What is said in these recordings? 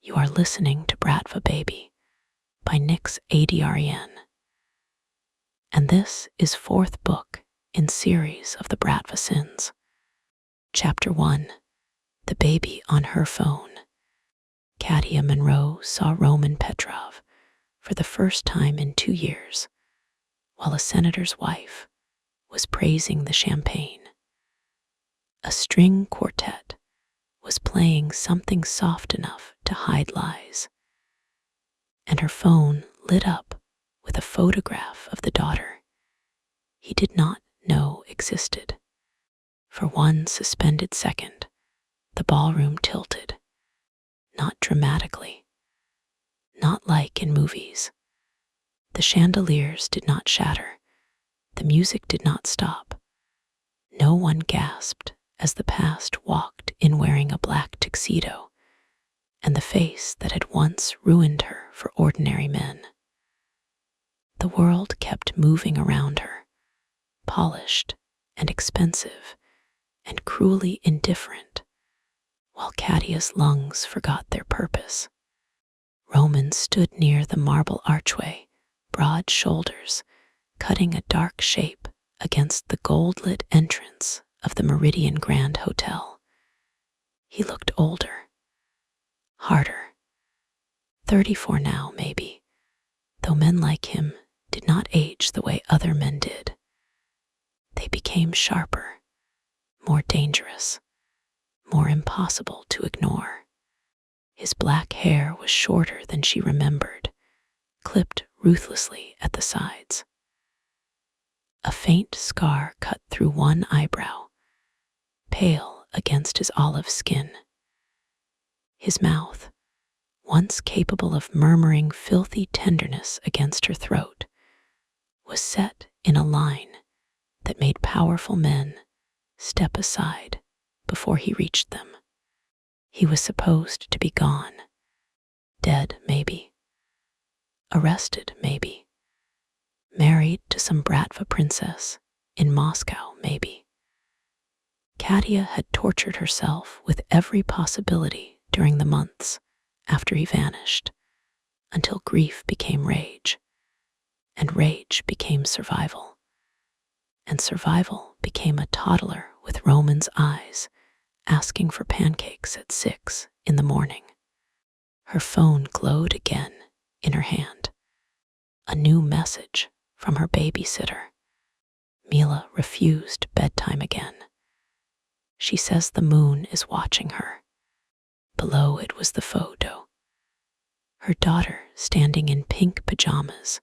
You are listening to Bratva Baby by Nyx Adrien, and this is fourth book in series of the Bratva Sins. Chapter 1, The Baby on Her Phone. Katia Monroe saw Roman Petrov for the first time in 2 years, while a senator's wife was praising the champagne. A string quartet was playing something soft enough to hide lies, and her phone lit up with a photograph of the daughter he did not know existed. For one suspended second, the ballroom tilted, not dramatically, not like in movies. The chandeliers did not shatter, the music did not stop. No one gasped as the past walked in wearing a black tuxedo and the face that had once ruined her for ordinary men. The world kept moving around her, polished and expensive and cruelly indifferent, while Katia's lungs forgot their purpose. Roman stood near the marble archway, broad shoulders, cutting a dark shape against the gold-lit entrance of the Meridian Grand Hotel. He looked older, harder, 34 now maybe, though men like him did not age the way other men did. They became sharper, more dangerous, more impossible to ignore. His black hair was shorter than she remembered, clipped ruthlessly at the sides. A faint scar cut through one eyebrow, pale against his olive skin. His mouth, once capable of murmuring filthy tenderness against her throat, was set in a line that made powerful men step aside before he reached them. He was supposed to be gone, dead maybe, arrested maybe, married to some Bratva princess in Moscow maybe. Katia had tortured herself with every possibility during the months after he vanished, until grief became rage, and rage became survival, and survival became a toddler with Roman's eyes asking for pancakes at 6 in the morning. Her phone glowed again in her hand. A new message from her babysitter. Mila refused bedtime again. She says the moon is watching her. Below it was the photo. Her daughter standing in pink pajamas,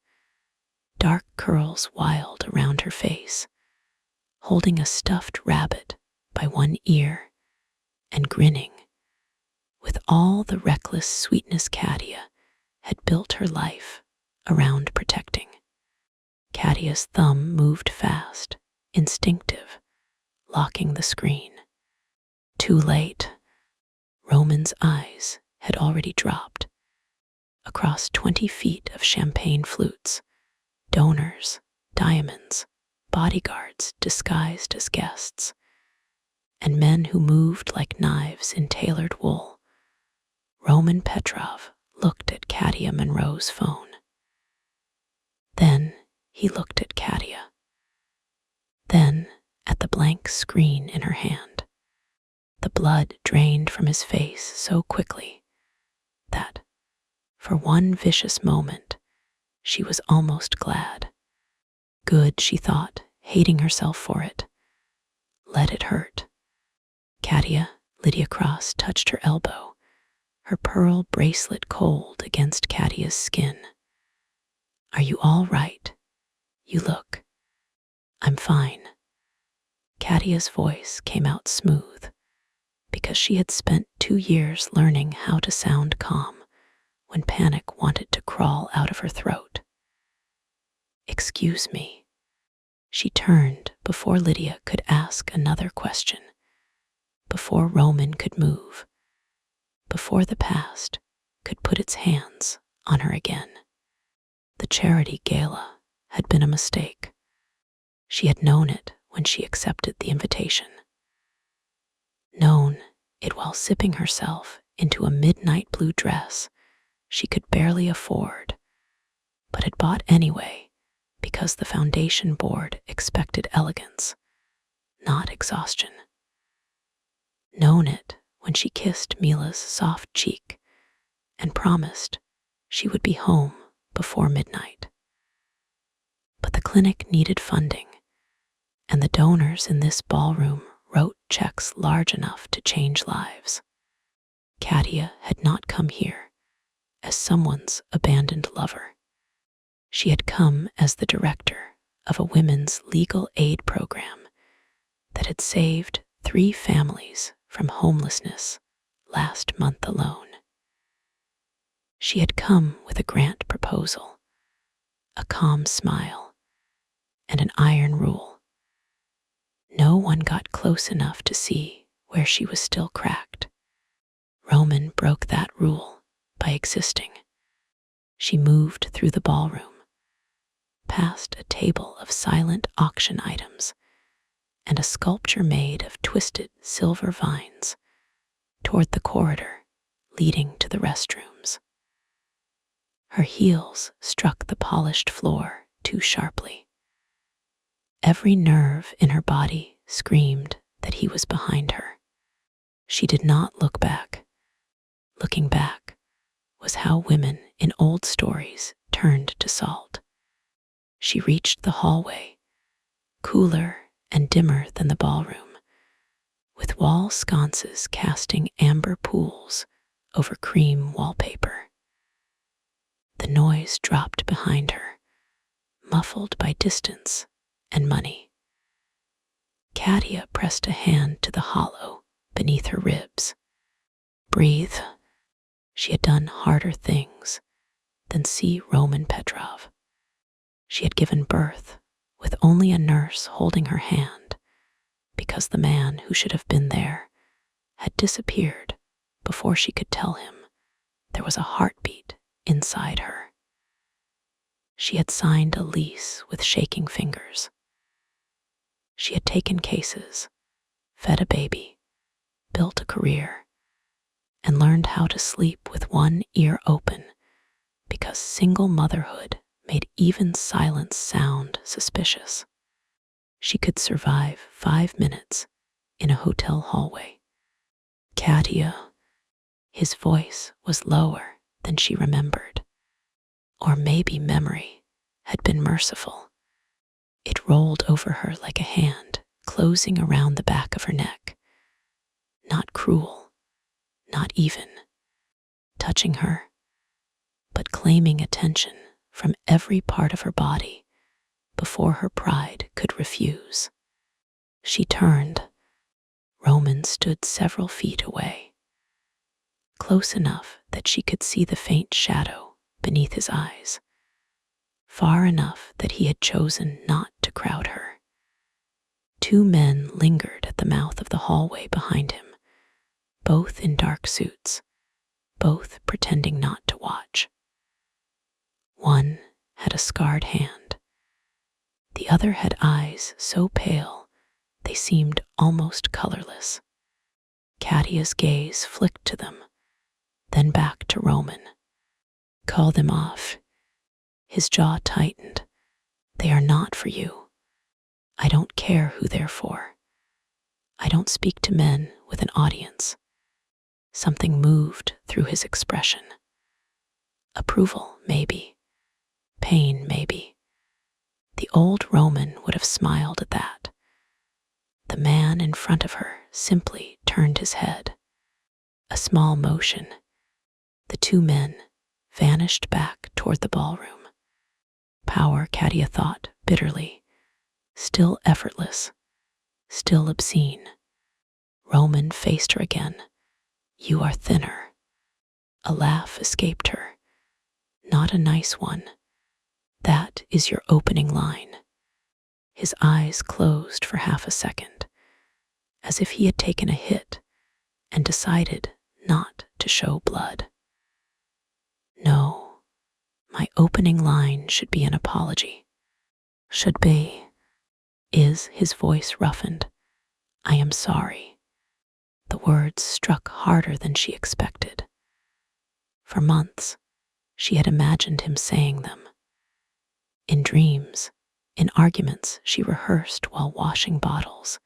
dark curls wild around her face, holding a stuffed rabbit by one ear and grinning with all the reckless sweetness Katia had built her life around protecting. Katia's thumb moved fast, instinctive, locking the screen. Too late. Roman's eyes had already dropped. Across 20 feet of champagne flutes, donors, diamonds, bodyguards disguised as guests, and men who moved like knives in tailored wool, Roman Petrov looked at Katia Monroe's phone. Then he looked at Katia. Then at the blank screen in her hand. The blood drained from his face so quickly that, for one vicious moment, she was almost glad. Good, she thought, hating herself for it. Let it hurt. Katia, Lydia Cross, touched her elbow, her pearl bracelet cold against Katia's skin. Are you all right? You look. I'm fine. Katia's voice came out smooth, because she had spent 2 years learning how to sound calm when panic wanted to crawl out of her throat. Excuse me. She turned before Lydia could ask another question, before Roman could move, before the past could put its hands on her again. The charity gala had been a mistake. She had known it when she accepted the invitation. Known it while sipping herself into a midnight blue dress she could barely afford, but had bought anyway because the foundation board expected elegance, not exhaustion. Known it when she kissed Mila's soft cheek and promised she would be home before midnight. But the clinic needed funding, and the donors in this ballroom wrote checks large enough to change lives. Katia had not come here as someone's abandoned lover. She had come as the director of a women's legal aid program that had saved 3 families from homelessness last month alone. She had come with a grant proposal, a calm smile, and an iron rule. No one got close enough to see where she was still cracked. Roman broke that rule by existing. She moved through the ballroom, past a table of silent auction items and a sculpture made of twisted silver vines, toward the corridor leading to the restrooms. Her heels struck the polished floor too sharply. Every nerve in her body screamed that he was behind her. She did not look back. Looking back was how women in old stories turned to salt. She reached the hallway, cooler and dimmer than the ballroom, with wall sconces casting amber pools over cream wallpaper. The noise dropped behind her, muffled by distance and money. Katia pressed a hand to the hollow beneath her ribs. Breathe. She had done harder things than see Roman Petrov. She had given birth with only a nurse holding her hand because the man who should have been there had disappeared before she could tell him there was a heartbeat inside her. She had signed a lease with shaking fingers. She had taken cases, fed a baby, built a career, and learned how to sleep with one ear open because single motherhood made even silence sound suspicious. She could survive 5 minutes in a hotel hallway. Katia, his voice was lower than she remembered. Or maybe memory had been merciful. It rolled over her like a hand closing around the back of her neck. Not cruel, not even touching her, but claiming attention from every part of her body before her pride could refuse. She turned. Roman stood several feet away, close enough that she could see the faint shadow beneath his eyes, far enough that he had chosen not to crowd her. 2 men lingered at the mouth of the hallway behind him, both in dark suits, both pretending not to watch. One had a scarred hand. The other had eyes so pale they seemed almost colorless. Katia's gaze flicked to them, then back to Roman. Call them off. His jaw tightened. They are not for you. I don't care who they're for. I don't speak to men with an audience. Something moved through his expression. Approval, maybe. Pain, maybe. The old Roman would have smiled at that. The man in front of her simply turned his head. A small motion. The 2 men vanished back toward the ballroom. Power, Katia thought bitterly. Still effortless. Still obscene. Roman faced her again. You are thinner. A laugh escaped her. Not a nice one. That is your opening line. His eyes closed for half a second, as if he had taken a hit and decided not to show blood. No, my opening line should be an apology. Should be. Is his voice roughened? I am sorry. The words struck harder than she expected. For months, she had imagined him saying them. In dreams, in arguments she rehearsed while washing bottles,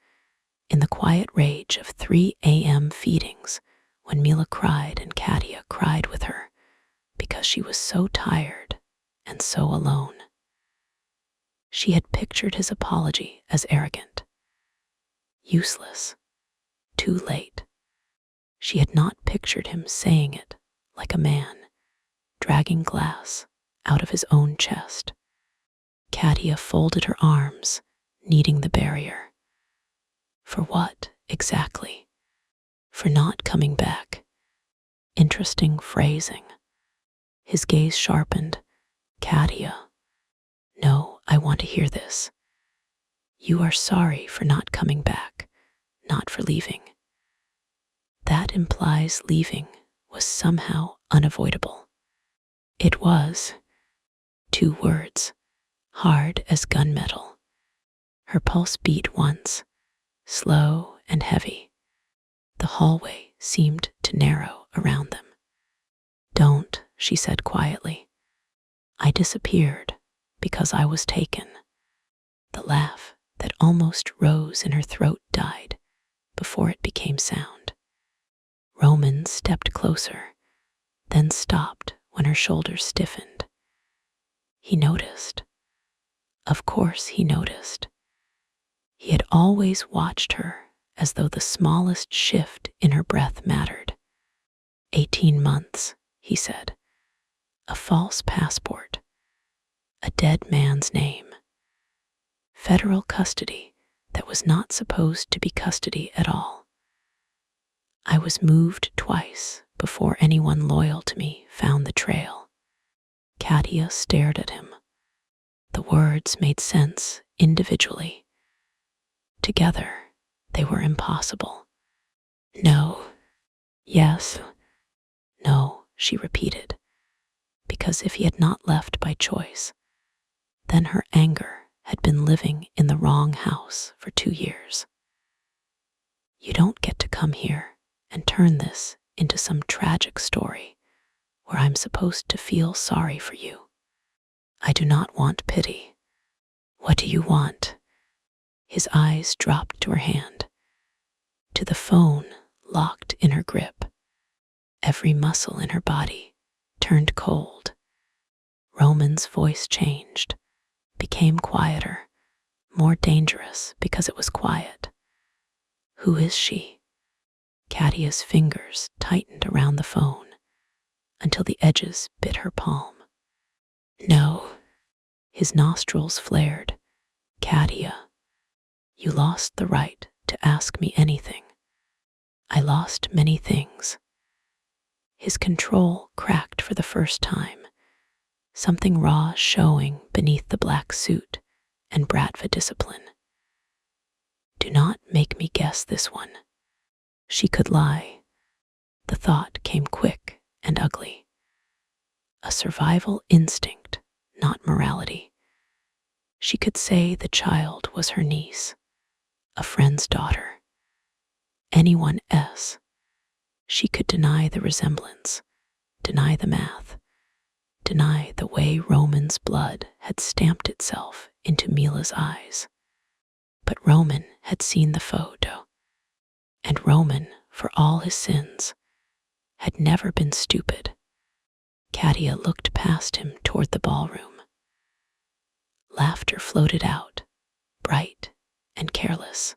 in the quiet rage of 3 a.m. feedings when Mila cried and Katia cried with her because she was so tired and so alone. She had pictured his apology as arrogant, useless, too late. She had not pictured him saying it like a man, dragging glass out of his own chest. Katia folded her arms, kneading the barrier. For what, exactly? For not coming back. Interesting phrasing. His gaze sharpened. Katia. No, I want to hear this. You are sorry for not coming back, not for leaving. That implies leaving was somehow unavoidable. It was. 2 words, hard as gunmetal. Her pulse beat once, slow and heavy. The hallway seemed to narrow around them. Don't, she said quietly. I disappeared because I was taken. The laugh that almost rose in her throat died before it became sound. Roman stepped closer, then stopped when her shoulders stiffened. He noticed. Of course he noticed. He had always watched her as though the smallest shift in her breath mattered. 18 months, he said. A false passport. A dead man's name. Federal custody that was not supposed to be custody at all. I was moved twice before anyone loyal to me found the trail. Katia stared at him. The words made sense individually. Together, they were impossible. No. Yes. No, she repeated. Because if he had not left by choice, then her anger had been living in the wrong house for 2 years. You don't get to come here and turn this into some tragic story where I'm supposed to feel sorry for you. I do not want pity. What do you want? His eyes dropped to her hand, to the phone locked in her grip. Every muscle in her body turned cold. Roman's voice changed, became quieter, more dangerous because it was quiet. Who is she? Katia's fingers tightened around the phone until the edges bit her palm. No. His nostrils flared. Katia, you lost the right to ask me anything. I lost many things. His control cracked for the first time, something raw showing beneath the black suit and Bratva discipline. Do not make me guess this one. She could lie. The thought came quick and ugly. A survival instinct, not morality. She could say the child was her niece, a friend's daughter, anyone else. She could deny the resemblance, deny the math, deny the way Roman's blood had stamped itself into Mila's eyes. But Roman had seen the photo, and Roman, for all his sins, had never been stupid. Katia looked past him toward the ballroom. Laughter floated out, bright and careless.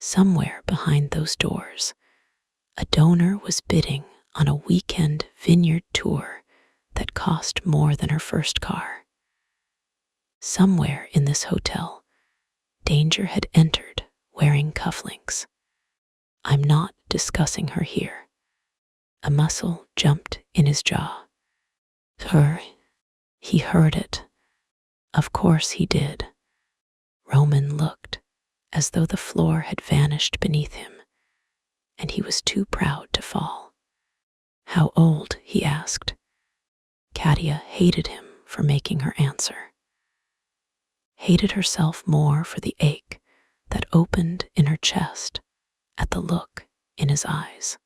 Somewhere behind those doors, a donor was bidding on a weekend vineyard tour that cost more than her first car. Somewhere in this hotel, danger had entered wearing cufflinks. I'm not discussing her here. A muscle jumped in his jaw. Her. He heard it. Of course he did. Roman looked as though the floor had vanished beneath him, and he was too proud to fall. How old? He asked. Katia hated him for making her answer. Hated herself more for the ache that opened in her chest at the look in his eyes.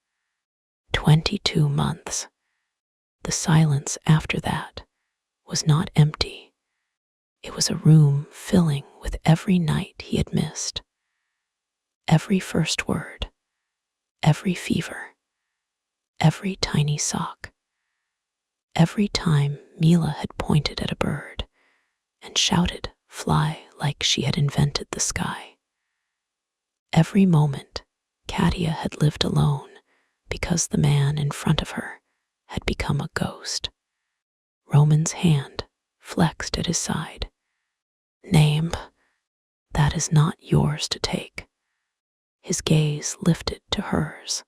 22 months. The silence after that was not empty. It was a room filling with every night he had missed, every first word, every fever, every tiny sock, every time Mila had pointed at a bird and shouted, "Fly," like she had invented the sky. Every moment Katia had lived alone because the man in front of her had become a ghost. Roman's hand flexed at his side. "Name, that is not yours to take." His gaze lifted to hers.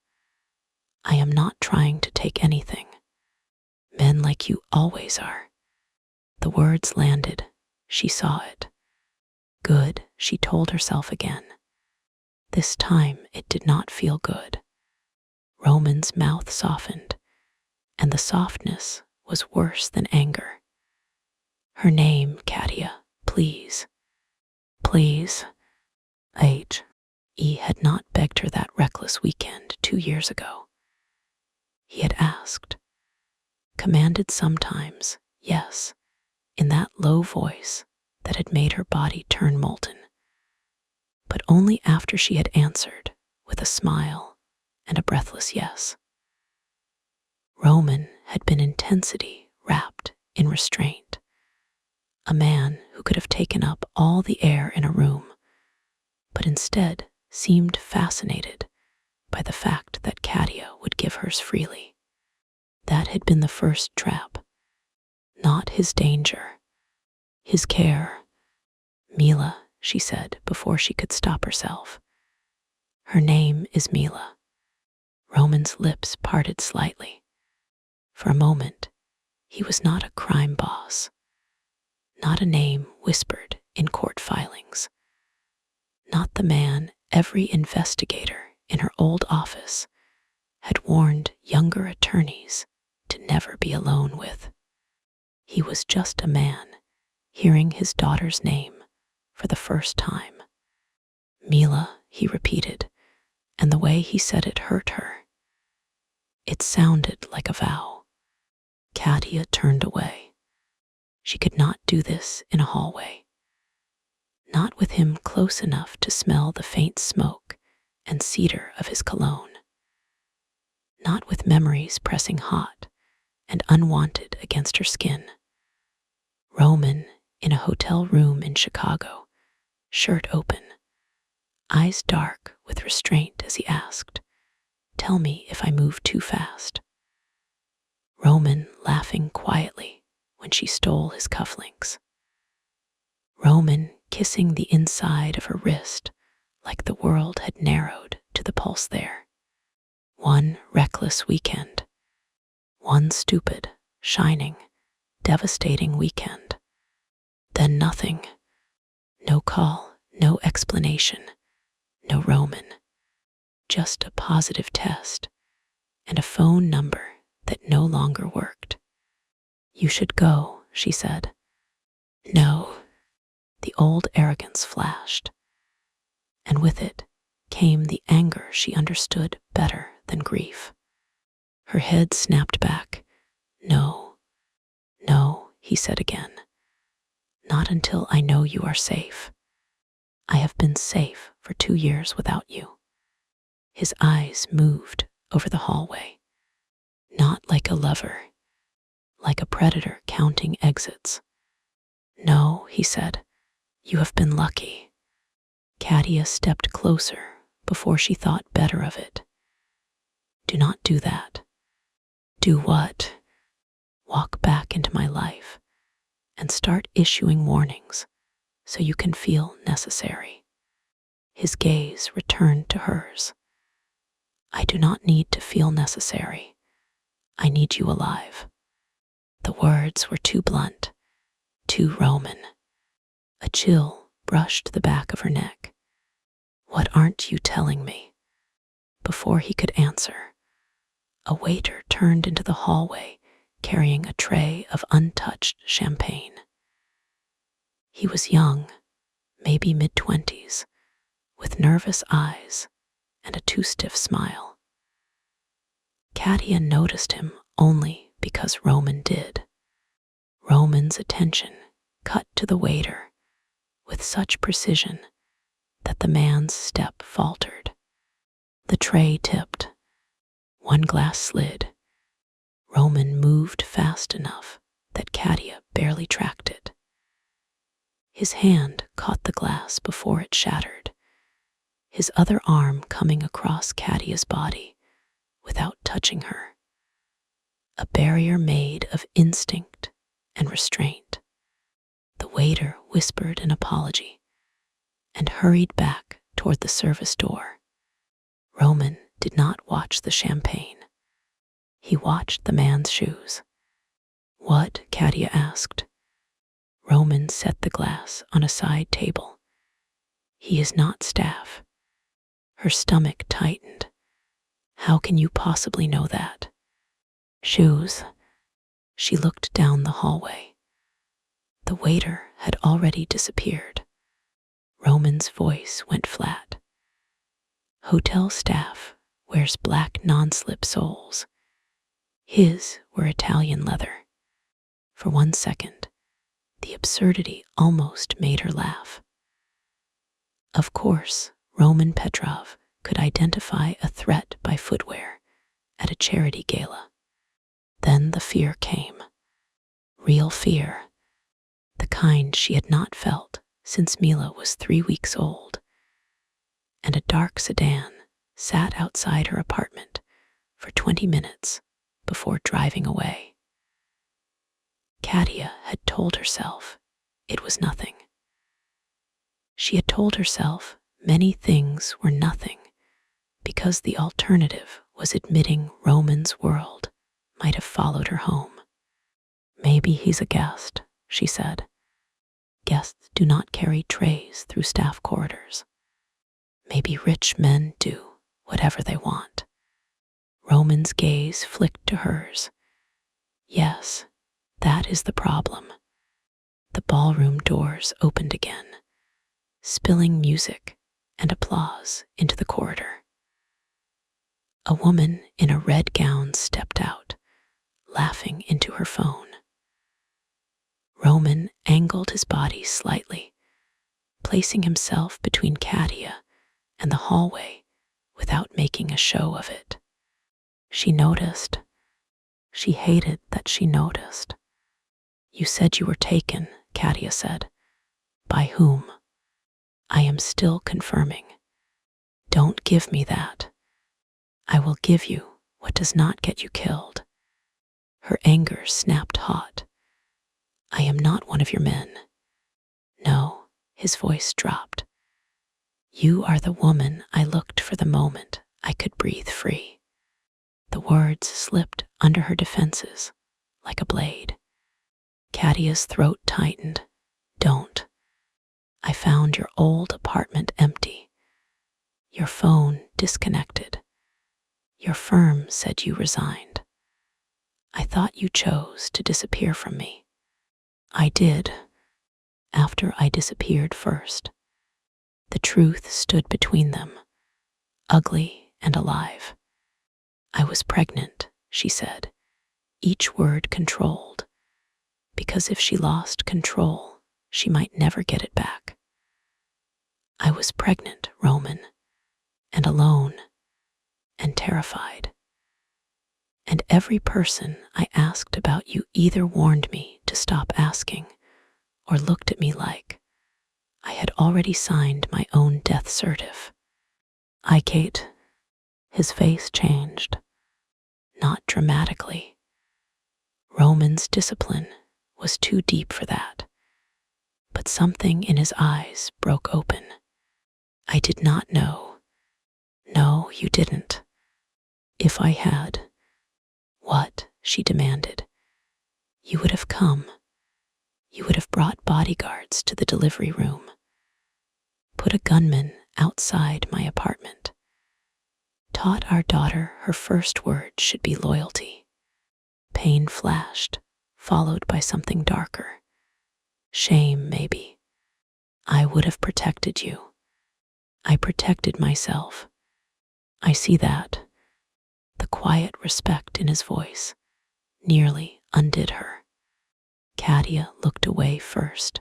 "I am not trying to take anything. Men like you always are." The words landed. She saw it. Good, she told herself again. This time it did not feel good. Roman's mouth softened, and the softness was worse than anger. "Her name, Katia, please. Please." He had not begged her that reckless weekend 2 years ago. He had asked, commanded sometimes, yes, in that low voice that had made her body turn molten, but only after she had answered with a smile and a breathless yes. Roman had been intensity wrapped in restraint, a man who could have taken up all the air in a room, but instead seemed fascinated by the fact that Katia would give hers freely. That had been the first trap, not his danger, his care. "Mila," she said before she could stop herself. "Her name is Mila." Roman's lips parted slightly. For a moment, he was not a crime boss, not a name whispered in court filings, not the man every investigator in her old office had warned younger attorneys to never be alone with. He was just a man hearing his daughter's name for the first time. "Mila," he repeated, and the way he said it hurt her. It sounded like a vow. Katia turned away. She could not do this in a hallway. Not with him close enough to smell the faint smoke and cedar of his cologne. Not with memories pressing hot and unwanted against her skin. Roman in a hotel room in Chicago, shirt open, eyes dark with restraint as he asked, "Tell me if I move too fast." Roman laughing quietly when she stole his cufflinks. Roman kissing the inside of her wrist like the world had narrowed to the pulse there. One reckless weekend. One stupid, shining, devastating weekend. Then nothing. No call, no explanation, no Roman. Just a positive test and a phone number that no longer worked. "You should go," she said. "No." The old arrogance flashed, and with it came the anger she understood better than grief. Her head snapped back. "No, no," he said again. "Not until I know you are safe. I have been safe for 2 years without you." His eyes moved over the hallway, not like a lover, like a predator counting exits. "No," he said, "you have been lucky." Katia stepped closer before she thought better of it. "Do not do that." "Do what?" "Walk back into my life and start issuing warnings so you can feel necessary." His gaze returned to hers. "I do not need to feel necessary. I need you alive." The words were too blunt, too Roman. A chill brushed the back of her neck. "What aren't you telling me?" Before he could answer, a waiter turned into the hallway carrying a tray of untouched champagne. He was young, maybe mid-20s, with nervous eyes and a too-stiff smile. Katia noticed him only because Roman did. Roman's attention cut to the waiter with such precision that the man's step faltered. The tray tipped. One glass slid. Roman moved fast enough that Katia barely tracked it. His hand caught the glass before it shattered, his other arm coming across Katia's body without touching her. A barrier made of instinct and restraint. The waiter whispered an apology and hurried back toward the service door. Roman did not watch the champagne. He watched the man's shoes. "What?" Katia asked. Roman set the glass on a side table. "He is not staff." Her stomach tightened. "How can you possibly know that?" "Shoes." She looked down the hallway. The waiter had already disappeared. Roman's voice went flat. "Hotel staff wears black non-slip soles. His were Italian leather." For 1 second, the absurdity almost made her laugh. Of course, Roman Petrov could identify a threat by footwear at a charity gala. Then the fear came. Real fear. The kind she had not felt since Mila was 3 weeks old. And a dark sedan sat outside her apartment for 20 minutes before driving away. Katia had told herself it was nothing. She had told herself many things were nothing because the alternative was admitting Roman's world might have followed her home. "Maybe he's a guest," she said. "Guests do not carry trays through staff corridors. Maybe rich men do whatever they want." Roman's gaze flicked to hers. "Yes, that is the problem." The ballroom doors opened again, spilling music and applause into the corridor. A woman in a red gown stepped out, laughing into her phone. Roman angled his body slightly, placing himself between Katia and the hallway without making a show of it. She noticed. She hated that she noticed. "You said you were taken," Katia said. "By whom?" "I am still confirming." "Don't give me that." "I will give you what does not get you killed." Her anger snapped hot. "I am not one of your men." "No," his voice dropped. "You are the woman I looked for the moment I could breathe free." The words slipped under her defenses like a blade. Katia's throat tightened. "Don't. I found your old apartment empty. Your phone disconnected. Your firm said you resigned. I thought you chose to disappear from me." "I did. After I disappeared first." The truth stood between them, ugly and alive. "I was pregnant," she said, each word controlled, because if she lost control, she might never get it back. "I was pregnant, Roman, and alone, and terrified. And every person I asked about you either warned me to stop asking or looked at me like I had already signed my own death certif." Kate." His face changed, not dramatically. Roman's discipline was too deep for that, but something in his eyes broke open. "I did not know." "No, you didn't." "If I had." "What?" she demanded. "You would have come. You would have brought bodyguards to the delivery room. Put a gunman outside my apartment. Taught our daughter her first word should be loyalty." Pain flashed, followed by something darker. Shame, maybe. "I would have protected you. I protected myself. I see that. The quiet respect in his voice nearly undid her. Katia looked away first.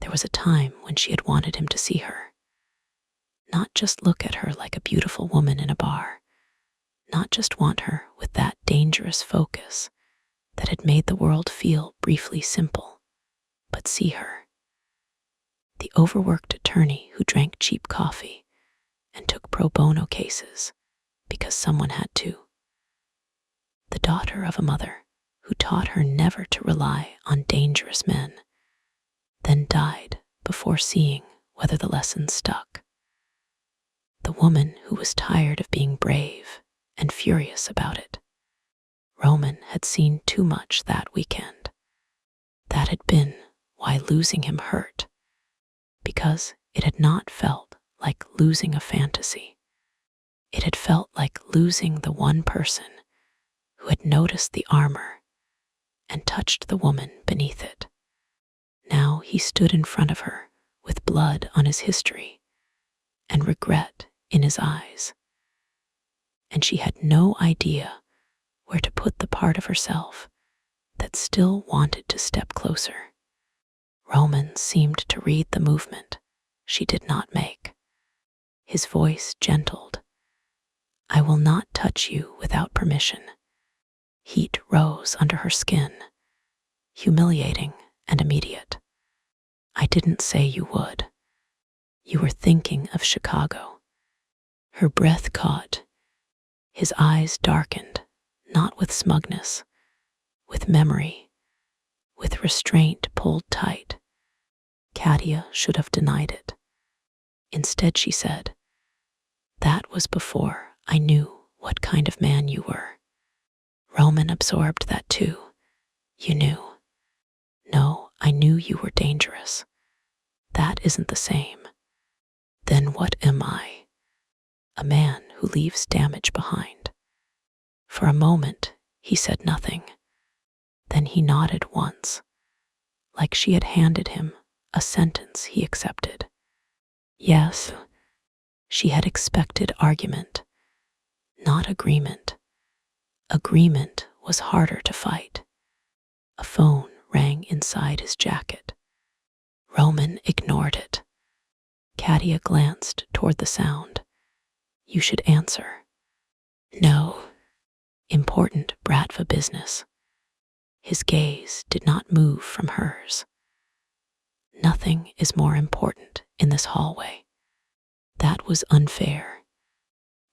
There was a time when she had wanted him to see her. Not just look at her like a beautiful woman in a bar. Not just want her with that dangerous focus that had made the world feel briefly simple, but see her. The overworked attorney who drank cheap coffee and took pro bono cases because someone had to. The daughter of a mother who taught her never to rely on dangerous men, then died before seeing whether the lesson stuck. The woman who was tired of being brave and furious about it. Roman had seen too much that weekend. That had been why losing him hurt, because it had not felt like losing a fantasy. It had felt like losing the one person who had noticed the armor and touched the woman beneath it. Now he stood in front of her with blood on his history and regret in his eyes. And she had no idea where to put the part of herself that still wanted to step closer. Roman seemed to read the movement she did not make. His voice gentled. I will not touch you without permission. Heat rose under her skin, humiliating and immediate. I didn't say you would. You were thinking of Chicago. Her breath caught. His eyes darkened, not with smugness, with memory, with restraint pulled tight. Katia should have denied it. Instead, she said, that was before I knew what kind of man you were. Roman absorbed that too. You knew. No, I knew you were dangerous. That isn't the same. Then what am I? A man who leaves damage behind. For a moment, he said nothing. Then he nodded once, like she had handed him a sentence he accepted. Yes, she had expected argument, not agreement. Agreement was harder to fight. A phone rang inside his jacket. Roman ignored it. Katia glanced toward the sound. You should answer. No. Important Bratva business. His gaze did not move from hers. Nothing is more important in this hallway. That was unfair.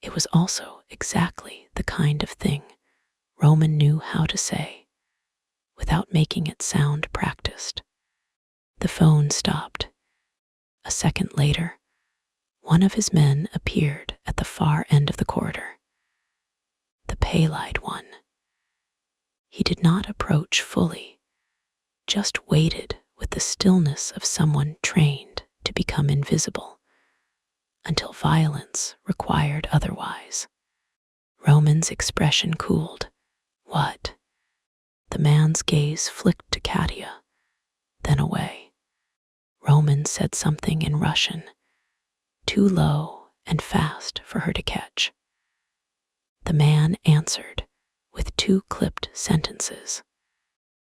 It was also exactly the kind of thing Roman knew how to say, without making it sound practiced. The phone stopped. A second later, one of his men appeared at the far end of the corridor. The pale-eyed one. He did not approach fully, just waited with the stillness of someone trained to become invisible, until violence required otherwise. Roman's expression cooled. What? The man's gaze flicked to Katia, then away. Roman said something in Russian, too low and fast for her to catch. The man answered with two clipped sentences.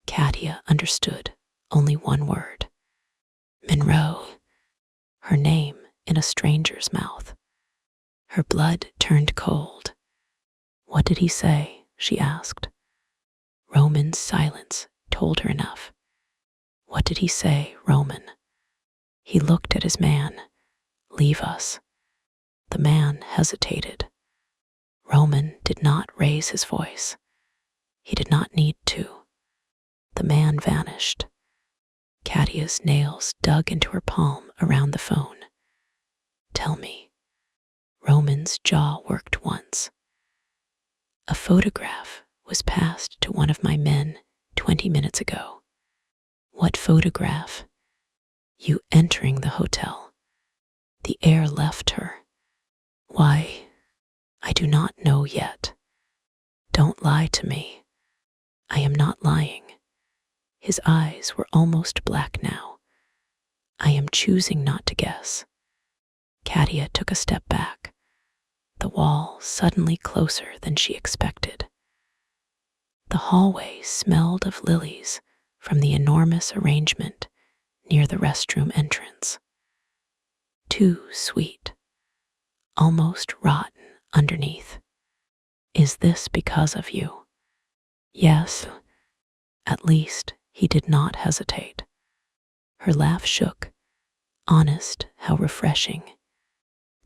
Katia understood only one word. Monroe. Her name in a stranger's mouth. Her blood turned cold. What did he say? She asked. Roman's silence told her enough. What did he say, Roman? He looked at his man. Leave us. The man hesitated. Roman did not raise his voice. He did not need to. The man vanished. Katia's nails dug into her palm around the phone. Tell me. Roman's jaw worked once. A photograph was passed to one of my men 20 minutes ago. What photograph? You entering the hotel. The air left her. Why? I do not know yet. Don't lie to me. I am not lying. His eyes were almost black now. I am choosing not to guess. Katia took a step back. the wall suddenly closer than she expected. The hallway smelled of lilies from the enormous arrangement near the restroom entrance. Too sweet, almost rotten underneath. Is this because of you? Yes. At least he did not hesitate. Her laugh shook. Honest, how refreshing.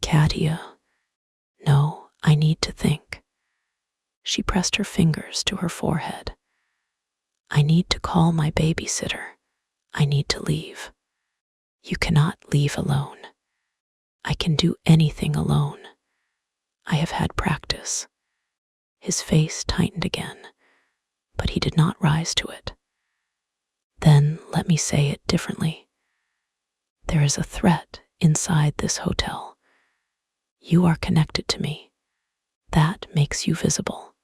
Katia. No, I need to think. She pressed her fingers to her forehead. I need to call my babysitter. I need to leave. You cannot leave alone. I can do anything alone. I have had practice. His face tightened again, but he did not rise to it. Then let me say it differently. There is a threat inside this hotel. You are connected to me. That makes you visible.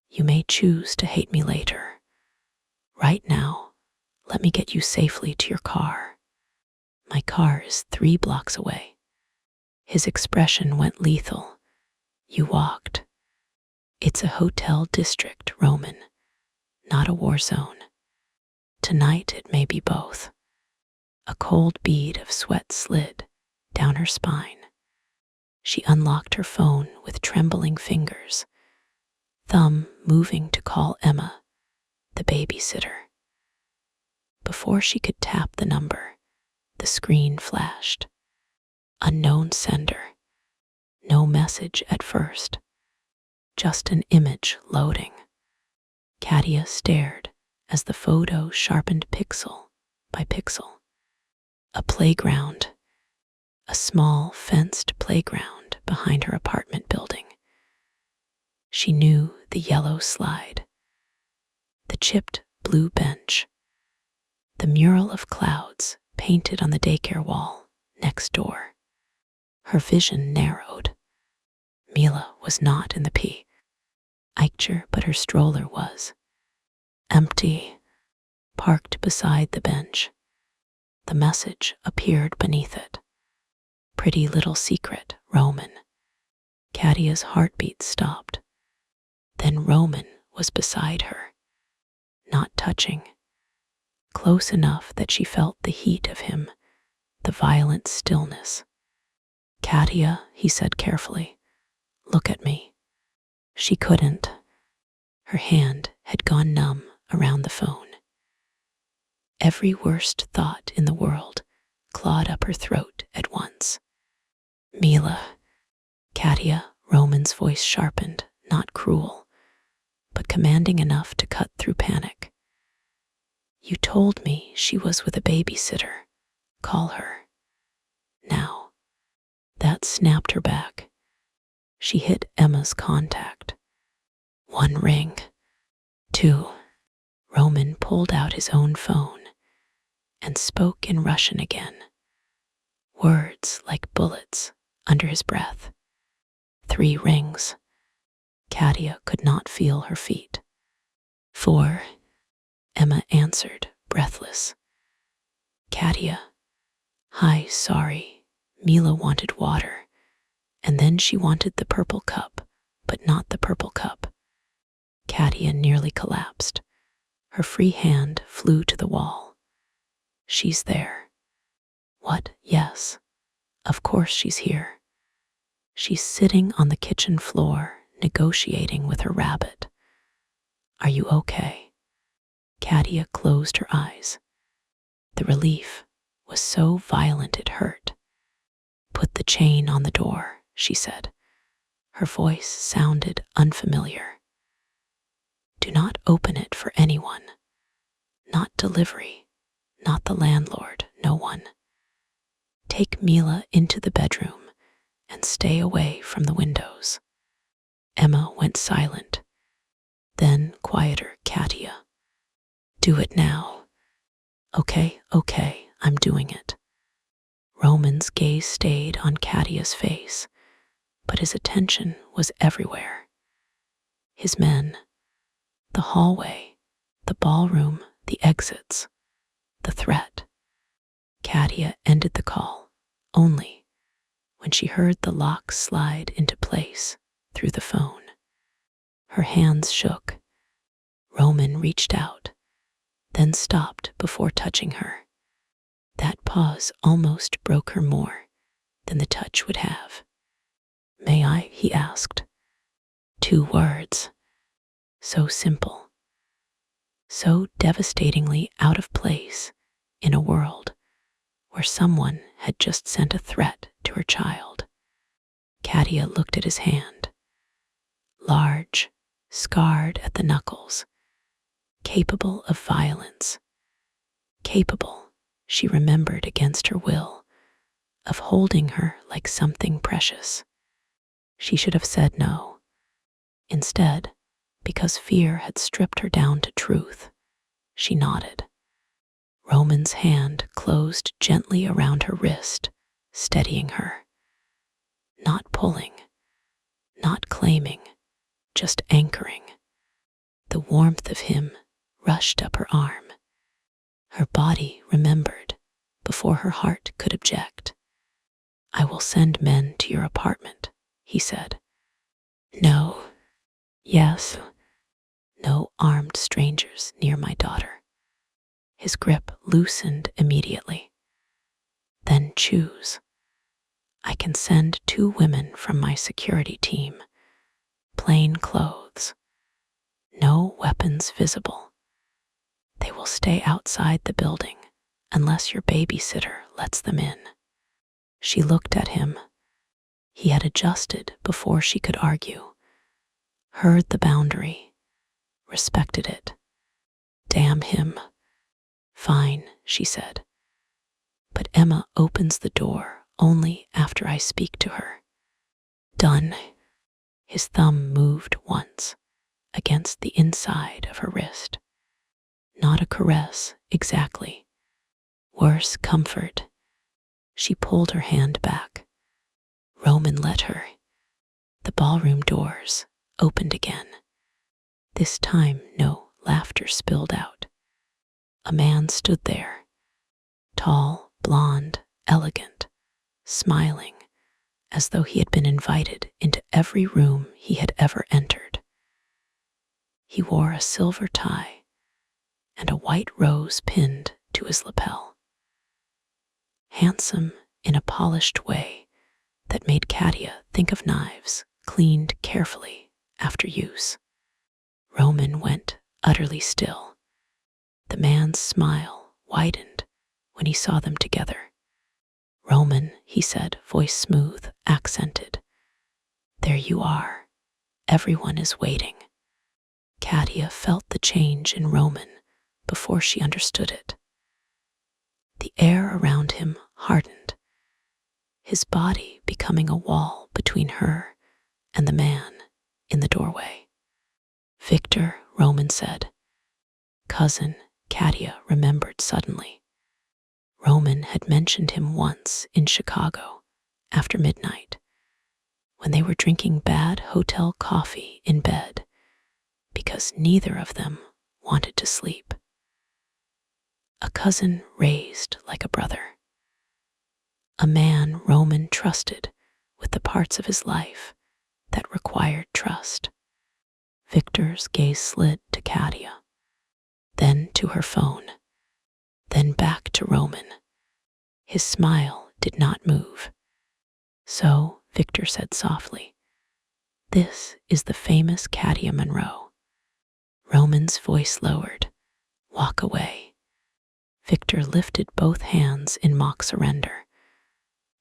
You may choose to hate me later. Right now, let me get you safely to your car. My car is 3 blocks away. His expression went lethal. You walked. It's a hotel district, Roman, not a war zone. Tonight it may be both. A cold bead of sweat slid down her spine. She unlocked her phone with trembling fingers, thumb moving to call Emma, the babysitter. Before she could tap the number, the screen flashed. Unknown sender. No message at first. Just an image loading. Katia stared as the photo sharpened pixel by pixel. A playground. A small fenced playground behind her apartment building. She knew the yellow slide. The chipped blue bench. The mural of clouds painted on the daycare wall next door. Her vision narrowed. Mila was not in the picture, but her stroller was. Empty, parked beside the bench. The message appeared beneath it. Pretty little secret, Roman. Katia's heartbeat stopped. Then Roman was beside her, not touching. Close enough that she felt the heat of him, the violent stillness. Katia, he said carefully, look at me. She couldn't. Her hand had gone numb around the phone. Every worst thought in the world clawed up her throat at once. Mila. Katia, Roman's voice sharpened, not cruel, but commanding enough to cut through panic. You told me she was with a babysitter. Call her. Now. That snapped her back. She hit Emma's contact. 1 ring. 2. Roman pulled out his own phone and spoke in Russian again. Words like bullets under his breath. 3 rings. Katia could not feel her feet. 4. Emma answered, breathless. Katia. Hi, sorry. Mila wanted water, and then she wanted the purple cup, but not the purple cup. Katia nearly collapsed. Her free hand flew to the wall. She's there. What? Yes. Of course she's here. She's sitting on the kitchen floor, negotiating with her rabbit. Are you okay? Katia closed her eyes. The relief was so violent it hurt. Put the chain on the door, she said. Her voice sounded unfamiliar. Do not open it for anyone. Not delivery, not the landlord, no one. Take Mila into the bedroom and stay away from the windows. Emma went silent. Then quieter, Katia. Do it now. Okay, I'm doing it. Roman's gaze stayed on Katia's face, but his attention was everywhere. His men, the hallway, the ballroom, the exits, the threat. Katia ended the call, only when she heard the lock slide into place through the phone. Her hands shook. Roman reached out, then stopped before touching her. That pause almost broke her more than the touch would have. "May I?" he asked. 2 words. So simple. So devastatingly out of place in a world where someone had just sent a threat to her child. Katia looked at his hand. Large, scarred at the knuckles. Capable of violence. Capable, she remembered against her will, of holding her like something precious. She should have said no. Instead, because fear had stripped her down to truth, she nodded. Roman's hand closed gently around her wrist, steadying her. Not pulling, not claiming, just anchoring. The warmth of him rushed up her arm. Her body remembered before her heart could object. "I will send men to your apartment," he said. "No, yes, no armed strangers near my daughter." His grip loosened immediately. "Then choose. I can send 2 women from my security team, plain clothes, no weapons visible. They will stay outside the building unless your babysitter lets them in." She looked at him. He had adjusted before she could argue, heard the boundary, respected it. Damn him. "Fine," she said. "But Emma opens the door only after I speak to her." "Done." His thumb moved once against the inside of her wrist. Not a caress, exactly. Worse, comfort. She pulled her hand back. Roman let her. The ballroom doors opened again. This time, no laughter spilled out. A man stood there, tall, blonde, elegant, smiling, as though he had been invited into every room he had ever entered. He wore a silver tie and a white rose pinned to his lapel. Handsome in a polished way that made Katia think of knives cleaned carefully after use. Roman went utterly still. The man's smile widened when he saw them together. "Roman," he said, voice smooth, accented. "There you are. Everyone is waiting." Katia felt the change in Roman before she understood it. The air around him hardened, his body becoming a wall between her and the man in the doorway. "Victor," Roman said. "Cousin," Katia remembered suddenly. Roman had mentioned him once in Chicago after midnight, when they were drinking bad hotel coffee in bed because neither of them wanted to sleep. A cousin raised like a brother. A man Roman trusted with the parts of his life that required trust. Victor's gaze slid to Katia, then to her phone, then back to Roman. His smile did not move. "So," Victor said softly, "this is the famous Katia Monroe." Roman's voice lowered. "Walk away." Victor lifted both hands in mock surrender,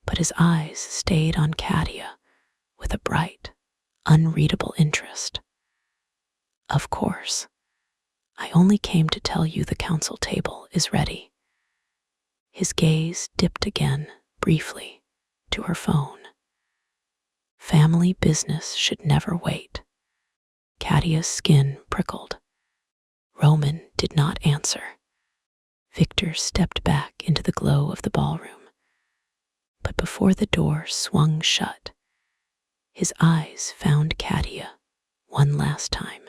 but his eyes stayed on Katia with a bright, unreadable interest. "Of course. I only came to tell you the council table is ready." His gaze dipped again, briefly, to her phone. Family business should never wait. Katia's skin prickled. Roman did not answer. Victor stepped back into the glow of the ballroom. But before the door swung shut, his eyes found Katia one last time.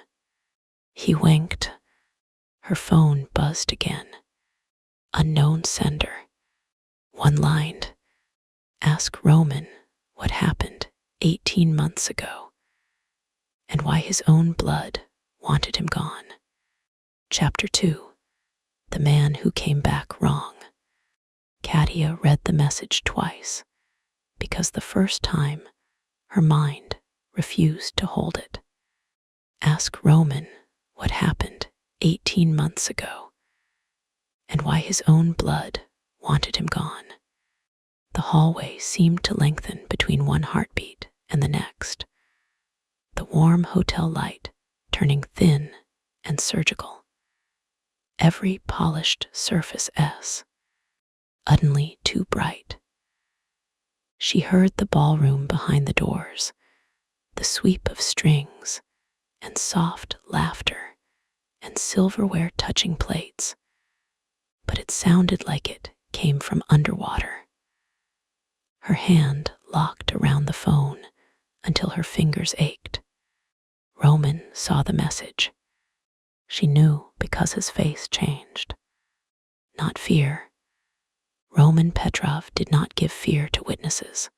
He winked. Her phone buzzed again. Unknown sender. One lined. "Ask Roman what happened 18 months ago and why his own blood wanted him gone. Chapter 2. The Man Who Came Back Wrong. Katia read the message twice because the first time her mind refused to hold it. Ask Roman what happened 18 months ago and why his own blood wanted him gone. The hallway seemed to lengthen between one heartbeat and the next, the warm hotel light turning thin and surgical. Every polished surface suddenly too bright. She heard the ballroom behind the doors, the sweep of strings and soft laughter and silverware touching plates, but it sounded like it came from underwater. Her hand locked around the phone until her fingers ached. Roman saw the message. She knew because his face changed. Not fear. Roman Petrov did not give fear to witnesses.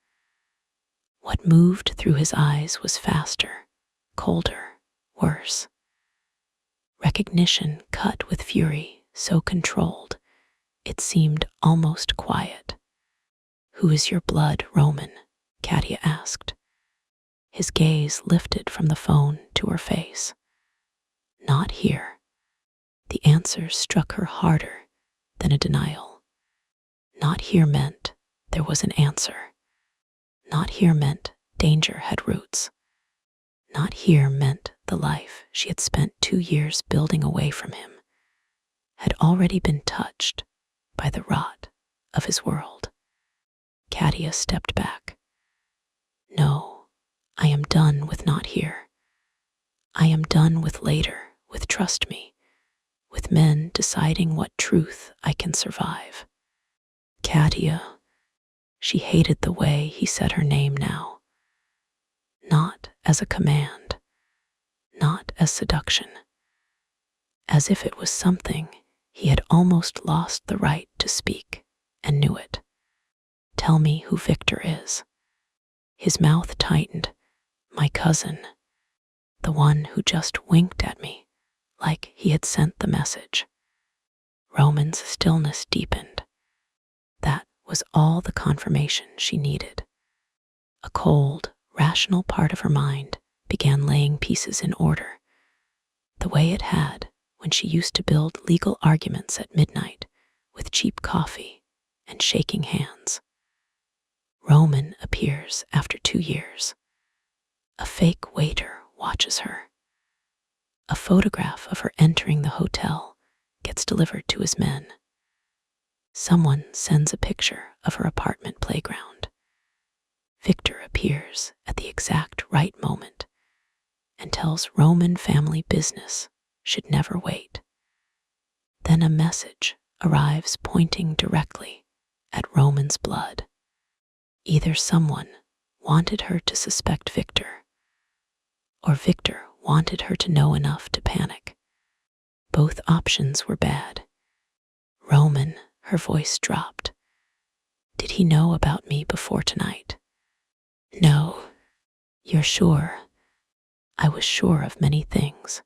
What moved through his eyes was faster, colder, worse. Recognition cut with fury, so controlled, it seemed almost quiet. "Who is your blood, Roman?" Katia asked. His gaze lifted from the phone to her face. Not here. The answer struck her harder than a denial. Not here meant there was an answer. Not here meant danger had roots. Not here meant the life she had spent 2 years building away from him had already been touched by the rot of his world. Katia stepped back. No, I am done with not here. I am done with later, with trust me, with men deciding what truth I can survive. Katia. She hated the way he said her name now. Not as a command, not as seduction. As if it was something he had almost lost the right to speak and knew it. Tell me who Victor is. His mouth tightened. My cousin. The one who just winked at me like he had sent the message. Roman's stillness deepened. That was all the confirmation she needed. A cold, rational part of her mind began laying pieces in order, the way it had when she used to build legal arguments at midnight with cheap coffee and shaking hands. Roman appears after 2 years. A fake waiter watches her. A photograph of her entering the hotel gets delivered to his men. Someone sends a picture of her apartment playground. Victor appears at the exact right moment and tells Roman family business should never wait. Then a message arrives pointing directly at Roman's blood. Either someone wanted her to suspect Victor, or Victor wanted her to know enough to panic. Both options were bad. Roman, her voice dropped. Did he know about me before tonight? No. You're sure? I was sure of many things.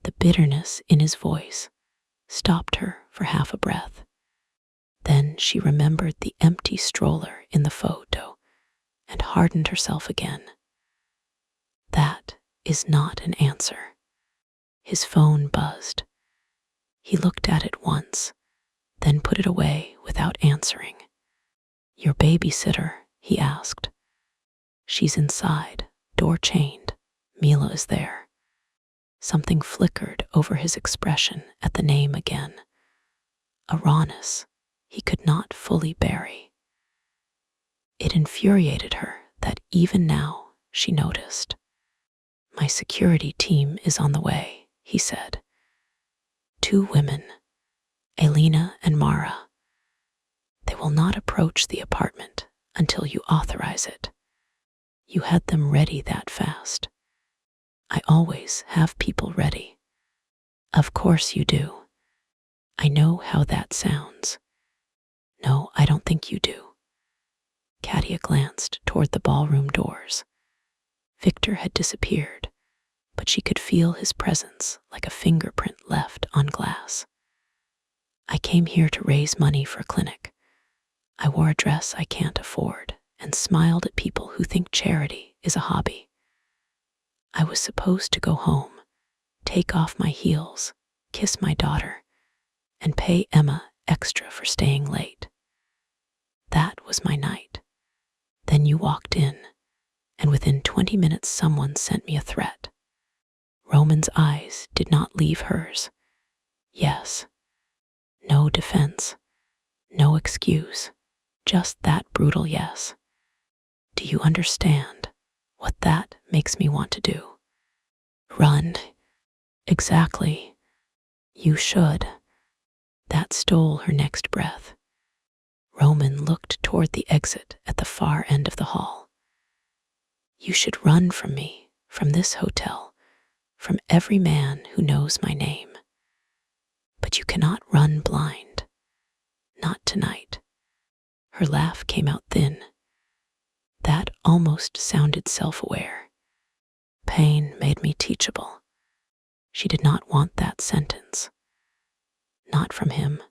The bitterness in his voice stopped her for half a breath. Then she remembered the empty stroller in the photo and hardened herself again. That is not an answer. His phone buzzed. He looked at it once, then put it away without answering. Your babysitter, he asked. She's inside, door chained. Mila is there. Something flickered over his expression at the name again. A rawness he could not fully bury. It infuriated her that even now she noticed. My security team is on the way, he said. 2 women, Elena and Mara. They will not approach the apartment until you authorize it. You had them ready that fast. I always have people ready. Of course you do. I know how that sounds. No, I don't think you do. Katia glanced toward the ballroom doors. Victor had disappeared, but she could feel his presence like a fingerprint left on glass. I came here to raise money for a clinic. I wore a dress I can't afford and smiled at people who think charity is a hobby. I was supposed to go home, take off my heels, kiss my daughter, and pay Emma extra for staying late. That was my night. Then you walked in, and within 20 minutes someone sent me a threat. Roman's eyes did not leave hers. Yes. No defense. No excuse. Just that brutal yes. Do you understand what that makes me want to do? Run. Exactly. You should. That stole her next breath. Roman looked toward the exit at the far end of the hall. You should run from me, from this hotel, from every man who knows my name. But you cannot run blind. Not tonight. Her laugh came out thin. That almost sounded self-aware. Pain made me teachable. She did not want that sentence. Not from him.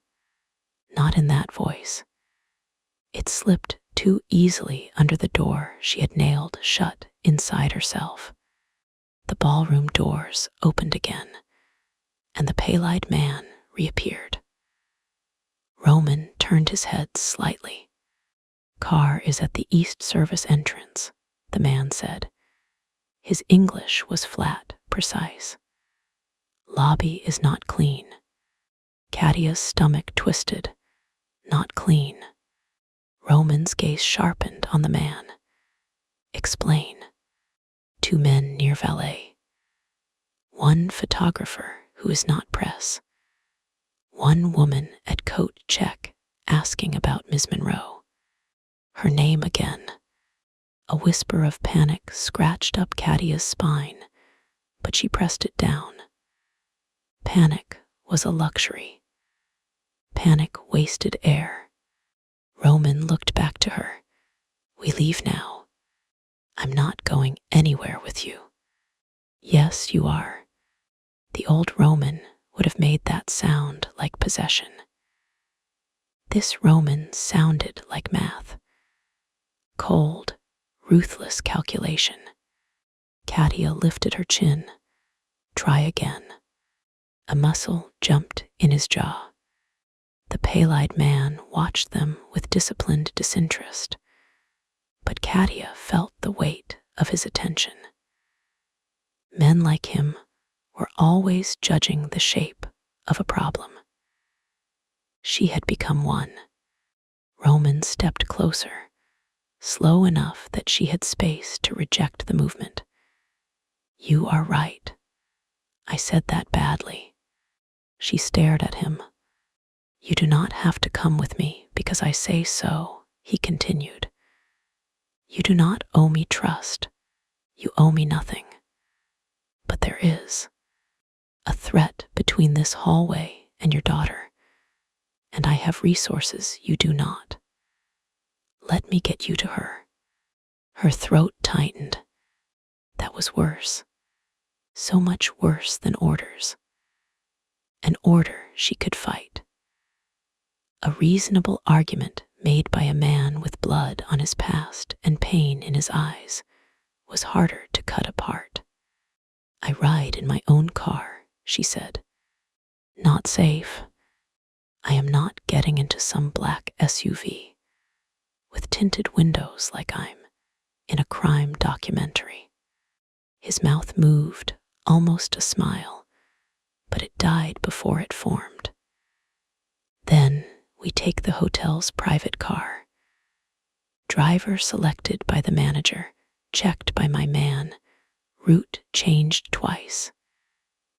Not in that voice. It slipped too easily under the door she had nailed shut inside herself. The ballroom doors opened again, and the pale-eyed man reappeared. Roman turned his head slightly. Car is at the East Service entrance, the man said. His English was flat, precise. Lobby is not clean. Katia's stomach twisted. Not clean. Roman's gaze sharpened on the man. Explain. 2 men near valet. 1 photographer who is not press. 1 woman at coat check asking about Ms. Monroe. Her name again. A whisper of panic scratched up Katia's spine, but she pressed it down. Panic was a luxury. Panic wasted air. Roman looked back to her. We leave now. I'm not going anywhere with you. Yes, you are. The old Roman would have made that sound like possession. This Roman sounded like math. Cold, ruthless calculation. Katia lifted her chin. Try again. A muscle jumped in his jaw. The pale-eyed man watched them with disciplined disinterest, but Katia felt the weight of his attention. Men like him were always judging the shape of a problem. She had become one. Roman stepped closer, slow enough that she had space to reject the movement. You are right. I said that badly. She stared at him. You do not have to come with me because I say so, he continued. You do not owe me trust. You owe me nothing. But there is a threat between this hallway and your daughter, and I have resources you do not. Let me get you to her. Her throat tightened. That was worse. So much worse than orders. An order she could fight. A reasonable argument made by a man with blood on his past and pain in his eyes was harder to cut apart. I ride in my own car, she said. Not safe. I am not getting into some black SUV with tinted windows like I'm in a crime documentary. His mouth moved, almost a smile, but it died before it formed. Then we take the hotel's private car. Driver selected by the manager, checked by my man, route changed twice.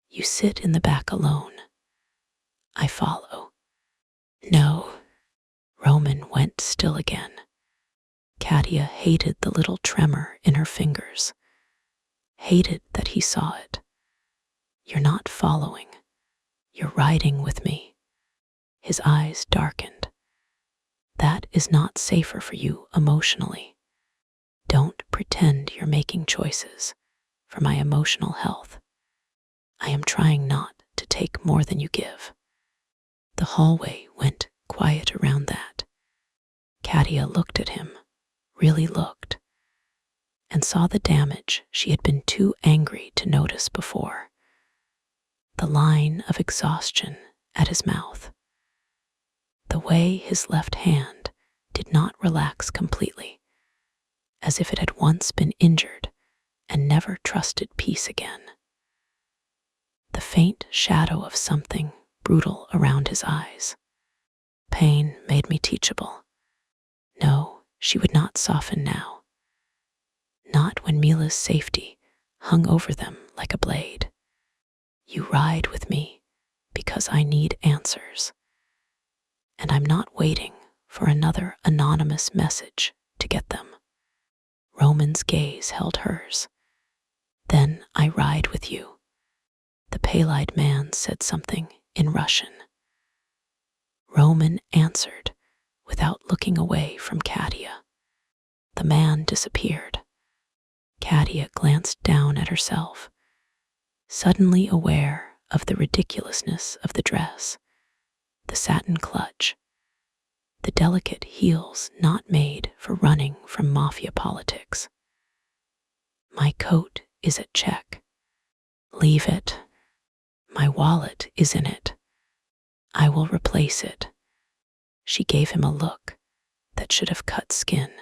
You sit in the back alone. I follow. No. Roman went still again. Katia hated the little tremor in her fingers. Hated that he saw it. You're not following. You're riding with me. His eyes darkened. That is not safer for you emotionally. Don't pretend you're making choices for my emotional health. I am trying not to take more than you give." The hallway went quiet around that. Katia looked at him, really looked, and saw the damage she had been too angry to notice before. The line of exhaustion at his mouth. The way his left hand did not relax completely, as if it had once been injured and never trusted peace again. The faint shadow of something brutal around his eyes. Pain made me teachable. No, she would not soften now. Not when Mila's safety hung over them like a blade. You ride with me because I need answers. And I'm not waiting for another anonymous message to get them. Roman's gaze held hers. "Then I ride with you." The pale-eyed man said something in Russian. Roman answered without looking away from Katia. The man disappeared. Katia glanced down at herself, suddenly aware of the ridiculousness of the dress, the satin clutch, the delicate heels not made for running from Mafia politics. "My coat is at check." "Leave it. My wallet is in it. I will replace it." She gave him a look that should have cut skin.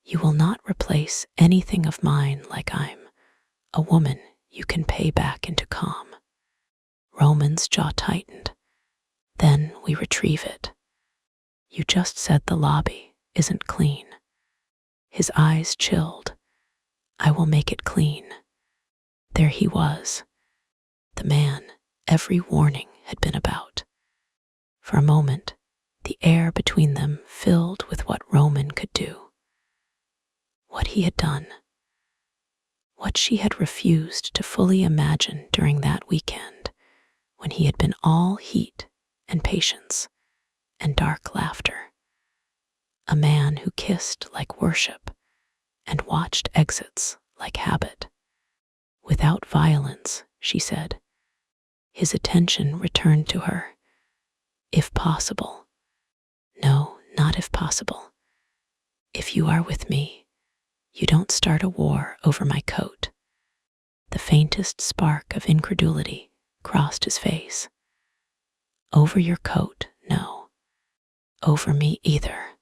"You will not replace anything of mine like I'm a woman you can pay back into calm." Roman's jaw tightened. "Then we retrieve it." "You just said the lobby isn't clean." His eyes chilled. "I will make it clean." There he was, the man every warning had been about. For a moment, the air between them filled with what Roman could do. What he had done. What she had refused to fully imagine during that weekend, when he had been all heat and patience and dark laughter. A man who kissed like worship and watched exits like habit. Without violence, she said. His attention returned to her. If possible. No, not if possible. If you are with me, you don't start a war over my coat. The faintest spark of incredulity crossed his face. Over your coat, no. Over me either.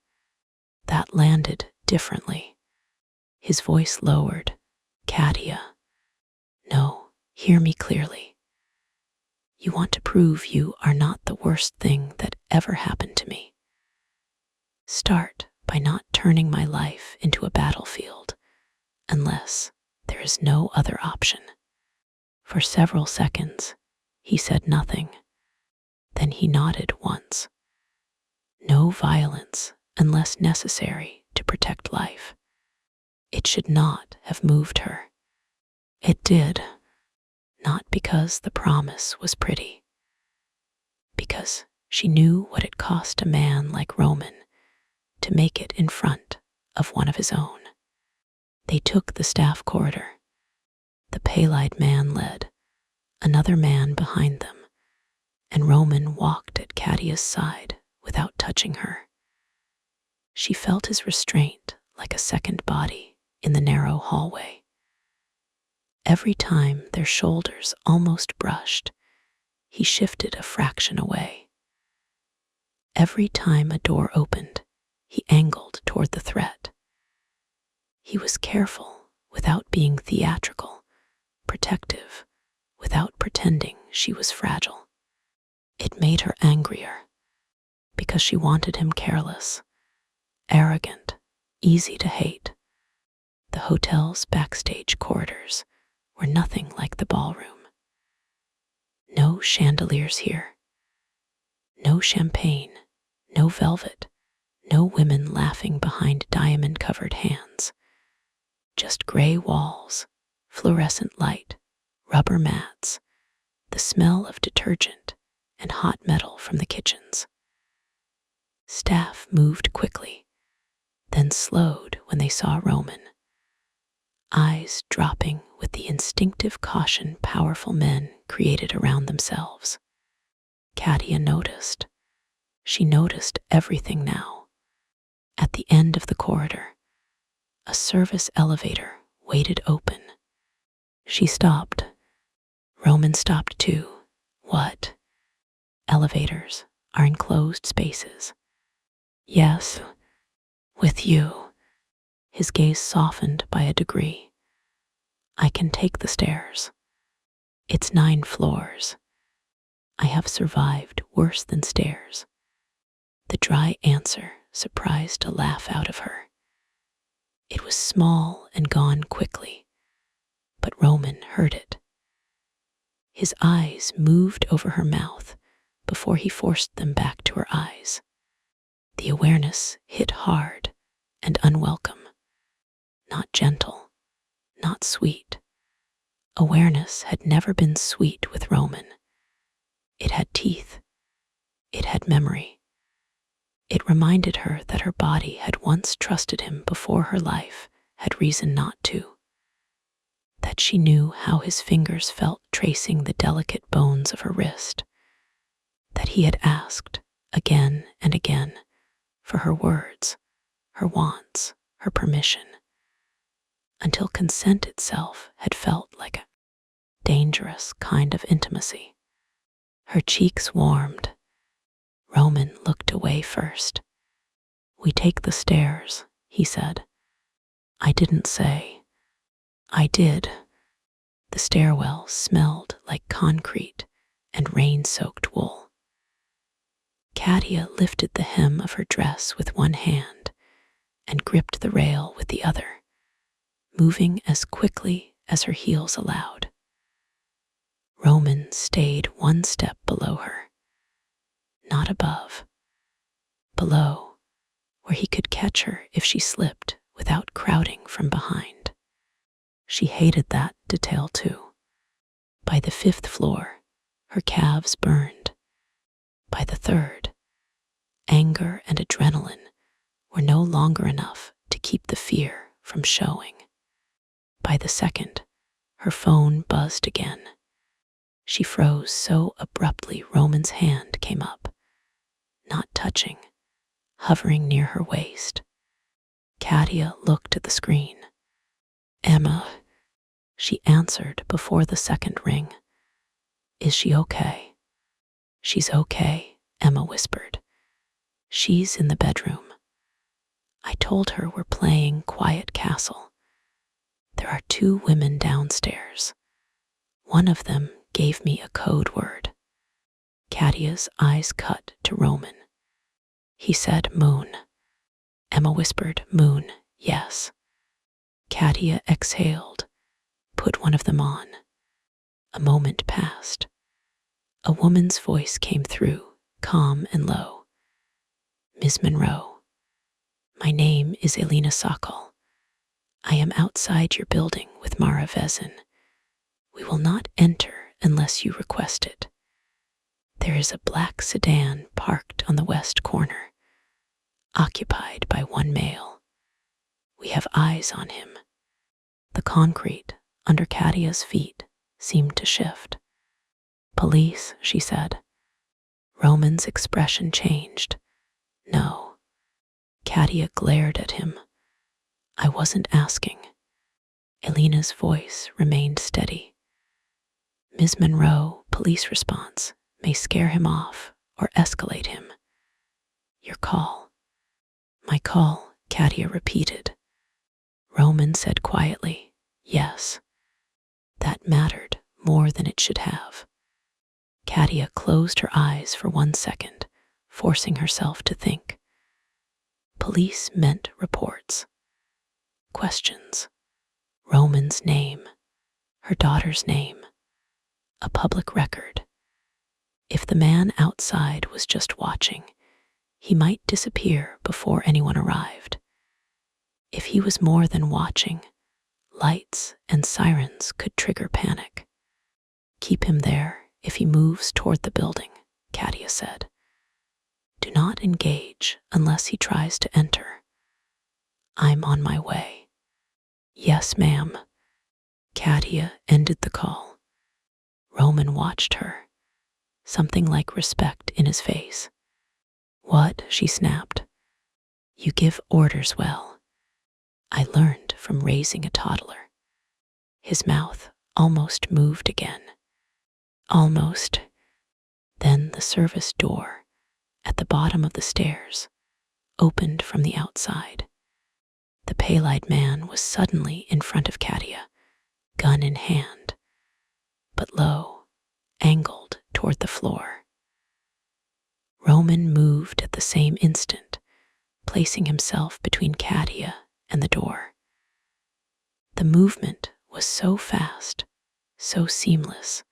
That landed differently. His voice lowered. Katia. No, hear me clearly. You want to prove you are not the worst thing that ever happened to me. Start by not turning my life into a battlefield, unless there is no other option. For several seconds, he said nothing. Then he nodded once. No violence unless necessary to protect life. It should not have moved her. It did, not because the promise was pretty, because she knew what it cost a man like Roman to make it in front of one of his own. They took the staff corridor. The pale-eyed man led, another man behind them, and Roman walked at Katia's side without touching her. She felt his restraint like a second body in the narrow hallway. Every time their shoulders almost brushed, he shifted a fraction away. Every time a door opened, he angled toward the threat. He was careful without being theatrical, protective without pretending she was fragile. It made her angrier, because she wanted him careless, arrogant, easy to hate. The hotel's backstage corridors were nothing like the ballroom. No chandeliers here. No champagne, no velvet, no women laughing behind diamond-covered hands. Just gray walls, fluorescent light, rubber mats, the smell of detergent and hot metal from the kitchens. Staff moved quickly, then slowed when they saw Roman, eyes dropping with the instinctive caution powerful men created around themselves. Katia noticed. She noticed everything now. At the end of the corridor, a service elevator waited open. She stopped. Roman stopped too. What? Elevators are enclosed spaces. Yes, with you. His gaze softened by a degree. I can take the stairs. It's 9 floors. I have survived worse than stairs. The dry answer surprised a laugh out of her. It was small and gone quickly, but Roman heard it. His eyes moved over her mouth before he forced them back to her eyes. The awareness hit hard and unwelcome. Not gentle, not sweet. Awareness had never been sweet with Roman. It had teeth. It had memory. It reminded her that her body had once trusted him before her life had reason not to. That she knew how his fingers felt tracing the delicate bones of her wrist. That he had asked, again and again, for her words, her wants, her permission, until consent itself had felt like a dangerous kind of intimacy. Her cheeks warmed. Roman looked away first. We take the stairs, he said. I didn't say. I did. The stairwell smelled like concrete and rain-soaked wool. Katia lifted the hem of her dress with one hand and gripped the rail with the other, moving as quickly as her heels allowed. Roman stayed one step below her, not above, below, where he could catch her if she slipped without crowding from behind. She hated that detail too. By the 5th floor, her calves burned. By the 3rd, anger and adrenaline were no longer enough to keep the fear from showing. By the 2nd, her phone buzzed again. She froze so abruptly Roman's hand came up, not touching, hovering near her waist. Katia looked at the screen. Emma, she answered before the 2nd ring. Is she okay? She's okay, Emma whispered. She's in the bedroom. I told her we're playing Quiet Castle. There are 2 women downstairs. One of them gave me a code word. Katia's eyes cut to Roman. He said moon. Emma whispered moon, yes. Katia exhaled, put one of them on. A moment passed. A woman's voice came through, calm and low. Ms. Monroe, my name is Elena Sokol. I am outside your building with Mara Vezin. We will not enter unless you request it. There is a black sedan parked on the west corner, occupied by one male. We have eyes on him. The concrete under Katia's feet seemed to shift. Police, she said. Roman's expression changed. No. Katia glared at him. I wasn't asking. Elena's voice remained steady. Ms. Monroe, police response, may scare him off or escalate him. Your call. My call, Katia repeated. Roman said quietly, yes. That mattered more than it should have. Katia closed her eyes for 1 second, forcing herself to think. Police meant reports. Questions. Roman's name. Her daughter's name. A public record. If the man outside was just watching, he might disappear before anyone arrived. If he was more than watching, lights and sirens could trigger panic. Keep him there if he moves toward the building, Katia said. Do not engage unless he tries to enter. I'm on my way. Yes, ma'am. Katia ended the call. Roman watched her, something like respect in his face. What? She snapped. You give orders well. I learned from raising a toddler. His mouth almost moved again. Almost. Then the service door at the bottom of the stairs opened from the outside. The pale-eyed man was suddenly in front of Katia, gun in hand, but low, angled toward the floor. Roman moved at the same instant, placing himself between Katia and the door. The movement was so fast, so seamless,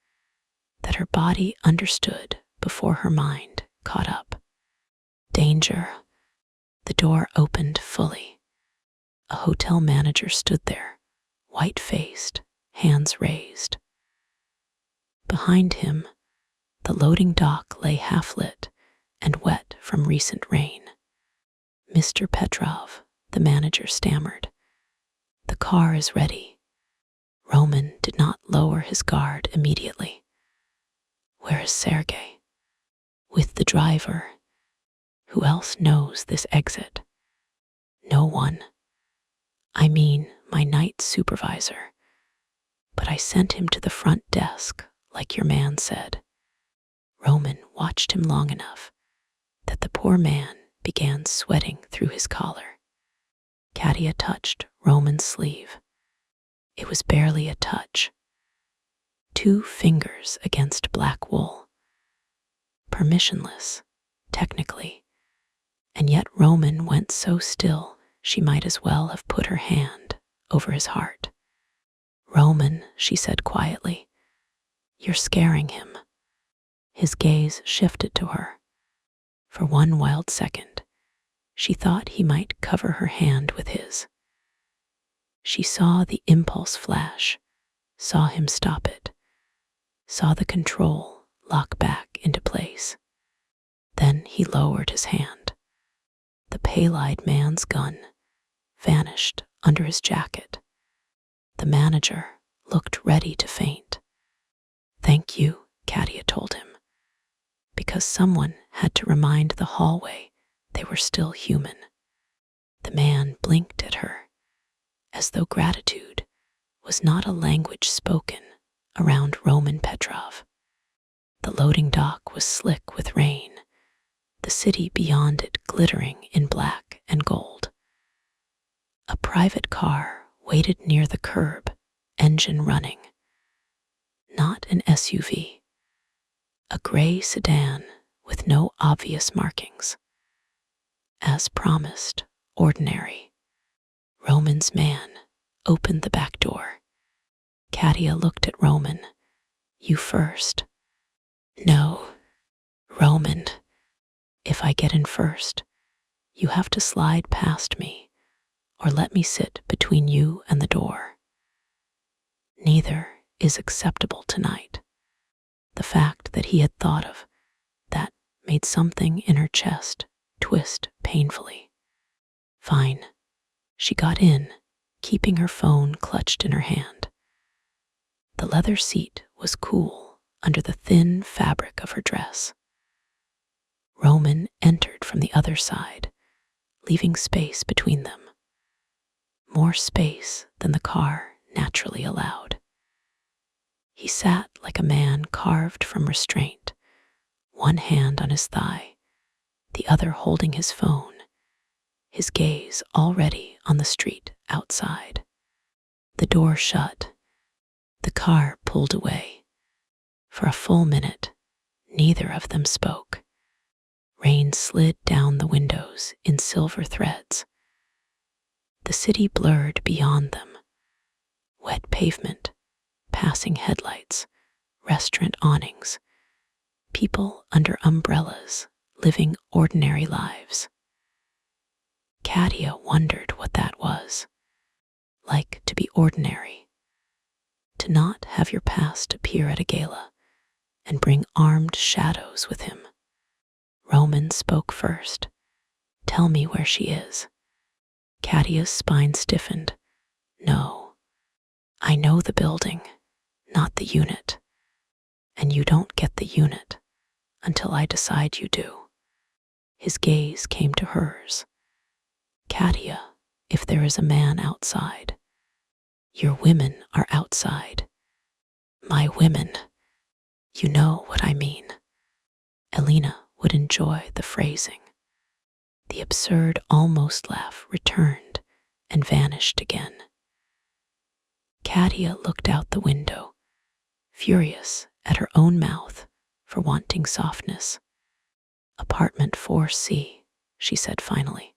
that her body understood before her mind caught up. Danger. The door opened fully. A hotel manager stood there, white-faced, hands raised. Behind him, the loading dock lay half-lit and wet from recent rain. Mr. Petrov, the manager stammered. The car is ready. Roman did not lower his guard immediately. Where is Sergei? With the driver. Who else knows this exit? No one. I mean, my night supervisor. But I sent him to the front desk, like your man said. Roman watched him long enough that the poor man began sweating through his collar. Katia touched Roman's sleeve. It was barely a touch. 2 fingers against black wool. Permissionless, technically, and yet Roman went so still she might as well have put her hand over his heart. Roman, she said quietly, you're scaring him. His gaze shifted to her. For one wild second, she thought he might cover her hand with his. She saw the impulse flash, saw him stop it, saw the control lock back into place. Then he lowered his hand. The pale-eyed man's gun vanished under his jacket. The manager looked ready to faint. Thank you, Katia told him, because someone had to remind the hallway they were still human. The man blinked at her, as though gratitude was not a language spoken around Roman Petrov. The loading dock was slick with rain, the city beyond it glittering in black and gold. A private car waited near the curb, engine running. Not an SUV. A gray sedan with no obvious markings. As promised, ordinary. Roman's man opened the back door. Katia looked at Roman. You first. No, Roman. If I get in first, you have to slide past me or let me sit between you and the door. Neither is acceptable tonight. The fact that he had thought of that made something in her chest twist painfully. Fine. She got in, keeping her phone clutched in her hand. The leather seat was cool under the thin fabric of her dress. Roman entered from the other side, leaving space between them. More space than the car naturally allowed. He sat like a man carved from restraint, one hand on his thigh, the other holding his phone, his gaze already on the street outside. The door shut. The car pulled away. For a full minute, neither of them spoke. Rain slid down the windows in silver threads. The city blurred beyond them. Wet pavement, passing headlights, restaurant awnings, people under umbrellas living ordinary lives. Katia wondered what that was. Like to be ordinary. To not have your past appear at a gala and bring armed shadows with him. Roman spoke first. Tell me where she is. Katia's spine stiffened. No, I know the building, not the unit. And you don't get the unit until I decide you do. His gaze came to hers. Katia, if there is a man outside, your women are outside. My women. You know what I mean. Elena would enjoy the phrasing. The absurd almost laugh returned and vanished again. Katia looked out the window, furious at her own mouth for wanting softness. Apartment 4C, she said finally.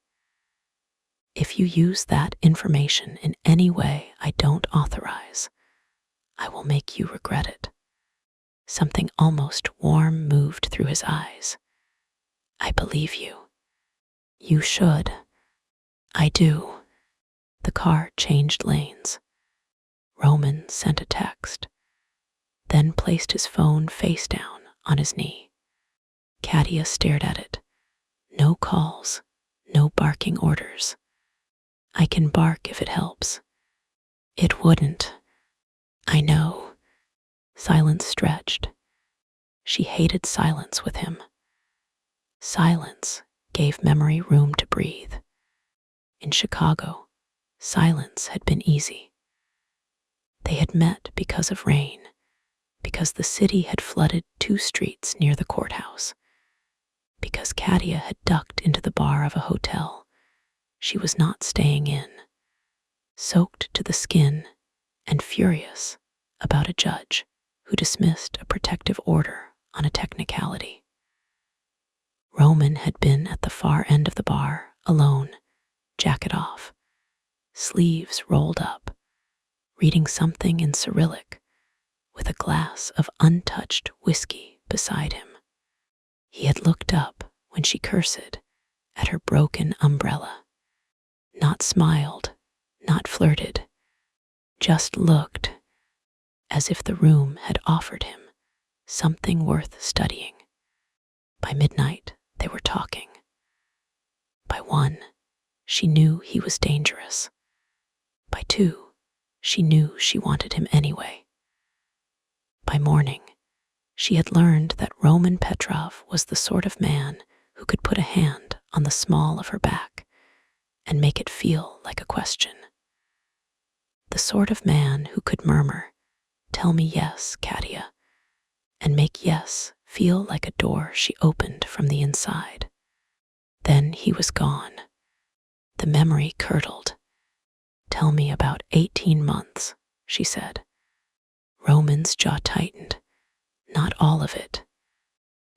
If you use that information in any way I don't authorize, I will make you regret it. Something almost warm moved through his eyes. I believe you. You should. I do. The car changed lanes. Roman sent a text, then placed his phone face down on his knee. Katia stared at it. No calls, no barking orders. I can bark if it helps. It wouldn't. I know. Silence stretched. She hated silence with him. Silence gave memory room to breathe. In Chicago, silence had been easy. They had met because of rain, because the city had flooded 2 streets near the courthouse, because Katia had ducked into the bar of a hotel she was not staying in, soaked to the skin and furious about a judge who dismissed a protective order on a technicality. Roman had been at the far end of the bar, alone, jacket off, sleeves rolled up, reading something in Cyrillic with a glass of untouched whiskey beside him. He had looked up when she cursed at her broken umbrella, not smiled, not flirted, just looked as if the room had offered him something worth studying. By midnight, they were talking. By 1, she knew he was dangerous. By 2, she knew she wanted him anyway. By morning, she had learned that Roman Petrov was the sort of man who could put a hand on the small of her back and make it feel like a question. The sort of man who could murmur, "Tell me yes, Katia," and make yes feel like a door she opened from the inside. Then he was gone. The memory curdled. "Tell me about 18 months, she said. Roman's jaw tightened. Not all of it.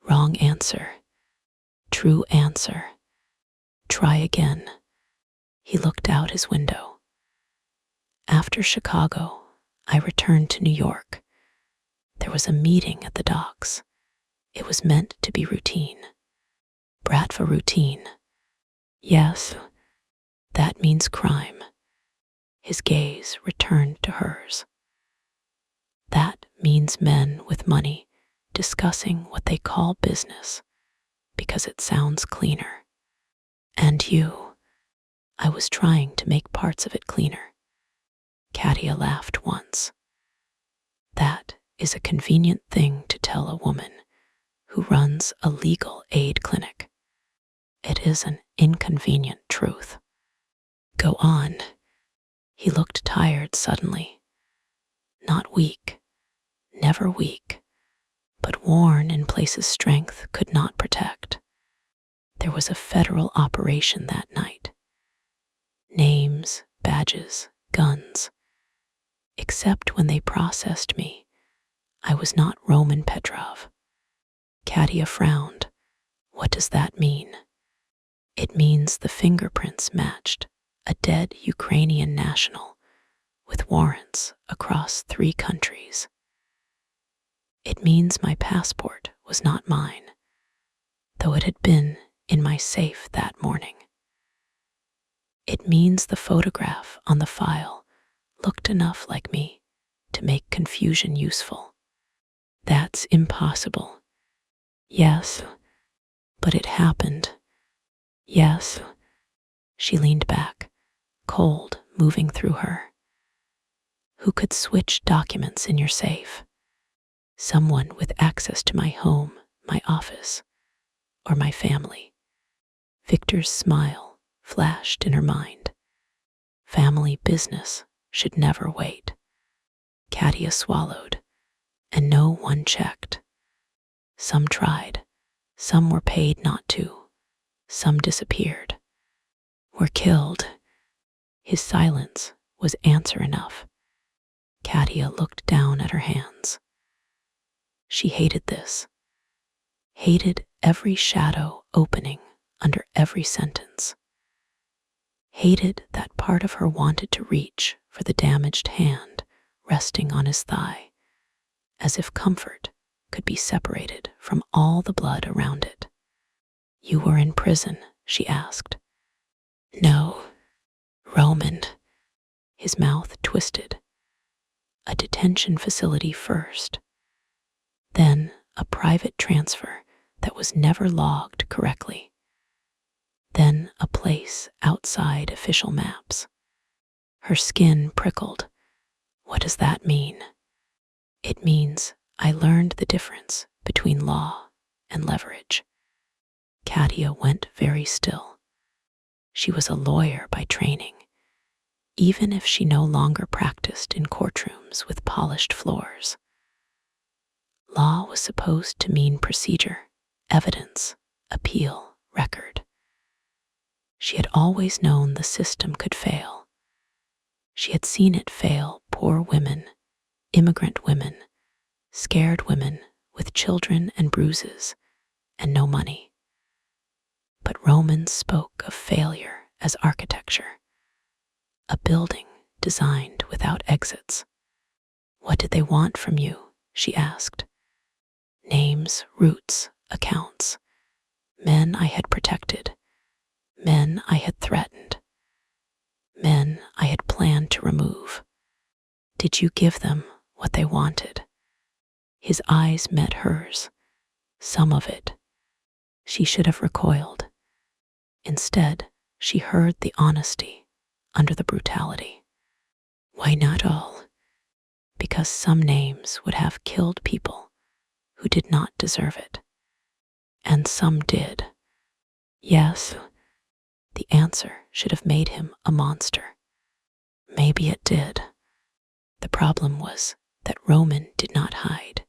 Wrong answer. True answer. Try again. He looked out his window. After Chicago, I returned to New York. There was a meeting at the docks. It was meant to be routine. Bratva routine. Yes, that means crime. His gaze returned to hers. That means men with money discussing what they call business because it sounds cleaner. And you, I was trying to make parts of it cleaner. Katia laughed once. That is a convenient thing to tell a woman who runs a legal aid clinic. It is an inconvenient truth. Go on. He looked tired suddenly. Not weak, never weak, but worn in places strength could not protect. There was a federal operation that night. Names, badges, guns. Except when they processed me, I was not Roman Petrov. Katia frowned. What does that mean? It means the fingerprints matched a dead Ukrainian national with warrants across 3 countries. It means my passport was not mine, though it had been in my safe that morning. It means the photograph on the file looked enough like me to make confusion useful. That's impossible. Yes, But it happened. Yes. She leaned back, cold moving through her. Who could switch documents in your safe? Someone with access to my home, my office, or my family. Victor's smile flashed in her mind. Family business should never wait. Katia swallowed, and no one checked. Some tried, some were paid not to, some disappeared, were killed. His silence was answer enough. Katia looked down at her hands. She hated this, hated every shadow opening under every sentence, hated that part of her wanted to reach for the damaged hand resting on his thigh, as if comfort could be separated from all the blood around it. You were in prison, she asked. No, Roman. His mouth twisted. A detention facility first, then a private transfer that was never logged correctly, then a place outside official maps. Her skin prickled. What does that mean? It means I learned the difference between law and leverage. Katia went very still. She was a lawyer by training, even if she no longer practiced in courtrooms with polished floors. Law was supposed to mean procedure, evidence, appeal, record. She had always known the system could fail. She had seen it fail poor women, immigrant women, scared women with children and bruises and no money. But Romans spoke of failure as architecture, a building designed without exits. What did they want from you? She asked. Names, routes, accounts. Men I had protected. Men I had threatened. Men I had planned to remove. Did you give them what they wanted? His eyes met hers. Some of it. She should have recoiled. Instead, she heard the honesty under the brutality. Why not all? Because some names would have killed people who did not deserve it. And some did. Yes, the answer should have made him a monster. Maybe it did. The problem was that Roman did not hide.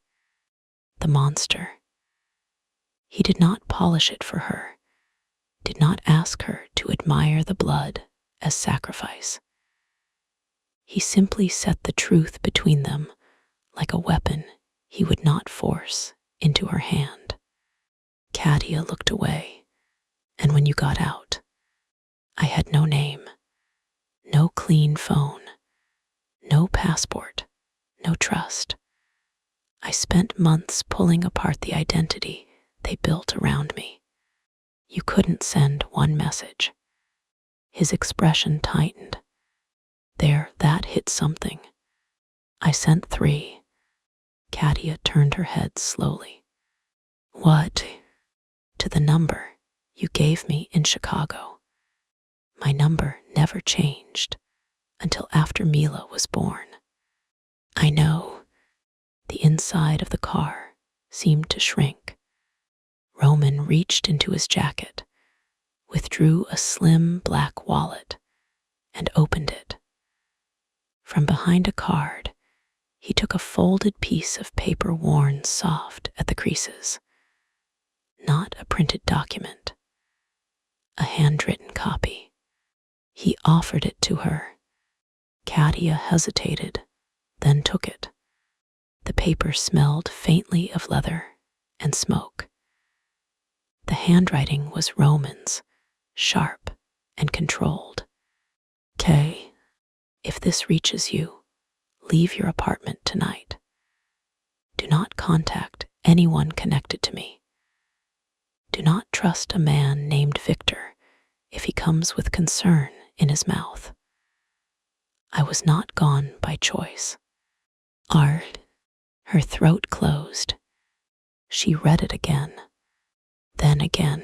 The monster. He did not polish it for her, did not ask her to admire the blood as sacrifice. He simply set the truth between them like a weapon he would not force into her hand. Katia looked away, and when you got out, I had no name, no clean phone, no passport, no trust. I spent months pulling apart the identity they built around me. You couldn't send one message. His expression tightened. There, that hit something. I sent 3. Katia turned her head slowly. What? To the number you gave me in Chicago. My number never changed until after Mila was born. I know. The inside of the car seemed to shrink. Roman reached into his jacket, withdrew a slim black wallet, and opened it. From behind a card, he took a folded piece of paper worn soft at the creases. Not a printed document, a handwritten copy. He offered it to her. Katia hesitated, then took it. The paper smelled faintly of leather and smoke. The handwriting was Roman's, sharp and controlled. Kay, if this reaches you, leave your apartment tonight. Do not contact anyone connected to me. Do not trust a man named Victor if he comes with concern in his mouth. I was not gone by choice. Her throat closed. She read it again. Then then again.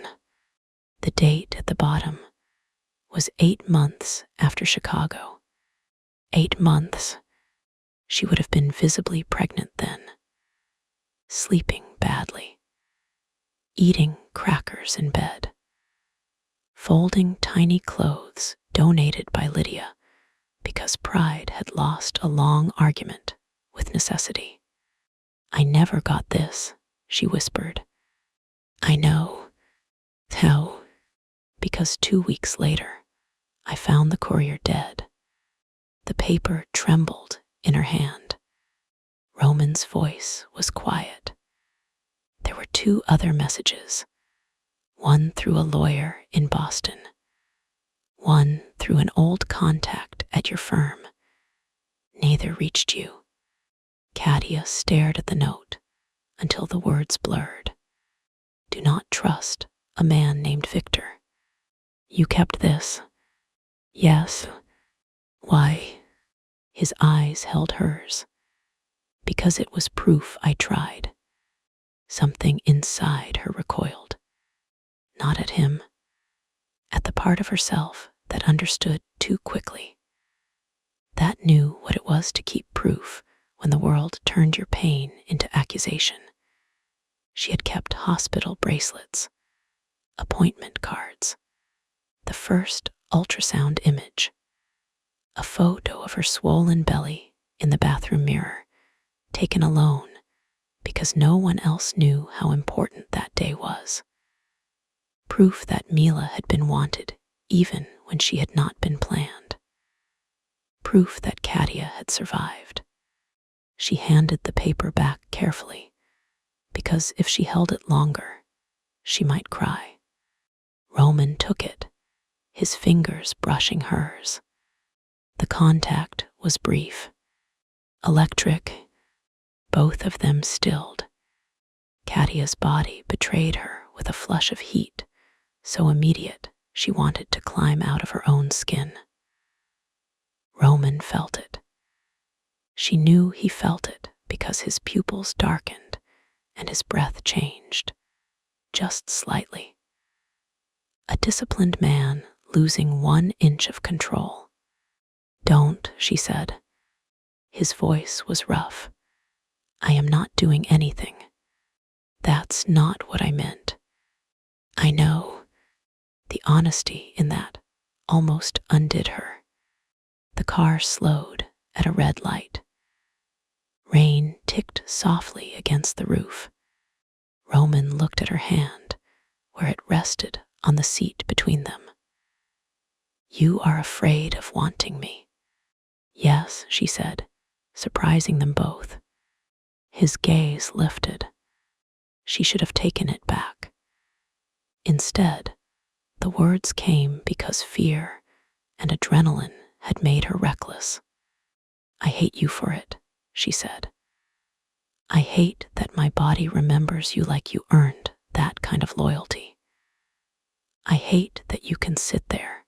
The date at the bottom was 8 months after Chicago. 8 months. She would have been visibly pregnant then, sleeping badly, eating crackers in bed, folding tiny clothes donated by Lydia because pride had lost a long argument with necessity. "I never got this," she whispered. "I know. How?" Because 2 weeks later, I found the courier dead. The paper trembled in her hand. Roman's voice was quiet. There were 2 other messages, one through a lawyer in Boston, one through an old contact at your firm. Neither reached you. Katia stared at the note until the words blurred. "Do not trust a man named Victor. You kept this?" "Yes." "Why?" His eyes held hers. "Because it was proof I tried." Something inside her recoiled. Not at him, at the part of herself that understood too quickly, that knew what it was to keep proof when the world turned your pain into accusation. She had kept hospital bracelets, appointment cards, the first ultrasound image, a photo of her swollen belly in the bathroom mirror, taken alone because no one else knew how important that day was. Proof that Mila had been wanted even when she had not been planned. Proof that Katia had survived. She handed the paper back carefully, because if she held it longer, she might cry. Roman took it, his fingers brushing hers. The contact was brief, electric, both of them stilled. Katia's body betrayed her with a flush of heat, so immediate she wanted to climb out of her own skin. Roman felt it. She knew he felt it because his pupils darkened and his breath changed, just slightly. A disciplined man losing 1 inch of control. "Don't," she said. His voice was rough. "I am not doing anything. That's not what I meant." "I know." The honesty in that almost undid her. The car slowed at a red light. Rain ticked softly against the roof. Roman looked at her hand, where it rested on the seat between them. "You are afraid of wanting me." "Yes," she said, surprising them both. His gaze lifted. She should have taken it back. Instead, the words came because fear and adrenaline had made her reckless. "I hate you for it," she said. "I hate that my body remembers you like you earned that kind of loyalty. I hate that you can sit there,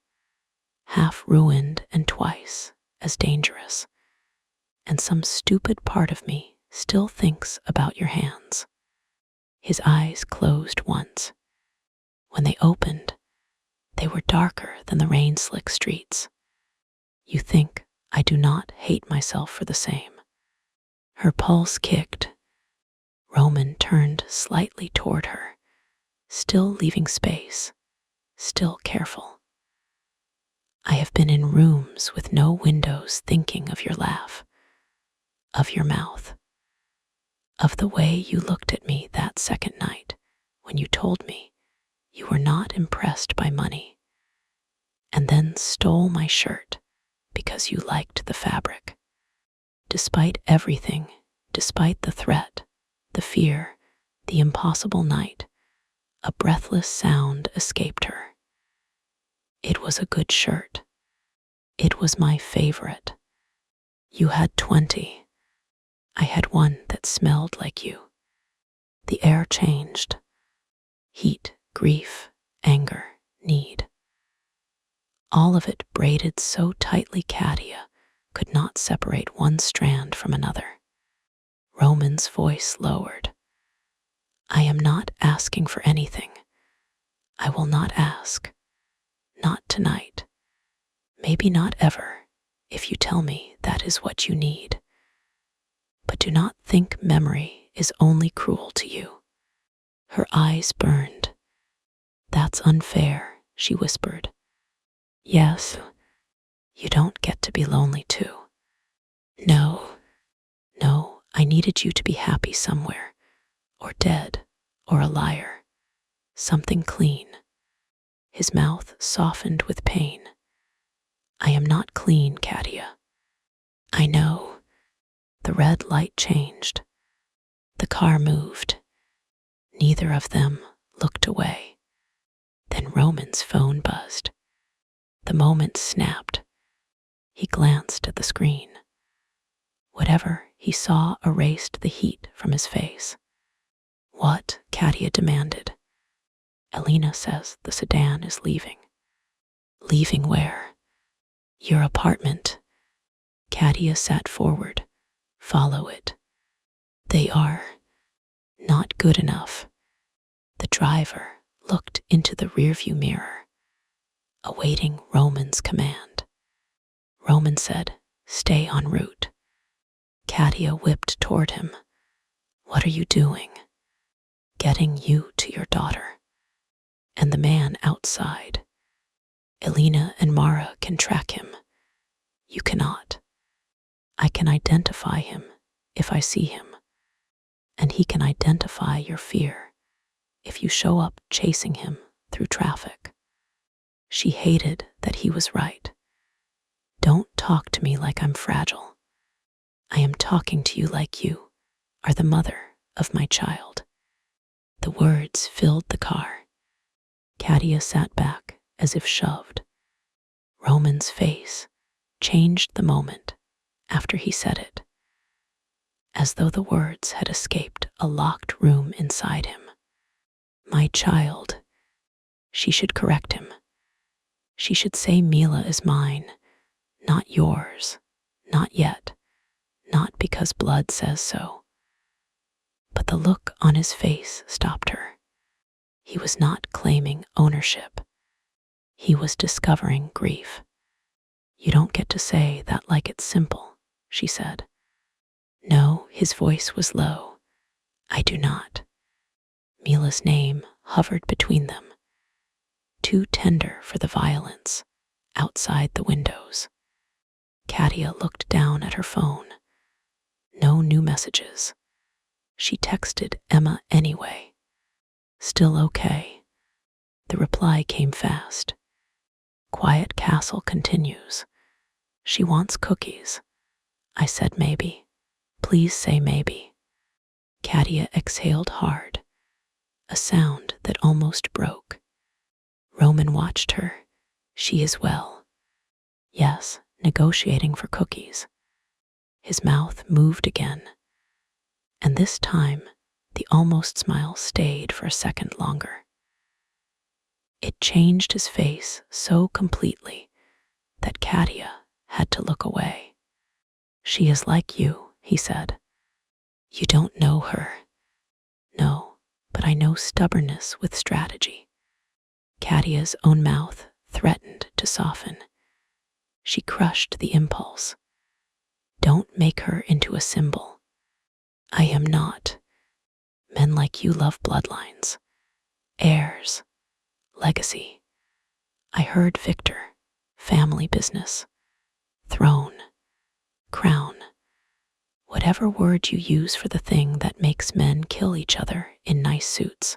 half ruined and twice as dangerous, and some stupid part of me still thinks about your hands." His eyes closed once. When they opened, they were darker than the rain-slick streets. "You think I do not hate myself for the same." Her pulse kicked. Roman turned slightly toward her, still leaving space, still careful. "I have been in rooms with no windows thinking of your laugh, of your mouth, of the way you looked at me that second night when you told me you were not impressed by money, and then stole my shirt because you liked the fabric. Despite everything, despite the threat, the fear, the impossible night, a breathless sound escaped her. It was a good shirt. It was my favorite. You had 20. I had one that smelled like you." The air changed. Heat, grief, anger, need. All of it braided so tightly Katia could not separate one strand from another. Roman's voice lowered. "I am not asking for anything. I will not ask. Not tonight. Maybe not ever, if you tell me that is what you need. But do not think memory is only cruel to you. Her eyes burned. That's unfair, she whispered. Yes, you don't get to be lonely too. No, I needed you to be happy somewhere, or dead, or a liar. Something clean. His mouth softened with pain. I am not clean, Katia. I know. The red light changed. The car moved. Neither of them looked away. Then Roman's phone buzzed. The moment snapped. He glanced at the screen. Whatever he saw erased the heat from his face. What? Katia demanded. Elena says the sedan is leaving. Leaving where? Your apartment. Katia sat forward. Follow it. They are not good enough. The driver looked into the rearview mirror, awaiting Roman's command. Roman said, stay en route. Katia whipped toward him. What are you doing? Getting you to your daughter. And the man outside. Elena and Mara can track him. You cannot. I can identify him if I see him. And he can identify your fear if you show up chasing him through traffic. She hated that he was right. Don't talk to me like I'm fragile. I am talking to you like you are the mother of my child. The words filled the car. Katia sat back as if shoved. Roman's face changed the moment after he said it, as though the words had escaped a locked room inside him. My child. She should correct him. She should say Mila is mine, not yours, not yet, not because blood says so. But the look on his face stopped her. He was not claiming ownership. He was discovering grief. You don't get to say that like it's simple, she said. No, his voice was low. I do not. Mila's name hovered between them, too tender for the violence outside the windows. Katia looked down at her phone. No new messages. She texted Emma anyway. Still okay. The reply came fast. Quiet Castle continues. She wants cookies. I said maybe. Please say maybe. Katia exhaled hard, a sound that almost broke. Roman watched her. She is well. Yes, negotiating for cookies. His mouth moved again, and this time the almost smile stayed for a second longer. It changed his face so completely that Katia had to look away. She is like you, he said. You don't know her. No, but I know stubbornness with strategy. Katia's own mouth threatened to soften. She crushed the impulse. Don't make her into a symbol. I am not. Men like you love bloodlines, heirs, legacy. I heard Victor, family business, throne, crown. Whatever word you use for the thing that makes men kill each other in nice suits.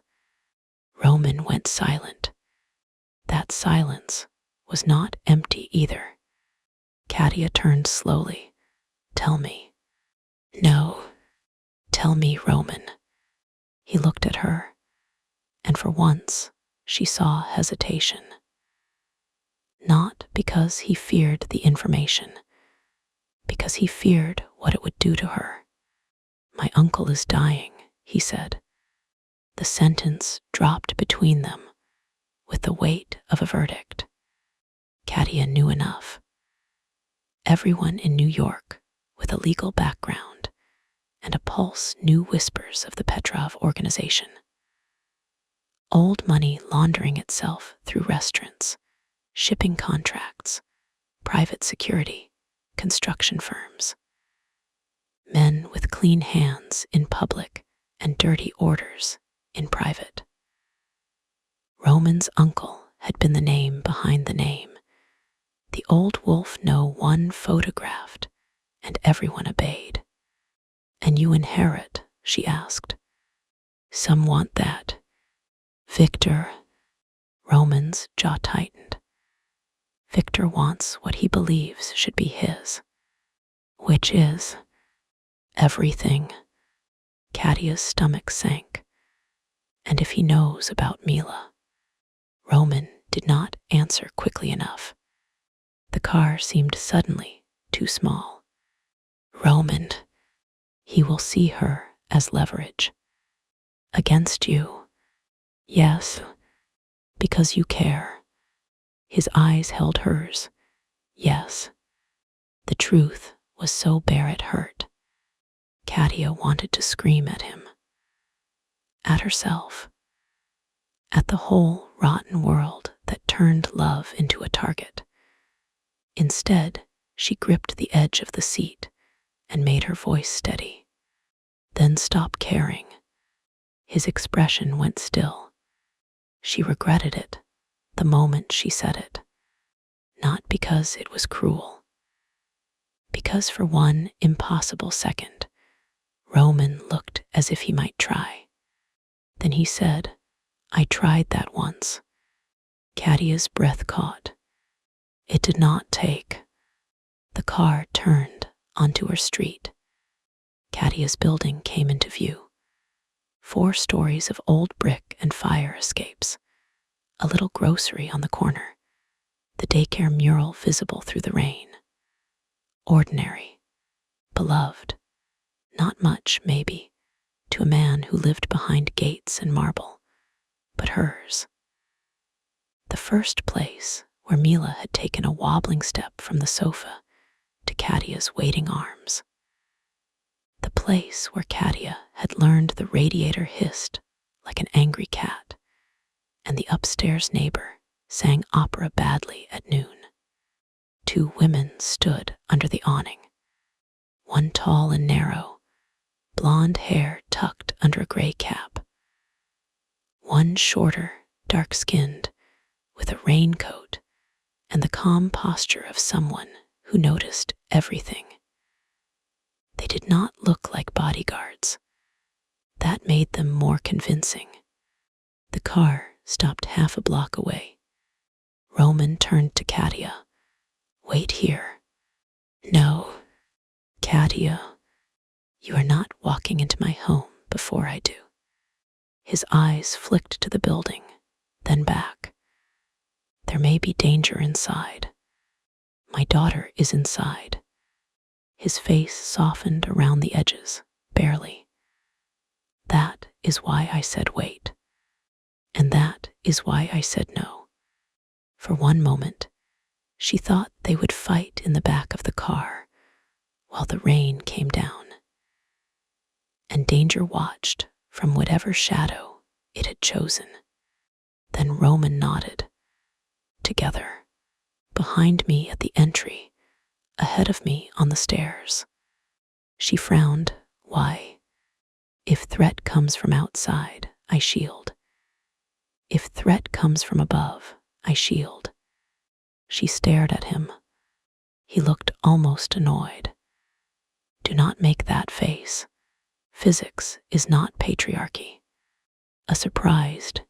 Roman went silent. That silence was not empty either. Katia turned slowly. Tell me. No. Tell me, Roman. He looked at her, and for once she saw hesitation. Not because he feared the information, because he feared what it would do to her. My uncle is dying, he said. The sentence dropped between them with the weight of a verdict. Katia knew enough. Everyone in New York with a legal background and a pulse knew whispers of the Petrov organization. Old money laundering itself through restaurants, shipping contracts, private security, construction firms. Men with clean hands in public and dirty orders in private. Roman's uncle had been the name behind the name. The old wolf no one photographed, and everyone obeyed. "And you inherit?" she asked. "Some want that." Victor, Roman's jaw tightened. Victor wants what he believes should be his. Which is everything. Katia's stomach sank. And if he knows about Mila? Roman did not answer quickly enough. The car seemed suddenly too small. Roman, he will see her as leverage. Against you. Yes, because you care. His eyes held hers. Yes. The truth was so bare it hurt. Katia wanted to scream at him. At herself. At the whole rotten world that turned love into a target. Instead, she gripped the edge of the seat and made her voice steady. Then stopped caring. His expression went still. She regretted it the moment she said it. Not because it was cruel. Because for one impossible second, Roman looked as if he might try. Then he said, "I tried that once." Katia's breath caught. It did not take. The car turned onto her street. Katia's building came into view. 4 stories of old brick and fire escapes. A little grocery on the corner. The daycare mural visible through the rain. Ordinary. Beloved. Not much, maybe, to a man who lived behind gates and marble, but hers. The first place where Mila had taken a wobbling step from the sofa to Katia's waiting arms. The place where Katia had learned the radiator hissed like an angry cat, and the upstairs neighbor sang opera badly at noon. 2 women stood under the awning, one tall and narrow, blonde hair tucked under a gray cap. One shorter, dark-skinned, with a raincoat and the calm posture of someone who noticed everything. They did not look like bodyguards. That made them more convincing. The car stopped half a block away. Roman turned to Katia. "Wait here." "No, Katia, you are not walking into my home before I do." His eyes flicked to the building, then back. "There may be danger inside. My daughter is inside." His face softened around the edges, barely. "That is why I said wait. And that is why I said no." For one moment, she thought they would fight in the back of the car while the rain came down. And danger watched from whatever shadow it had chosen. Then Roman nodded. "Together, behind me at the entry, ahead of me on the stairs." She frowned. "Why? If threat comes from outside, I shield. If threat comes from above, I shield." She stared at him. He looked almost annoyed. "Do not make that face. Physics is not patriarchy." A surprised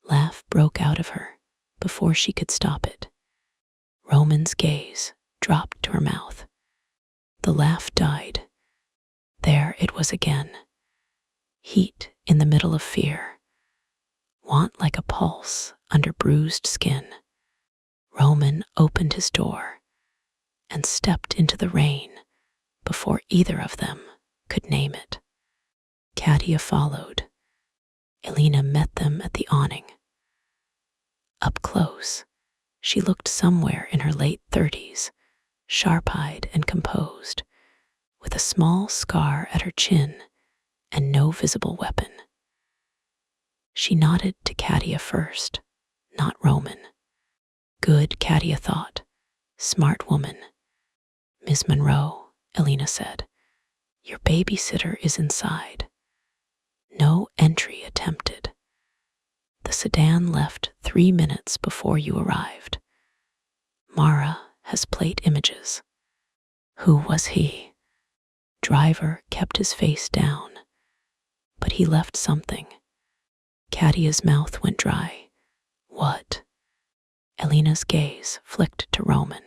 laugh broke out of her before she could stop it. Roman's gaze dropped to her mouth. The laugh died. There it was again. Heat in the middle of fear. Want like a pulse under bruised skin. Roman opened his door and stepped into the rain before either of them could name it. Katia followed. Elena met them at the awning. Up close, she looked somewhere in her late 30s, sharp-eyed and composed, with a small scar at her chin and no visible weapon. She nodded to Katia first, not Roman. Good, Katia thought. Smart woman. Ms. Monroe, Elena said. Your babysitter is inside. No entry attempted. The sedan left 3 minutes before you arrived. Mara has plate images. Who was he? Driver kept his face down, but he left something. Katia's mouth went dry. What? Elena's gaze flicked to Roman.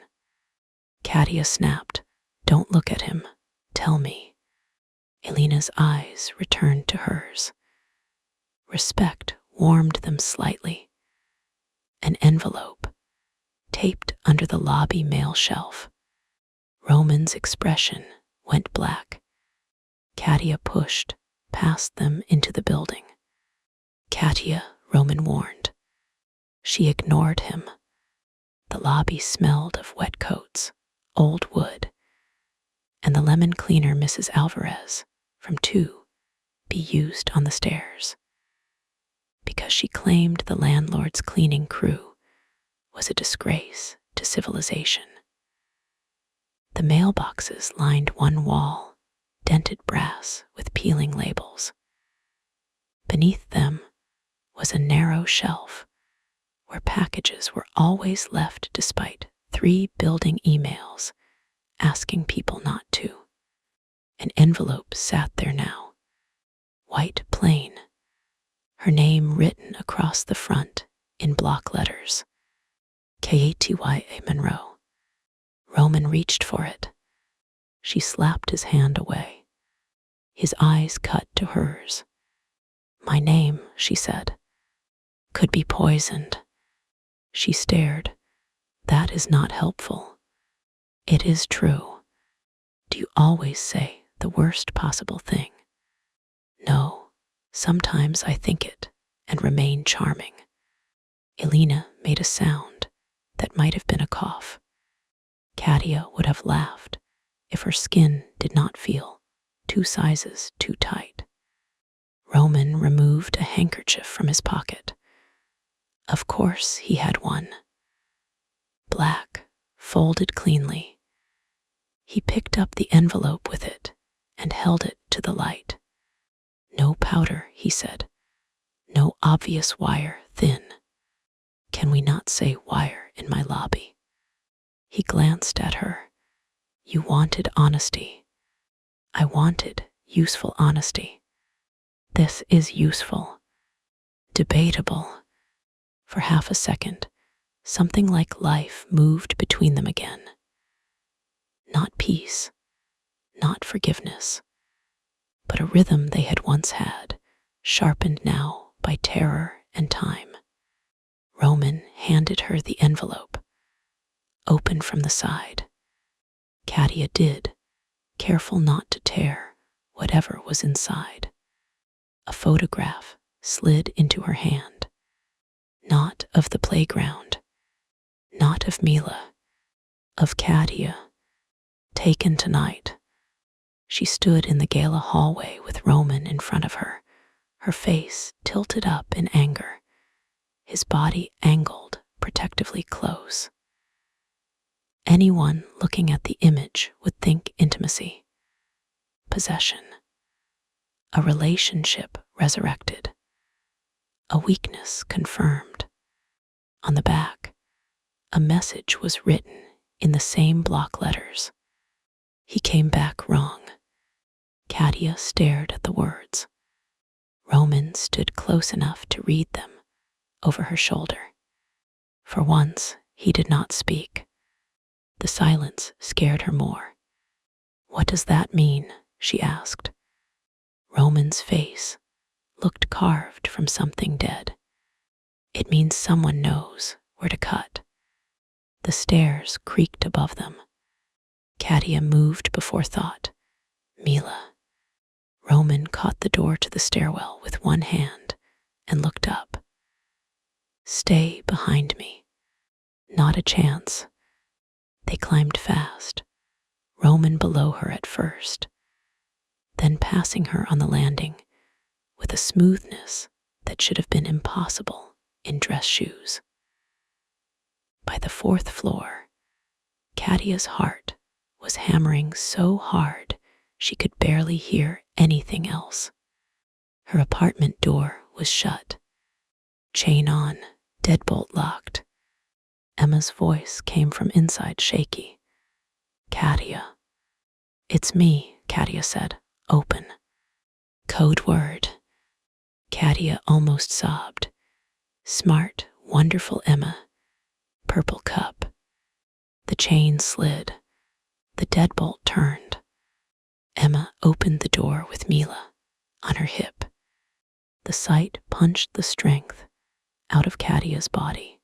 Katia snapped. Don't look at him. Tell me. Elena's eyes returned to hers. Respect warmed them slightly. An envelope, taped under the lobby mail shelf. Roman's expression went black. Katia pushed past them into the building. Katia, Roman warned. She ignored him. The lobby smelled of wet coats, old wood, and the lemon cleaner Mrs. Alvarez from 2 be used on the stairs. Because she claimed the landlord's cleaning crew was a disgrace to civilization. The mailboxes lined one wall, dented brass with peeling labels. Beneath them was a narrow shelf where packages were always left despite 3 building emails asking people not to. An envelope sat there now, white plain, her name written across the front in block letters. Katya Monroe. Roman reached for it. She slapped his hand away. His eyes cut to hers. My name, she said, could be poisoned. She stared. That is not helpful. It is true. Do you always say the worst possible thing? No, sometimes I think it and remain charming. Elena made a sound that might have been a cough. Katia would have laughed if her skin did not feel 2 sizes too tight. Roman removed a handkerchief from his pocket. Of course he had one. Black, folded cleanly. He picked up the envelope with it and held it to the light. No powder, he said. No obvious wire, thin. Can we not say wire in my lobby? He glanced at her. You wanted honesty. I wanted useful honesty. This is useful. Debatable. For half a second, something like life moved between them again. Not peace, not forgiveness, but a rhythm they had once had, sharpened now by terror and time. Roman handed her the envelope, open from the side. Katia did, careful not to tear whatever was inside. A photograph slid into her hand. Not of the playground, not of Mila, of Katia, taken tonight. She stood in the gala hallway with Roman in front of her, her face tilted up in anger, his body angled protectively close. Anyone looking at the image would think intimacy, possession, a relationship resurrected, a weakness confirmed. On the back, a message was written in the same block letters. He came back wrong. Katia stared at the words. Roman stood close enough to read them over her shoulder. For once, he did not speak. The silence scared her more. What does that mean? She asked. Roman's face looked carved from something dead. It means someone knows where to cut. The stairs creaked above them. Katia moved before thought. Mila. Roman caught the door to the stairwell with one hand and looked up. Stay behind me. Not a chance. They climbed fast, Roman below her at first, then passing her on the landing with a smoothness that should have been impossible in dress shoes. By the fourth floor, Katia's heart was hammering so hard she could barely hear anything else. Her apartment door was shut, chain on, deadbolt locked. Emma's voice came from inside, shaky. "Katia." "It's me," Katia said. "Open." Code word. Katia almost sobbed. "Smart, wonderful Emma. Purple cup." The chain slid. The deadbolt turned. Emma opened the door with Mila on her hip. The sight punched the strength out of Katia's body.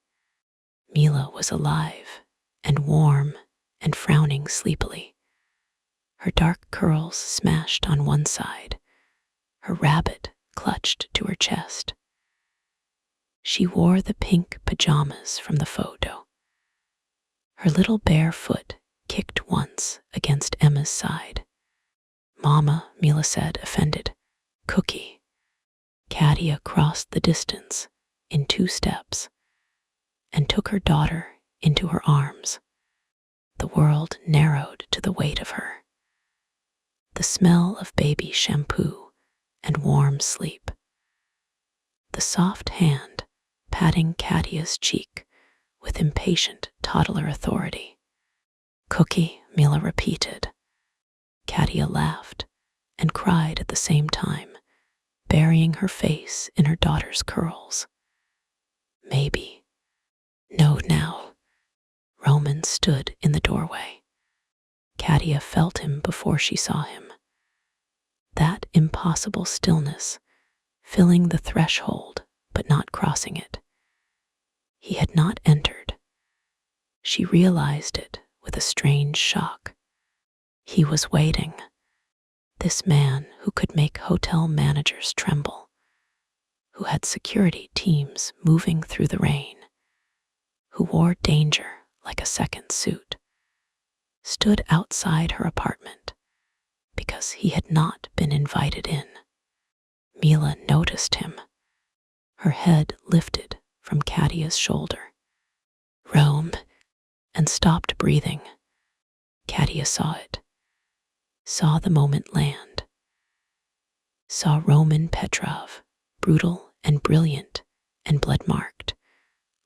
Mila was alive and warm and frowning sleepily. Her dark curls smashed on one side, her rabbit clutched to her chest. She wore the pink pajamas from the photo. Her little bare foot kicked once against Emma's side. "Mama," Mila said, offended. "Cookie." Katia crossed the distance in 2 steps and took her daughter into her arms. The world narrowed to the weight of her. The smell of baby shampoo and warm sleep. The soft hand patting Katia's cheek with impatient toddler authority. "Cookie," Mila repeated. Katia laughed and cried at the same time, burying her face in her daughter's curls. "Maybe." "No, now." Roman stood in the doorway. Katia felt him before she saw him. That impossible stillness, filling the threshold but not crossing it. He had not entered. She realized it with a strange shock. He was waiting. This man who could make hotel managers tremble, who had security teams moving through the rain, who wore danger like a second suit, stood outside her apartment because he had not been invited in. Mila noticed him. Her head lifted from Katia's shoulder. "Rome," and stopped breathing. Katia saw it, saw the moment land, saw Roman Petrov, brutal and brilliant and blood-marked,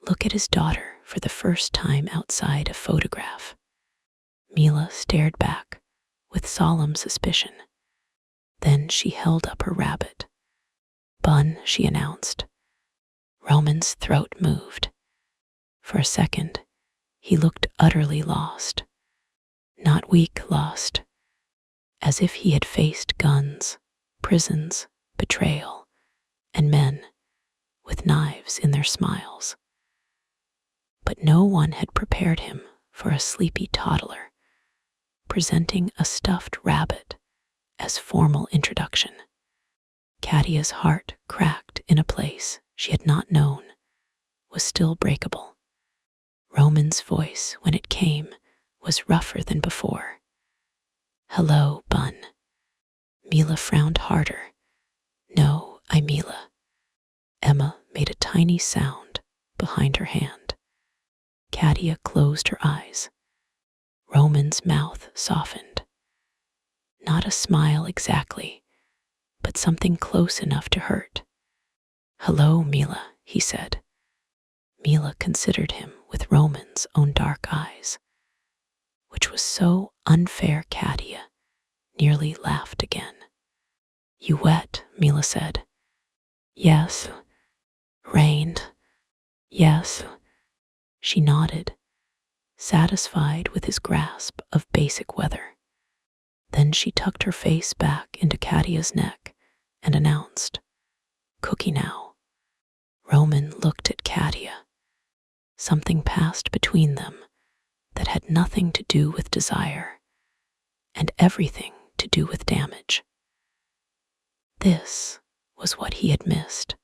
look at his daughter for the first time outside a photograph. Mila stared back with solemn suspicion. Then she held up her rabbit. "Bun," she announced. Roman's throat moved. For a second, he looked utterly lost. Not weak lost, as if he had faced guns, prisons, betrayal, and men with knives in their smiles. But no one had prepared him for a sleepy toddler, presenting a stuffed rabbit as formal introduction. Katia's heart cracked in a place she had not known was still breakable. Roman's voice, when it came, was rougher than before. "Hello, Bun." Mila frowned harder. "No, I'm Mila." Emma made a tiny sound behind her hand. Katia closed her eyes. Roman's mouth softened. Not a smile exactly, but something close enough to hurt. "Hello, Mila," he said. Mila considered him with Roman's own dark eyes, which was so unfair Katia nearly laughed again. "You wet?" Mila said. "Yes." "Rained?" "Yes." She nodded, satisfied with his grasp of basic weather. Then she tucked her face back into Katia's neck and announced, "Cookie now." Roman looked at Katia. Something passed between them that had nothing to do with desire and everything to do with damage. This was what he had missed.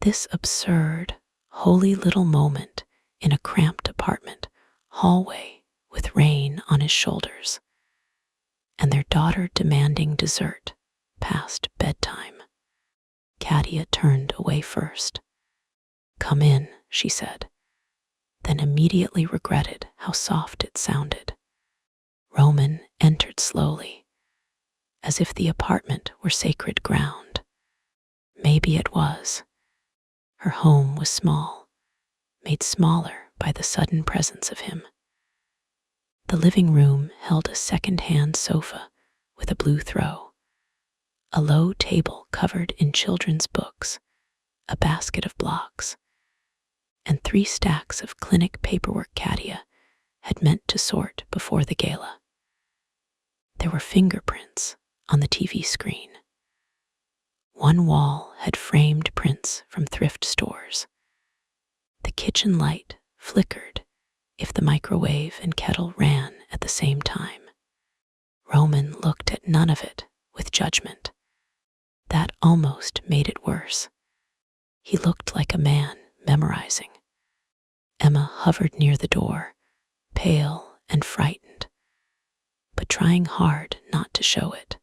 This absurd, holy little moment in a cramped apartment hallway with rain on his shoulders, and their daughter demanding dessert past bedtime. Katia turned away first. "Come in," she said, then immediately regretted how soft it sounded. Roman entered slowly, as if the apartment were sacred ground. Maybe it was. Her home was small, made smaller by the sudden presence of him. The living room held a second-hand sofa with a blue throw, a low table covered in children's books, a basket of blocks, and 3 stacks of clinic paperwork Katia had meant to sort before the gala. There were fingerprints on the TV screen. One wall had framed prints from thrift stores. The kitchen light flickered if the microwave and kettle ran at the same time. Roman looked at none of it with judgment. That almost made it worse. He looked like a man memorizing. Emma hovered near the door, pale and frightened, but trying hard not to show it.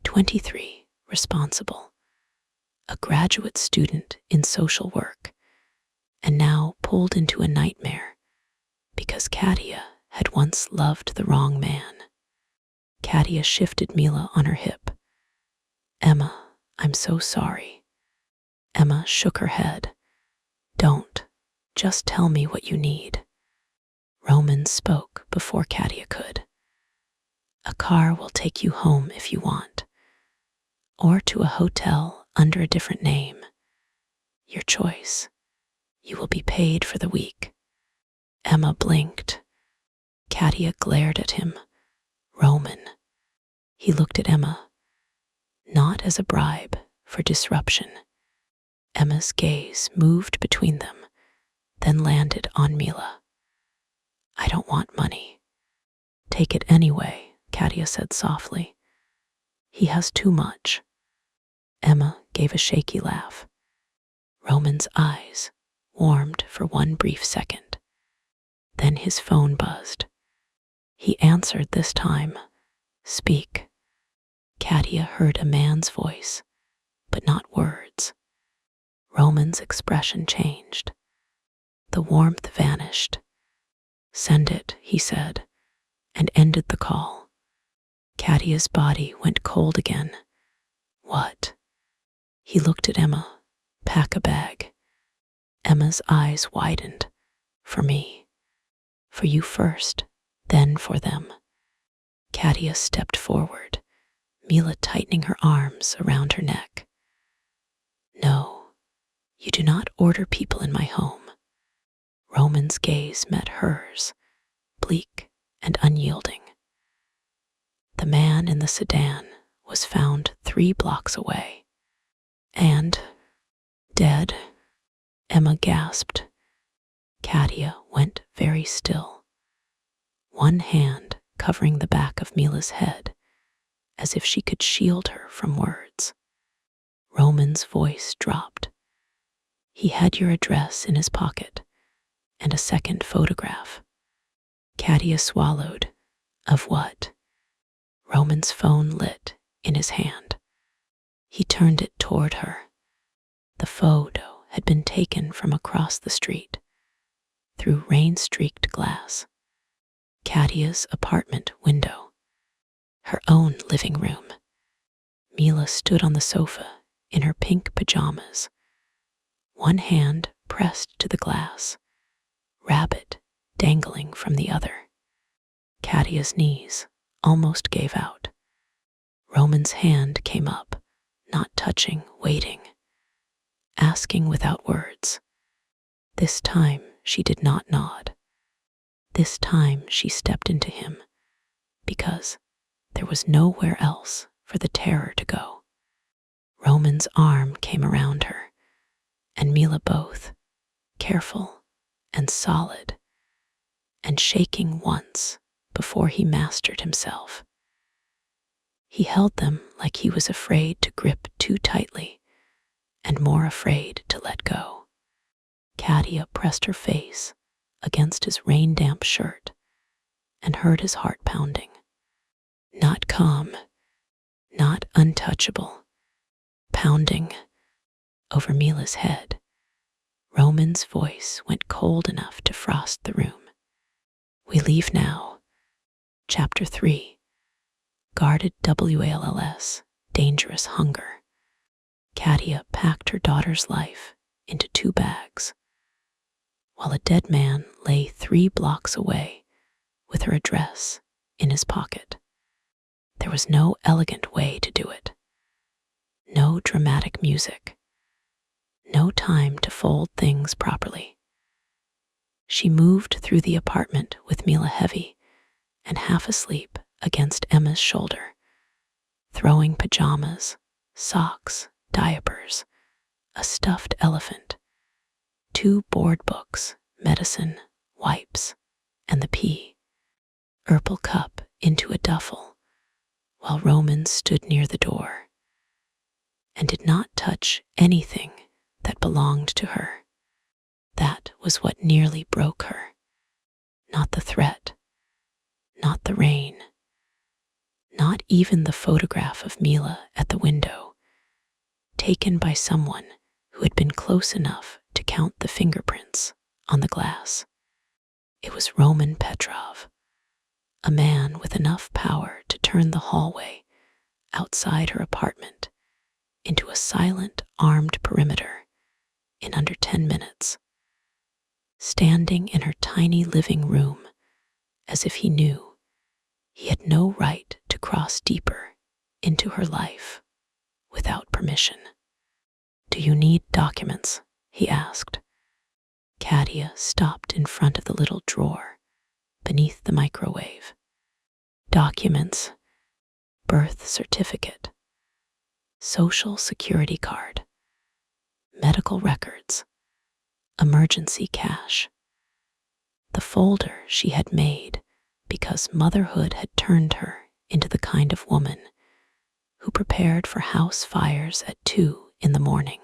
23, responsible, a graduate student in social work, and now pulled into a nightmare because Katia had once loved the wrong man. Katia shifted Mila on her hip. "Emma, I'm so sorry." Emma shook her head. "Don't. Just tell me what you need." Roman spoke before Katia could. "A car will take you home if you want, or to a hotel under a different name. Your choice. You will be paid for the week." Emma blinked. Katia glared at him. "Roman." He looked at Emma, not as a bribe for disruption. Emma's gaze moved between them, then landed on Mila. "I don't want money." "Take it anyway," Katia said softly. "He has too much." Emma gave a shaky laugh. Roman's eyes warmed for one brief second. Then his phone buzzed. He answered this time. "Speak." Katia heard a man's voice, but not words. Roman's expression changed. The warmth vanished. "Send it," he said, and ended the call. Katia's body went cold again. "What?" He looked at Emma. "Pack a bag." Emma's eyes widened. "For me." "For you first, then for them." Katia stepped forward, Mila tightening her arms around her neck. "No, you do not order people in my home." Roman's gaze met hers, bleak and unyielding. The man in the sedan was found 3 blocks away. "And dead?" Emma gasped. Katia went very still, one hand covering the back of Mila's head, as if she could shield her from words. Roman's voice dropped. "He had your address in his pocket, and a second photograph." Katia swallowed. "Of what?" Roman's phone lit in his hand. He turned it toward her. The photo had been taken from across the street, through rain-streaked glass. Katia's apartment window. Her own living room. Mila stood on the sofa in her pink pajamas, one hand pressed to the glass, rabbit dangling from the other. Katia's knees almost gave out. Roman's hand came up, not touching, waiting, asking without words. This time she did not nod. This time she stepped into him, because there was nowhere else for the terror to go. Roman's arm came around her, and Mila both, careful and solid, and shaking once before he mastered himself. He held them like he was afraid to grip too tightly and more afraid to let go. Katia pressed her face against his rain-damp shirt and heard his heart pounding. Not calm, not untouchable, pounding over Mila's head, Roman's voice went cold enough to frost the room. We leave now. Chapter 3. Guarded WALLS, Dangerous Hunger. Katia packed her daughter's life into 2 bags, while a dead man lay 3 blocks away with her address in his pocket. There was no elegant way to do it. No dramatic music. No time to fold things properly. She moved through the apartment with Mila heavy and half asleep against Emma's shoulder, throwing pajamas, socks, diapers, a stuffed elephant, 2 board books, medicine, wipes, and the purple cup into a duffel, while Roman stood near the door and did not touch anything that belonged to her. That was what nearly broke her. Not the threat, not the rain, not even the photograph of Mila at the window, taken by someone who had been close enough to count the fingerprints on the glass. It was Roman Petrov, a man with enough power to turn the hallway outside her apartment into a silent, armed perimeter in under 10 minutes, standing in her tiny living room as if he knew he had no right to cross deeper into her life without permission. "Do you need documents?" he asked. Katia stopped in front of the little drawer beneath the microwave. "Documents, birth certificate, social security card, medical records, emergency cash." The folder she had made because motherhood had turned her into the kind of woman who prepared for house fires at 2 in the morning.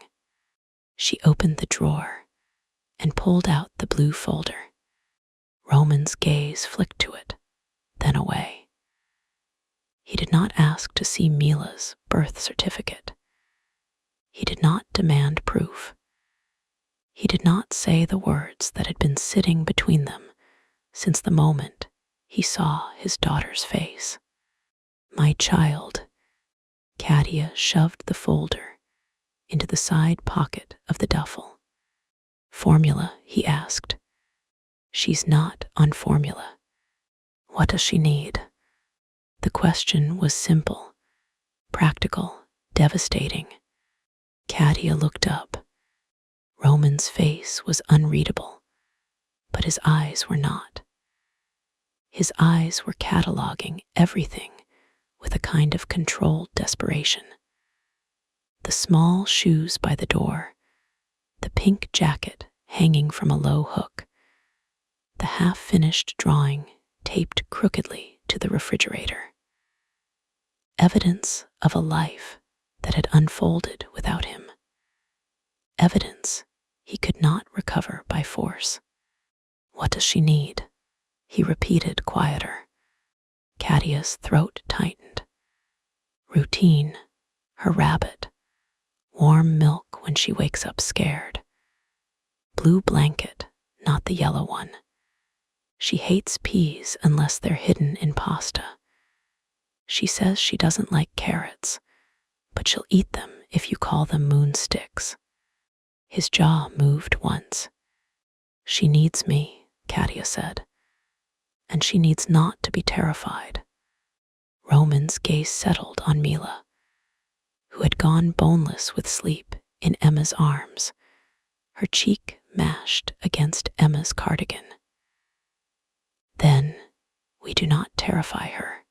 She opened the drawer and pulled out the blue folder. Roman's gaze flicked to it, then away. He did not ask to see Mila's birth certificate. He did not demand proof. He did not say the words that had been sitting between them since the moment he saw his daughter's face. "My child." Katia shoved the folder into the side pocket of the duffel. "Formula?" he asked. "She's not on formula. What does she need?" The question was simple, practical, devastating. Katia looked up. Roman's face was unreadable, but his eyes were not. His eyes were cataloging everything with a kind of controlled desperation. The small shoes by the door, the pink jacket hanging from a low hook, the half-finished drawing taped crookedly to the refrigerator. Evidence of a life that had unfolded without him. Evidence he could not recover by force. "What does she need?" he repeated, quieter. Katia's throat tightened. "Routine, her rabbit, warm milk when she wakes up scared. Blue blanket, not the yellow one. She hates peas unless they're hidden in pasta. She says she doesn't like carrots, but she'll eat them if you call them moon sticks." His jaw moved once. "She needs me," Katia said, "and she needs not to be terrified." Roman's gaze settled on Mila, who had gone boneless with sleep in Emma's arms, her cheek mashed against Emma's cardigan. "Then we do not terrify her.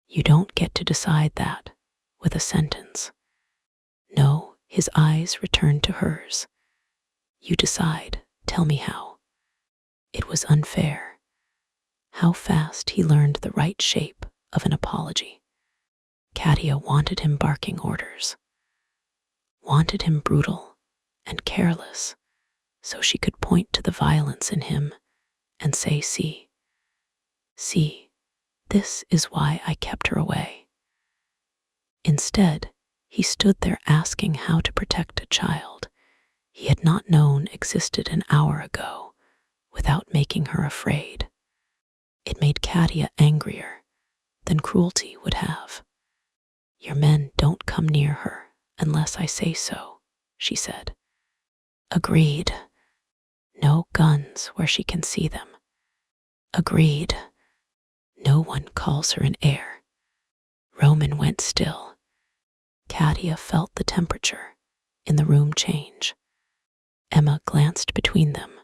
You don't get to decide that with a sentence." "No," his eyes returned to hers. "You decide. Tell me how." It was unfair. How fast he learned the right shape of an apology. Katia wanted him barking orders. Wanted him brutal and careless so she could point to the violence in him and say, see, this is why I kept her away." Instead, He stood there asking how to protect a child he had not known existed an hour ago without making her afraid. It made Katia angrier than cruelty would have. "Your men don't come near her unless I say so," she said. "Agreed. No guns where she can see them." "Agreed. No one calls her an heir." Roman went still. Katia felt the temperature in the room change. Emma glanced between them,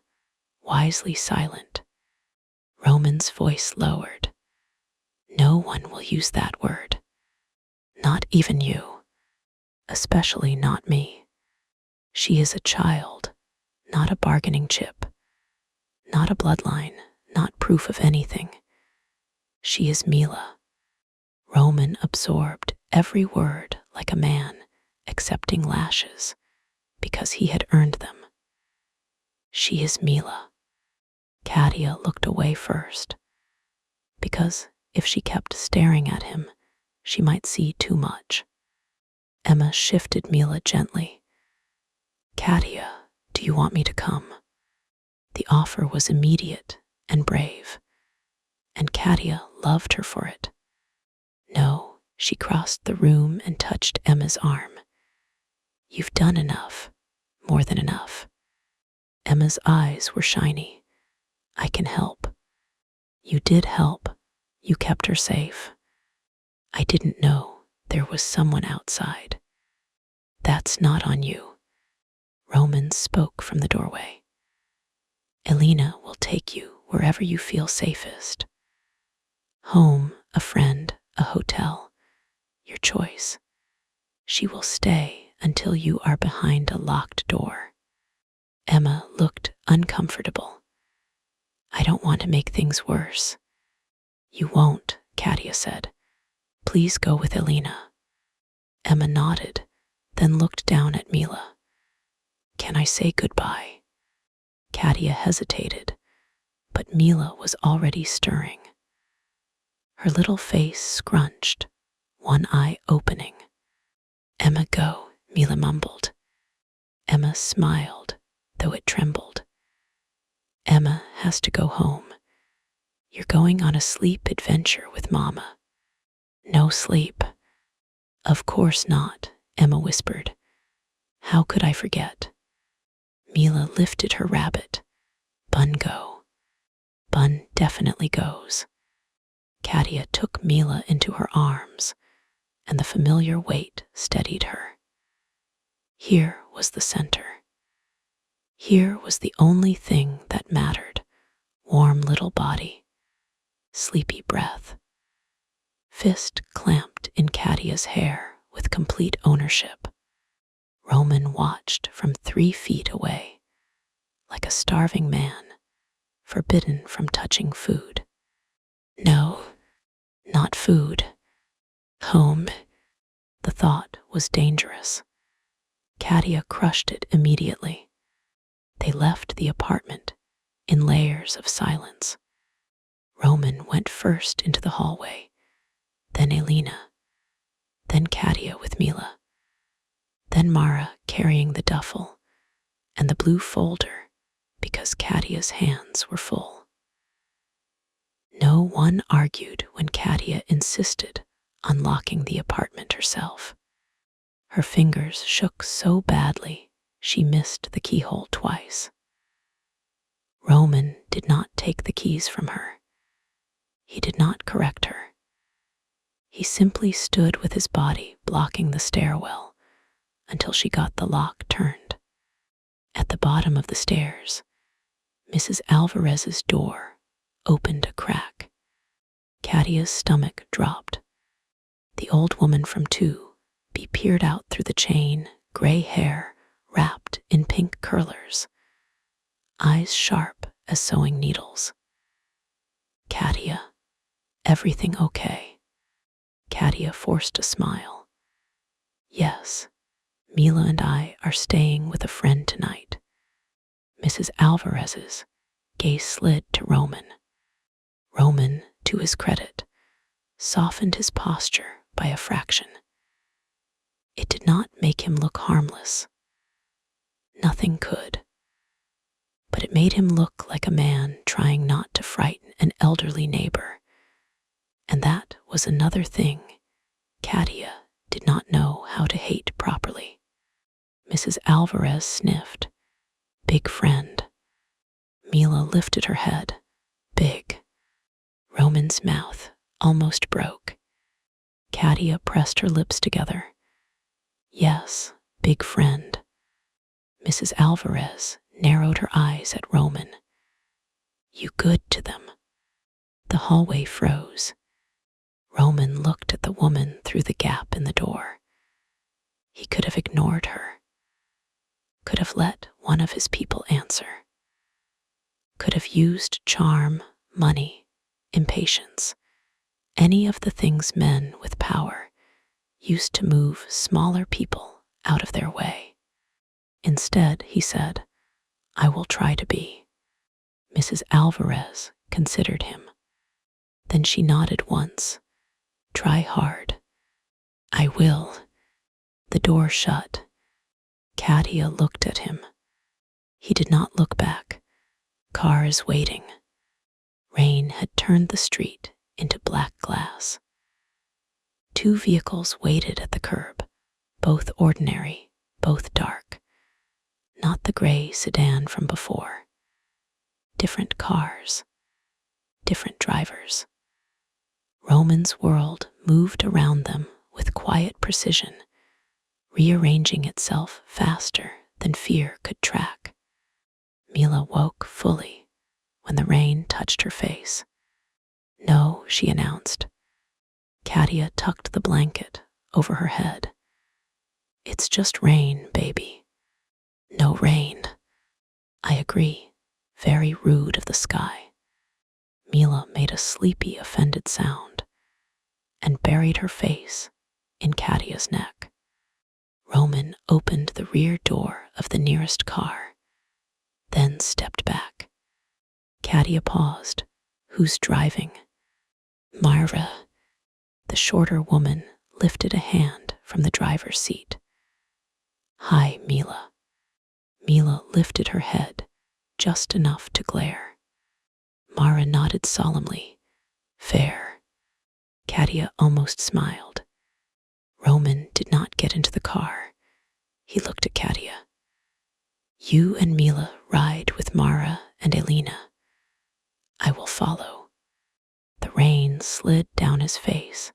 wisely silent. Roman's voice lowered. "No one will use that word. Not even you. Especially not me. She is a child, not a bargaining chip. Not a bloodline, not proof of anything. She is Mila." Roman absorbed every word like a man accepting lashes because he had earned them. "She is Mila." Katia looked away first, because if she kept staring at him, she might see too much. Emma shifted Mila gently. "Katia, do you want me to come?" The offer was immediate and brave, and Katia loved her for it. "No," she crossed the room and touched Emma's arm. "You've done enough, more than enough." Emma's eyes were shiny. "I can help." "You did help. You kept her safe." "I didn't know there was someone outside." "That's not on you." Roman spoke from the doorway. "Elena will take you wherever you feel safest. Home, a friend, a hotel. Your choice. She will stay until you are behind a locked door." Emma looked uncomfortable. "I don't want to make things worse." "You won't," Katia said. "Please go with Elena." Emma nodded, then looked down at Mila. "Can I say goodbye?" Katia hesitated, but Mila was already stirring. Her little face scrunched, one eye opening. "Emma, go," Mila mumbled. Emma smiled, though it trembled. "Emma has to go home. You're going on a sleep adventure with Mama." "No sleep." "Of course not," Emma whispered. "How could I forget?" Mila lifted her rabbit. "Bun go." "Bun definitely goes." Katia took Mila into her arms, and the familiar weight steadied her. Here was the center. Here was the only thing that mattered. Warm little body, sleepy breath. Fist clamped in Katia's hair with complete ownership. Roman watched from 3 feet away, like a starving man, forbidden from touching food. No, not food. Home. The thought was dangerous. Katia crushed it immediately. They left the apartment in layers of silence. Roman went first into the hallway, then Elena, then Katia with Mila, then Mara carrying the duffel and the blue folder because Katia's hands were full. No one argued when Katia insisted on locking the apartment herself. Her fingers shook so badly she missed the keyhole twice. Roman did not take the keys from her. He did not correct her. He simply stood with his body blocking the stairwell until she got the lock turned. At the bottom of the stairs, Mrs. Alvarez's door opened a crack. Katia's stomach dropped. The old woman from 2B peered out through the chain, gray hair wrapped in pink curlers, eyes sharp as sewing needles. "Katia, everything okay?" Katia forced a smile. "Yes, Mila and I are staying with a friend tonight." Mrs. Alvarez's gaze slid to Roman. Roman, to his credit, softened his posture by a fraction. It did not make him look harmless. Nothing could. But it made him look like a man trying not to frighten an elderly neighbor. And that was another thing Katia did not know how to hate properly. Mrs. Alvarez sniffed. Big friend. Mila lifted her head. Big. Roman's mouth almost broke. Katia pressed her lips together. Yes, big friend. Mrs. Alvarez narrowed her eyes at Roman. You good to them. The hallway froze. Roman looked at the woman through the gap in the door. He could have ignored her. Could have let one of his people answer. Could have used charm, money, impatience, any of the things men with power used to move smaller people out of their way. Instead, he said, I will try to be. Mrs. Alvarez considered him. Then she nodded once. Try hard. I will. The door shut. Katia looked at him. He did not look back. Cars waiting. Rain had turned the street into black glass. 2 vehicles waited at the curb, both ordinary, both dark. Not the gray sedan from before. Different cars. Different drivers. Roman's world moved around them with quiet precision, rearranging itself faster than fear could track. Mila woke fully when the rain touched her face. No, she announced. Katia tucked the blanket over her head. It's just rain, baby. No rain. I agree. Very rude of the sky. Mila made a sleepy, offended sound and buried her face in Katia's neck. Roman opened the rear door of the nearest car, then stepped back. Katia paused. Who's driving? Myra. The shorter woman lifted a hand from the driver's seat. Hi, Mila. Mila lifted her head just enough to glare. Mara nodded solemnly. Fair. Katia almost smiled. Roman did not get into the car. He looked at Katia. You and Mila ride with Mara and Elena. I will follow. The rain slid down his face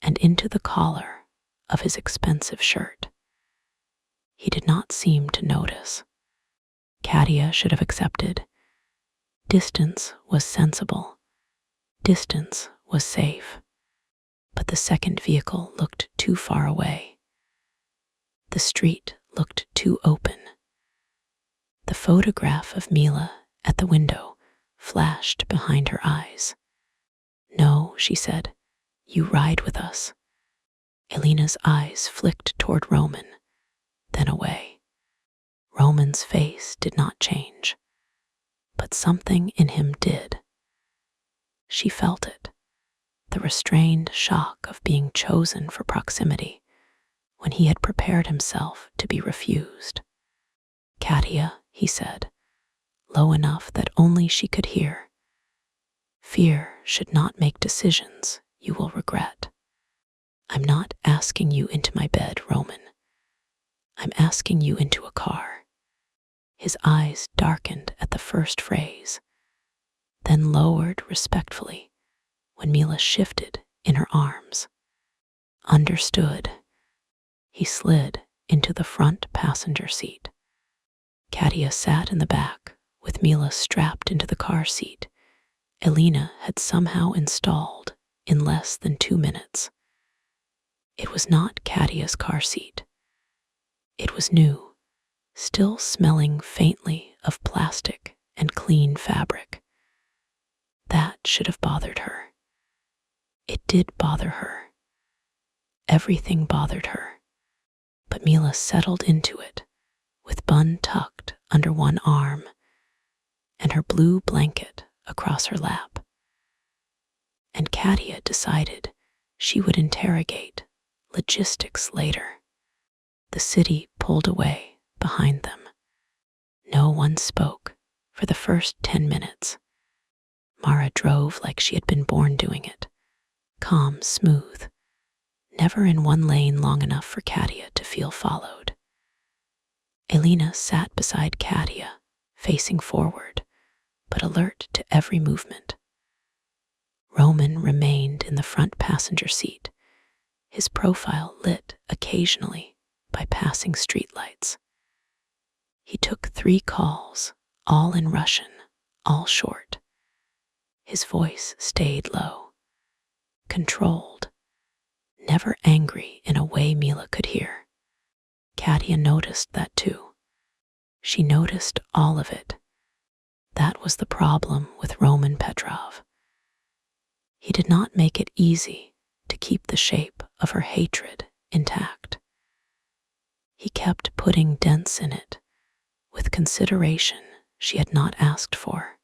and into the collar of his expensive shirt. He did not seem to notice. Katia should have accepted. Distance was sensible. Distance was safe. But the second vehicle looked too far away. The street looked too open. The photograph of Mila at the window flashed behind her eyes. No, she said, you ride with us. Elena's eyes flicked toward Roman, then away. Roman's face did not change, but something in him did. She felt it, the restrained shock of being chosen for proximity when he had prepared himself to be refused. Katia, he said, low enough that only she could hear. Fear should not make decisions you will regret. I'm not asking you into my bed, Roman. I'm asking you into a car. His eyes darkened at the first phrase, then lowered respectfully when Mila shifted in her arms. Understood. He slid into the front passenger seat. Katia sat in the back with Mila strapped into the car seat Elena had somehow installed in less than 2 minutes. It was not Katia's car seat. It was new, still smelling faintly of plastic and clean fabric. That should have bothered her. It did bother her. Everything bothered her. But Mila settled into it, with bun tucked under one arm and her blue blanket across her lap. And Katia decided she would interrogate logistics later. The city pulled away behind them. No one spoke for the first 10 minutes. Mara drove like she had been born doing it, calm, smooth, never in one lane long enough for Katia to feel followed. Elena sat beside Katia, facing forward, but alert to every movement. Roman remained in the front passenger seat, his profile lit occasionally by passing streetlights. He took 3 calls, all in Russian, all short. His voice stayed low, controlled, never angry in a way Mila could hear. Katia noticed that too. She noticed all of it. That was the problem with Roman Petrov. He did not make it easy to keep the shape of her hatred intact. He kept putting dents in it with consideration she had not asked for.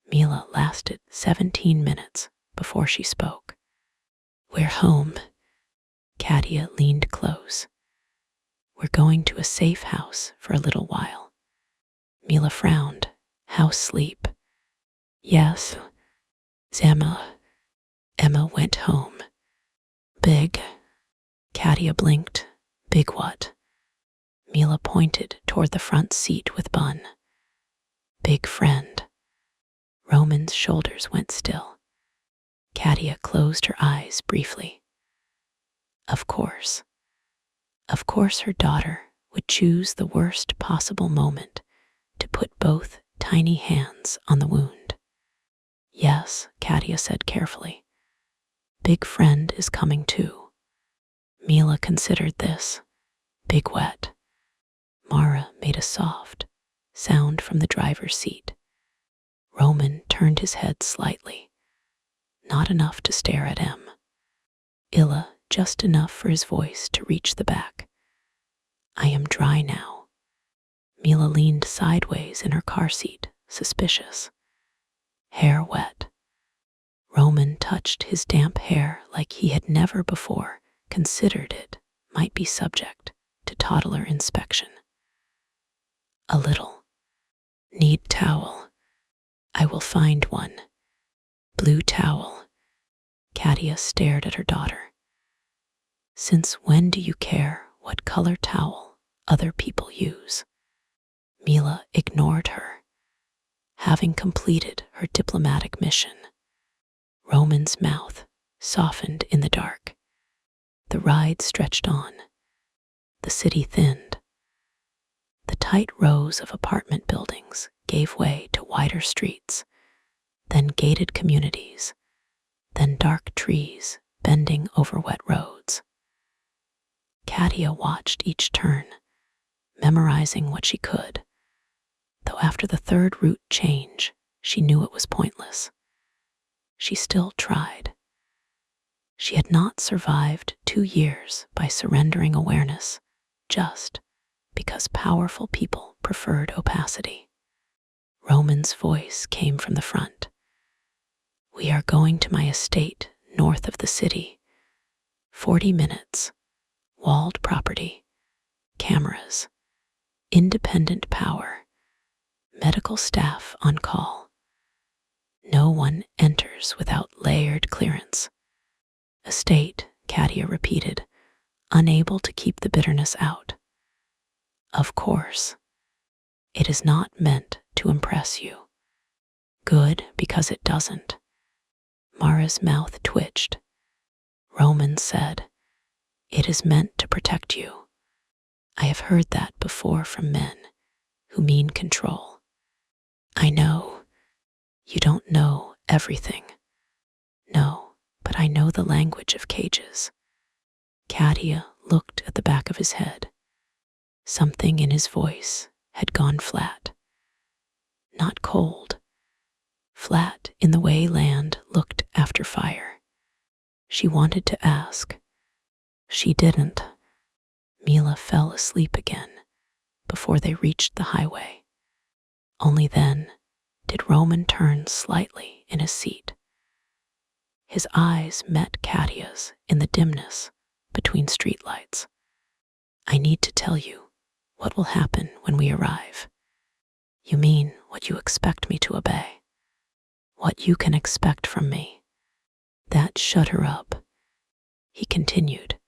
Mila lasted 17 minutes before she spoke. "We're home." Katia leaned close. "We're going to a safe house for a little while." Mila frowned. "House sleep." "Yes, Emma went home." "Big?" Katia blinked. "Big what?" Mila pointed toward the front seat with Bun. "Big friend." Roman's shoulders went still. Katia closed her eyes briefly. Of course her daughter would choose the worst possible moment to put both tiny hands on the wound. "Yes," Katia said carefully. "Big friend is coming too." Mila considered this. "Big wet." Mara made a soft sound from the driver's seat. Roman turned his head slightly, not enough to stare at Em. Illa just enough for his voice to reach the back. "I am dry now." Mila leaned sideways in her car seat, suspicious. "Hair wet." Roman touched his damp hair like he had never before considered it might be subject to toddler inspection. "A little." "Need towel." "I will find one." "Blue towel." Katia stared at her daughter. "Since when do you care what color towel other people use?" Mila ignored her, having completed her diplomatic mission. Roman's mouth softened in the dark. The ride stretched on. The city thinned. The tight rows of apartment buildings gave way to wider streets, then gated communities, then dark trees bending over wet roads. Katia watched each turn, memorizing what she could, though after the 3rd route change, she knew it was pointless. She still tried. She had not survived 2 years by surrendering awareness just because powerful people preferred opacity. Roman's voice came from the front. "We are going to my estate north of the city. 40 minutes. Walled property. Cameras. Independent power. Medical staff on call. No one enters without layered clearance." "Estate," Katia repeated, unable to keep the bitterness out. "Of course. It is not meant to impress you." "Good, because it doesn't." Mara's mouth twitched. Roman said, "It is meant to protect you." I have heard that before from men who mean control. "I know. You don't know everything." "No, but I know the language of cages." Katia looked at the back of his head. Something in his voice had gone flat. Not cold. Flat in the way land looked after fire. She wanted to ask. She didn't. Mila fell asleep again before they reached the highway. Only then did Roman turn slightly in his seat. His eyes met Katia's in the dimness between streetlights. I need to tell you what will happen when we arrive. You mean what you expect me to obey? What you can expect from me. That shut her up. He continued,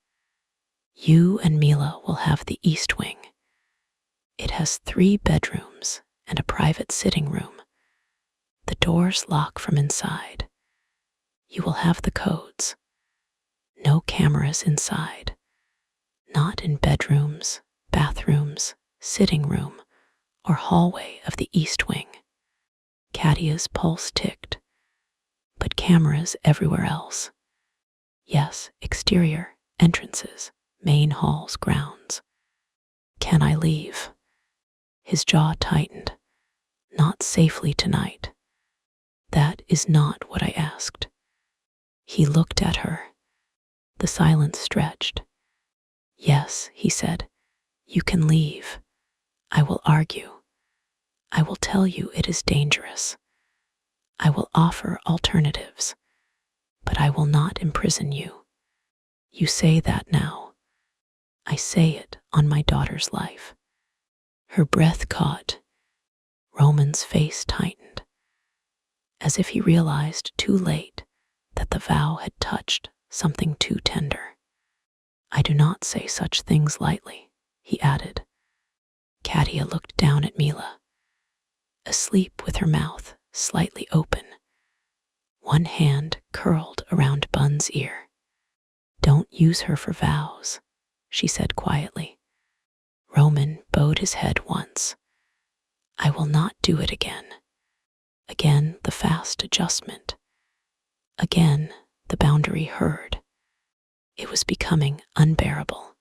You and Mila will have the east wing. It has 3 bedrooms and a private sitting room. The doors lock from inside. You will have the codes. No cameras inside. Not in bedrooms, bathrooms, sitting room, or hallway of the east wing. Katia's pulse ticked. But cameras everywhere else. Yes, exterior, entrances, main halls, grounds. Can I leave? His jaw tightened. Not safely tonight. That is not what I asked. He looked at her. The silence stretched. Yes, he said, you can leave. I will argue. I will tell you it is dangerous. I will offer alternatives, but I will not imprison you. You say that now. I say it on my daughter's life. Her breath caught. Roman's face tightened, as if he realized too late that the vow had touched something too tender. I do not say such things lightly, he added. Katia looked down at Mila, asleep with her mouth slightly open, one hand curled around Bun's ear. Don't use her for vows, she said quietly. Roman bowed his head once. I will not do it again. Again the fast adjustment. Again the boundary heard. It was becoming unbearable.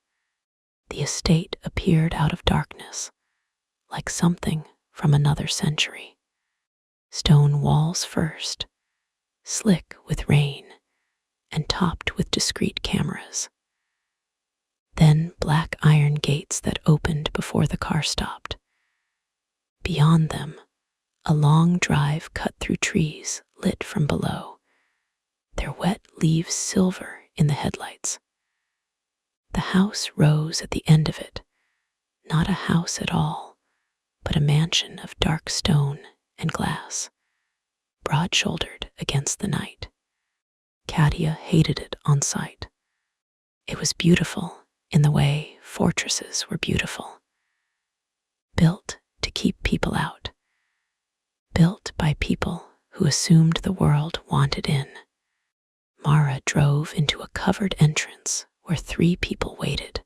The estate appeared out of darkness, like something from another century. Stone walls first, slick with rain and topped with discreet cameras. Then black iron gates that opened before the car stopped. Beyond them, a long drive cut through trees lit from below, their wet leaves silver in the headlights. The house rose at the end of it, not a house at all, but a mansion of dark stone and glass, broad-shouldered against the night. Katia hated it on sight. It was beautiful in the way fortresses were beautiful, built to keep people out, built by people who assumed the world wanted in. Mara drove into a covered entrance where 3 people waited.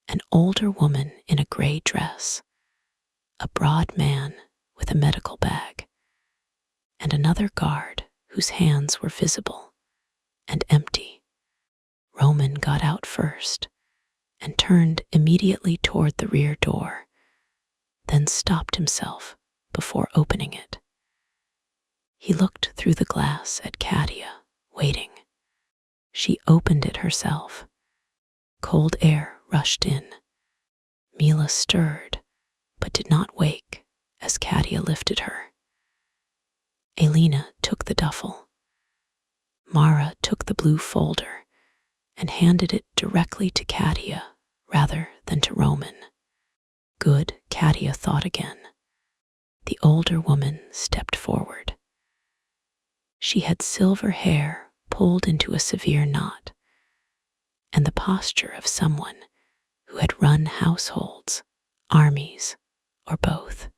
An older woman in a gray dress, a broad man with a medical bag, and another guard whose hands were visible and empty. Roman got out first and turned immediately toward the rear door, then stopped himself before opening it. He looked through the glass at Katia, waiting. She opened it herself. Cold air rushed in. Mila stirred, but did not wake as Katia lifted her. Elena took the duffel. Mara took the blue folder and handed it directly to Katia rather than to Roman. Good, Katia thought again. The older woman stepped forward. She had silver hair pulled into a severe knot, and the posture of someone who had run households, armies, or both.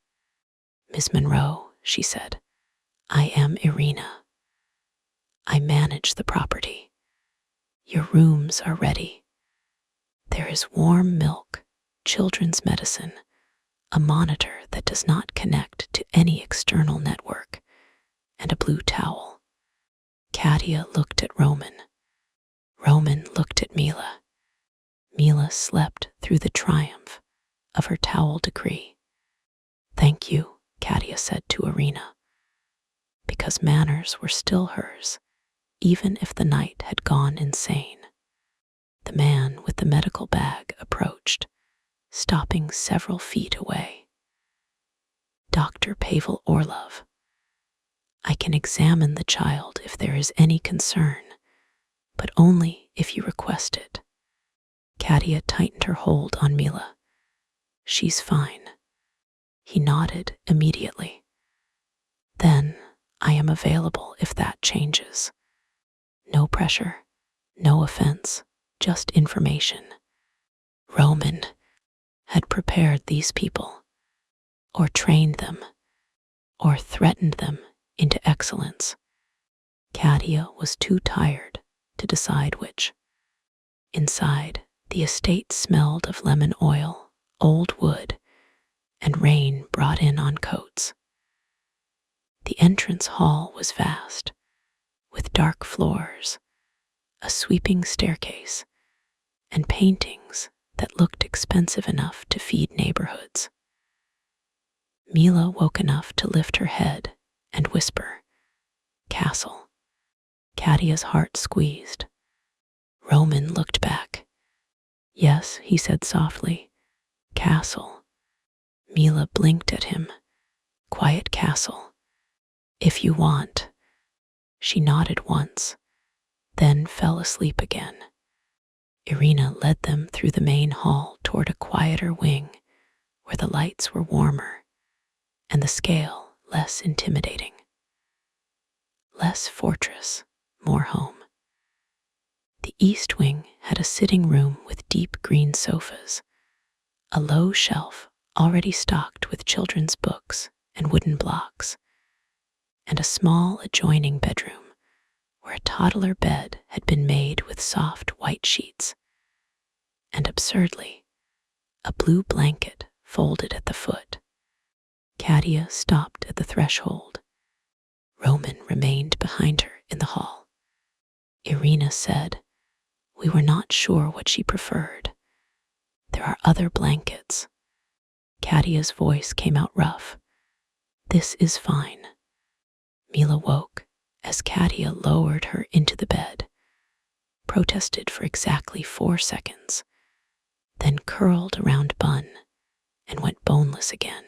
Miss Monroe, she said, I am Irina. I manage the property. Your rooms are ready. There is warm milk, children's medicine, a monitor that does not connect to any external network, and a blue towel. Katia looked at Roman. Roman looked at Mila. Mila slept through the triumph of her towel decree. Thank you, Katia said to Irina, because manners were still hers, even if the night had gone insane. The man with the medical bag approached, stopping several feet away. Dr. Pavel Orlov, I can examine the child if there is any concern, but only if you request it. Katia tightened her hold on Mila. She's fine. He nodded immediately. Then I am available if that changes. No pressure, no offense, just information. Roman had prepared these people, or trained them, or threatened them into excellence. Katia was too tired to decide which. Inside, the estate smelled of lemon oil, old wood, and rain brought in on coats. The entrance hall was vast, with dark floors, a sweeping staircase, and paintings that looked expensive enough to feed neighborhoods. Mila woke enough to lift her head and whisper, "Castle." Katia's heart squeezed. Roman looked back. "Yes," he said softly, "castle." Mila blinked at him. "Quiet castle. If you want." She nodded once, then fell asleep again. Irina led them through the main hall toward a quieter wing where the lights were warmer and the scale less intimidating. Less fortress, more home. The east wing had a sitting room with deep green sofas, a low shelf already stocked with children's books and wooden blocks, and a small adjoining bedroom where a toddler bed had been made with soft white sheets, and absurdly, a blue blanket folded at the foot. Katia stopped at the threshold. Roman remained behind her in the hall. Irina said, "We were not sure what she preferred. There are other blankets." Katia's voice came out rough. "This is fine." Mila woke as Katia lowered her into the bed, protested for exactly 4 seconds, then curled around Bun and went boneless again.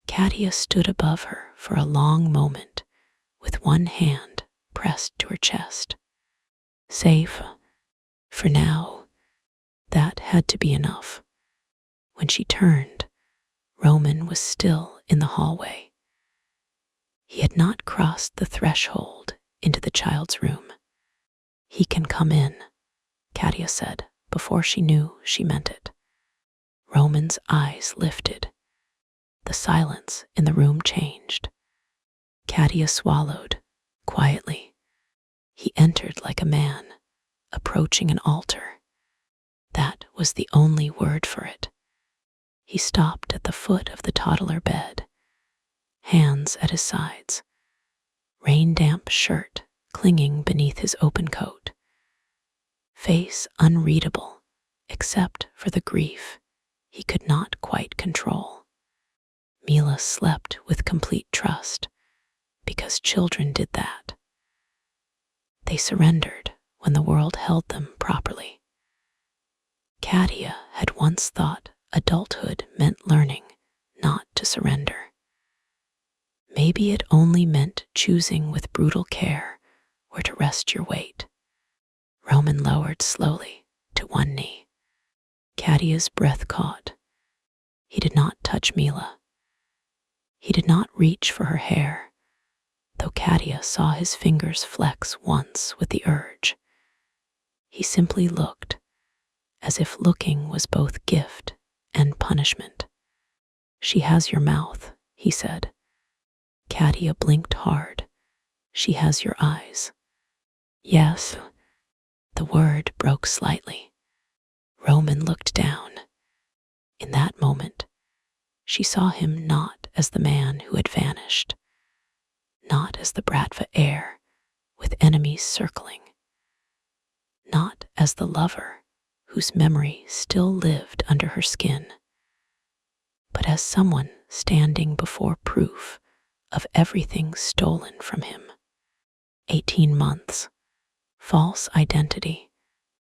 Katia stood above her for a long moment with one hand pressed to her chest. Safe, for now. That had to be enough. When she turned, Roman was still in the hallway. He had not crossed the threshold into the child's room. "He can come in," Katia said before she knew she meant it. Roman's eyes lifted. The silence in the room changed. Katia swallowed, quietly. He entered like a man, approaching an altar. That was the only word for it. He stopped at the foot of the toddler bed, hands at his sides, rain-damp shirt clinging beneath his open coat, face unreadable except for the grief he could not quite control. Mila slept with complete trust because children did that. They surrendered when the world held them properly. Katia had once thought adulthood meant learning not to surrender. Maybe it only meant choosing with brutal care where to rest your weight. Roman lowered slowly to one knee. Katia's breath caught. He did not touch Mila. He did not reach for her hair, though Katia saw his fingers flex once with the urge. He simply looked, as if looking was both gift and punishment. "She has your mouth," he said. Katia blinked hard. "She has your eyes." "Yes." The word broke slightly. Roman looked down. In that moment, she saw him not as the man who had vanished, not as the Bratva heir with enemies circling, not as the lover whose memory still lived under her skin, but as someone standing before proof of everything stolen from him. 18 months, false identity,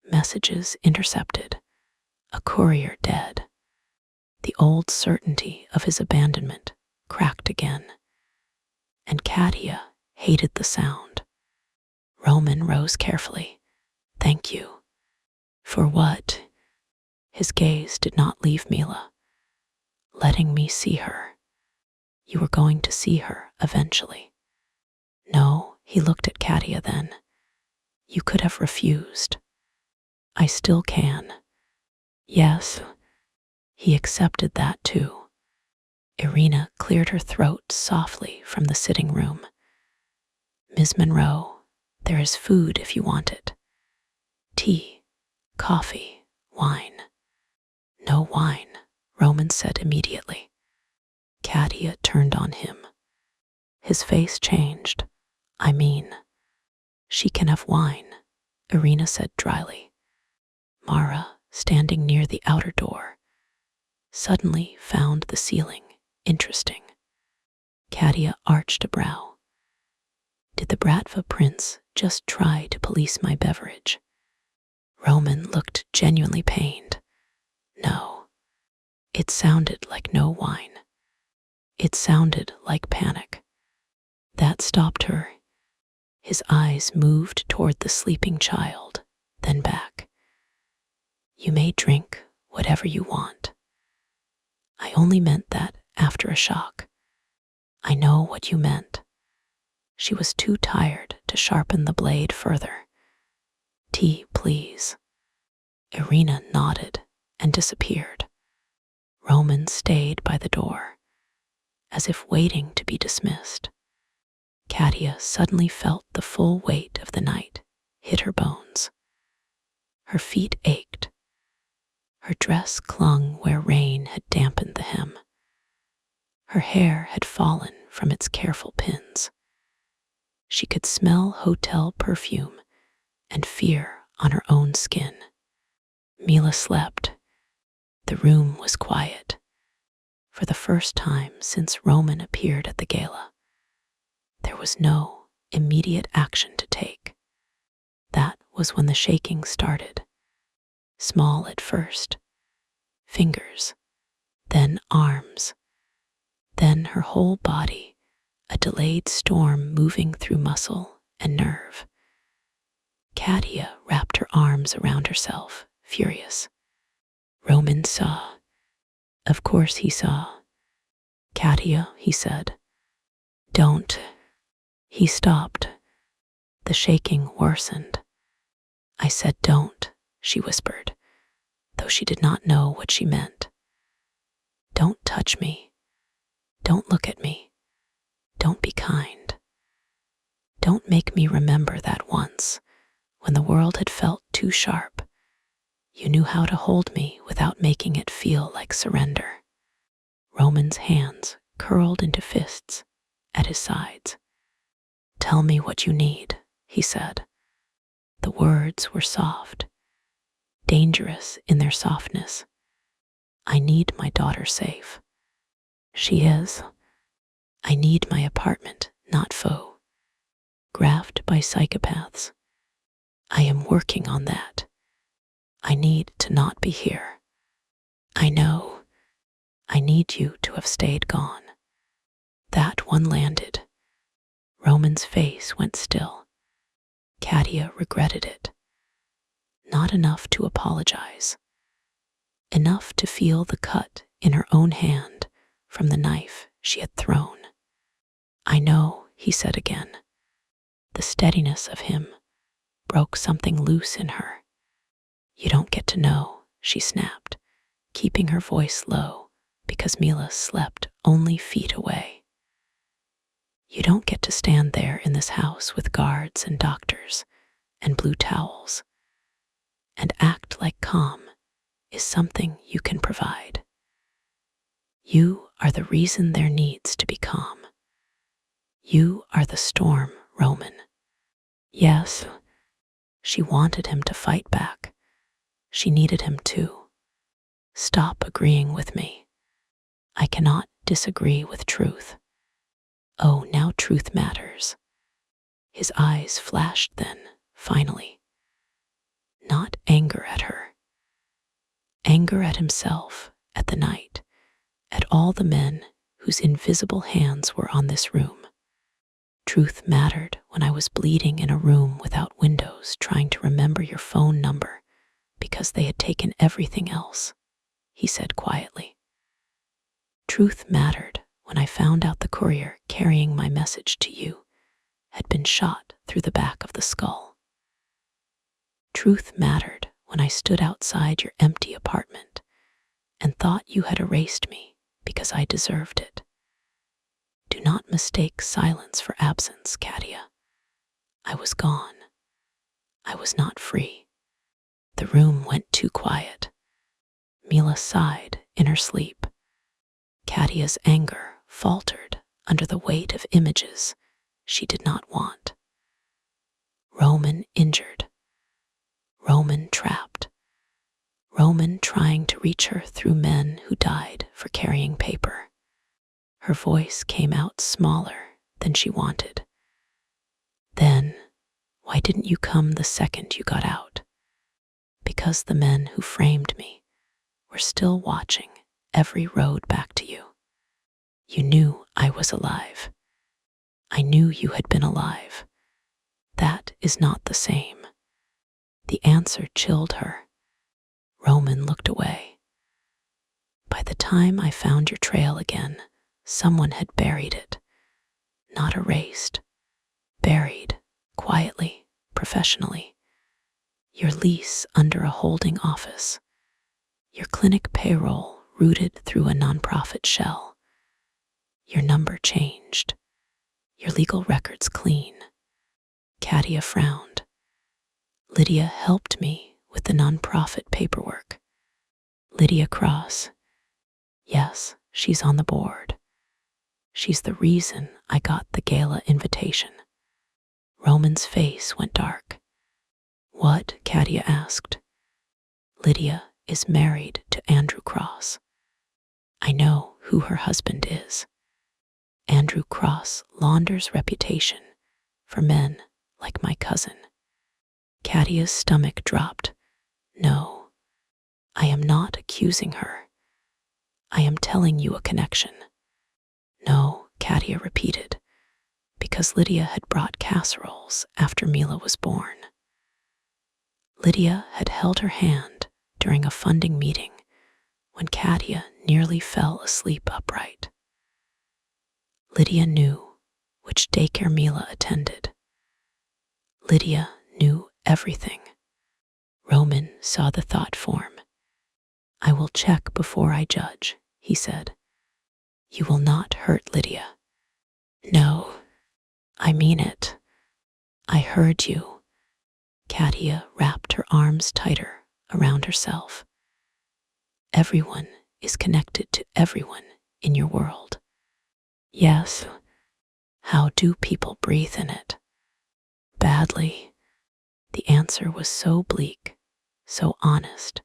messages intercepted, a courier dead. The old certainty of his abandonment cracked again, and Katia hated the sound. Roman rose carefully. "Thank you." For what? His gaze did not leave Mila, letting me see her. You were going to see her eventually. No, he looked at Katia then. You could have refused. I still can. Yes, he accepted that too. Irina cleared her throat softly from the sitting room. Ms. Monroe, there is food if you want it. Tea, coffee, wine. No wine, Roman said immediately. Katia turned on him. His face changed. I mean, she can have wine, Irina said dryly. Mara, standing near the outer door, suddenly found the ceiling interesting. Katia arched a brow. Did the Bratva prince just try to police my beverage? Roman looked genuinely pained. No. It sounded like no wine. It sounded like panic. That stopped her. His eyes moved toward the sleeping child, then back. You may drink whatever you want. I only meant that after a shock. I know what you meant. She was too tired to sharpen the blade further. Tea, please. Irina nodded and disappeared. Roman stayed by the door, as if waiting to be dismissed. Katia suddenly felt the full weight of the night hit her bones. Her feet ached. Her dress clung where rain had dampened the hem. Her hair had fallen from its careful pins. She could smell hotel perfume and fear on her own skin. Mila slept. The room was quiet. For the first time since Roman appeared at the gala, there was no immediate action to take. That was when the shaking started. Small at first. Fingers, then arms, then her whole body, a delayed storm moving through muscle and nerve. Katia wrapped her arms around herself, furious. Roman saw. Of course he saw. Katia, he said. Don't. He stopped. The shaking worsened. I said don't, she whispered, though she did not know what she meant. Don't touch me. Don't look at me. Don't be kind. Don't make me remember that once, when the world had felt too sharp, you knew how to hold me without making it feel like surrender. Roman's hands curled into fists at his sides. Tell me what you need, he said. The words were soft, dangerous in their softness. I need my daughter safe. She is. I need my apartment, not foe. Grafted by psychopaths. I am working on that. I need to not be here. I know. I need you to have stayed gone. That one landed. Roman's face went still. Katia regretted it. Not enough to apologize. Enough to feel the cut in her own hand from the knife she had thrown. I know, he said again. The steadiness of him broke something loose in her. You don't get to know, she snapped, keeping her voice low because Mila slept only feet away. You don't get to stand there in this house with guards and doctors and blue towels and act like calm is something you can provide. You are the reason there needs to be calm. You are the storm, Roman. Yes, she wanted him to fight back. She needed him too. Stop agreeing with me. I cannot disagree with truth. Oh, now truth matters. His eyes flashed then, finally. Not anger at her. Anger at himself, at the night, at all the men whose invisible hands were on this room. Truth mattered when I was bleeding in a room without windows trying to remember your phone number because they had taken everything else, he said quietly. Truth mattered when I found out the courier carrying my message to you had been shot through the back of the skull. Truth mattered when I stood outside your empty apartment and thought you had erased me because I deserved it. Do not mistake silence for absence, Katia. I was gone. I was not free. The room went too quiet. Mila sighed in her sleep. Katia's anger faltered under the weight of images she did not want. Roman injured. Roman trapped. Roman trying to reach her through men who died for carrying paper. Her voice came out smaller than she wanted. Then, why didn't you come the second you got out? Because the men who framed me were still watching every road back to you. You knew I was alive. I knew you had been alive. That is not the same. The answer chilled her. Roman looked away. By the time I found your trail again, someone had buried it. Not erased. Buried, quietly, professionally. Your lease under a holding office. Your clinic payroll routed through a nonprofit shell. Your number changed. Your legal records clean. Katia frowned. Lydia helped me with the nonprofit paperwork. Lydia Cross. Yes, she's on the board. She's the reason I got the gala invitation. Roman's face went dark. What? Katia asked. Lydia is married to Andrew Cross. I know who her husband is. Andrew Cross launders reputation for men like my cousin. Katia's stomach dropped. No, I am not accusing her. I am telling you a connection. No, Katia repeated, because Lydia had brought casseroles after Mila was born. Lydia had held her hand during a funding meeting when Katia nearly fell asleep upright. Lydia knew which daycare Mila attended. Lydia knew everything. Roman saw the thought form. I will check before I judge, he said. You will not hurt Lydia. No, I mean it. I heard you. Katia wrapped her arms tighter around herself. Everyone is connected to everyone in your world. Yes. How do people breathe in it? Badly. The answer was so bleak, so honest,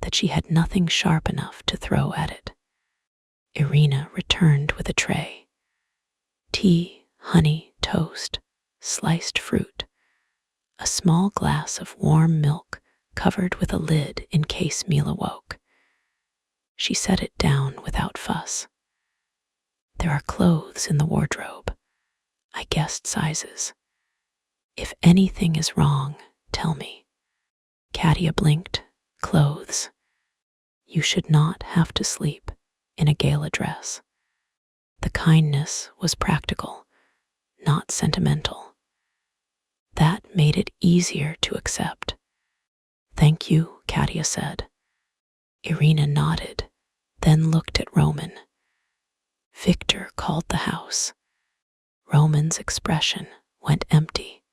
that she had nothing sharp enough to throw at it. Irina returned with a tray. Tea, honey, toast, sliced fruit, a small glass of warm milk covered with a lid in case Mila woke. She set it down without fuss. There are clothes in the wardrobe. I guessed sizes. If anything is wrong, tell me. Katia blinked. Clothes. You should not have to sleep in a gala dress. The kindness was practical, not sentimental. That made it easier to accept. Thank you, Katia said. Irina nodded, then looked at Roman. Victor called the house. Roman's expression went empty.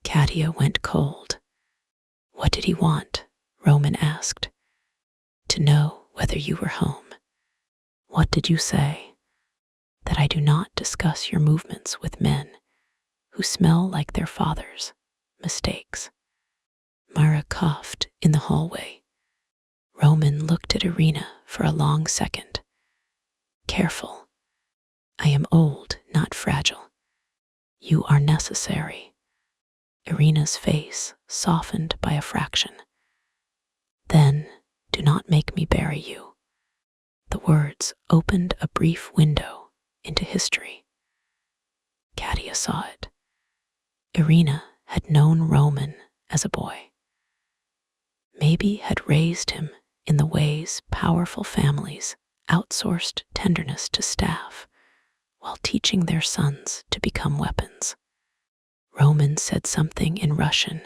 Katia went cold. What did he want? Roman asked. To know whether you were home. What did you say? That I do not discuss your movements with men who smell like their fathers' mistakes. Mara coughed in the hallway. Roman looked at Irina for a long second. Careful. I am old, not fragile. You are necessary. Irina's face softened by a fraction. Then, do not make me bury you. The words opened a brief window into history. Katia saw it. Irina had known Roman as a boy. maybe had raised him in the ways powerful families outsourced tenderness to staff while teaching their sons to become weapons. Roman said something in Russian,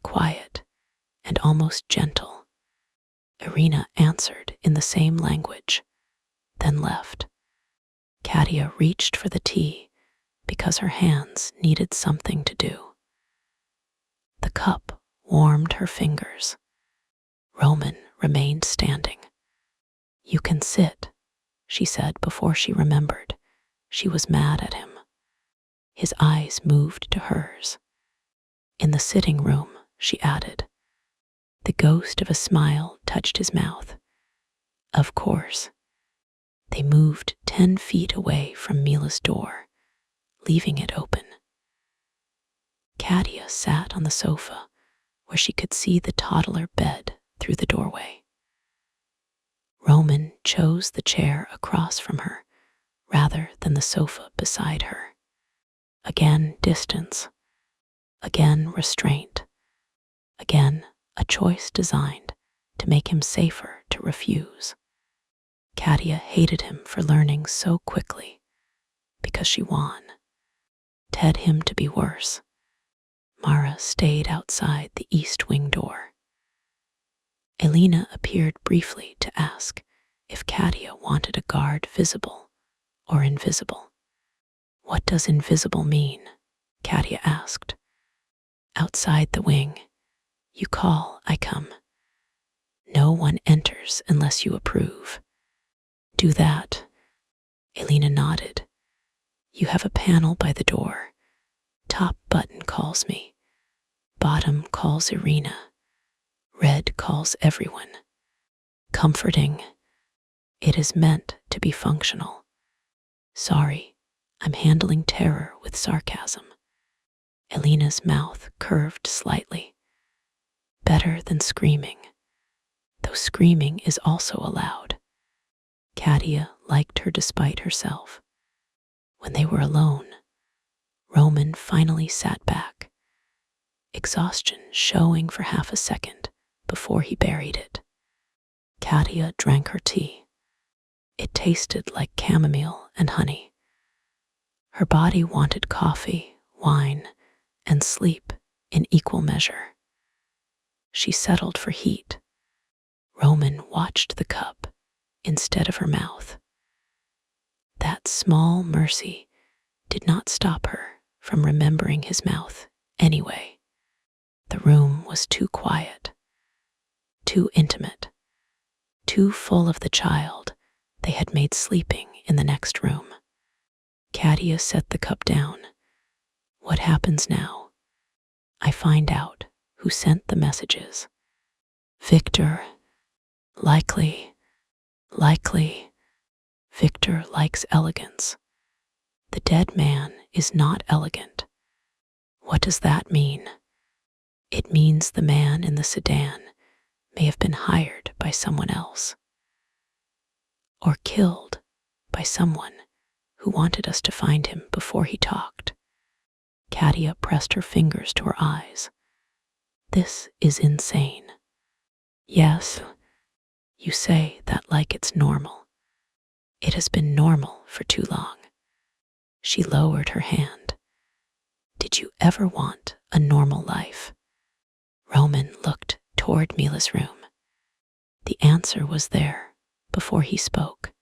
quiet and almost gentle. Irina answered in the same language, then left. Katia reached for the tea because her hands needed something to do. The cup warmed her fingers. Roman remained standing. "You can sit," she said before she remembered she was mad at him. His eyes moved to hers. "In the sitting room," she added. The ghost of a smile touched his mouth. "Of course." They moved 10 feet away from Mila's door, leaving it open. Katia sat on the sofa where she could see the toddler bed through the doorway. Roman chose the chair across from her rather than the sofa beside her. Again distance, again restraint, again a choice designed to make him safer to refuse. Katia hated him for learning so quickly because she won. Ted him to be worse. Mara stayed outside the east wing door. Elena appeared briefly to ask if Katia wanted a guard visible or invisible. "What does invisible mean?" Katia asked. "Outside the wing. You call, I come. No one enters unless you approve." "Do that." Elena nodded. "You have a panel by the door. Top button calls me. Bottom calls Irina. Red calls everyone. Comforting. It is meant to be functional. Sorry, I'm handling terror with sarcasm." Elena's mouth curved slightly. "Better than screaming, though screaming is also allowed." Katia liked her despite herself. When they were alone, Roman finally sat back, exhaustion showing for half a second before he buried it. Katia drank her tea. It tasted like chamomile and honey. Her body wanted coffee, wine, and sleep in equal measure. She settled for heat. Roman watched the cup instead of her mouth. That small mercy did not stop her from remembering his mouth anyway. The room was too quiet, too intimate, too full of the child they had made sleeping in the next room. Katia set the cup down. "What happens now?" "I find out who sent the messages. Victor. Likely. Victor likes elegance. The dead man is not elegant." "What does that mean?" "It means the man in the sedan may have been hired by someone else. Or killed by someone who wanted us to find him before he talked." Katia pressed her fingers to her eyes. "This is insane." "Yes, you say that like it's normal. It has been normal for too long." She lowered her hand. "Did you ever want a normal life?" Roman looked toward Mila's room. The answer was there before he spoke.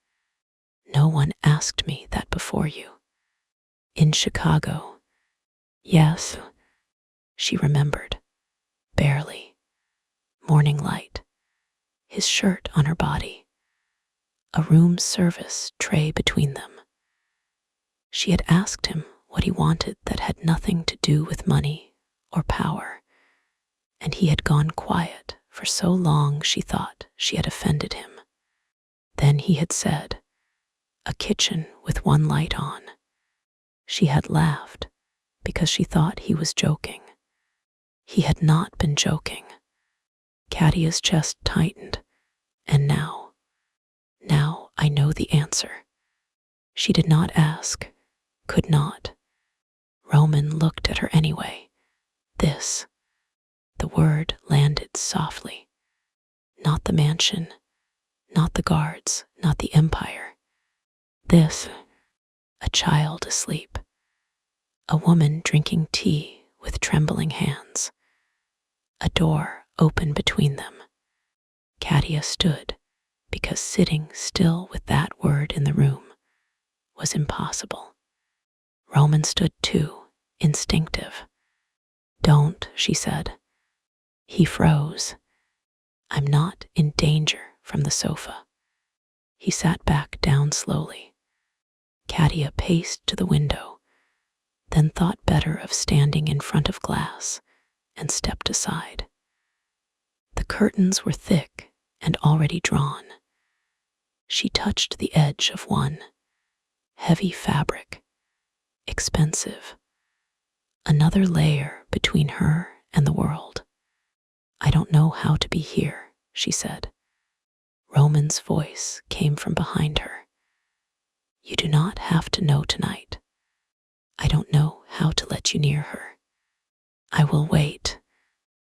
"No one asked me that before you." "In Chicago." "Yes," she remembered, barely. Morning light, his shirt on her body, a room service tray between them. She had asked him what he wanted that had nothing to do with money or power, and he had gone quiet for so long she thought she had offended him. Then he had said, "A kitchen with one light on." She had laughed because she thought he was joking. He had not been joking. Katia's chest tightened, and now I know the answer. She did not ask, could not. Roman looked at her anyway. The word landed softly. Not the mansion, not the guards, not the empire. This, a child asleep, a woman drinking tea with trembling hands, a door open between them. Katia stood because sitting still with that word in the room was impossible. Roman stood too, instinctive. "Don't," she said. He froze. "I'm not in danger," from the sofa. He sat back down slowly. Katia paced to the window, then thought better of standing in front of glass and stepped aside. The curtains were thick and already drawn. She touched the edge of one, heavy fabric, expensive, another layer between her and the world. "I don't know how to be here," she said. Roman's voice came from behind her. "You do not have to know tonight. I don't know how to let you near her. I will wait.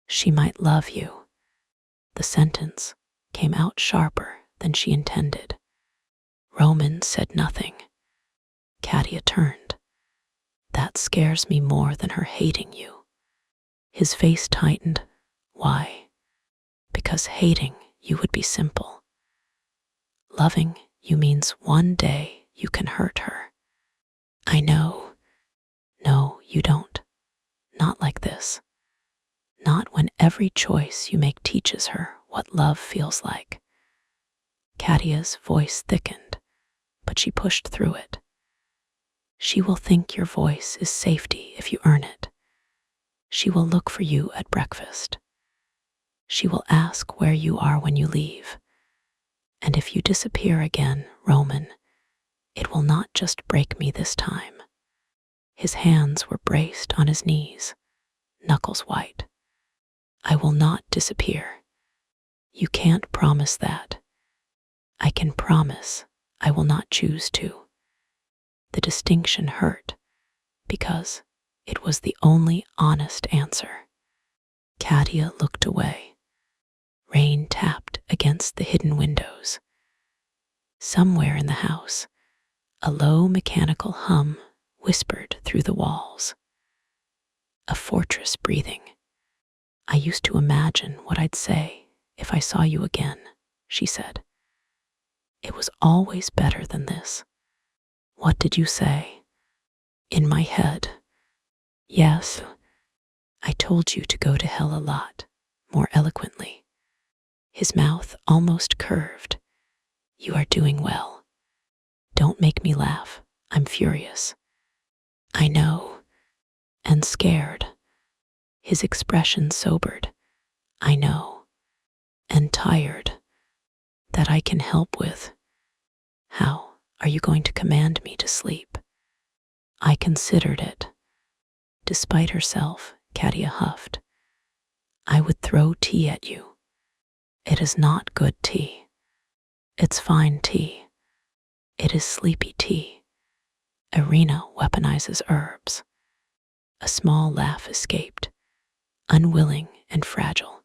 She might love you." The sentence came out sharper than she intended. Roman said nothing. Katia turned. "That scares me more than her hating you." His face tightened. "Why?" "Because hating you would be simple. Loving you means one day you can hurt her." "I know." "No, you don't. Not like this. Not when every choice you make teaches her what love feels like." Katia's voice thickened, but she pushed through it. "She will think your voice is safety if you earn it. She will look for you at breakfast. She will ask where you are when you leave. And if you disappear again, Roman, it will not just break me this time." His hands were braced on his knees, knuckles white. "I will not disappear. You can't promise that. I can promise I will not choose to." The distinction hurt because it was the only honest answer. Katia looked away. Rain tapped against the hidden windows. Somewhere in the house, a low mechanical hum whispered through the walls. A fortress breathing. "I used to imagine what I'd say if I saw you again," she said. "It was always better than this." "What did you say?" "In my head. Yes, I told you to go to hell a lot," more eloquently. His mouth almost curved. "You are doing well. Don't make me laugh. I'm furious." "I know. And scared." His expression sobered. "I know. And tired. That I can help with." "How are you going to command me to sleep?" "I considered it." Despite herself, Katia huffed. "I would throw tea at you." "It is not good tea." "It's fine tea." "It is sleepy tea." Irina weaponizes herbs. A small laugh escaped, unwilling and fragile.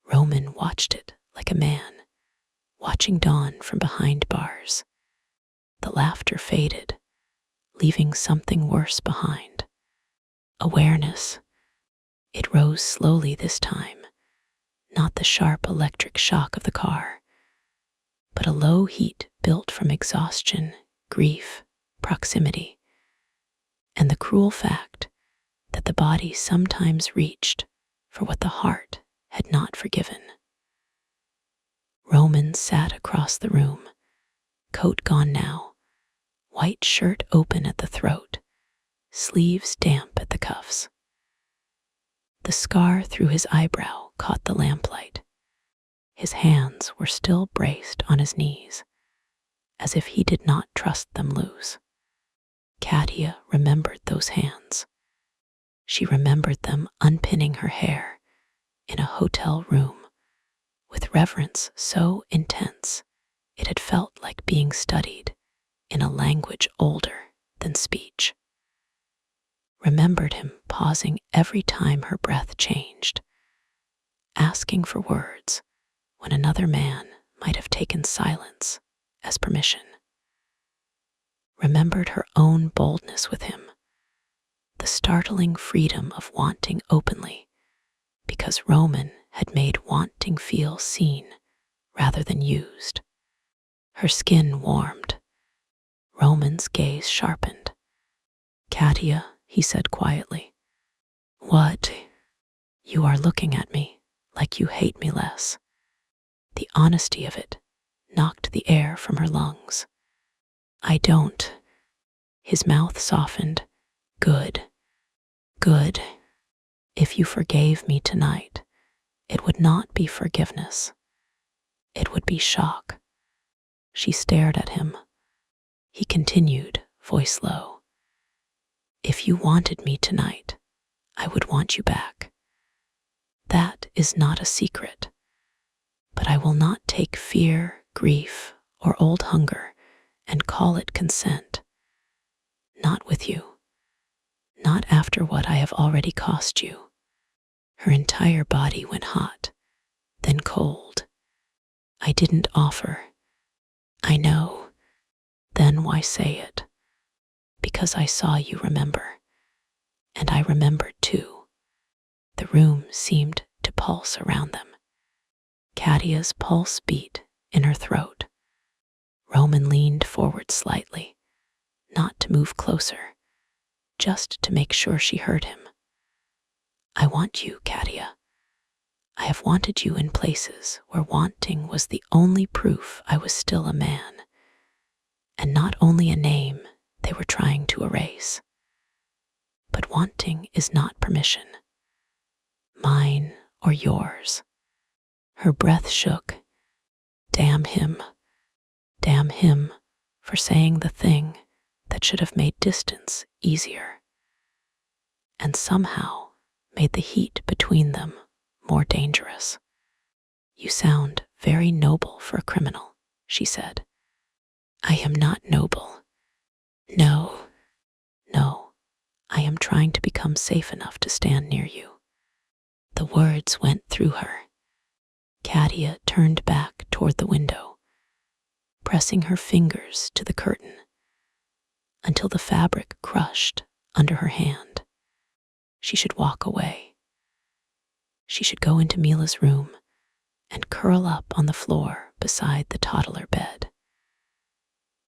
Roman watched it like a man, watching dawn from behind bars. The laughter faded, leaving something worse behind. Awareness. It rose slowly this time, not the sharp electric shock of the car, but a low heat built from exhaustion, grief, proximity, and the cruel fact that the body sometimes reached for what the heart had not forgiven. Roman sat across the room, coat gone now, white shirt open at the throat, sleeves damp at the cuffs. The scar through his eyebrow caught the lamplight. His hands were still braced on his knees, as if he did not trust them loose. Katia remembered those hands. She remembered them unpinning her hair in a hotel room with reverence so intense it had felt like being studied in a language older than speech. Remembered him pausing every time her breath changed, asking for words when another man might have taken silence as permission. Remembered her own boldness with him, the startling freedom of wanting openly, because Roman had made wanting feel seen rather than used. Her skin warmed. Roman's gaze sharpened. "Katia," he said quietly. "What? You are looking at me like you hate me less." The honesty of it knocked the air from her lungs. "I don't." His mouth softened. "Good. Good. If you forgave me tonight, it would not be forgiveness. It would be shock." She stared at him. He continued, voice low. "If you wanted me tonight, I would want you back. That is not a secret. But I will not take fear, grief, or old hunger and call it consent. Not with you. Not after what I have already cost you." Her entire body went hot, then cold. "I didn't offer." "I know. Then why say it?" "Because I saw you remember. And I remembered too." The room seemed to pulse around them. Katia's pulse beat in her throat. Roman leaned forward slightly, not to move closer, just to make sure she heard him. "I want you, Katia. I have wanted you in places where wanting was the only proof I was still a man, and not only a name they were trying to erase. But wanting is not permission, mine or yours." Her breath shook. Damn him for saying the thing that should have made distance easier, and somehow made the heat between them more dangerous. "You sound very noble for a criminal," she said. "I am not noble. No. I am trying to become safe enough to stand near you." The words went through her. Katia turned back toward the window, pressing her fingers to the curtain until the fabric crushed under her hand. She should walk away. She should go into Mila's room and curl up on the floor beside the toddler bed.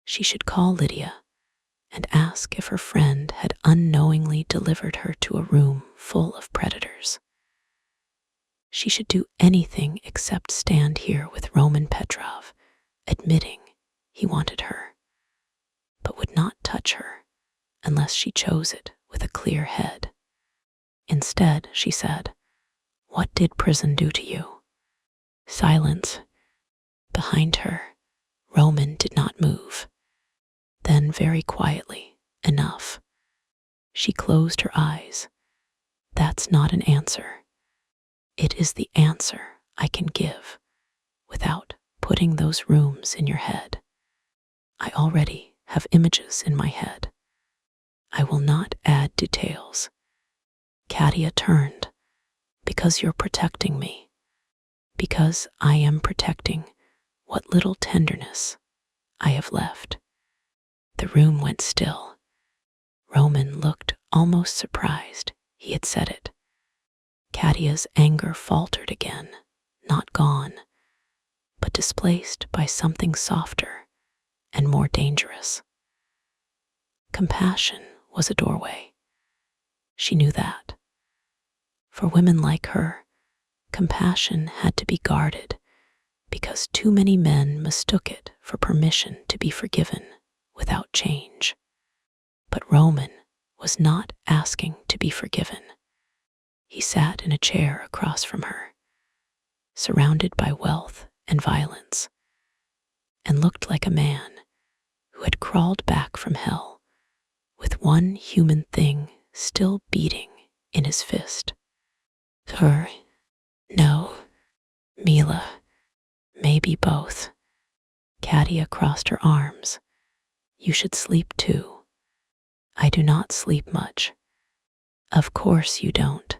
She should call Lydia and ask if her friend had unknowingly delivered her to a room full of predators. She should do anything except stand here with Roman Petrov, admitting he wanted her, but would not touch her unless she chose it with a clear head. Instead, she said, "What did prison do to you?" Silence. Behind her, Roman did not move. Then very quietly, enough. She closed her eyes. "That's not an answer. It is the answer I can give without putting those rooms in your head. I already have images in my head. I will not add details." Katia turned. "Because you're protecting me. Because I am protecting what little tenderness I have left." The room went still. Roman looked almost surprised he had said it. Katia's anger faltered again, not gone, but displaced by something softer and more dangerous. Compassion was a doorway. She knew that. For women like her, compassion had to be guarded because too many men mistook it for permission to be forgiven without change. But Roman was not asking to be forgiven. He sat in a chair across from her, surrounded by wealth and violence, and looked like a man who had crawled back from hell with one human thing still beating in his fist. Her, no, Mila, maybe both. Katia crossed her arms. "You should sleep too." "I do not sleep much." "Of course you don't."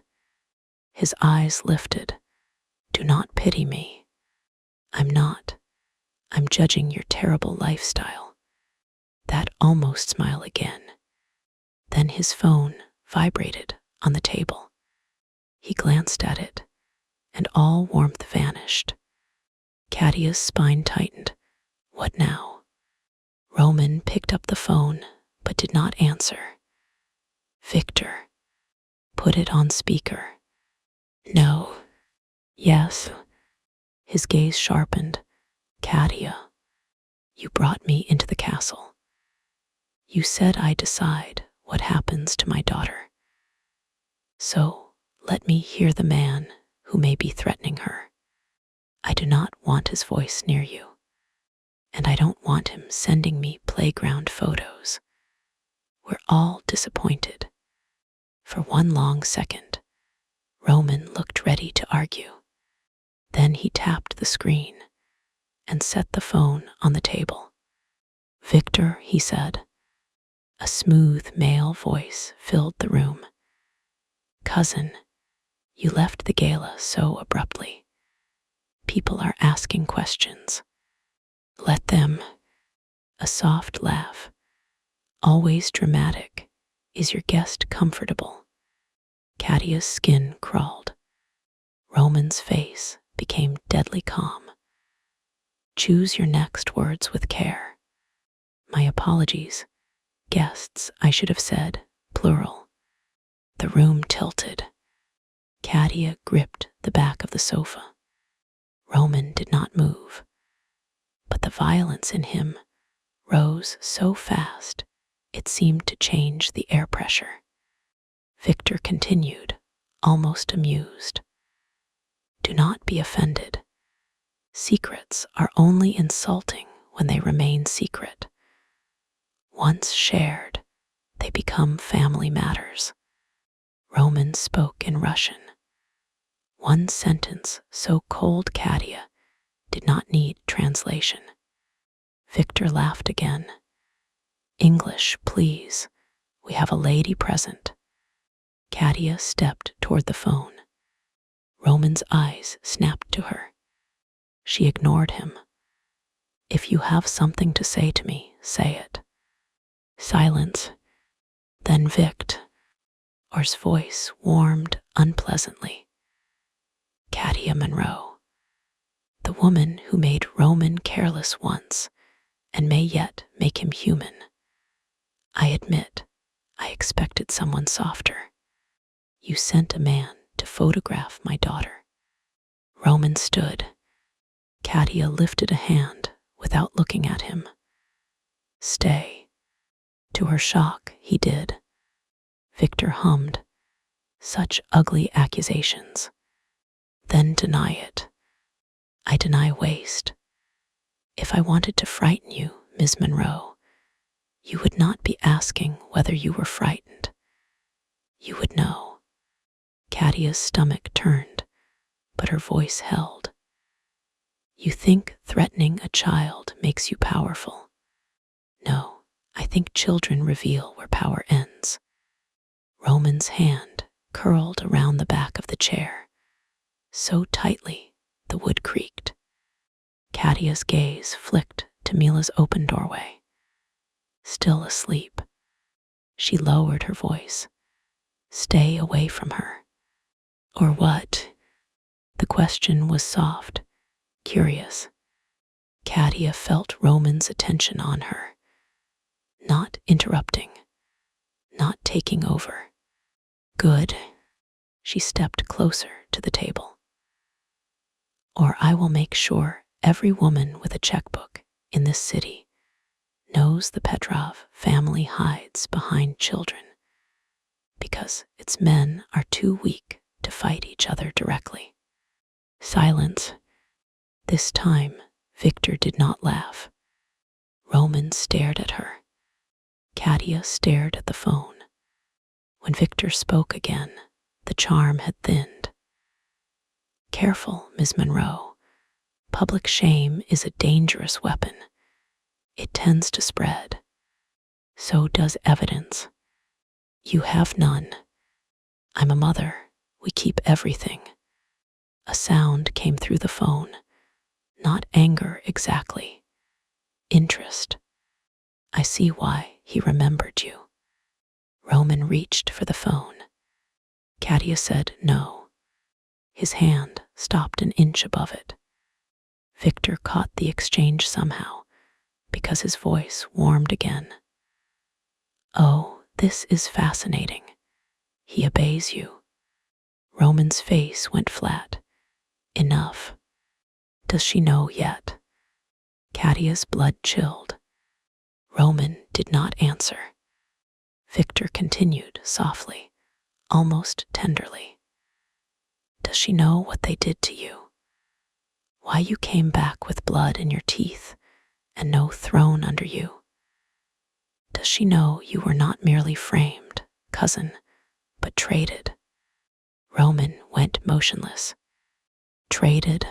His eyes lifted. "Do not pity me. I'm not. I'm judging your terrible lifestyle. That almost smile again. Then his phone vibrated on the table. He glanced at it, and all warmth vanished. Katia's spine tightened. What now? Roman picked up the phone, but did not answer. Victor. Put it on speaker. No. Yes. His gaze sharpened. Katia, you brought me into the castle. You said I decide what happens to my daughter. So let me hear the man who may be threatening her. I do not want his voice near you, and I don't want him sending me playground photos. We're all disappointed. For one long second, Roman looked ready to argue. Then he tapped the screen and set the phone on the table. Victor, he said. A smooth male voice filled the room. Cousin, you left the gala so abruptly. People are asking questions. Let them. A soft laugh. Always dramatic. Is your guest comfortable? Katia's skin crawled. Roman's face became deadly calm. Choose your next words with care. My apologies. Guests, I should have said, plural. The room tilted. Katia gripped the back of the sofa. Roman did not move, but the violence in him rose so fast it seemed to change the air pressure. Victor continued, almost amused. Do not be offended. Secrets are only insulting when they remain secret. Once shared, they become family matters. Roman spoke in Russian. One sentence so cold Katia did not need translation. Victor laughed again. English, please. We have a lady present. Katia stepped toward the phone. Roman's eyes snapped to her. She ignored him. If you have something to say to me, say it. Silence. Then Victor's voice warmed unpleasantly. Katia Monroe, the woman who made Roman careless once and may yet make him human. I admit, I expected someone softer. You sent a man to photograph my daughter. Roman stood. Katia lifted a hand without looking at him. Stay. To her shock, he did. Victor hummed. Such ugly accusations. Then deny it. I deny waste. If I wanted to frighten you, Ms. Monroe, you would not be asking whether you were frightened. You would know. Katia's stomach turned, but her voice held. You think threatening a child makes you powerful. No, I think children reveal where power ends. Roman's hand curled around the back of the chair, so tightly the wood creaked. Katia's gaze flicked to Mila's open doorway. Still asleep, she lowered her voice. Stay away from her. Or what? The question was soft, curious. Katia felt Roman's attention on her, not interrupting, not taking over. Good. She stepped closer to the table. Or I will make sure every woman with a checkbook in this city knows the Petrov family hides behind children, because its men are too weak to fight each other directly. Silence. This time, Victor did not laugh. Roman stared at her. Katia stared at the phone. When Victor spoke again, the charm had thinned. Careful, Ms. Monroe. Public shame is a dangerous weapon. It tends to spread. So does evidence. You have none. I'm a mother. We keep everything. A sound came through the phone. Not anger exactly. Interest. I see why he remembered you. Roman reached for the phone. Katia said no. His hand stopped an inch above it. Victor caught the exchange somehow, because his voice warmed again. Oh, this is fascinating. He obeys you. Roman's face went flat. Enough. Does she know yet? Katia's blood chilled. Roman did not answer. Victor continued softly, almost tenderly. Does she know what they did to you? Why you came back with blood in your teeth and no throne under you? Does she know you were not merely framed, cousin, but traded? Roman went motionless. Traded.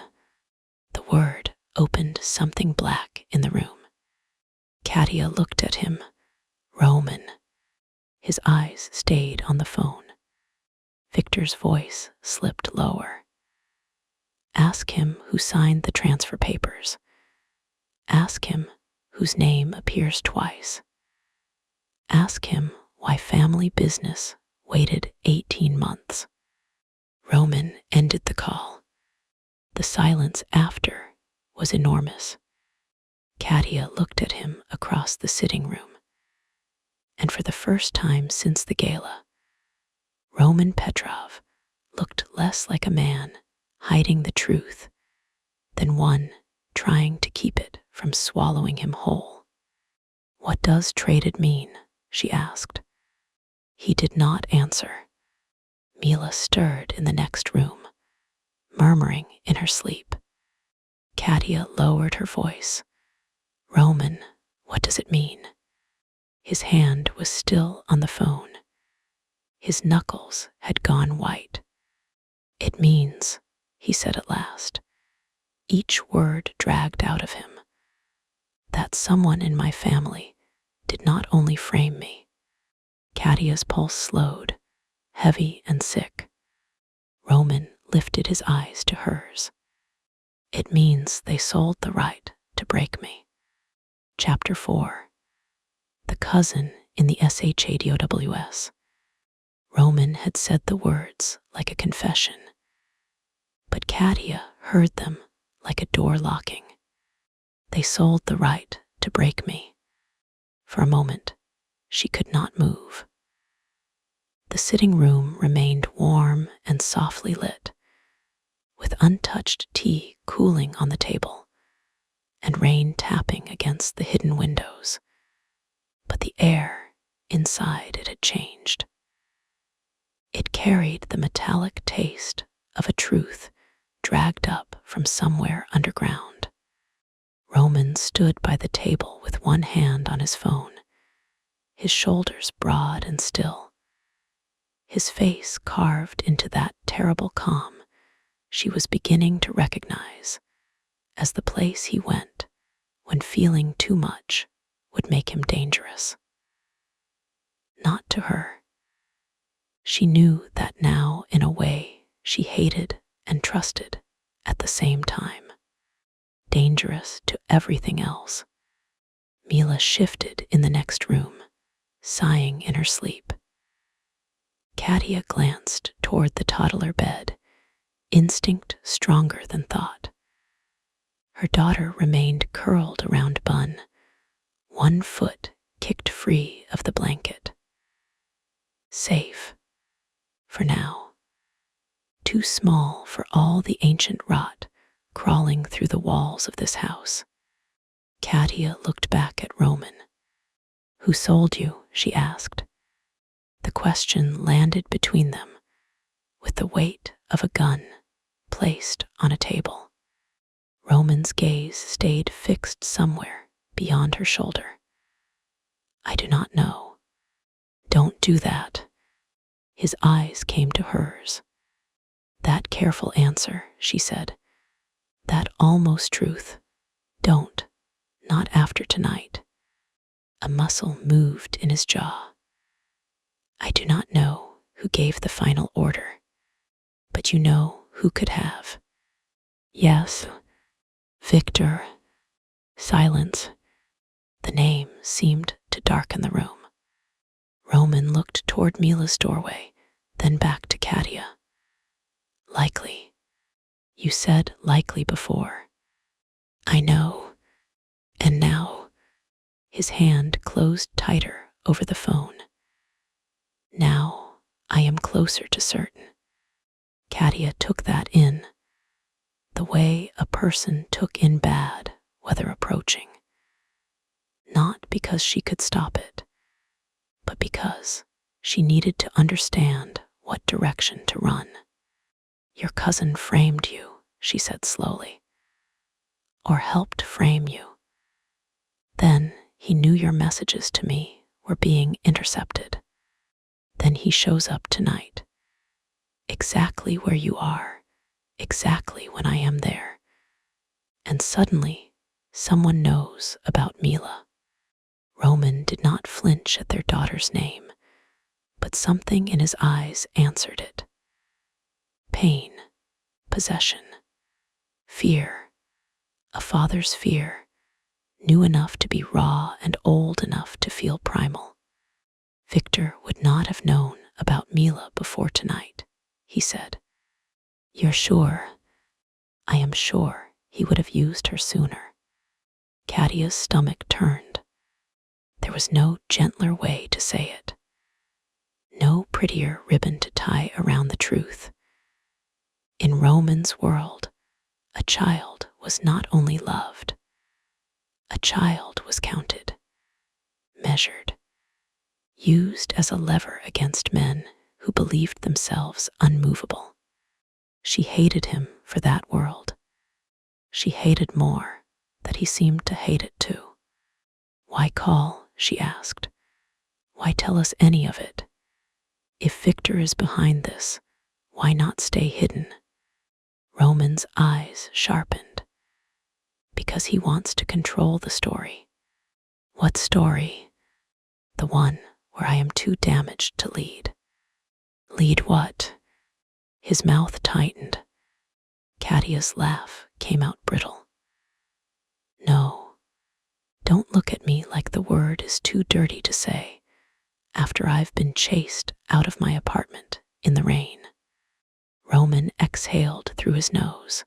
The word opened something black in the room. Katia looked at him. Roman. His eyes stayed on the phone. Victor's voice slipped lower. Ask him who signed the transfer papers. Ask him whose name appears twice. Ask him why family business waited 18 months. Roman ended the call. The silence after was enormous. Katia looked at him across the sitting room. And for the first time since the gala, Roman Petrov looked less like a man hiding the truth than one trying to keep it from swallowing him whole. What does traded mean? She asked. He did not answer. Mila stirred in the next room, murmuring in her sleep. Katia lowered her voice. Roman, what does it mean? His hand was still on the phone. His knuckles had gone white. It means, he said at last, each word dragged out of him, that someone in my family did not only frame me. Katia's pulse slowed, heavy and sick. Roman lifted his eyes to hers. It means they sold the right to break me. Chapter 4. The cousin in the SHADOWS. Roman had said the words like a confession, but Katia heard them like a door locking. They sold the right to break me. For a moment, she could not move. The sitting room remained warm and softly lit, with untouched tea cooling on the table and rain tapping against the hidden windows. But the air inside it had changed. It carried the metallic taste of a truth dragged up from somewhere underground. Roman stood by the table with one hand on his phone, his shoulders broad and still, his face carved into that terrible calm she was beginning to recognize as the place he went when feeling too much would make him dangerous. Not to her. She knew that now, in a way, she hated and trusted at the same time. Dangerous to everything else. Mila shifted in the next room, sighing in her sleep. Katia glanced toward the toddler bed, instinct stronger than thought. Her daughter remained curled around Bun, one foot kicked free of the blanket. Safe. For now. Too small for all the ancient rot crawling through the walls of this house. Katia looked back at Roman. Who sold you? She asked. The question landed between them with the weight of a gun placed on a table. Roman's gaze stayed fixed somewhere beyond her shoulder. I do not know. Don't do that. His eyes came to hers. That careful answer, she said. That almost truth. Don't. Not after tonight. A muscle moved in his jaw. I do not know who gave the final order, but you know who could have. Yes, Victor. Silence. The name seemed to darken the room. Roman looked toward Mila's doorway, then back to Katia. Likely. You said likely before. I know. And now, his hand closed tighter over the phone. Now I am closer to certain. Katia took that in, the way a person took in bad weather approaching. Not because she could stop it, but because she needed to understand what direction to run. Your cousin framed you, she said slowly, or helped frame you. Then he knew your messages to me were being intercepted. Then he shows up tonight, exactly where you are, exactly when I am there. And suddenly, someone knows about Mila. Roman did not flinch at their daughter's name, but something in his eyes answered it. Pain, possession, fear, a father's fear, new enough to be raw and old enough to feel primal. Victor would not have known about Mila before tonight, he said. You're sure? I am sure he would have used her sooner. Katia's stomach turned. There was no gentler way to say it. No prettier ribbon to tie around the truth. In Roman's world, a child was not only loved. A child was counted, measured, used as a lever against men who believed themselves unmovable. She hated him for that world. She hated more that he seemed to hate it too. Why call? She asked. Why tell us any of it? If Victor is behind this, why not stay hidden? Roman's eyes sharpened. Because he wants to control the story. What story? The one where I am too damaged to lead. Lead what? His mouth tightened. Katia's laugh came out brittle. No, don't look at me like the word is too dirty to say after I've been chased out of my apartment in the rain. Roman exhaled through his nose.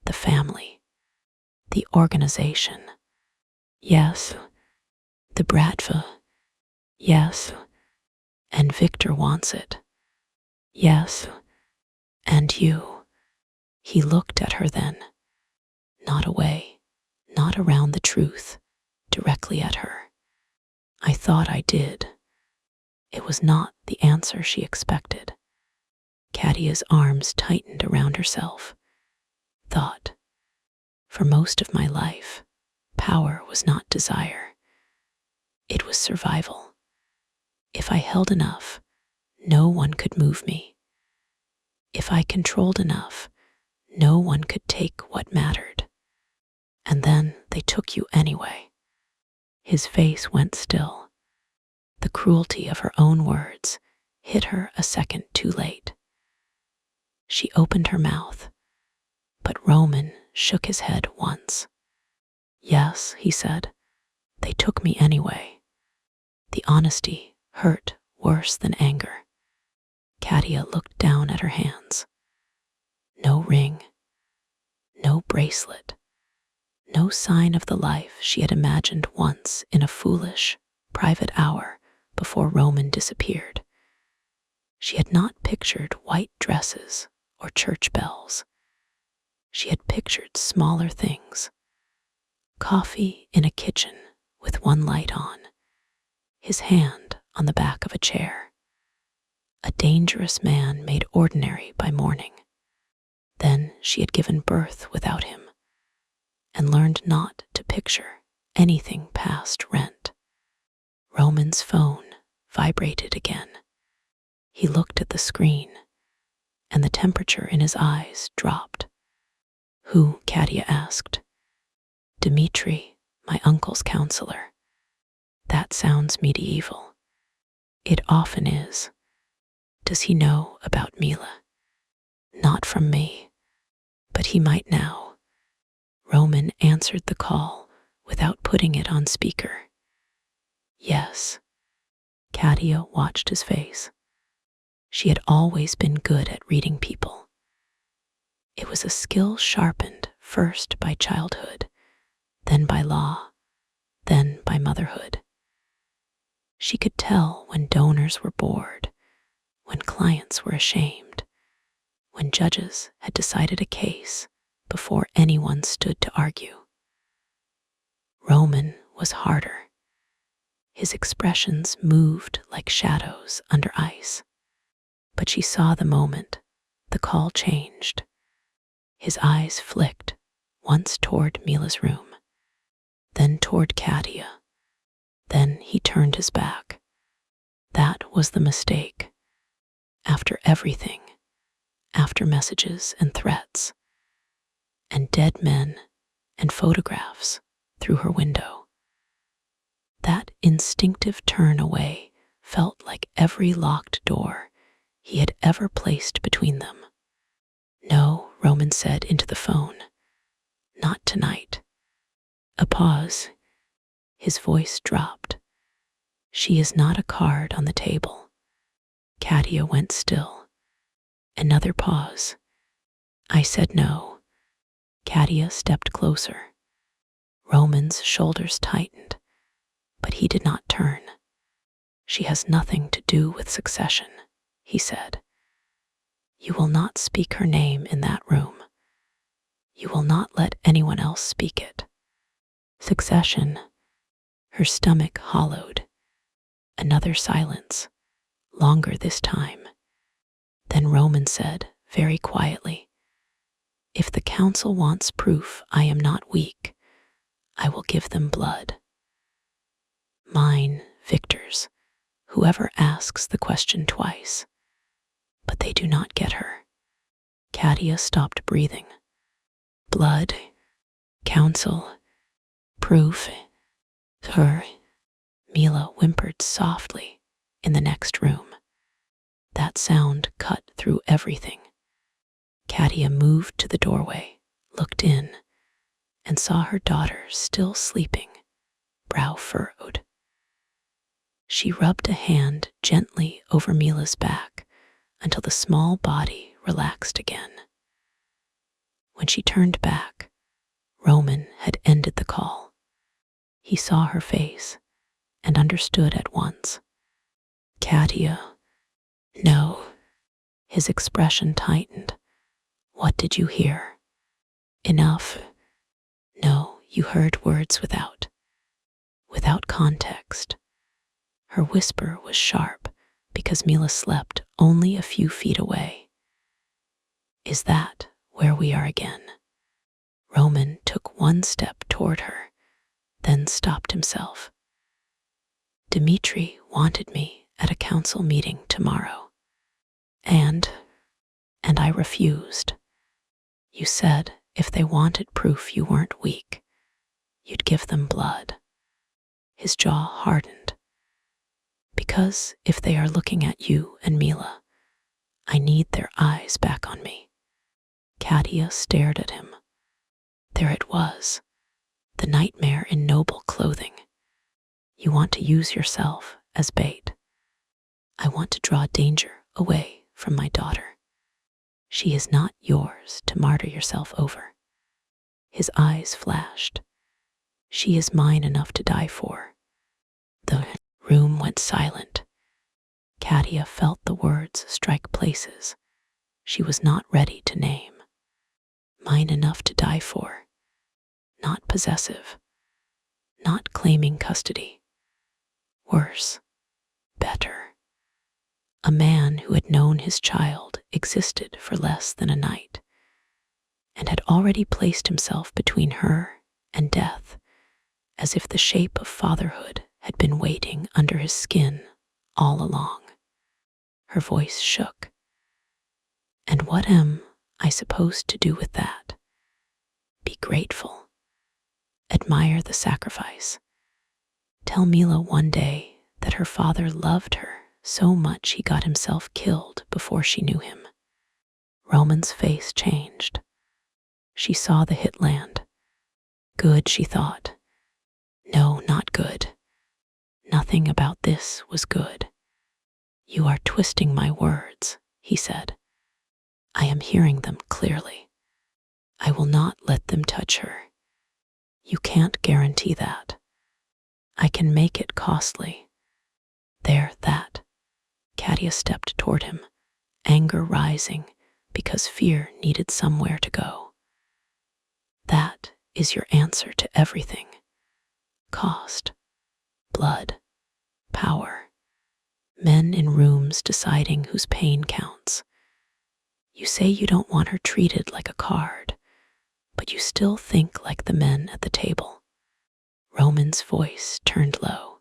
The family. The organization. Yes. The Bratva. Yes. And Victor wants it. Yes. And you. He looked at her then. Not away. Not around the truth. Directly at her. I thought I did. It was not the answer she expected. Katia's arms tightened around herself. Thought. For most of my life, power was not desire. It was survival. If I held enough, no one could move me. If I controlled enough, no one could take what mattered. And then they took you anyway. His face went still. The cruelty of her own words hit her a second too late. She opened her mouth, but Roman shook his head once. Yes, he said, they took me anyway. The honesty hurt worse than anger. Katia looked down at her hands. No ring, no bracelet, no sign of the life she had imagined once in a foolish, private hour before Roman disappeared. She had not pictured white dresses or church bells. She had pictured smaller things. Coffee in a kitchen with one light on, his hand on the back of a chair. A dangerous man made ordinary by morning. Then she had given birth without him, and learned not to picture anything past rent. Roman's phone vibrated again. He looked at the screen, and the temperature in his eyes dropped. Who? Katia asked. Dmitri, my uncle's counselor. That sounds medieval. It often is. Does he know about Mila? Not from me, but he might now. Roman answered the call without putting it on speaker. Yes. Katia watched his face. She had always been good at reading people. It was a skill sharpened first by childhood, then by law, then by motherhood. She could tell when donors were bored, when clients were ashamed, when judges had decided a case before anyone stood to argue. Roman was harder. His expressions moved like shadows under ice. But she saw the moment the call changed. His eyes flicked, once toward Mila's room, then toward Katia. Then he turned his back. That was the mistake. After everything, after messages and threats, and dead men and photographs through her window. That instinctive turn away felt like every locked door he had ever placed between them. No, Roman said into the phone. Not tonight. A pause. His voice dropped. She is not a card on the table. Katia went still. Another pause. I said no. Katia stepped closer. Roman's shoulders tightened, but he did not turn. She has nothing to do with succession, he said. You will not speak her name in that room. You will not let anyone else speak it. Succession. Her stomach hollowed. Another silence, longer this time. Then Roman said, very quietly, if the council wants proof I am not weak, I will give them blood. Mine, Victor's, whoever asks the question twice. But they do not get her. Katia stopped breathing. Blood, counsel, proof, her. Mila whimpered softly in the next room. That sound cut through everything. Katia moved to the doorway, looked in, and saw her daughter still sleeping, brow furrowed. She rubbed a hand gently over Mila's back until the small body relaxed again. When she turned back, Roman had ended the call. He saw her face and understood at once. Katia. No. His expression tightened. What did you hear? Enough. No, you heard words without context. Her whisper was sharp because Mila slept only a few feet away. Is that where we are again? Roman took one step toward her, then stopped himself. Dmitri wanted me at a council meeting tomorrow. And I refused. You said if they wanted proof you weren't weak, you'd give them blood. His jaw hardened. Because if they are looking at you and Mila, I need their eyes back on me. Katia stared at him. There it was, the nightmare in noble clothing. You want to use yourself as bait. I want to draw danger away from my daughter. She is not yours to martyr yourself over. His eyes flashed. She is mine enough to die for. The room went silent. Katia felt the words strike places she was not ready to name. Mine enough to die for. Not possessive. Not claiming custody. Worse. Better. A man who had known his child existed for less than a night and had already placed himself between her and death, as if the shape of fatherhood had been waiting under his skin all along. Her voice shook. And what am I supposed to do with that? Be grateful. Admire the sacrifice. Tell Mila one day that her father loved her so much he got himself killed before she knew him. Roman's face changed. She saw the hit land. Good, she thought. No, not good. Nothing about this was good. You are twisting my words, he said. I am hearing them clearly. I will not let them touch her. You can't guarantee that. I can make it costly. There, that. Katia stepped toward him, anger rising because fear needed somewhere to go. That is your answer to everything. Cost, blood, power, men in rooms deciding whose pain counts. You say you don't want her treated like a card, but you still think like the men at the table. Roman's voice turned low.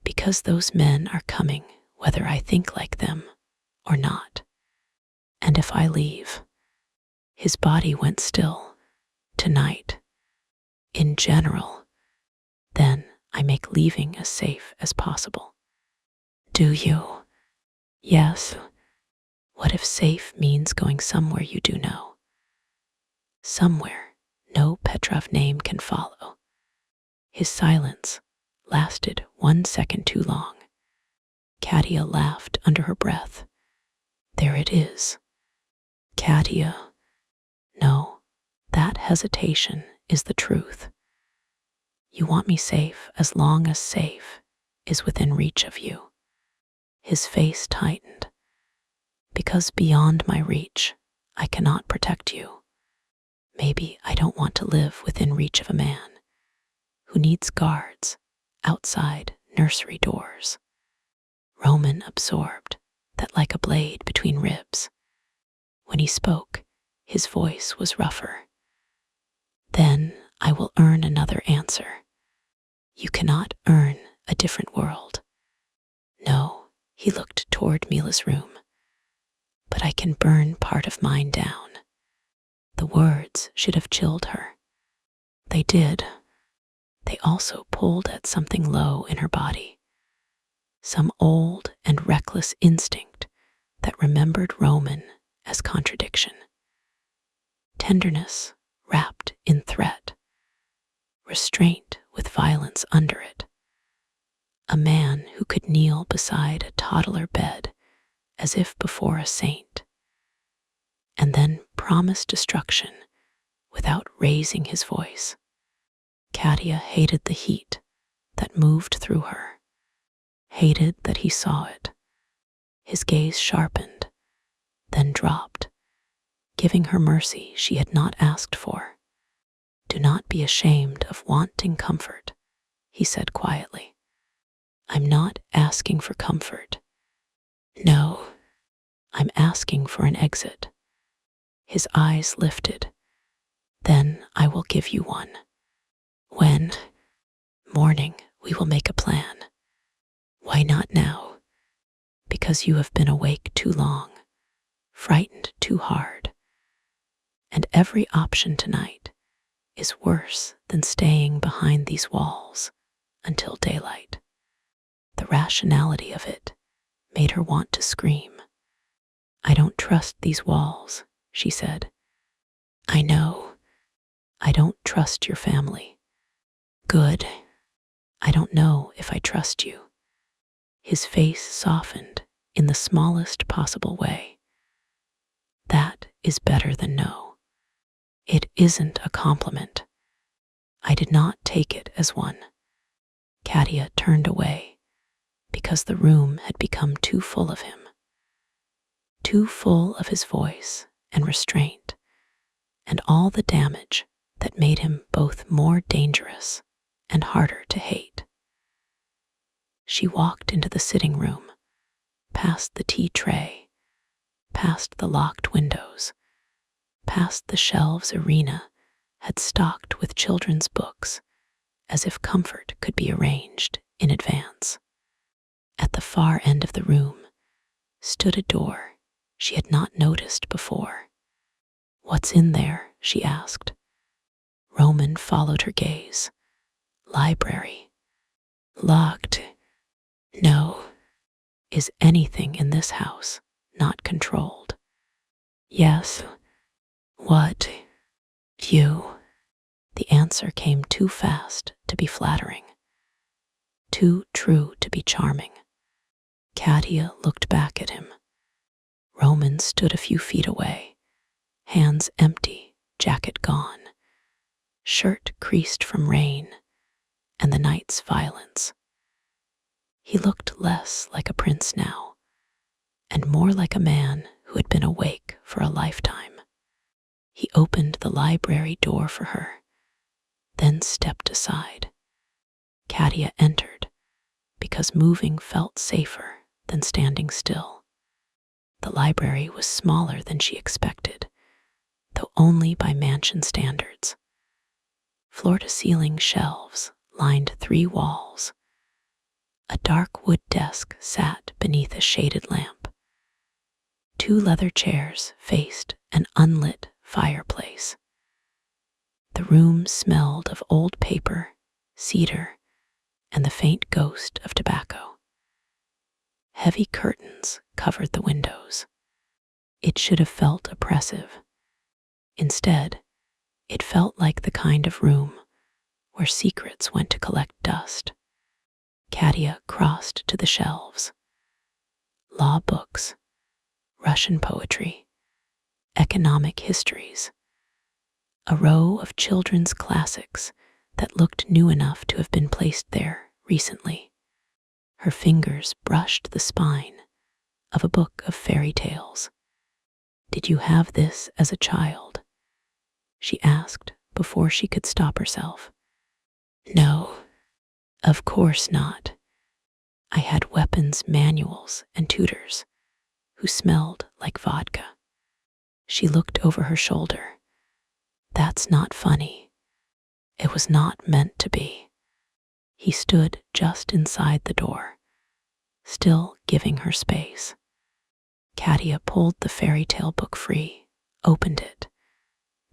Because those men are coming whether I think like them or not. And if I leave, his body went still. Tonight, in general, then I make leaving as safe as possible. Do you? Yes. What if safe means going somewhere you do know? Somewhere no Petrov name can follow. His silence lasted 1 second too long. Katia laughed under her breath. There it is. Katia. No, that hesitation is the truth. You want me safe as long as safe is within reach of you. His face tightened. Because beyond my reach, I cannot protect you. Maybe I don't want to live within reach of a man who needs guards outside nursery doors. Roman absorbed that like a blade between ribs. When he spoke, his voice was rougher. Then I will earn another answer. You cannot earn a different world. No, he looked toward Mila's room. But I can burn part of mine down. The words should have chilled her. They did. They also pulled at something low in her body. Some old and reckless instinct that remembered Roman as contradiction. Tenderness wrapped in threat. Restraint with violence under it. A man who could kneel beside a toddler bed as if before a saint, and then promise destruction without raising his voice. Katia hated the heat that moved through her, hated that he saw it. His gaze sharpened, then dropped, giving her mercy she had not asked for. Do not be ashamed of wanting comfort, he said quietly. I'm not asking for comfort. No, I'm asking for an exit. His eyes lifted. Then I will give you one. When? Morning, we will make a plan. Why not now? Because you have been awake too long, frightened too hard. And every option tonight is worse than staying behind these walls until daylight. The rationality of it made her want to scream. I don't trust these walls, she said. I know. I don't trust your family. Good. I don't know if I trust you. His face softened in the smallest possible way. That is better than no. It isn't a compliment. I did not take it as one. Katia turned away because the room had become too full of him. Too full of his voice and restraint, and all the damage that made him both more dangerous and harder to hate. She walked into the sitting room, past the tea tray, past the locked windows, past the shelves Irina had stocked with children's books, as if comfort could be arranged in advance. At the far end of the room stood a door she had not noticed before. What's in there? She asked. Roman followed her gaze. Library. Locked. No. Is anything in this house not controlled? Yes. What? You. The answer came too fast to be flattering, too true to be charming. Katia looked back at him. Roman stood a few feet away, hands empty, jacket gone, shirt creased from rain and the night's violence. He looked less like a prince now, and more like a man who had been awake for a lifetime. He opened the library door for her, then stepped aside. Katia entered, because moving felt safer than standing still. The library was smaller than she expected, though only by mansion standards. Floor-to-ceiling shelves lined 3 walls. A dark wood desk sat beneath a shaded lamp. 2 leather chairs faced an unlit fireplace. The room smelled of old paper, cedar, and the faint ghost of tobacco. Heavy curtains covered the windows. It should have felt oppressive. Instead, it felt like the kind of room where secrets went to collect dust. Katia crossed to the shelves. Law books, Russian poetry, economic histories. A row of children's classics that looked new enough to have been placed there recently. Her fingers brushed the spine of a book of fairy tales. "Did you have this as a child?" she asked before she could stop herself. "No, of course not. I had weapons manuals and tutors who smelled like vodka." She looked over her shoulder. "That's not funny. It was not meant to be." He stood just inside the door, still giving her space. Katia pulled the fairy tale book free, opened it,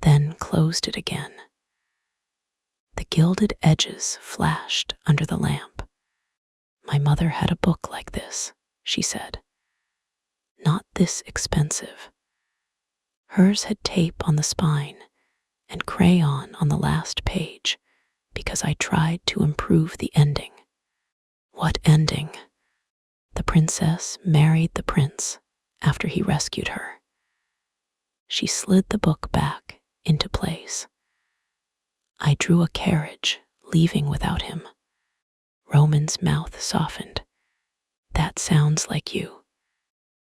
then closed it again. The gilded edges flashed under the lamp. "My mother had a book like this," she said. "Not this expensive. Hers had tape on the spine and crayon on the last page because I tried to improve the ending." "What ending?" "The princess married the prince after he rescued her." She slid the book back into place. "I drew a carriage, leaving without him." Roman's mouth softened. "That sounds like you.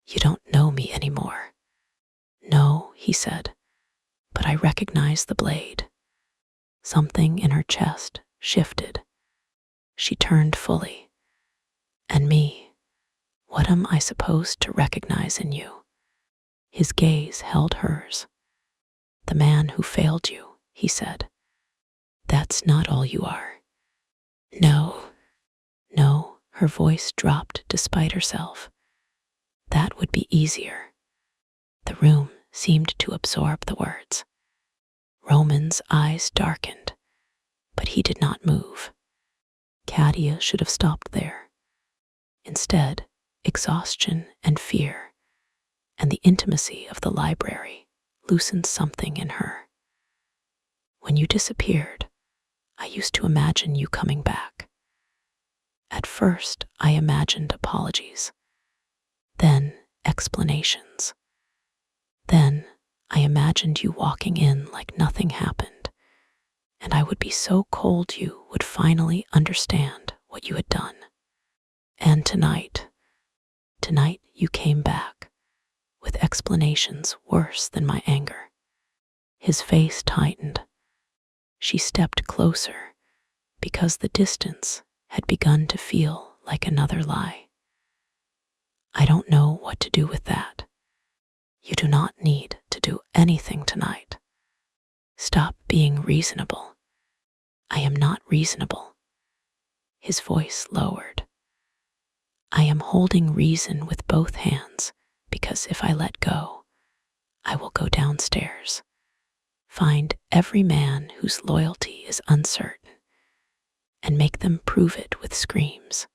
You don't know me anymore." "No," he said, "but I recognize the blade." Something in her chest shifted. She turned fully. "And me, what am I supposed to recognize in you?" His gaze held hers. "The man who failed you," he said. "That's not all you are." "No, no," her voice dropped despite herself. "That would be easier." The room seemed to absorb the words. Roman's eyes darkened, but he did not move. Katia should have stopped there. Instead, exhaustion and fear, and the intimacy of the library loosened something in her. "When you disappeared, I used to imagine you coming back. At first, I imagined apologies, then explanations. Then I imagined you walking in like nothing happened, and I would be so cold you would finally understand what you had done. And tonight you came back with explanations worse than my anger." His face tightened. She stepped closer because the distance had begun to feel like another lie. "I don't know what to do with that. You do not need to do anything tonight. Stop being reasonable." "I am not reasonable." His voice lowered. "I am holding reason with both hands because if I let go, I will go downstairs, find every man whose loyalty is uncertain, and make them prove it with screams."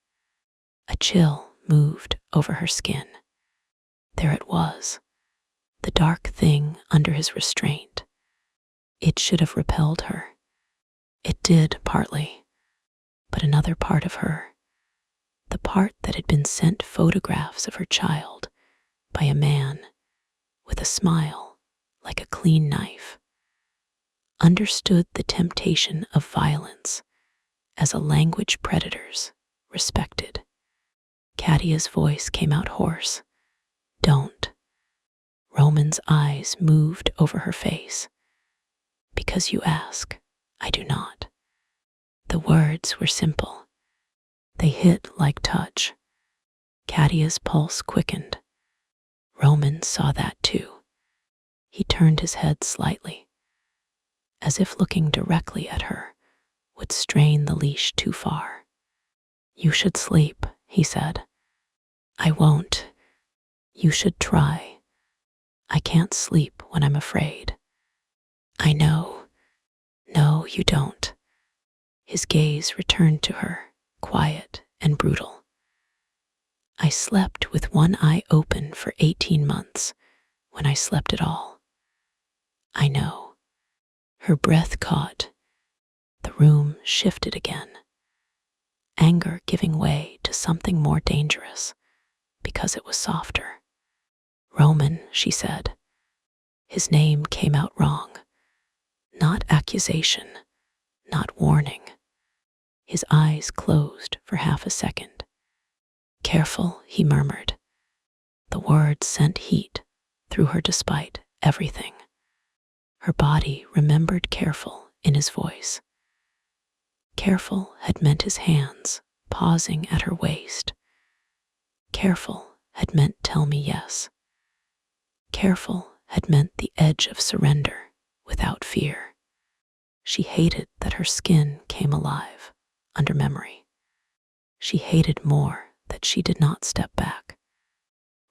A chill moved over her skin. There it was, the dark thing under his restraint. It should have repelled her, It did, partly, but another part of her, the part that had been sent photographs of her child by a man with a smile like a clean knife, understood the temptation of violence as a language predators respected. Katia's voice came out hoarse. Don't. Roman's eyes moved over her face. Because you ask, I do not. The words were simple. They hit like touch. Katia's pulse quickened. Roman saw that too. He turned his head slightly, as if looking directly at her would strain the leash too far. You should sleep, he said. I won't. You should try. I can't sleep when I'm afraid. I know. No, you don't. His gaze returned to her, quiet and brutal. I slept with one eye open for 18 months, when I slept at all. I know. Her breath caught. The room shifted again. Anger giving way to something more dangerous, because it was softer. Roman, she said. His name came out wrong. Not accusation, not warning. His eyes closed for half a second. Careful, he murmured. The words sent heat through her despite everything. Her body remembered careful in his voice. Careful had meant his hands pausing at her waist. Careful had meant tell me yes. Careful had meant the edge of surrender without fear. She hated that her skin came alive under memory. She hated more that she did not step back.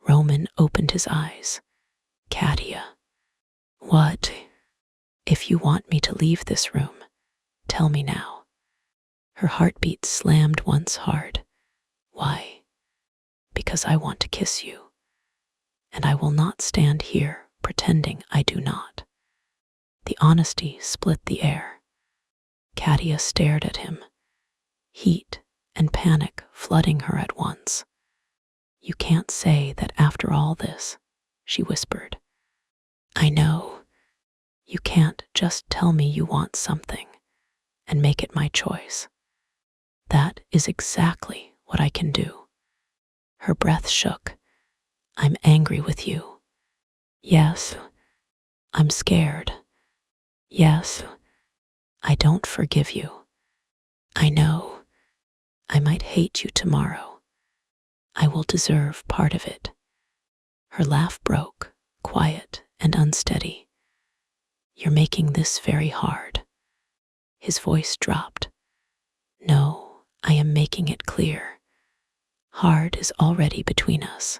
Roman opened his eyes. Katia. What? If you want me to leave this room, tell me now. Her heartbeat slammed once hard. Why? Because I want to kiss you. And I will not stand here pretending I do not. The honesty split the air. Katia stared at him, heat and panic flooding her at once. You can't say that after all this, she whispered. I know. You can't just tell me you want something and make it my choice. That is exactly what I can do. Her breath shook. I'm angry with you. Yes, I'm scared. Yes, I don't forgive you. I know. I might hate you tomorrow. I will deserve part of it. Her laugh broke, quiet and unsteady. You're making this very hard. His voice dropped. No, I am making it clear. Hard is already between us.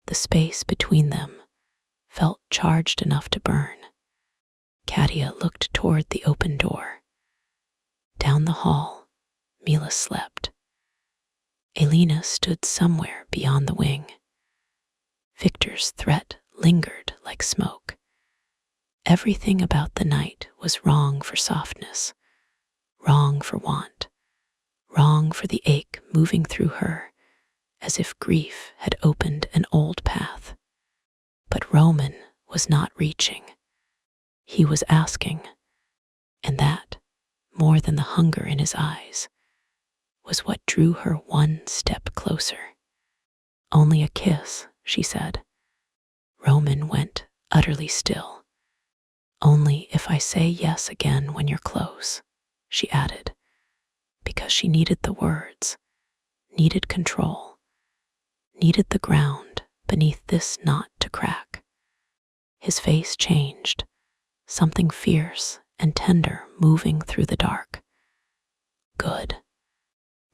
The space between them felt charged enough to burn. Katia looked toward the open door. Down the hall, Mila slept. Elena stood somewhere beyond the wing. Victor's threat lingered like smoke. Everything about the night was wrong for softness, wrong for want, wrong for the ache moving through her, as if grief had opened an old path. But Roman was not reaching. He was asking, and that, more than the hunger in his eyes, was what drew her one step closer. Only a kiss, she said. Roman went utterly still. Only if I say yes again when you're close, she added, because she needed the words, needed control, needed the ground beneath this knot to crack. His face changed, something fierce and tender moving through the dark. Good,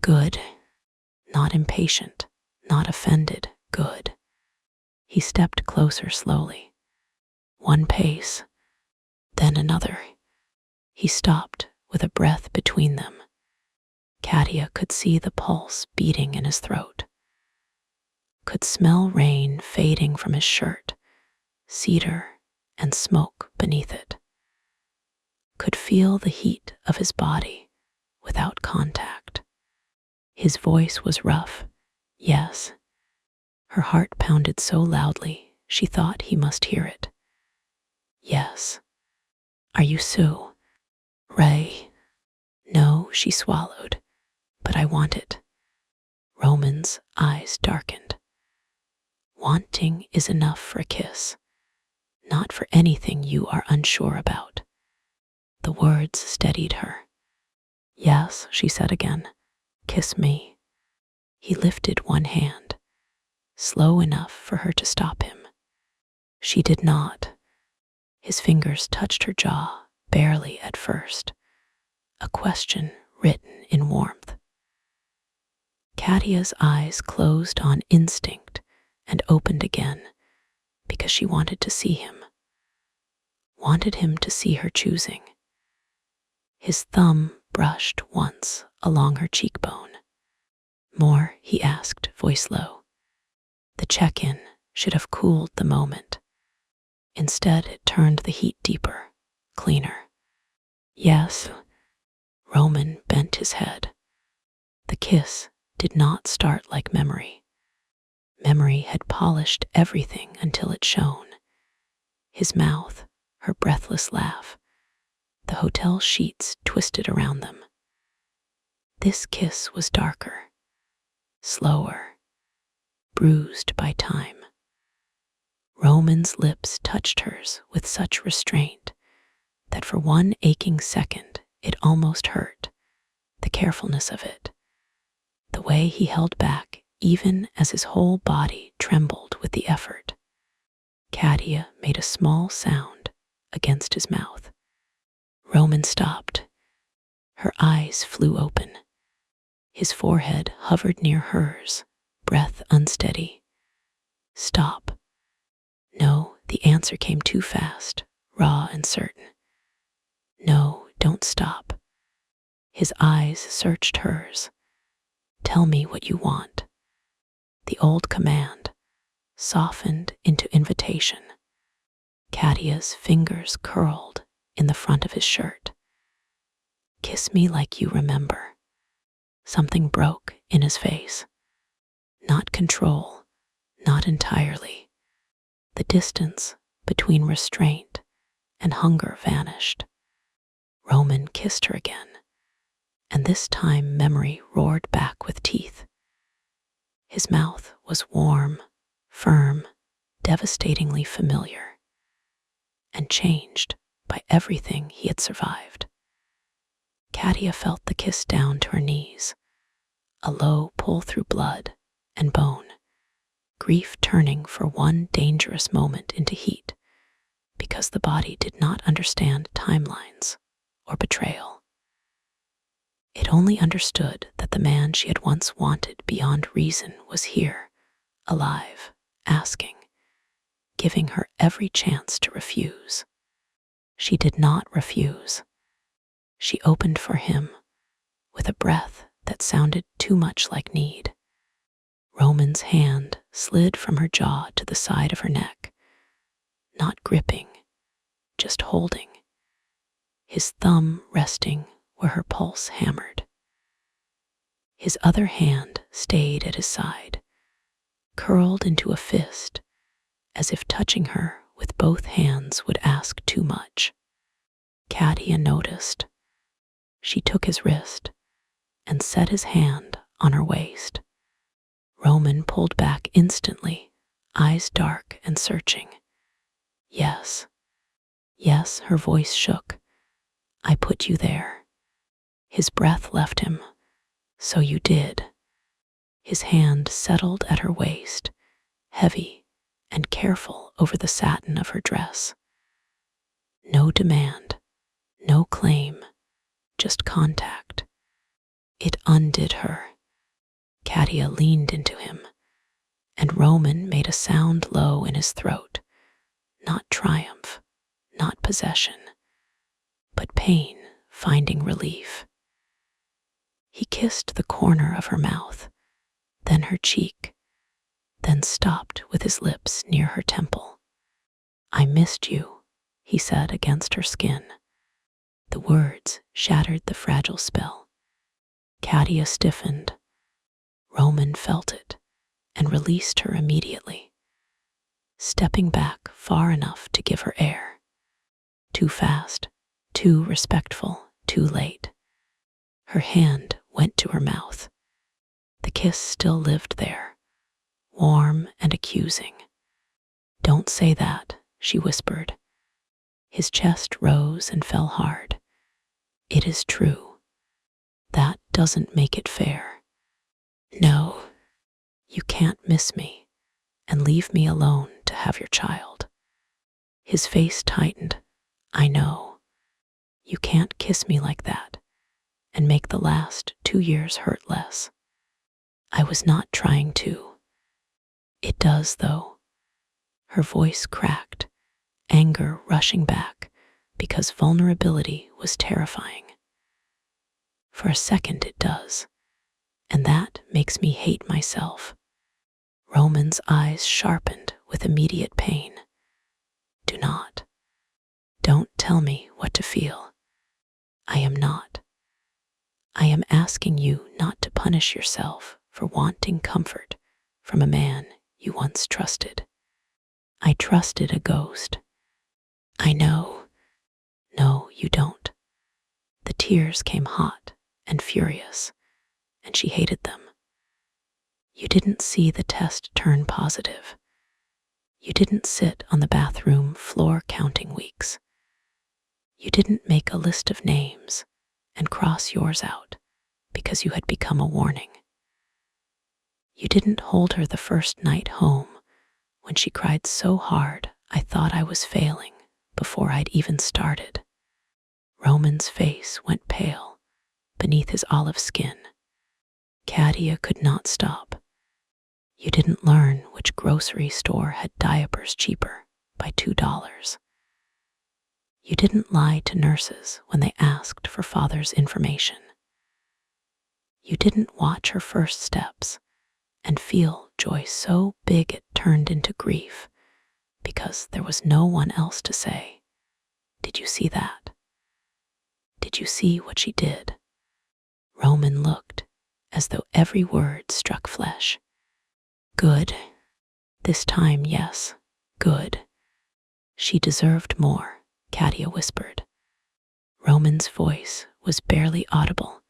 good, not impatient, not offended, good. He stepped closer slowly. One pace, then another. He stopped with a breath between them. Katia could see the pulse beating in his throat, could smell rain fading from his shirt, cedar and smoke beneath it. could feel the heat of his body without contact. His voice was rough, yes. Her heart pounded so loudly she thought he must hear it. Yes. Are you Sue? Ray? No, she swallowed. But I want it. Roman's eyes darkened. Wanting is enough for a kiss, not for anything you are unsure about. The words steadied her. Yes, she said again. Kiss me. He lifted one hand, slow enough for her to stop him. She did not. His fingers touched her jaw, barely at first, a question written in warmth. Katia's eyes closed on instinct and opened again because she wanted to see him, wanted him to see her choosing. His thumb brushed once along her cheekbone. More, he asked, voice low. The check-in should have cooled the moment. Instead, it turned the heat deeper, cleaner. Yes. Roman bent his head. The kiss did not start like memory. Memory had polished everything until it shone. His mouth, her breathless laugh, the hotel sheets twisted around them. This kiss was darker, slower, bruised by time. Roman's lips touched hers with such restraint that for one aching second it almost hurt, the carefulness of it, the way he held back even as his whole body trembled with the effort. Katia made a small sound against his mouth. Roman stopped. Her eyes flew open. His forehead hovered near hers, breath unsteady. Stop. No, the answer came too fast, raw and certain. No, don't stop. His eyes searched hers. Tell me what you want. The old command softened into invitation. Katia's fingers curled in the front of his shirt. Kiss me like you remember. Something broke in his face. Not control, not entirely. The distance between restraint and hunger vanished. Roman kissed her again, and this time memory roared back with teeth. His mouth was warm, firm, devastatingly familiar, and changed by everything he had survived. Katia felt the kiss down to her knees, a low pull through blood and bone, grief turning for one dangerous moment into heat, because the body did not understand timelines or betrayal. It only understood that the man she had once wanted beyond reason was here, alive, asking, giving her every chance to refuse. She did not refuse. She opened for him with a breath that sounded too much like need. Roman's hand slid from her jaw to the side of her neck, not gripping, just holding, his thumb resting where her pulse hammered. His other hand stayed at his side, curled into a fist, as if touching her with both hands would ask too much. Katia noticed. She took his wrist and set his hand on her waist. Roman pulled back instantly, eyes dark and searching. Yes, yes, her voice shook. I put you there. His breath left him. So you did. His hand settled at her waist, heavy and careful over the satin of her dress. No demand, no claim, just contact. It undid her. Katia leaned into him, and Roman made a sound low in his throat, not triumph, not possession, but pain finding relief. He kissed the corner of her mouth, then her cheek, then stopped with his lips near her temple. I missed you, he said against her skin. The words shattered the fragile spell. Katia stiffened. Roman felt it and released her immediately, stepping back far enough to give her air. Too fast, too respectful, too late. Her hand went to her mouth. The kiss still lived there, warm and accusing. "Don't say that," she whispered. His chest rose and fell hard. "It is true. That doesn't make it fair. No, you can't miss me and leave me alone to have your child." His face tightened. "I know. You can't kiss me like that and make the last 2 years hurt less. I was not trying to." "It does, though." Her voice cracked, anger rushing back because vulnerability was terrifying. "For a second it does, and that makes me hate myself." Roman's eyes sharpened with immediate pain. "Do not. Don't tell me what to feel. I am not. I am asking you not to punish yourself for wanting comfort from a man you once trusted." "I trusted a ghost." "I know." "No, you don't." The tears came hot and furious, and she hated them. "You didn't see the test turn positive. You didn't sit on the bathroom floor counting weeks. You didn't make a list of names and cross yours out because you had become a warning. You didn't hold her the first night home when she cried so hard I thought I was failing before I'd even started." Roman's face went pale beneath his olive skin. Katia could not stop. "You didn't learn which grocery store had diapers cheaper by $2. You didn't lie to nurses when they asked for father's information. You didn't watch her first steps and feel joy so big it turned into grief because there was no one else to say, 'Did you see that? Did you see what she did?'" Roman looked as though every word struck flesh. "Good. This time, yes, good. She deserved more," Katia whispered. Roman's voice was barely audible.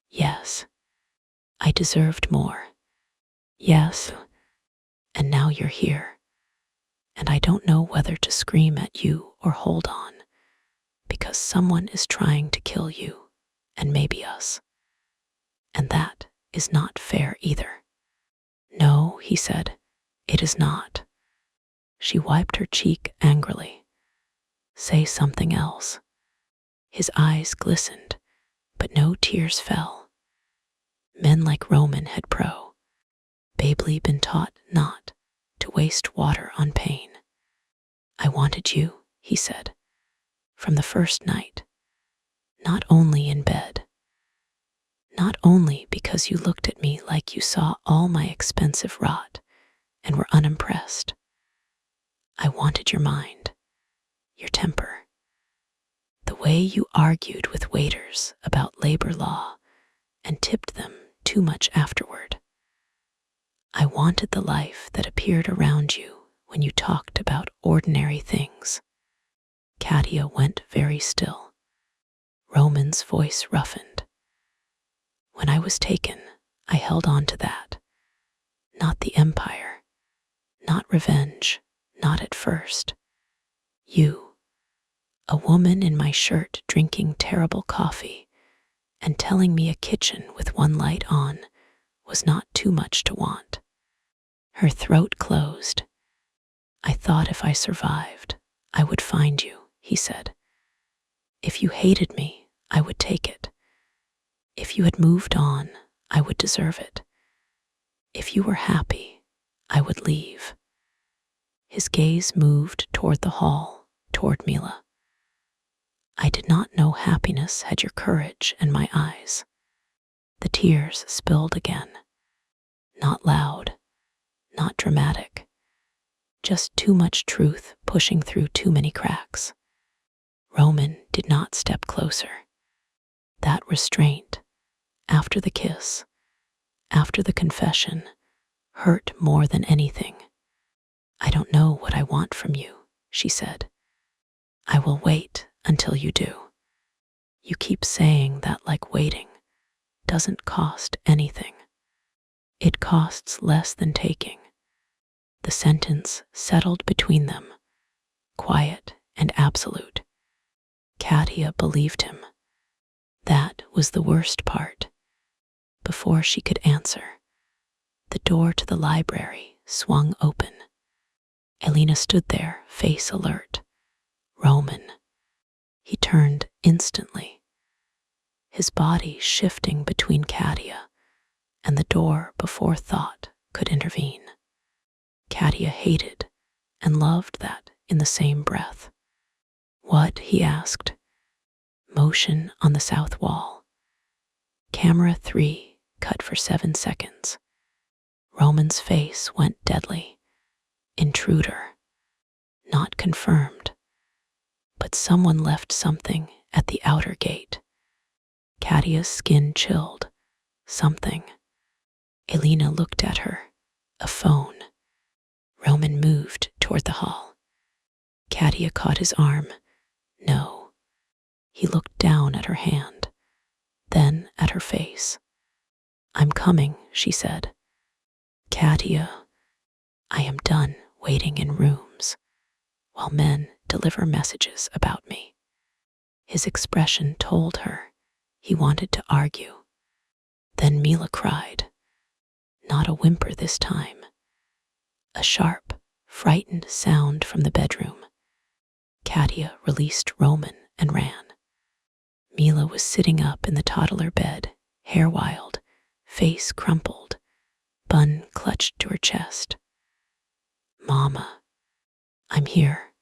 "Yes, I deserved more. Yes, and now you're here. And I don't know whether to scream at you or hold on, because someone is trying to kill you, and maybe us. And that is not fair either." "No," he said, "it is not." She wiped her cheek angrily. "Say something else." His eyes glistened, but no tears fell. Men like Roman had Babely been taught not to waste water on pain. "I wanted you," he said, "from the first night, not only in bed. Not only because you looked at me like you saw all my expensive rot and were unimpressed. I wanted your mind, your temper, the way you argued with waiters about labor law and tipped them too much afterward. I wanted the life that appeared around you when you talked about ordinary things." Katia went very still. Roman's voice roughened. "When I was taken, I held on to that. Not the empire, not revenge, not at first. You, a woman in my shirt drinking terrible coffee and telling me a kitchen with one light on was not too much to want." Her throat closed. "I thought if I survived, I would find you," he said. "If you hated me, I would take it. If you had moved on, I would deserve it. If you were happy, I would leave." His gaze moved toward the hall, toward Mila. "I did not know happiness had your courage and my eyes." The tears spilled again. Not loud, not dramatic, just too much truth pushing through too many cracks. Roman did not step closer. That restraint, after the kiss, after the confession, hurt more than anything. "I don't know what I want from you," she said. "I will wait until you do. You keep saying that like waiting doesn't cost anything. It costs less than taking." The sentence settled between them, quiet and absolute. Katia believed him. That was the worst part. Before she could answer, the door to the library swung open. Elena stood there, face alert. "Roman." He turned instantly, his body shifting between Katia and the door before thought could intervene. Katia hated and loved that in the same breath. "What?" he asked. Motion on the south wall. Camera 3 cut for 7 seconds. Roman's face went deadly. Intruder. Not confirmed. But someone left something at the outer gate. Katia's skin chilled. Something. Elena looked at her. A phone. Roman moved toward the hall. Katia caught his arm. "No." He looked down at her hand, then at her face. "I'm coming," she said. "Katia, I am done waiting in rooms while men deliver messages about me." His expression told her he wanted to argue. Then Mila cried. Not a whimper this time. A sharp, frightened sound from the bedroom. Katia released Roman and ran. Mila was sitting up in the toddler bed, hair wild, face crumpled, bun clutched to her chest. "Mama, I'm here."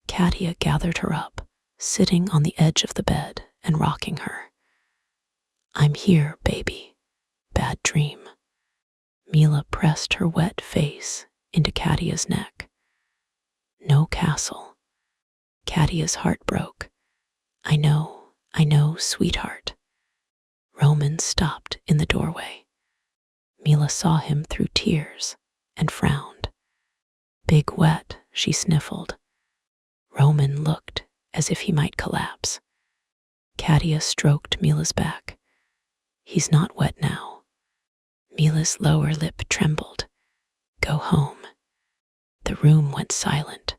Katia gathered her up, sitting on the edge of the bed and rocking her. "I'm here, baby. Bad dream." Mila pressed her wet face into Katia's neck. "No castle." Katia's heart broke. I know, sweetheart." Roman stopped in the doorway. Mila saw him through tears and frowned. "Big wet," she sniffled. Roman looked as if he might collapse. Katia stroked Mila's back. "He's not wet now." Mila's lower lip trembled. "Go home." The room went silent.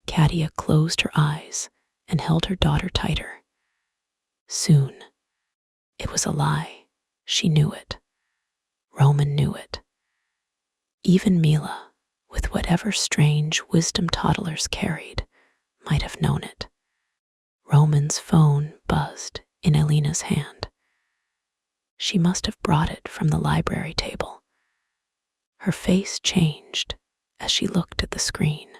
Katia closed her eyes and held her daughter tighter. Soon. It was a lie. She knew it. Roman knew it. Even Mila, with whatever strange wisdom toddlers carried, might have known it. Roman's phone buzzed in Elena's hand. She must have brought it from the library table. Her face changed as she looked at the screen.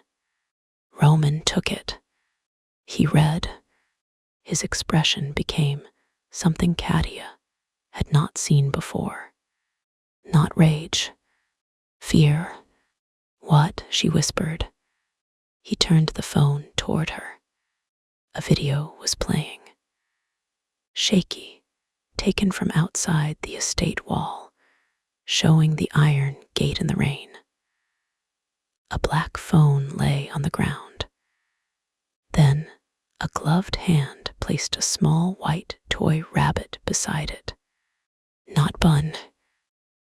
Roman took it. He read. His expression became something Katia had not seen before. Not rage. Fear. "What?" she whispered. He turned the phone toward her. A video was playing. Shaky, taken from outside the estate wall, showing the iron gate in the rain. A black phone lay on the ground. Then a gloved hand placed a small white toy rabbit beside it. Not Bun.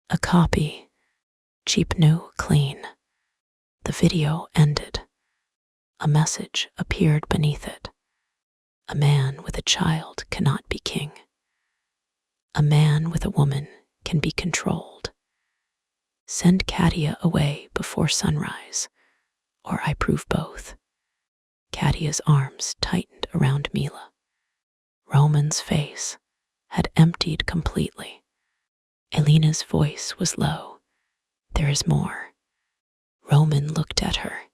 A copy. Cheap new, clean. The video ended. A message appeared beneath it. A man with a child cannot be king. A man with a woman can be controlled. Send Katia away before sunrise, or I prove both. Katia's arms tightened around Mila. Roman's face had emptied completely. Elena's voice was low. "There is more." Roman looked at her.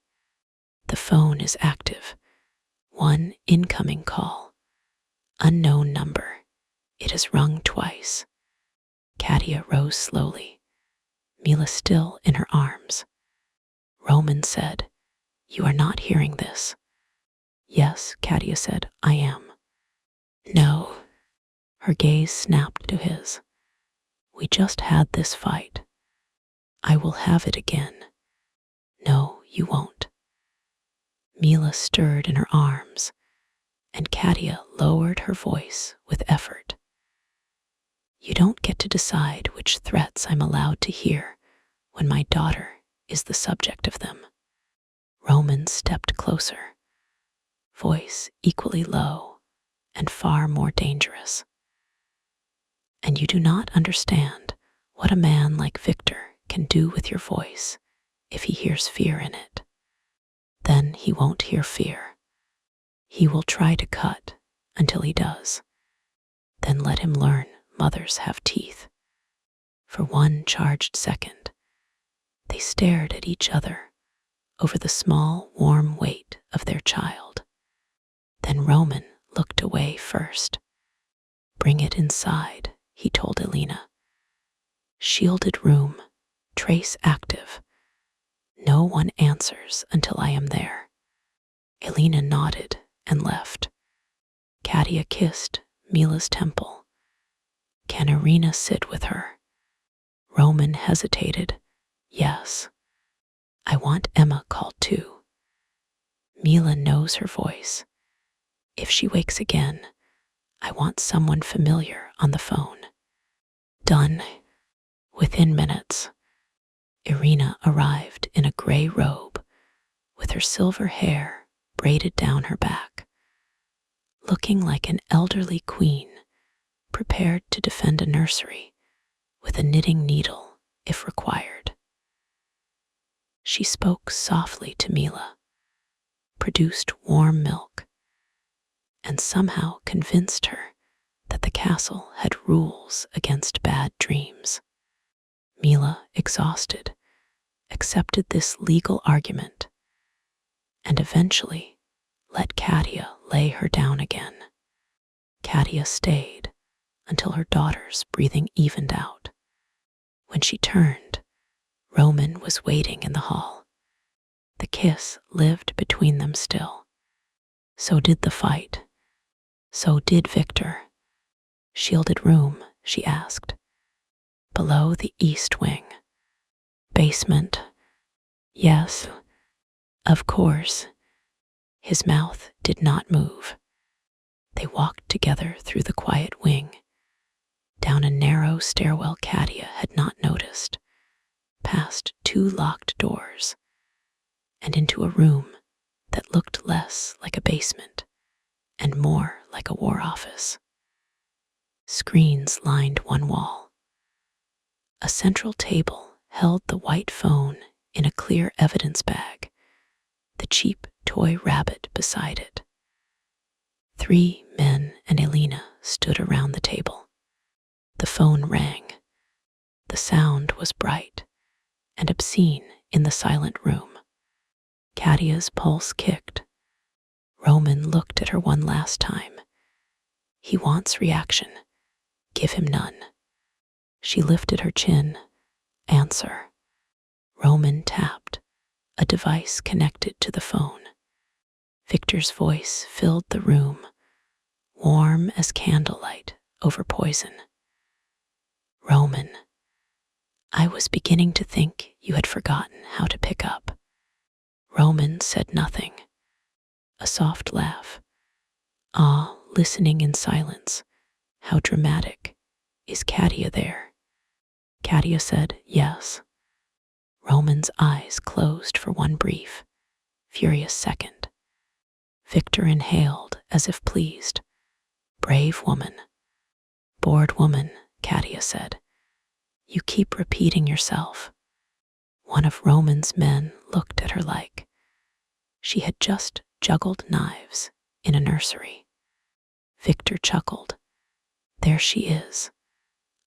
"The phone is active. One incoming call. Unknown number. It has rung twice." Katia rose slowly, Mila still in her arms. Roman said, "You are not hearing this." Yes, Katia said, I am. No. Her gaze snapped to his. We just had this fight. I will have it again. No, you won't. Mila stirred in her arms, and Katia lowered her voice with effort. You don't get to decide which threats I'm allowed to hear when my daughter is the subject of them. Roman stepped closer, voice equally low and far more dangerous. And you do not understand what a man like Victor can do with your voice if he hears fear in it. Then he won't hear fear. He will try to cut until he does. Then let him learn mothers have teeth. For one charged second, they stared at each other over the small, warm weight of their child. Then Roman looked away first. Bring it inside, he told Elena. Shielded room, trace active. No one answers until I am there. Elena nodded and left. Katia kissed Mila's temple. Can Irina sit with her? Roman hesitated. Yes. I want Emma called too. Mila knows her voice. If she wakes again, I want someone familiar on the phone. Done. Within minutes, Irina arrived in a gray robe with her silver hair braided down her back, looking like an elderly queen prepared to defend a nursery with a knitting needle if required. She spoke softly to Mila, produced warm milk, and somehow convinced her that the castle had rules against bad dreams. Mila, exhausted, accepted this legal argument and eventually let Katia lay her down again. Katia stayed until her daughter's breathing evened out. When she turned, Roman was waiting in the hall. The kiss lived between them still. So did the fight. So did Victor. Shielded room, she asked. Below the east wing. Basement. Yes, of course. His mouth did not move. They walked together through the quiet wing, down a narrow stairwell Katia had not noticed, past 2 locked doors, and into a room that looked less like a basement and more like a war office. Screens lined one wall. A central table held the white phone in a clear evidence bag, the cheap toy rabbit beside it. 3 men and Elena stood around the table. The phone rang. The sound was bright and obscene in the silent room. Katia's pulse kicked. Roman looked at her one last time. He wants reaction. Give him none. She lifted her chin. Answer. Roman tapped, a device connected to the phone. Victor's voice filled the room, warm as candlelight over poison. Roman, I was beginning to think you had forgotten how to pick up. Roman said nothing. A soft laugh. Ah, listening in silence. How dramatic. Is Katia there? Katia said yes. Roman's eyes closed for one brief, furious second. Victor inhaled as if pleased. Brave woman. Bored woman, Katia said. You keep repeating yourself. One of Roman's men looked at her like she had just juggled knives in a nursery. Victor chuckled. There she is.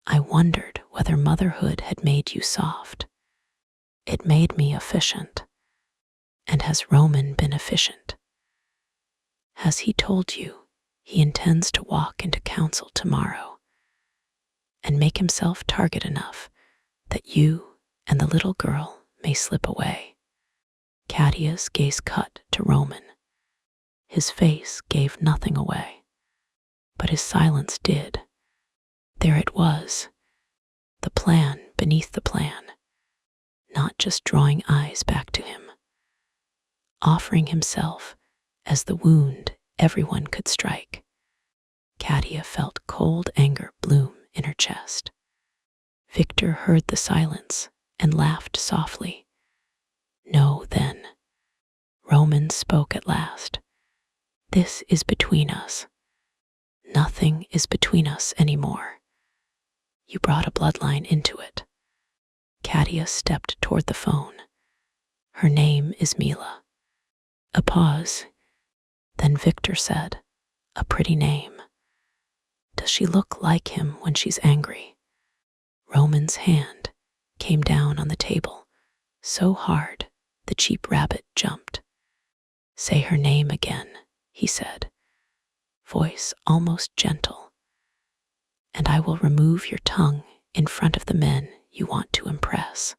I wondered whether motherhood had made you soft. It made me efficient. And has Roman been efficient? Has he told you he intends to walk into council tomorrow and make himself target enough that you and the little girl may slip away? Katia's gaze cut to Roman. His face gave nothing away, but his silence did. There it was, the plan beneath the plan, not just drawing eyes back to him, offering himself as the wound everyone could strike. Katia felt cold anger bloom in her chest. Victor heard the silence and laughed softly. "No, then." Roman spoke at last. "This is between us. Nothing is between us anymore. You brought a bloodline into it." Katia stepped toward the phone. "Her name is Mila." A pause. Then Victor said, "A pretty name. Does she look like him when she's angry?" Roman's hand came down on the table, so hard the cheap rabbit jumped. "Say her name again," he said, voice almost gentle, "and I will remove your tongue in front of the men you want to impress."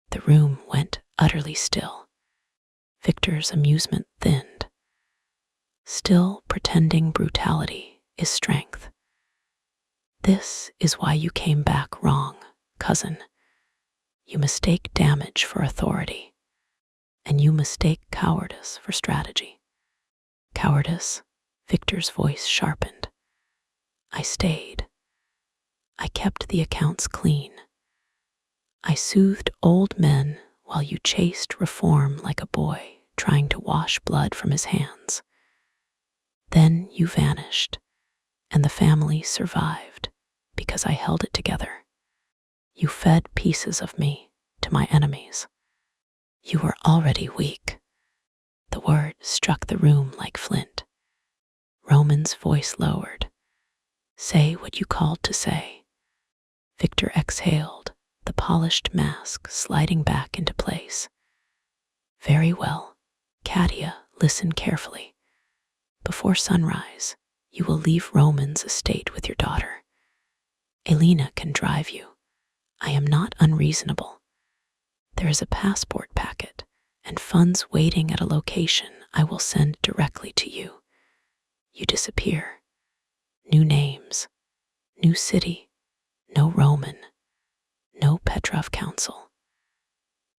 The room went utterly still. Victor's amusement thinned. Still pretending brutality is strength. "This is why you came back wrong, cousin. You mistake damage for authority, and you mistake cowardice for strategy." "Cowardice?" Victor's voice sharpened. "I stayed. I kept the accounts clean. I soothed old men while you chased reform like a boy trying to wash blood from his hands. Then you vanished, and the family survived because I held it together. You fed pieces of me to my enemies. You were already weak." The word struck the room like flint. Roman's voice lowered. "Say what you called to say." Victor exhaled, the polished mask sliding back into place. "Very well. Katia, listen carefully. Before sunrise, you will leave Roman's estate with your daughter. Elena can drive you. I am not unreasonable. There is a passport packet and funds waiting at a location I will send directly to you. You disappear. New names, new city, no Roman, no Petrov council,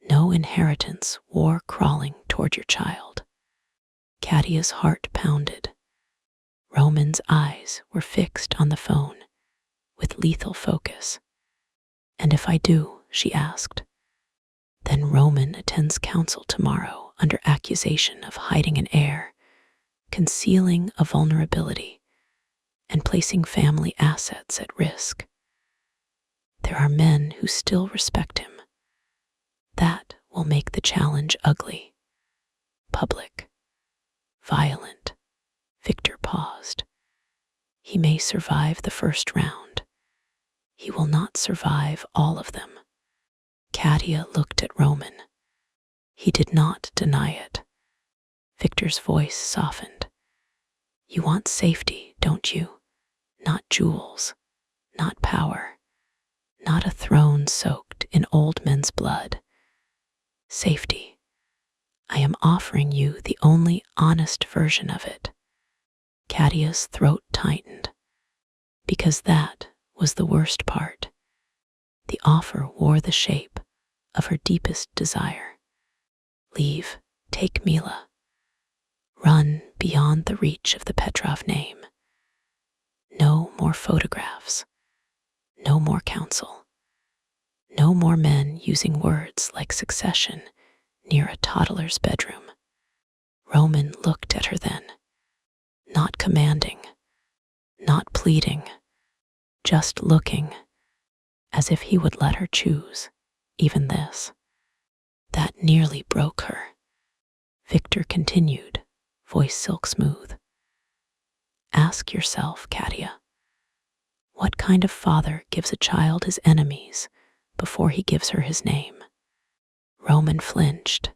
no inheritance war crawling toward your child." Katia's heart pounded. Roman's eyes were fixed on the phone with lethal focus. "And if I do," she asked, "then Roman attends council tomorrow under accusation of hiding an heir, concealing a vulnerability, and placing family assets at risk. There are men who still respect him. That will make the challenge ugly, public, violent." Victor paused. "He may survive the first round. He will not survive all of them." Katia looked at Roman. He did not deny it. Victor's voice softened. "You want safety, don't you? Not jewels, not power, not a throne soaked in old men's blood. Safety. I am offering you the only honest version of it." Katia's throat tightened, because that was the worst part. The offer wore the shape of her deepest desire. Leave, take Mila. Run beyond the reach of the Petrov name. No more photographs. No more counsel. No more men using words like succession near a toddler's bedroom. Roman looked at her then, not commanding, not pleading, just looking, as if he would let her choose, even this. That nearly broke her. Victor continued, voice silk smooth. "Ask yourself, Katia, what kind of father gives a child his enemies before he gives her his name?" Roman flinched.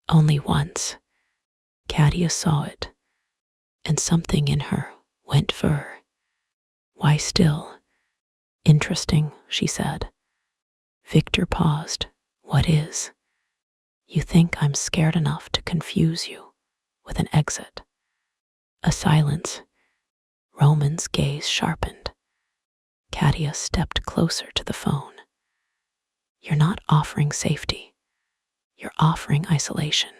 Only once. Katia saw it, and something in her went for her. "Why still?" "Interesting," she said. Victor paused. "What is?" "You think I'm scared enough to confuse you, with an exit. A silence. Roman's gaze sharpened. Katia stepped closer to the phone. You're not offering safety. You're offering isolation.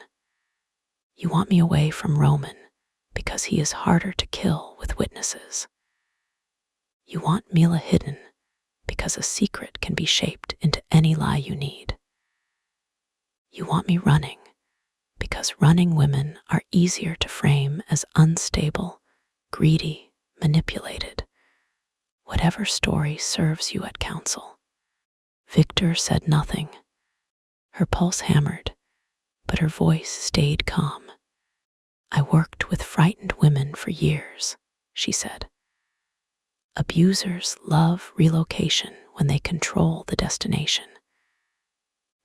You want me away from Roman because he is harder to kill with witnesses. You want Mila hidden because a secret can be shaped into any lie you need. You want me running because running women are easier to frame as unstable, greedy, manipulated. Whatever story serves you at counsel. Victor said nothing. Her pulse hammered, but her voice stayed calm. I worked with frightened women for years, she said. Abusers love relocation when they control the destination.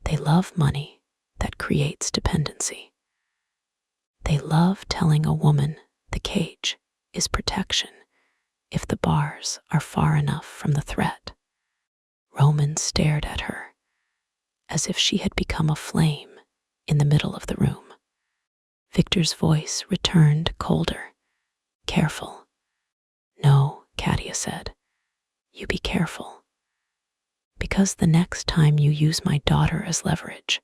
They love money that creates dependency. They love telling a woman the cage is protection if the bars are far enough from the threat. Roman stared at her as if she had become a flame in the middle of the room. Victor's voice returned colder. Careful. No, Katia said. You be careful. Because the next time you use my daughter as leverage,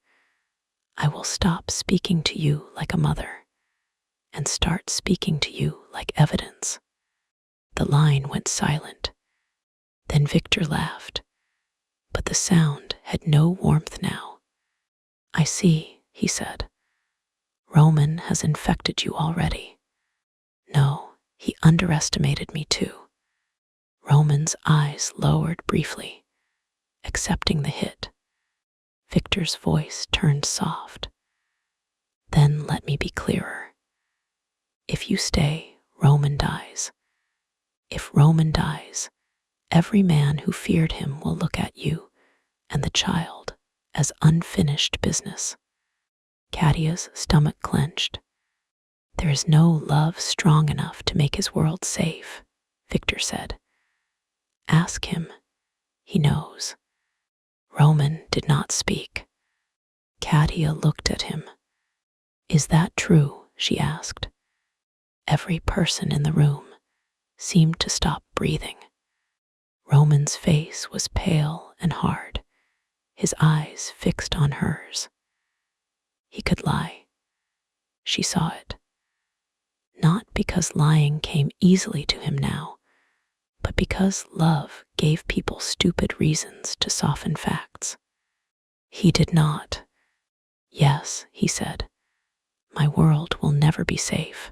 I will stop speaking to you like a mother and start speaking to you like evidence. The line went silent. Then Victor laughed, but the sound had no warmth now. I see, he said. Roman has infected you already. No, he underestimated me too. Roman's eyes lowered briefly, accepting the hit. Victor's voice turned soft. Then let me be clearer. If you stay, Roman dies. If Roman dies, every man who feared him will look at you and the child as unfinished business. Katia's stomach clenched. There is no love strong enough to make his world safe, Victor said. Ask him. He knows. Roman did not speak. Katia looked at him. Is that true? She asked. Every person in the room seemed to stop breathing. Roman's face was pale and hard, his eyes fixed on hers. He could lie. She saw it. Not because lying came easily to him now, but because love gave people stupid reasons to soften facts. He did not. Yes, he said. My world will never be safe.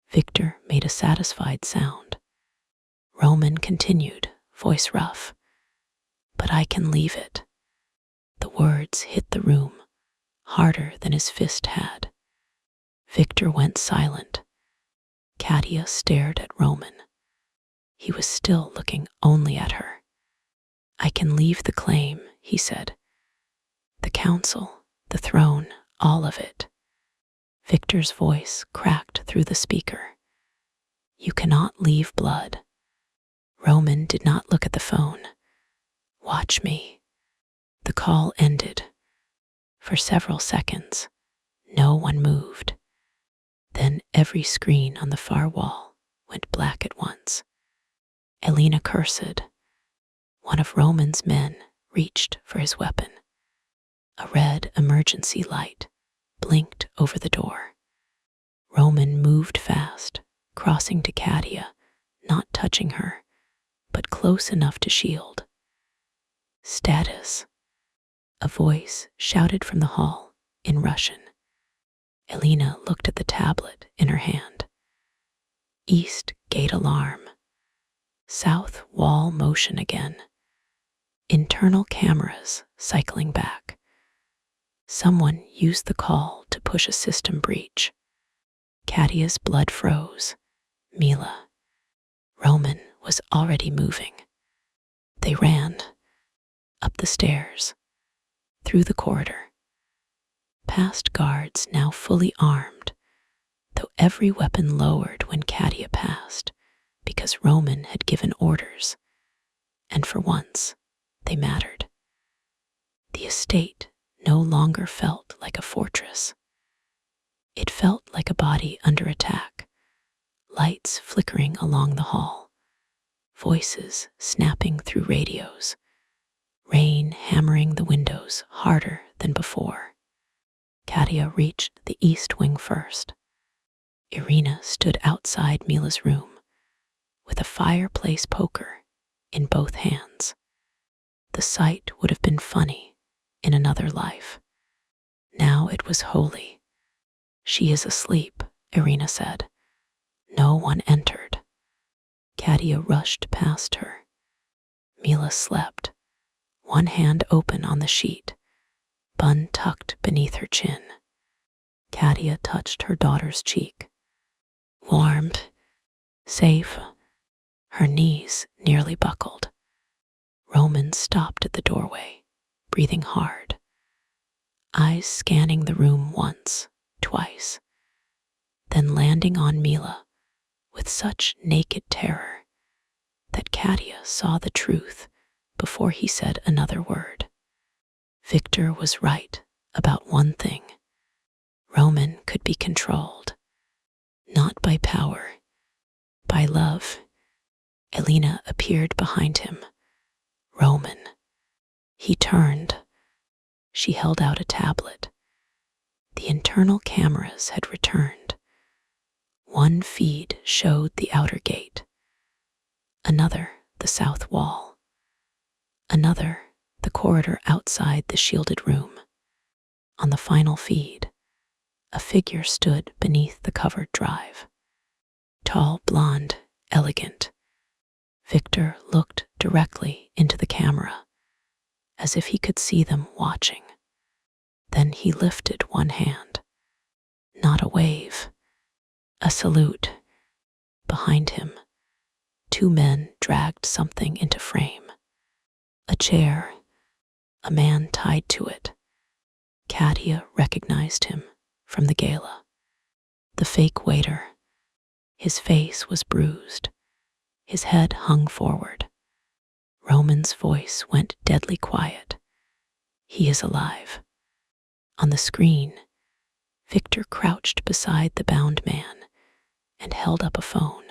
Victor made a satisfied sound. Roman continued, voice rough. But I can leave it. The words hit the room, harder than his fist had. Victor went silent. Katia stared at Roman. He was still looking only at her. I can leave the claim, he said. The council, the throne, all of it. Victor's voice cracked through the speaker. You cannot leave blood. Roman did not look at the phone. Watch me. The call ended. For several seconds, no one moved. Then every screen on the far wall went black at once. Elena cursed. One of Roman's men reached for his weapon. A red emergency light blinked over the door. Roman moved fast, crossing to Katia, not touching her, but close enough to shield. Status. A voice shouted from the hall in Russian. Elena looked at the tablet in her hand. East gate alarm. South wall motion again. Internal cameras cycling back. Someone used the call to push a system breach. Katia's blood froze. Mila. Roman was already moving. They ran. Up the stairs. Through the corridor. Past guards now fully armed, though every weapon lowered when Katia passed, because Roman had given orders. And for once, they mattered. The estate no longer felt like a fortress. It felt like a body under attack, lights flickering along the hall, voices snapping through radios, rain hammering the windows harder than before. Katia reached the east wing first. Irina stood outside Mila's room with a fireplace poker in both hands. The sight would have been funny in another life. Now it was holy. She is asleep, Irina said. No one entered. Katia rushed past her. Mila slept, one hand open on the sheet, bun tucked beneath her chin. Katia touched her daughter's cheek. Warm, safe. Her knees nearly buckled. Roman stopped at the doorway, breathing hard, eyes scanning the room once, twice, then landing on Mila with such naked terror that Katia saw the truth before he said another word. Victor was right about one thing. Roman could be controlled, not by power, by love. Elena appeared behind him. Roman. He turned. She held out a tablet. The internal cameras had returned. One feed showed the outer gate, another the south wall, another the corridor outside the shielded room. On the final feed, a figure stood beneath the covered drive. Tall, blonde, elegant. Victor looked directly into the camera, as if he could see them watching. Then he lifted one hand. Not a wave, a salute. Behind him, two men dragged something into frame. A chair, a man tied to it. Katia recognized him from the gala. The fake waiter. His face was bruised. His head hung forward. Roman's voice went deadly quiet. He is alive. On the screen, Victor crouched beside the bound man and held up a phone.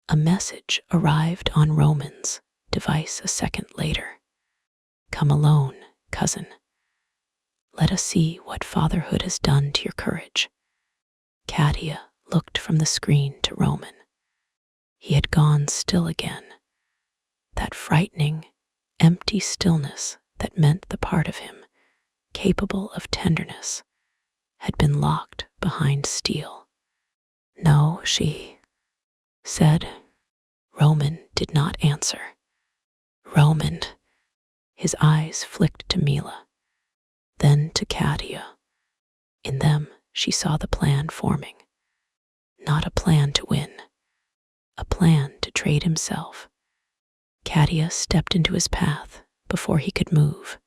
A message arrived on Roman's device a second later. Come alone, cousin. Let us see what fatherhood has done to your courage. Katia looked from the screen to Roman. He had gone still again. That frightening, empty stillness that meant the part of him, capable of tenderness, had been locked behind steel. No, she said. Roman did not answer. Roman. His eyes flicked to Mila, then to Katia. In them, she saw the plan forming. Not a plan to win, a plan to trade himself. Katia stepped into his path before he could move.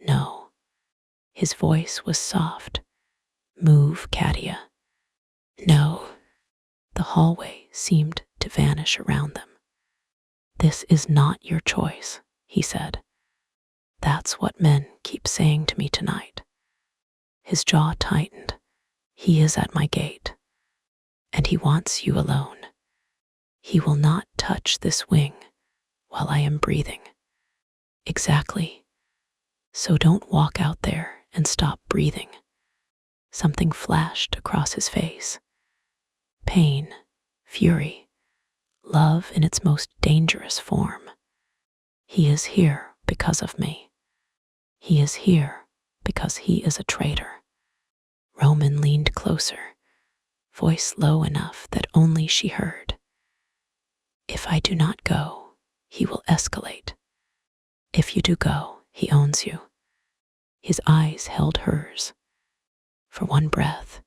No. His voice was soft. Move, Katia. No. The hallway seemed to vanish around them. This is not your choice, he said. That's what men keep saying to me tonight. His jaw tightened. He is at my gate, and he wants you alone. He will not touch this wing while I am breathing. Exactly. So don't walk out there and stop breathing. Something flashed across his face. Pain, fury, love in its most dangerous form. He is here because of me. He is here because he is a traitor. Roman leaned closer, voice low enough that only she heard. If I do not go, he will escalate. If you do go, he owns you. His eyes held hers. For one breath,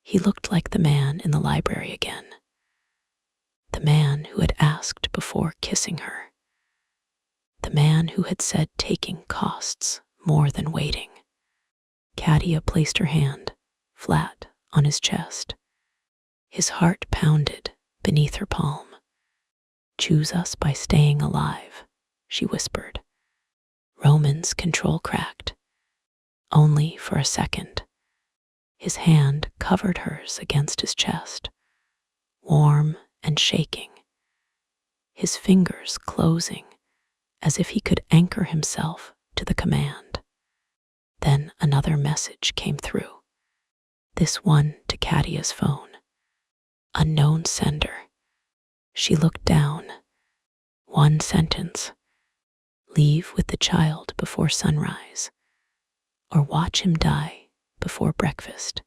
he looked like the man in the library again. The man who had asked before kissing her. The man who had said taking costs more than waiting. Katia placed her hand flat on his chest. His heart pounded beneath her palm. Choose us by staying alive, she whispered. Roman's control cracked. Only for a second. His hand covered hers against his chest, warm and shaking, his fingers closing as if he could anchor himself to the command. Then another message came through, this one to Katia's phone. Unknown sender. She looked down. One sentence. Leave with the child before sunrise, or watch him die before breakfast.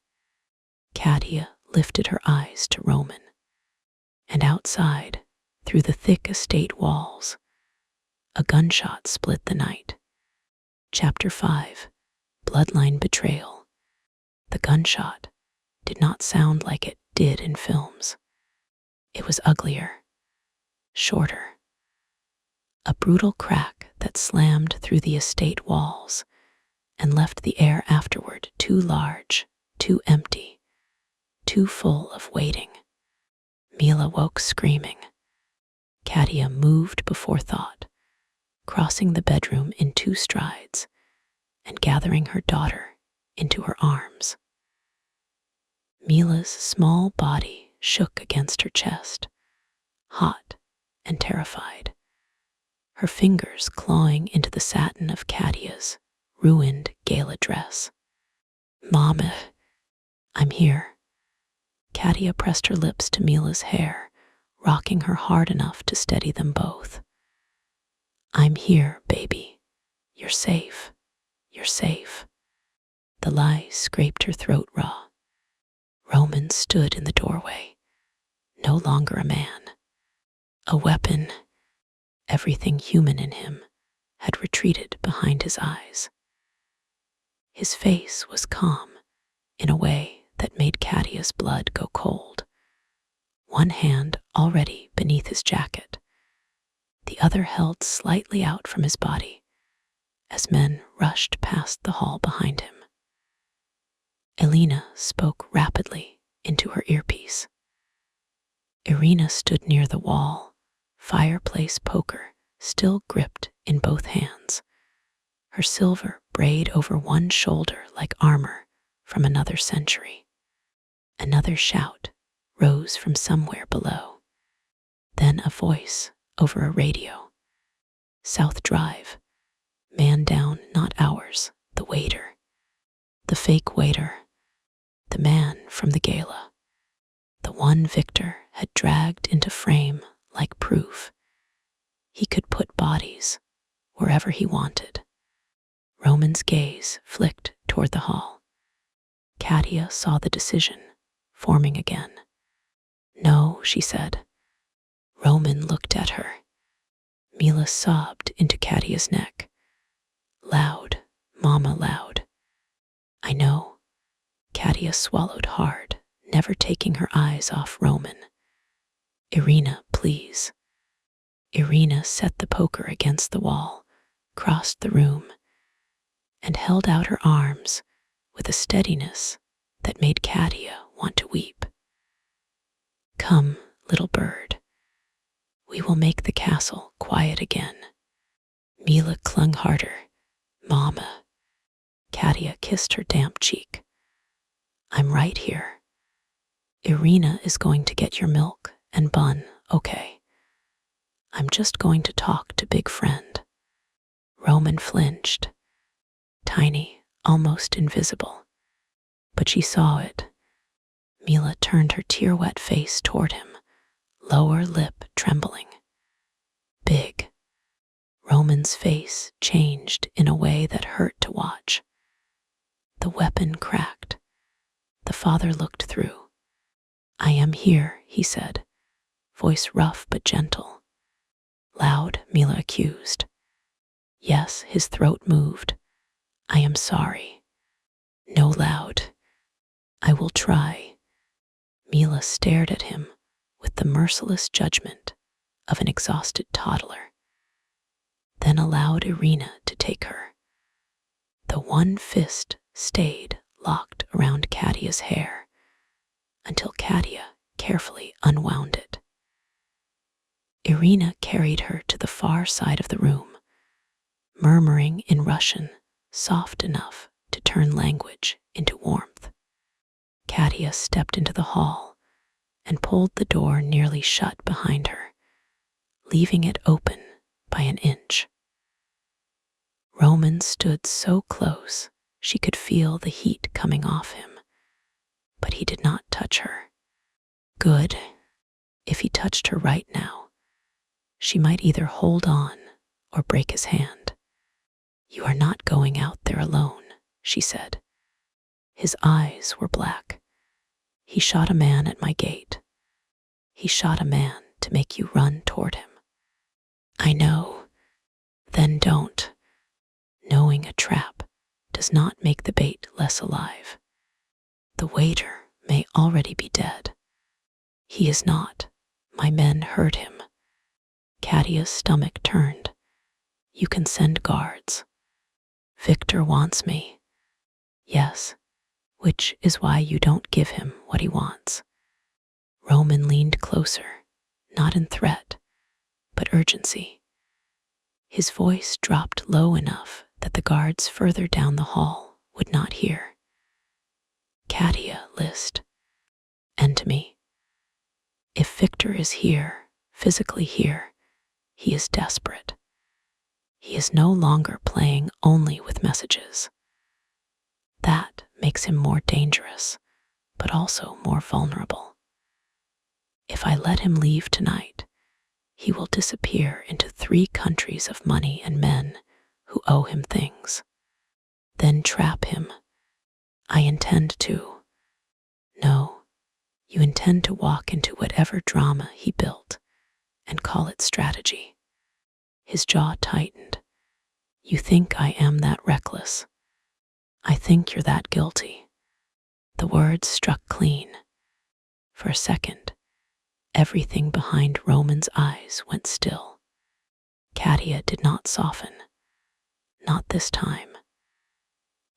Katia lifted her eyes to Roman, and outside, through the thick estate walls, a gunshot split the night. Chapter 5. Bloodline Betrayal. The gunshot did not sound like it did in films. It was uglier, shorter. A brutal crack that slammed through the estate walls and left the air afterward too large, too empty, too full of waiting. Mila woke screaming. Katia moved before thought, crossing the bedroom in 2 strides and gathering her daughter into her arms. Mila's small body shook against her chest, hot and terrified, her fingers clawing into the satin of Katia's ruined gala dress. "Mama, I'm here." Katia pressed her lips to Mila's hair, rocking her hard enough to steady them both. "I'm here, baby. You're safe. You're safe." The lie scraped her throat raw. Roman stood in the doorway, no longer a man, a weapon. Everything human in him had retreated behind his eyes. His face was calm in a way that made Katia's blood go cold. One hand already beneath his jacket, the other held slightly out from his body as men rushed past the hall behind him. Elena spoke rapidly into her earpiece. Irina stood near the wall, fireplace poker still gripped in both hands, her silver braid over one shoulder like armor from another century. Another shout rose from somewhere below. Then a voice over a radio. "South Drive. Man down, not ours. The waiter. The fake waiter. The man from the gala. The one Victor had dragged into frame like proof. He could put bodies wherever he wanted." Roman's gaze flicked toward the hall. Katia saw the decision forming again. "No," she said. Roman looked at her. Mila sobbed into Katia's neck. Loud, Mama, loud. "I know." Katia swallowed hard, never taking her eyes off Roman. "Irina, please." Irina set the poker against the wall, crossed the room, and held out her arms with a steadiness that made Katia want to weep. "Come, little bird. We will make the castle quiet again." Mila clung harder. "Mama." Katia kissed her damp cheek. "I'm right here. Irina is going to get your milk and bun, okay? I'm just going to talk to Big Friend." Roman flinched. Tiny, almost invisible. But she saw it. Mila turned her tear-wet face toward him, lower lip trembling. Big. Roman's face changed in a way that hurt to watch. The weapon cracked. The father looked through. "I am here," he said, voice rough but gentle. "Loud," Mila accused. Yes, his throat moved. "I am sorry." "No, loud." "I will try." Mila stared at him with the merciless judgment of an exhausted toddler, then allowed Irina to take her. The one fist stayed locked around Katia's hair until Katia carefully unwound it. Irina carried her to the far side of the room, murmuring in Russian, soft enough to turn language into warmth. Katia stepped into the hall and pulled the door nearly shut behind her, leaving it open by an inch. Roman stood so close she could feel the heat coming off him, but he did not touch her. Good. If he touched her right now, she might either hold on or break his hand. You are not going out there alone, she said. His eyes were black. He shot a man at my gate. He shot a man to make you run toward him. I know. Then don't. Knowing a trap does not make the bait less alive. The waiter may already be dead. He is not. My men heard him. Katia's stomach turned. You can send guards. Victor wants me. Yes, which is why you don't give him what he wants. Roman leaned closer, not in threat, but urgency. His voice dropped low enough that the guards further down the hall would not hear. Katia lisped, and to me, if Victor is here, physically here, he is desperate. He is no longer playing only with messages. That makes him more dangerous, but also more vulnerable. If I let him leave tonight, he will disappear into 3 countries of money and men who owe him things. Then trap him. I intend to. No, you intend to walk into whatever drama he built and call it strategy. His jaw tightened. You think I am that reckless. I think you're that guilty. The words struck clean. For a second, everything behind Roman's eyes went still. Katia did not soften. Not this time.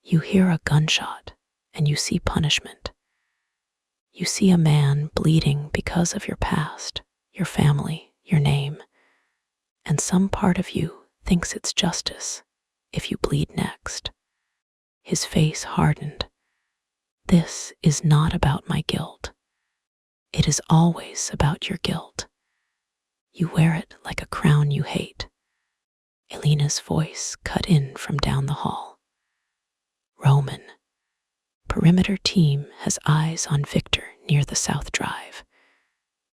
You hear a gunshot and you see punishment. You see a man bleeding because of your past, your family, your name, and some part of you thinks it's justice if you bleed next. His face hardened. This is not about my guilt. It is always about your guilt. You wear it like a crown you hate. Elena's voice cut in from down the hall. Roman. Perimeter team has eyes on Victor near the South Drive.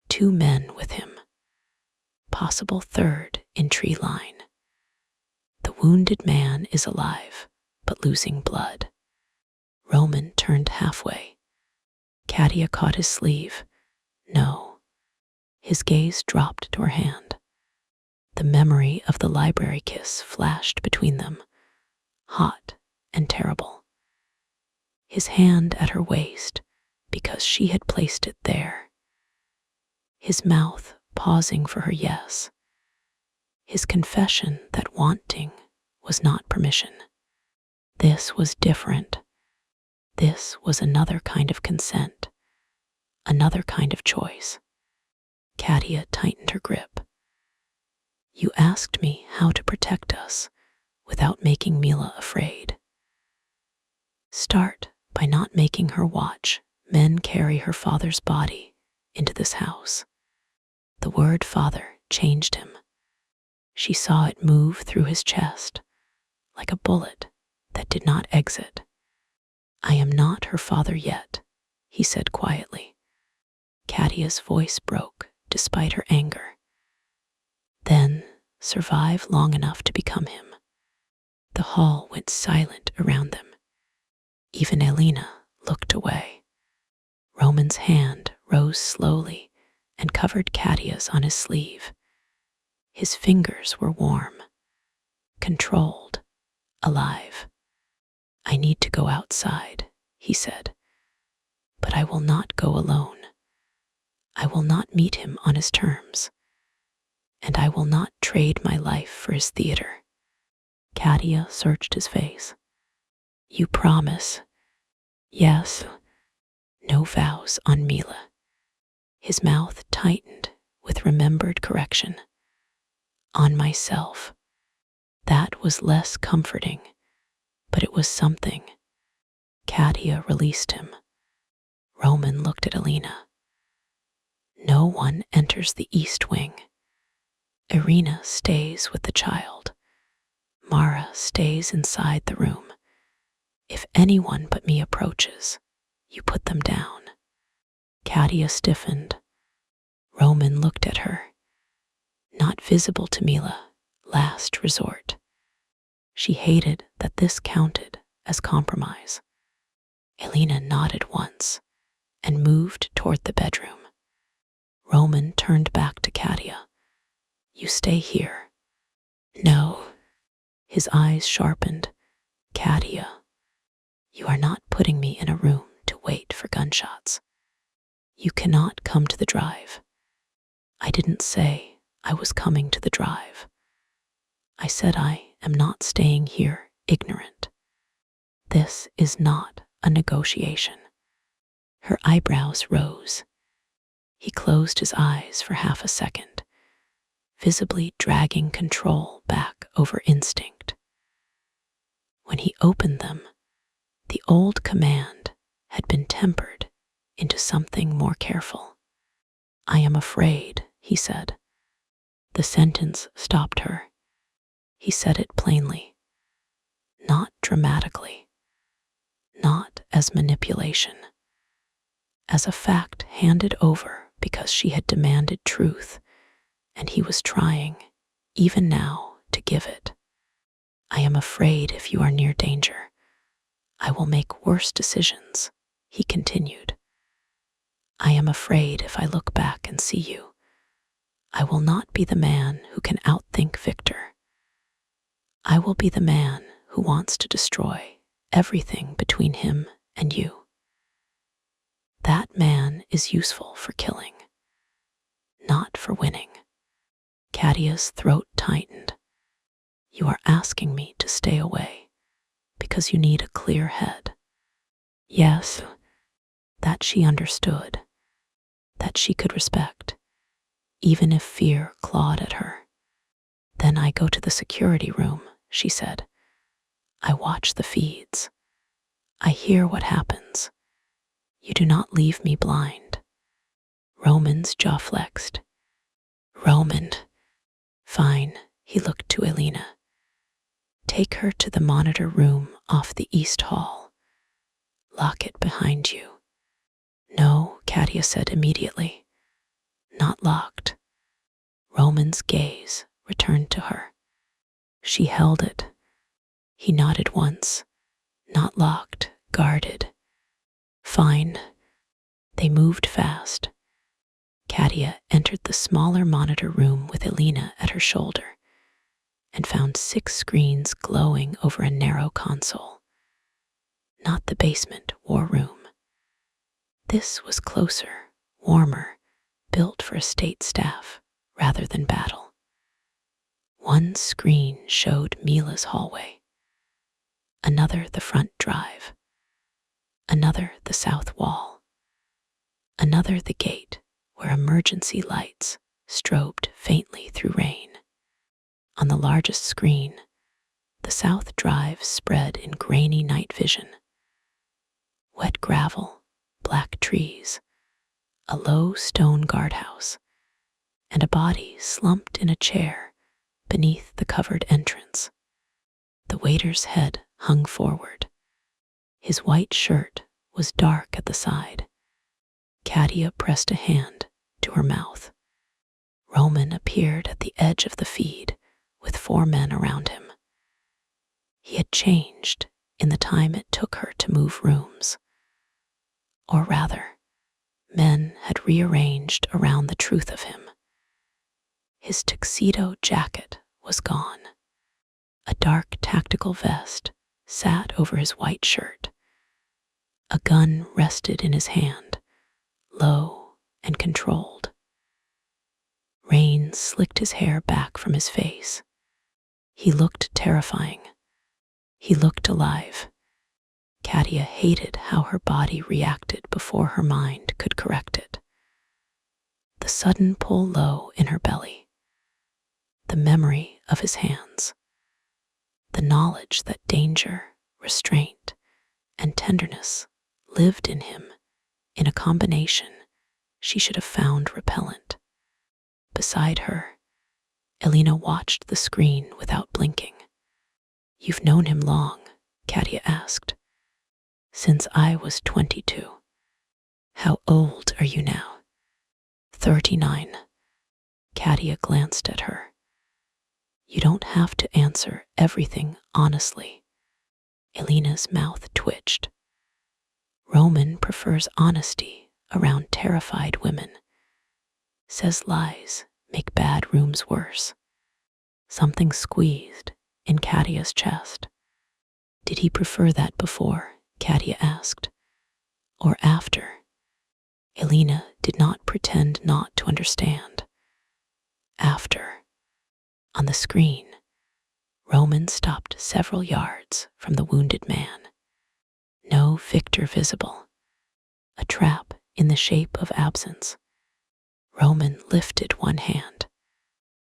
2 men with him. Possible 3rd in tree line. The wounded man is alive, but losing blood. Roman turned halfway. Katia caught his sleeve. No. His gaze dropped to her hand. The memory of the library kiss flashed between them, hot and terrible. His hand at her waist because she had placed it there. His mouth pausing for her yes. His confession that wanting was not permission. This was different. This was another kind of consent, another kind of choice. Katia tightened her grip. You asked me how to protect us without making Mila afraid. Start by not making her watch men carry her father's body into this house. The word father changed him. She saw it move through his chest like a bullet that did not exit. I am not her father yet, he said quietly. Katia's voice broke despite her anger. Then survive long enough to become him. The hall went silent around them. Even Elena looked away. Roman's hand rose slowly and covered Katia's on his sleeve. His fingers were warm, controlled, alive. I need to go outside, he said, but I will not go alone. I will not meet him on his terms, and I will not trade my life for his theater. Katia searched his face. You promise? Yes. No vows on Mila. His mouth tightened with remembered correction. On myself. That was less comforting, but it was something. Katia released him. Roman looked at Alina. No one enters the east wing. Irina stays with the child. Mara stays inside the room. If anyone but me approaches, you put them down. Katia stiffened. Roman looked at her. Not visible to Mila, last resort. She hated that this counted as compromise. Elena nodded once and moved toward the bedroom. Roman turned back to Katia. You stay here. No. His eyes sharpened. Katia, you are not putting me in a room to wait for gunshots. You cannot come to the drive. I didn't say I was coming to the drive. I said I am not staying here ignorant. This is not a negotiation. Her eyebrows rose. He closed his eyes for half a second, visibly dragging control back over instinct. When he opened them, the old command had been tempered into something more careful. I am afraid, he said. The sentence stopped her. He said it plainly, not dramatically, not as manipulation, as a fact handed over because she had demanded truth, and he was trying, even now, to give it. I am afraid if you are near danger, I will make worse decisions, he continued. I am afraid if I look back and see you, I will not be the man who can outthink Victor. I will be the man who wants to destroy everything between him and you. That man is useful for killing, not for winning. Katia's throat tightened. You are asking me to stay away because you need a clear head. Yes, that she understood, that she could respect, even if fear clawed at her. Then I go to the security room, she said. I watch the feeds. I hear what happens. You do not leave me blind. Roman's jaw flexed. Roman. Fine, he looked to Elena. Take her to the monitor room off the east hall. Lock it behind you. No, Katia said immediately. Not locked. Roman's gaze returned to her. She held it. He nodded once. Not locked, guarded. Fine. They moved fast. Katia entered the smaller monitor room with Elena at her shoulder and found 6 screens glowing over a narrow console. Not the basement war room. This was closer, warmer, built for estate staff rather than battle. One screen showed Mila's hallway, another the front drive, another the south wall, another the gate where emergency lights strobed faintly through rain. On the largest screen, the south drive spread in grainy night vision. Wet gravel, black trees, a low stone guardhouse, and a body slumped in a chair beneath the covered entrance. The waiter's head hung forward. His white shirt was dark at the side. Katia pressed a hand to her mouth. Roman appeared at the edge of the feed with 4 men around him. He had changed in the time it took her to move rooms. Or rather, men had rearranged around the truth of him. His tuxedo jacket was gone. A dark tactical vest sat over his white shirt. A gun rested in his hand, low and controlled. Rain slicked his hair back from his face. He looked terrifying. He looked alive. Katia hated how her body reacted before her mind could correct it. The sudden pull low in her belly, the memory of his hands, the knowledge that danger, restraint, and tenderness lived in him in a combination she should have found repellent. Beside her, Elena watched the screen without blinking. "You've known him long?" Katia asked. "Since I was 22. How old are you now?" 39. Katia glanced at her. "You don't have to answer everything honestly." Elena's mouth twitched. "Roman prefers honesty around terrified women. Says lies make bad rooms worse." Something squeezed in Katia's chest. "Did he prefer that before?" Katia asked. "Or after?" Elena did not pretend not to understand. "After." On the screen, Roman stopped several yards from the wounded man. No Victor visible. A trap in the shape of absence. Roman lifted one hand.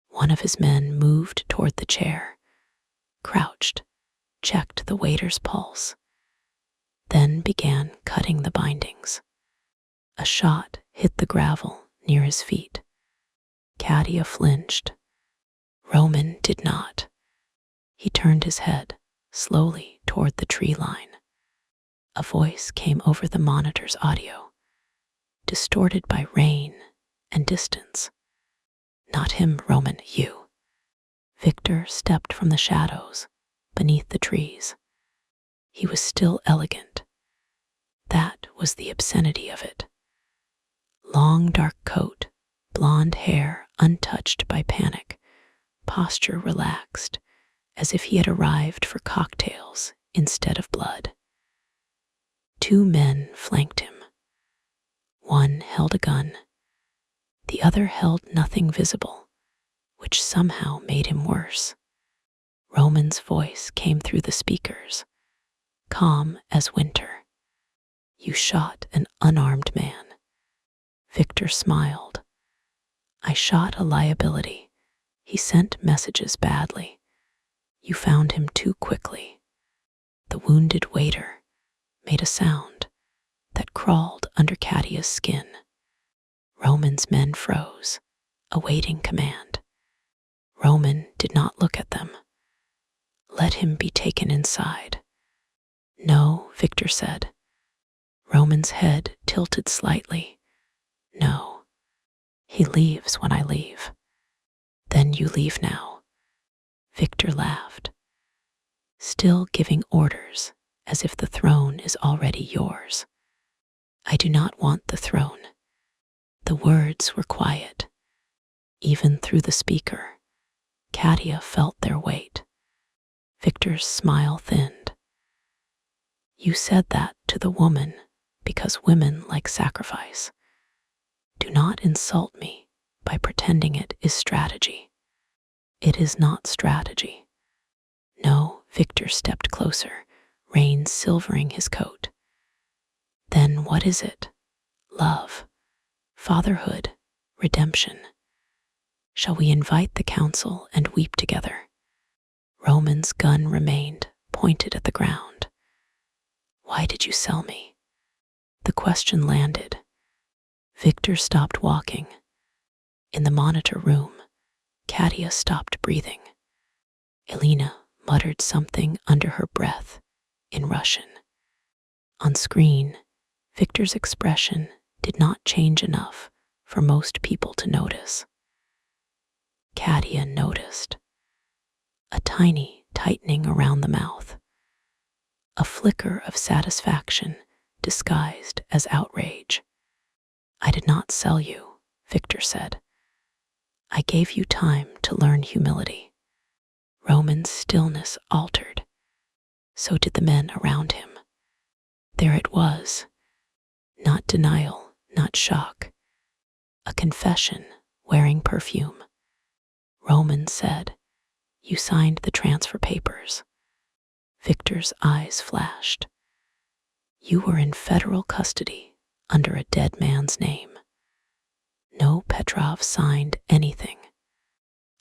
One of his men moved toward the chair, crouched, checked the waiter's pulse, then began cutting the bindings. A shot hit the gravel near his feet. Katia flinched. Roman did not. He turned his head slowly toward the tree line. A voice came over the monitor's audio, distorted by rain and distance. "Not him, Roman, you." Victor stepped from the shadows beneath the trees. He was still elegant. That was the obscenity of it. Long dark coat, blonde hair untouched by panic, posture relaxed, as if he had arrived for cocktails instead of blood. Two men flanked him. One held a gun. The other held nothing visible, which somehow made him worse. Roman's voice came through the speakers, calm as winter. "You shot an unarmed man." Victor smiled. "I shot a liability. He sent messages badly. You found him too quickly." The wounded waiter made a sound that crawled under Katia's skin. Roman's men froze, awaiting command. Roman did not look at them. "Let him be taken inside." "No," Victor said. Roman's head tilted slightly. "No. He leaves when I leave." "Then you leave now." Victor laughed. "Still giving orders as if the throne is already yours." "I do not want the throne." The words were quiet. Even through the speaker, Katia felt their weight. Victor's smile thinned. "You said that to the woman because women like sacrifice. Do not insult me by pretending it is strategy." "It is not strategy." "No," Victor stepped closer, rain silvering his coat. "Then what is it? Love, fatherhood, redemption. Shall we invite the council and weep together?" Roman's gun remained pointed at the ground. "Why did you sell me?" The question landed. Victor stopped walking. In the monitor room, Katia stopped breathing. Elena muttered something under her breath in Russian. On screen, Victor's expression did not change enough for most people to notice. Katia noticed. A tiny tightening around the mouth. A flicker of satisfaction disguised as outrage. "I did not sell you," Victor said. "I gave you time to learn humility." Roman's stillness altered. So did the men around him. There it was. Not denial, not shock. A confession wearing perfume. Roman said, "You signed the transfer papers." Victor's eyes flashed. "You were in federal custody under a dead man's name." No Petrov signed anything.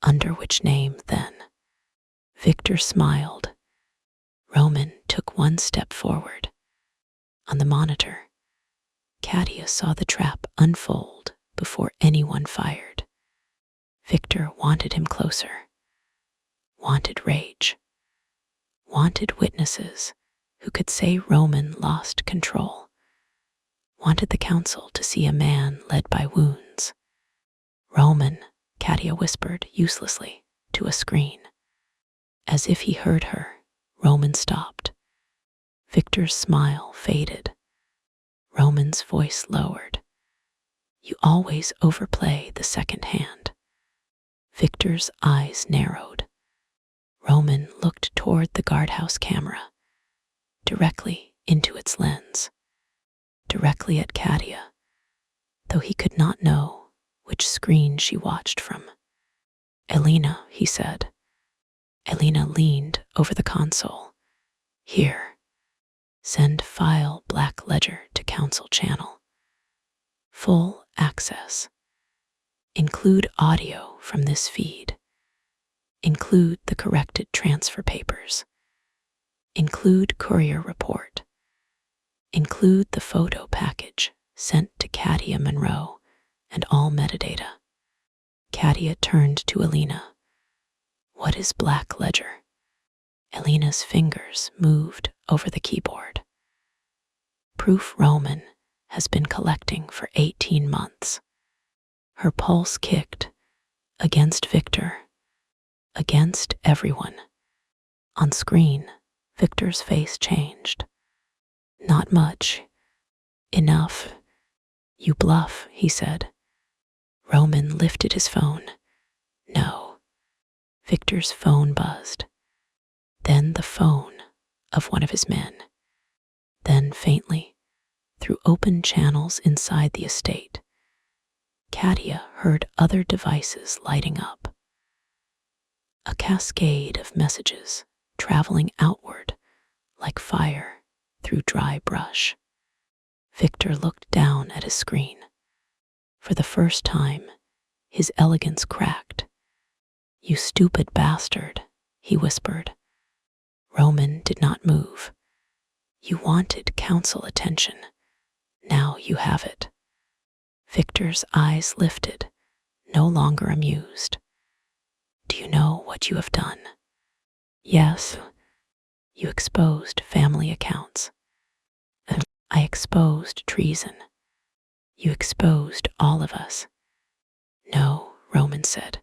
Under which name, then? Victor smiled. Roman took one step forward. On the monitor, Katia saw the trap unfold before anyone fired. Victor wanted him closer, wanted rage, wanted witnesses who could say Roman lost control, wanted the council to see a man led by wounds. Roman, Katia whispered uselessly to a screen. As if he heard her, Roman stopped. Victor's smile faded. Roman's voice lowered. You always overplay the second hand. Victor's eyes narrowed. Roman looked toward the guardhouse camera, directly into its lens, directly at Katia, though he could not know which screen she watched from. Elena, he said. Elena leaned over the console. Here. Send file Black Ledger to Council channel. Full access. Include audio from this feed. Include the corrected transfer papers. Include courier report. Include the photo package sent to Katia Monroe and all metadata. Katia turned to Elena. What is Black Ledger? Elena's fingers moved over the keyboard. Proof Roman has been collecting for 18 months. Her pulse kicked against Victor, against everyone. On screen, Victor's face changed. Not much. Enough. You bluff, he said. Roman lifted his phone. No. Victor's phone buzzed. Then the phone of one of his men. Then faintly, through open channels inside the estate, Katia heard other devices lighting up. A cascade of messages traveling outward like fire through dry brush. Victor looked down at his screen. For the first time, his elegance cracked. You stupid bastard, he whispered. Roman did not move. You wanted council attention. Now you have it. Victor's eyes lifted, no longer amused. Do you know what you have done? Yes. You exposed family accounts. I exposed treason. You exposed all of us. No, Roman said.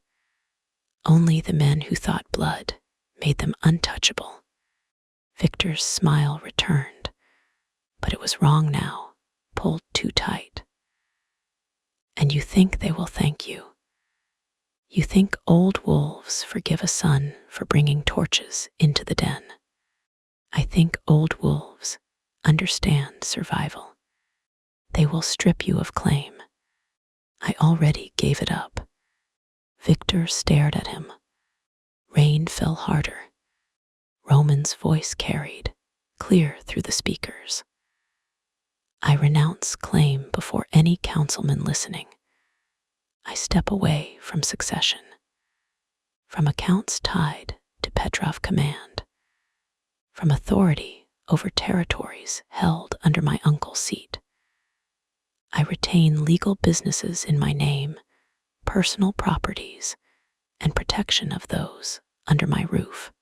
Only the men who thought blood made them untouchable. Victor's smile returned, but it was wrong now, pulled too tight. And you think they will thank you. You think old wolves forgive a son for bringing torches into the den. I think old wolves understand survival. They will strip you of claim. I already gave it up. Victor stared at him. Rain fell harder. Roman's voice carried, clear through the speakers. I renounce claim before any councilman listening. I step away from succession, from accounts tied to Petrov command, from authority over territories held under my uncle's seat. I retain legal businesses in my name, personal properties, and protection of those under my roof.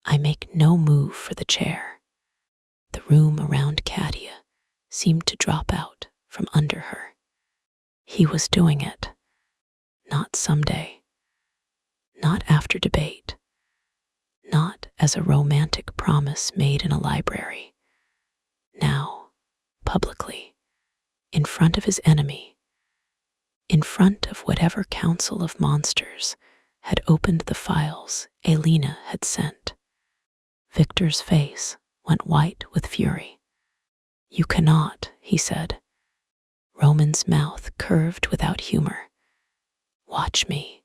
I make no move for the chair. The room around Katia seemed to drop out from under her. He was doing it. Not someday. Not after debate. Not as a romantic promise made in a library. Now, publicly, in front of his enemy, in front of whatever council of monsters had opened the files Elena had sent. Victor's face went white with fury. You cannot, he said. Roman's mouth curved without humor. Watch me.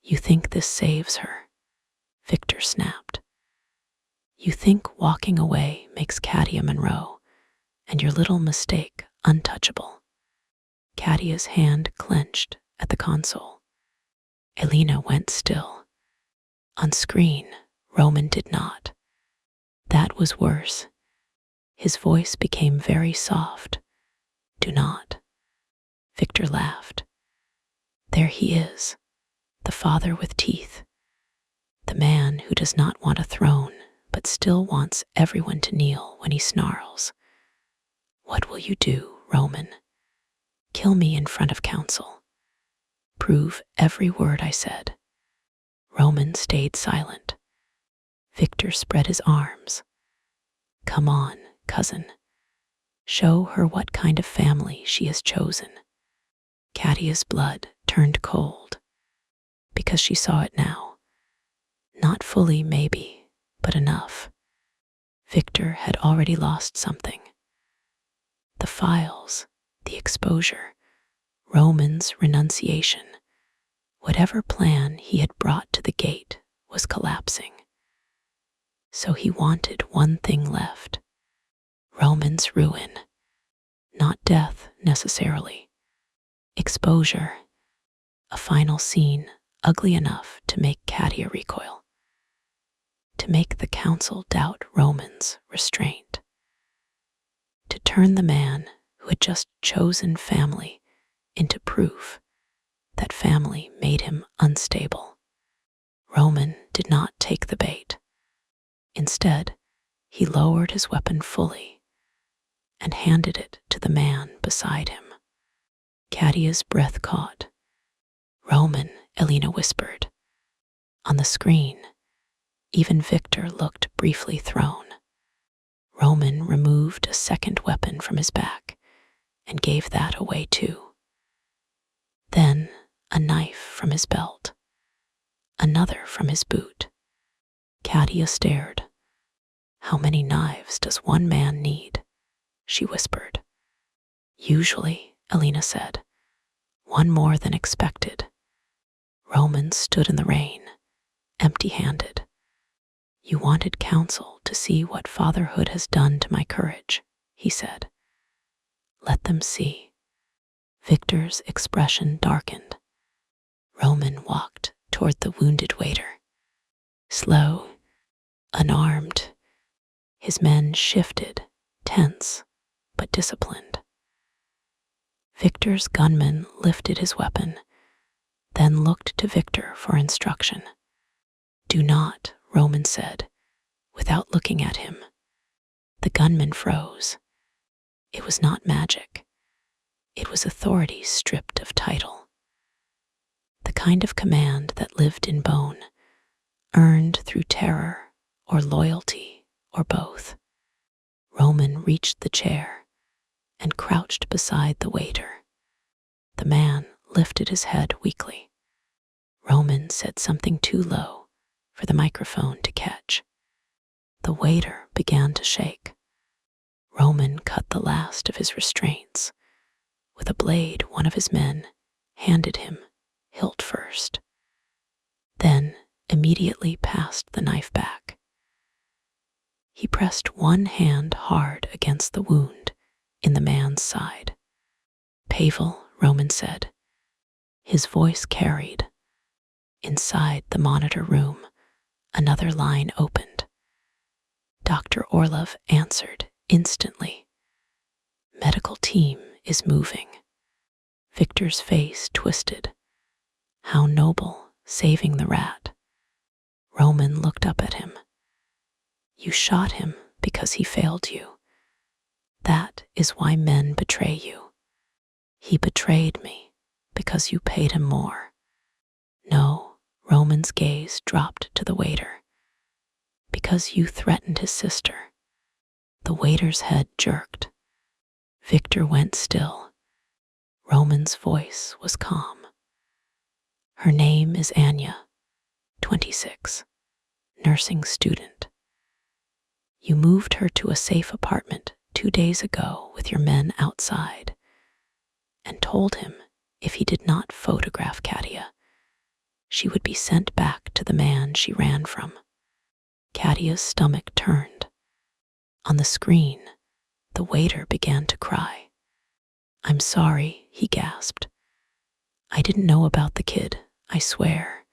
You think this saves her? Victor snapped. You think walking away makes Katia Monroe and your little mistake untouchable. Katia's hand clenched at the console. Elena went still. On screen, Roman did not. That was worse. His voice became very soft, Do not. Victor laughed. There he is, the father with teeth, the man who does not want a throne but still wants everyone to kneel when he snarls. What will you do, Roman? Kill me in front of council. Prove every word I said. Roman stayed silent. Victor spread his arms. Come on, cousin. Show her what kind of family she has chosen. Katia's blood turned cold because she saw it now. Not fully, maybe, but enough. Victor had already lost something. The files, the exposure, Roman's renunciation. Whatever plan he had brought to the gate was collapsing. So he wanted one thing left. Roman's ruin. Not death, necessarily. Exposure. A final scene ugly enough to make Katia recoil. To make the council doubt Roman's restraint. To turn the man who had just chosen family into proof that family made him unstable. Roman did not take the bait. Instead, he lowered his weapon fully and handed it to the man beside him. Katia's breath caught. Roman, Elena whispered. On the screen, even Victor looked briefly thrown. Roman removed a second weapon from his back and gave that away too. Then a knife from his belt, another from his boot. Katia stared. How many knives does one man need? She whispered. Usually, Elena said, one more than expected. Roman stood in the rain, empty-handed. You wanted counsel to see what fatherhood has done to my courage, he said. Let them see. Victor's expression darkened. Roman walked toward the wounded waiter. Slow, unarmed, his men shifted, tense, but disciplined. Victor's gunman lifted his weapon, then looked to Victor for instruction. Do not, Roman said, without looking at him. The gunman froze. It was not magic. It was authority stripped of title. The kind of command that lived in bone, earned through terror or loyalty or both. Roman reached the chair and crouched beside the waiter. The man lifted his head weakly. Roman said something too low for the microphone to catch. The waiter began to shake. Roman cut the last of his restraints. With a blade, one of his men handed him, hilt first, then immediately passed the knife back. He pressed one hand hard against the wound in the man's side. Pavel, Roman said. His voice carried. Inside the monitor room, another line opened. Dr. Orlov answered instantly. Medical team is moving. Victor's face twisted. How noble, saving the rat. Roman looked up at him. You shot him because he failed you. That is why men betray you. He betrayed me because you paid him more. No, Roman's gaze dropped to the waiter. Because you threatened his sister. The waiter's head jerked. Victor went still. Roman's voice was calm. Her name is Anya, 26, nursing student. You moved her to a safe apartment 2 days ago with your men outside and told him if he did not photograph Katia, she would be sent back to the man she ran from. Katia's stomach turned. On the screen, the waiter began to cry. I'm sorry, he gasped. I didn't know about the kid, I swear.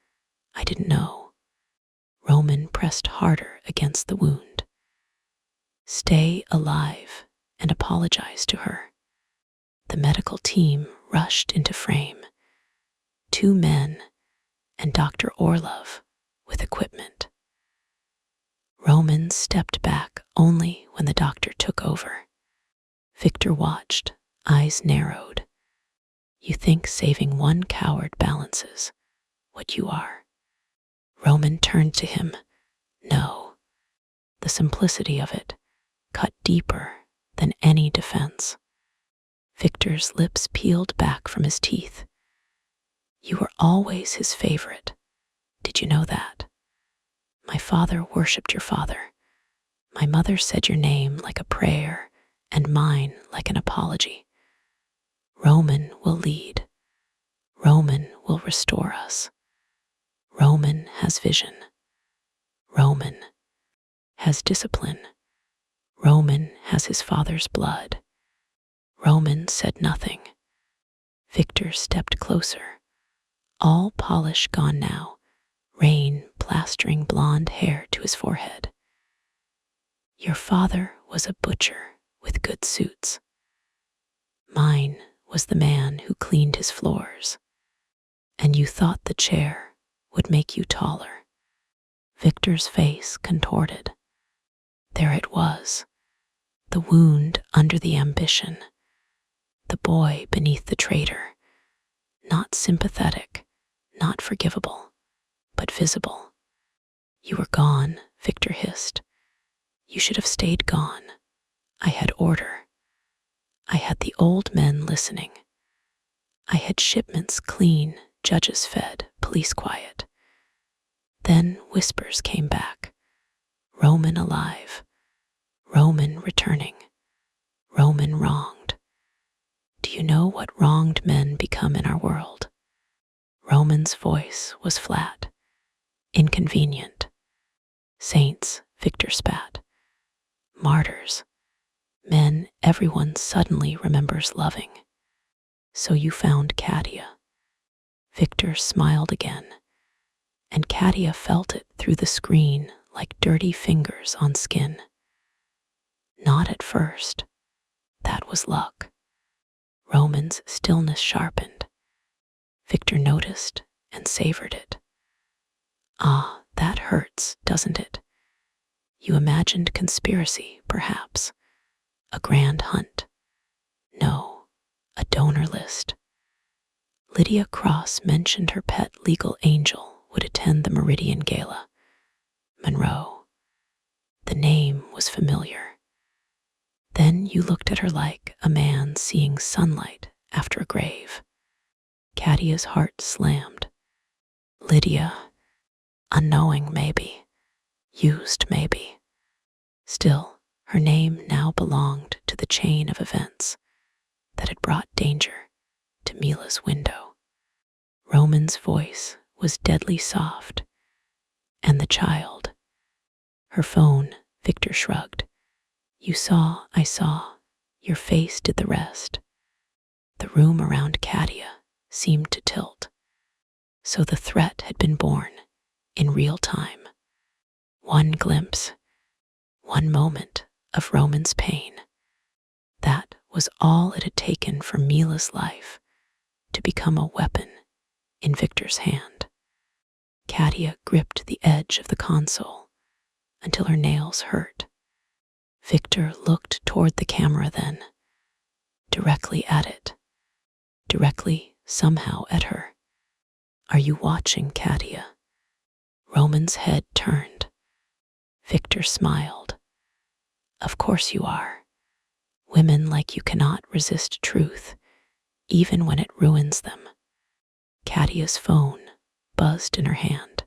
I didn't know. Roman pressed harder against the wound. Stay alive and apologize to her. The medical team rushed into frame. 2 men and Dr. Orlov with equipment. Roman stepped back only when the doctor took over. Victor watched, eyes narrowed. You think saving one coward balances what you are. Roman turned to him. No. The simplicity of it cut deeper than any defense. Victor's lips peeled back from his teeth. You were always his favorite. Did you know that? My father worshipped your father. My mother said your name like a prayer, and mine like an apology. Roman will lead. Roman will restore us. Roman has vision. Roman has discipline. Roman has his father's blood. Roman said nothing. Victor stepped closer. All polish gone now, rain plastering blonde hair to his forehead. Your father was a butcher with good suits. Mine was the man who cleaned his floors. And you thought the chair would make you taller. Victor's face contorted. There it was, the wound under the ambition, the boy beneath the traitor, not sympathetic, not forgivable, but visible. You were gone, Victor hissed. You should have stayed gone. I had order. I had the old men listening. I had shipments clean, judges fed, police quiet. Then whispers came back. Roman alive. Roman returning. Roman wronged. Do you know what wronged men become in our world? Roman's voice was flat, inconvenient. Saints, Victor spat. Martyrs. Men everyone suddenly remembers loving. So you found Katia. Victor smiled again, and Katia felt it through the screen like dirty fingers on skin. Not at first. That was luck. Roman's stillness sharpened. Victor noticed and savored it. Ah, that hurts, doesn't it? You imagined conspiracy, perhaps. A grand hunt. No, a donor list. Lydia Cross mentioned her pet legal angel would attend the Meridian Gala. Monroe. The name was familiar. Then you looked at her like a man seeing sunlight after a grave. Katia's heart slammed. Lydia, unknowing maybe, used maybe. Still, her name now belonged to the chain of events that had brought danger to Mila's window. Roman's voice was deadly soft, and the child. Her phone, Victor shrugged. You saw, I saw, your face did the rest. The room around Katia seemed to tilt. So the threat had been born in real time. One glimpse, one moment of Roman's pain. That was all it had taken for Mila's life to become a weapon in Victor's hand. Katia gripped the edge of the console until her nails hurt. Victor looked toward the camera then, directly at it, directly somehow at her. Are you watching, Katia? Roman's head turned. Victor smiled. Of course you are. Women like you cannot resist truth, even when it ruins them. Katia's phone buzzed in her hand.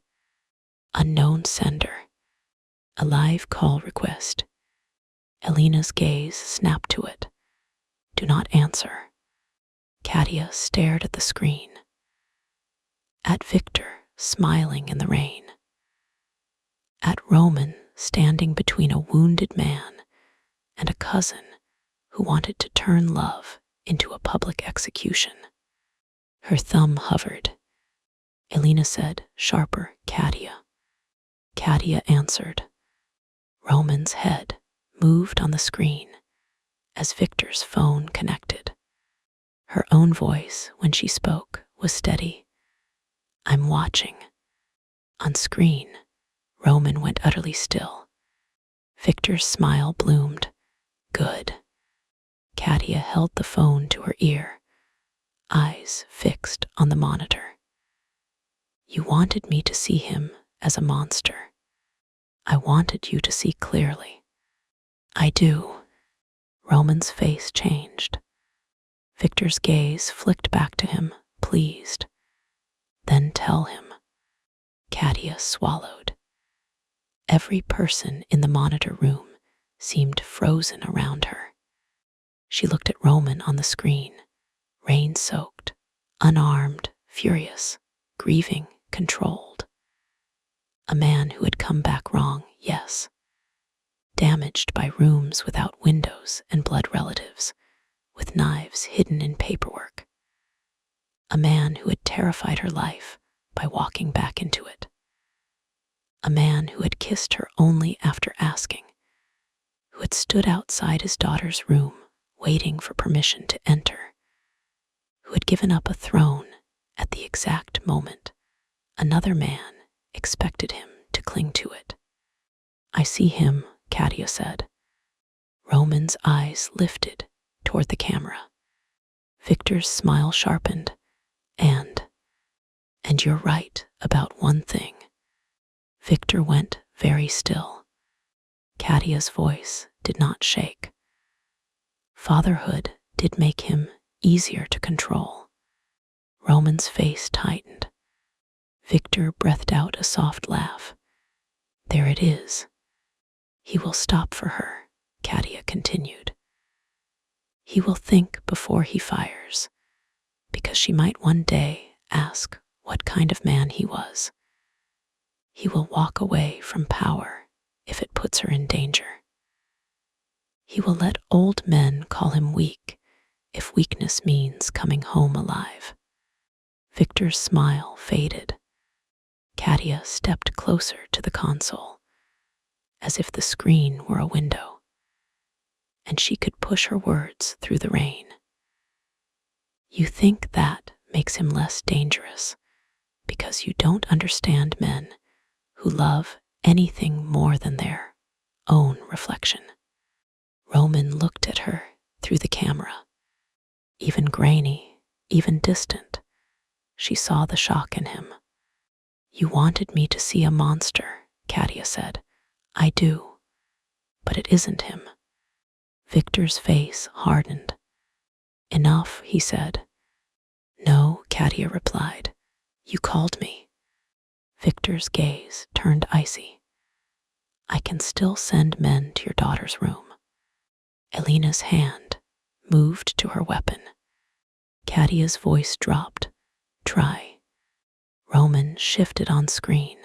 Unknown sender. A live call request. Elena's gaze snapped to it. Do not answer. Katia stared at the screen. At Victor, smiling in the rain. At Roman, standing between a wounded man and a cousin who wanted to turn love into a public execution. Her thumb hovered. Elena said, sharper, Katia. Katia answered. Roman's head moved on the screen as Victor's phone connected. Her own voice, when she spoke, was steady. "I'm watching." On screen, Roman went utterly still. Victor's smile bloomed. "Good." Katia held the phone to her ear, eyes fixed on the monitor. "You wanted me to see him as a monster. I wanted you to see clearly." "I do." Roman's face changed. Victor's gaze flicked back to him, pleased. "Then tell him." Katia swallowed. Every person in the monitor room seemed frozen around her. She looked at Roman on the screen, rain-soaked, unarmed, furious, grieving, controlled. A man who had come back wrong, yes. Damaged by rooms without windows and blood relatives, with knives hidden in paperwork. A man who had terrified her life by walking back into it. A man who had kissed her only after asking, who had stood outside his daughter's room waiting for permission to enter, who had given up a throne at the exact moment another man expected him to cling to it. "I see him," Katia said. Roman's eyes lifted toward the camera. Victor's smile sharpened. And you're right about one thing." Victor went very still. Katia's voice did not shake. Fatherhood did make him easier to control. Roman's face tightened. Victor breathed out a soft laugh. "There it is. He will stop for her," Katia continued. "He will think before he fires, because she might one day ask what kind of man he was. He will walk away from power if it puts her in danger. He will let old men call him weak if weakness means coming home alive." Victor's smile faded. Katia stepped closer to the console, as if the screen were a window, and she could push her words through the rain. "You think that makes him less dangerous because you don't understand men who love anything more than their own reflection." Roman looked at her through the camera. Even grainy, even distant, she saw the shock in him. "You wanted me to see a monster," Katia said. "I do, but it isn't him." Victor's face hardened. "Enough," he said. "No," Katia replied. "You called me." Victor's gaze turned icy. "I can still send men to your daughter's room." Elena's hand moved to her weapon. Katia's voice dropped. "Try." Roman shifted on screen,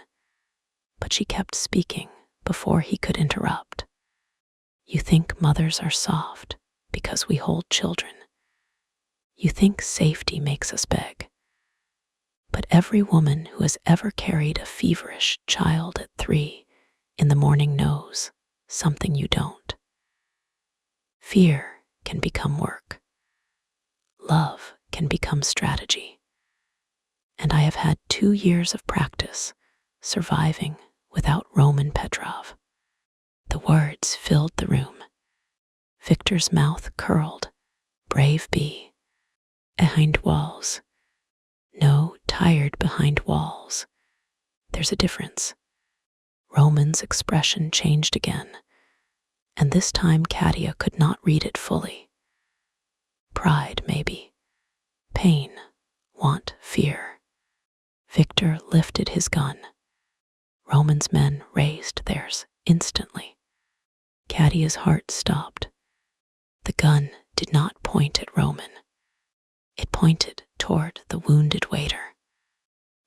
but she kept speaking before he could interrupt. "You think mothers are soft because we hold children. You think safety makes us beg. But every woman who has ever carried a feverish child at 3 in the morning knows something you don't. Fear can become work. Love can become strategy. And I have had 2 years of practice surviving without Roman Petrov." The words filled the room. Victor's mouth curled. "Brave bee. Behind walls. No, tired behind walls. There's a difference." Roman's expression changed again, and this time Katia could not read it fully. Pride, maybe. Pain, want, fear. Victor lifted his gun. Roman's men raised theirs instantly. Katia's heart stopped. The gun did not point at Roman. It pointed toward the wounded waiter.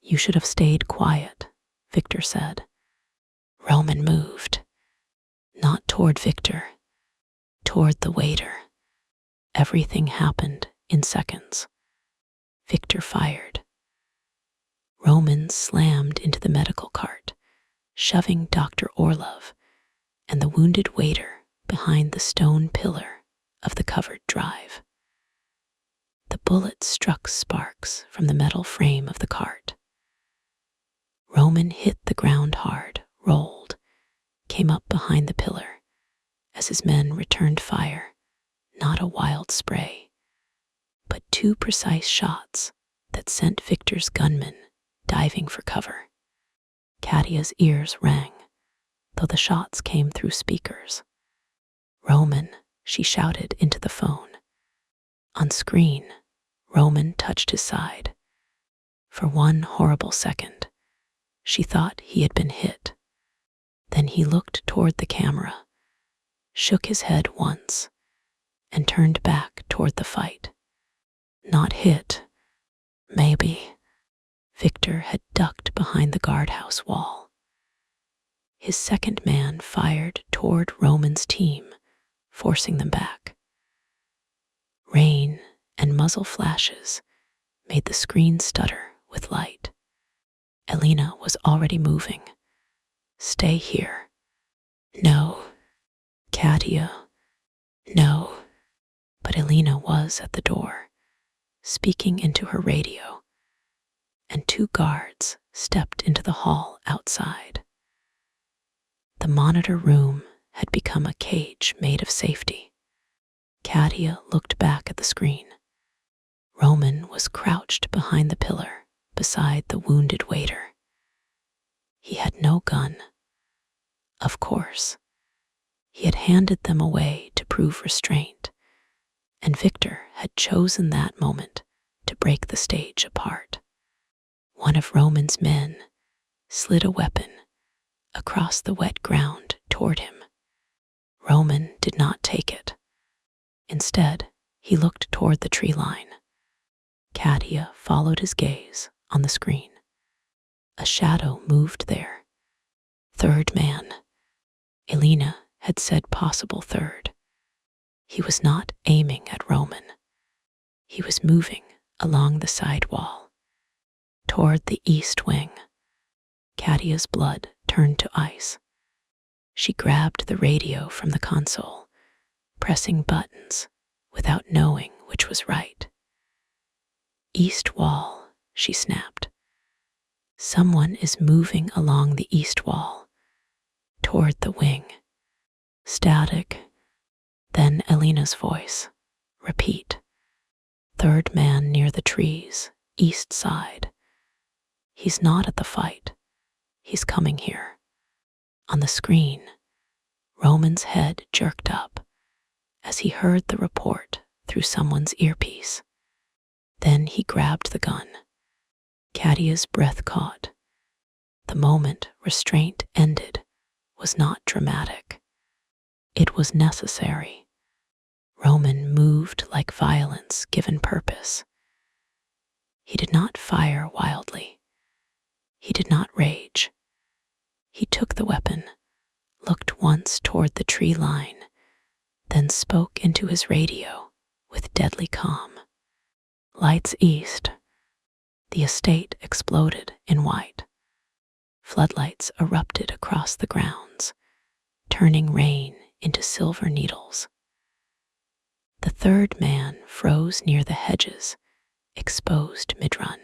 "You should have stayed quiet," Victor said. Roman moved. Not toward Victor, toward the waiter. Everything happened in seconds. Victor fired. Roman slammed into the medical cart, shoving Dr. Orlov and the wounded waiter behind the stone pillar of the covered drive. The bullet struck sparks from the metal frame of the cart. Roman hit the ground hard, rolled, came up behind the pillar as his men returned fire, not a wild spray, but 2 precise shots that sent Victor's gunmen diving for cover. Katia's ears rang, though the shots came through speakers. "Roman," she shouted into the phone. On screen, Roman touched his side. For one horrible second, she thought he had been hit. Then he looked toward the camera, shook his head once, and turned back toward the fight. Not hit, maybe. Victor had ducked behind the guardhouse wall. His second man fired toward Roman's team, forcing them back. Rain and muzzle flashes made the screen stutter with light. Elena was already moving. "Stay here." "No." "Katia." "No." But Elena was at the door, speaking into her radio, and 2 guards stepped into the hall outside. The monitor room had become a cage made of safety. Katia looked back at the screen. Roman was crouched behind the pillar beside the wounded waiter. He had no gun. Of course, he had handed them away to prove restraint, and Victor had chosen that moment to break the stage apart. One of Roman's men slid a weapon across the wet ground toward him. Roman did not take it. Instead, he looked toward the tree line. Katia followed his gaze on the screen. A shadow moved there. Third man. Elena had said possible third. He was not aiming at Roman. He was moving along the side wall, toward the east wing. Katia's blood turned to ice. She grabbed the radio from the console, pressing buttons without knowing which was right. "East wall," she snapped. "Someone is moving along the east wall, toward the wing." Static. Then Elena's voice. "Repeat." "Third man near the trees, east side. He's not at the fight. He's coming here." On the screen, Roman's head jerked up as he heard the report through someone's earpiece. Then he grabbed the gun. Katia's breath caught. The moment restraint ended was not dramatic. It was necessary. Roman moved like violence given purpose. He did not fire wildly. He did not rage. He took the weapon, looked once toward the tree line, then spoke into his radio with deadly calm. "Lights east." The estate exploded in white. Floodlights erupted across the grounds, turning rain into silver needles. The third man froze near the hedges, exposed mid-run.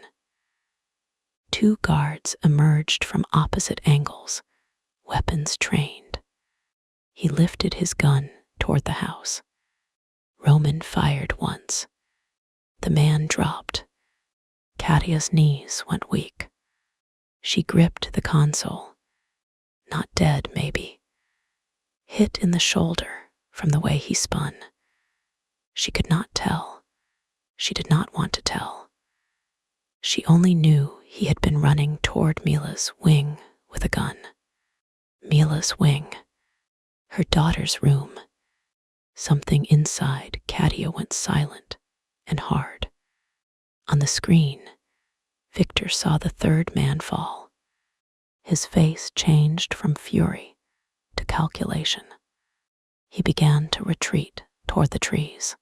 2 guards emerged from opposite angles, weapons trained. He lifted his gun toward the house. Roman fired once. The man dropped. Katia's knees went weak. She gripped the console. Not dead, maybe. Hit in the shoulder from the way he spun. She could not tell. She did not want to tell. She only knew he had been running toward Mila's wing with a gun. Mila's wing. Her daughter's room. Something inside Katia went silent and hard. On the screen, Victor saw the third man fall. His face changed from fury to calculation. He began to retreat toward the trees.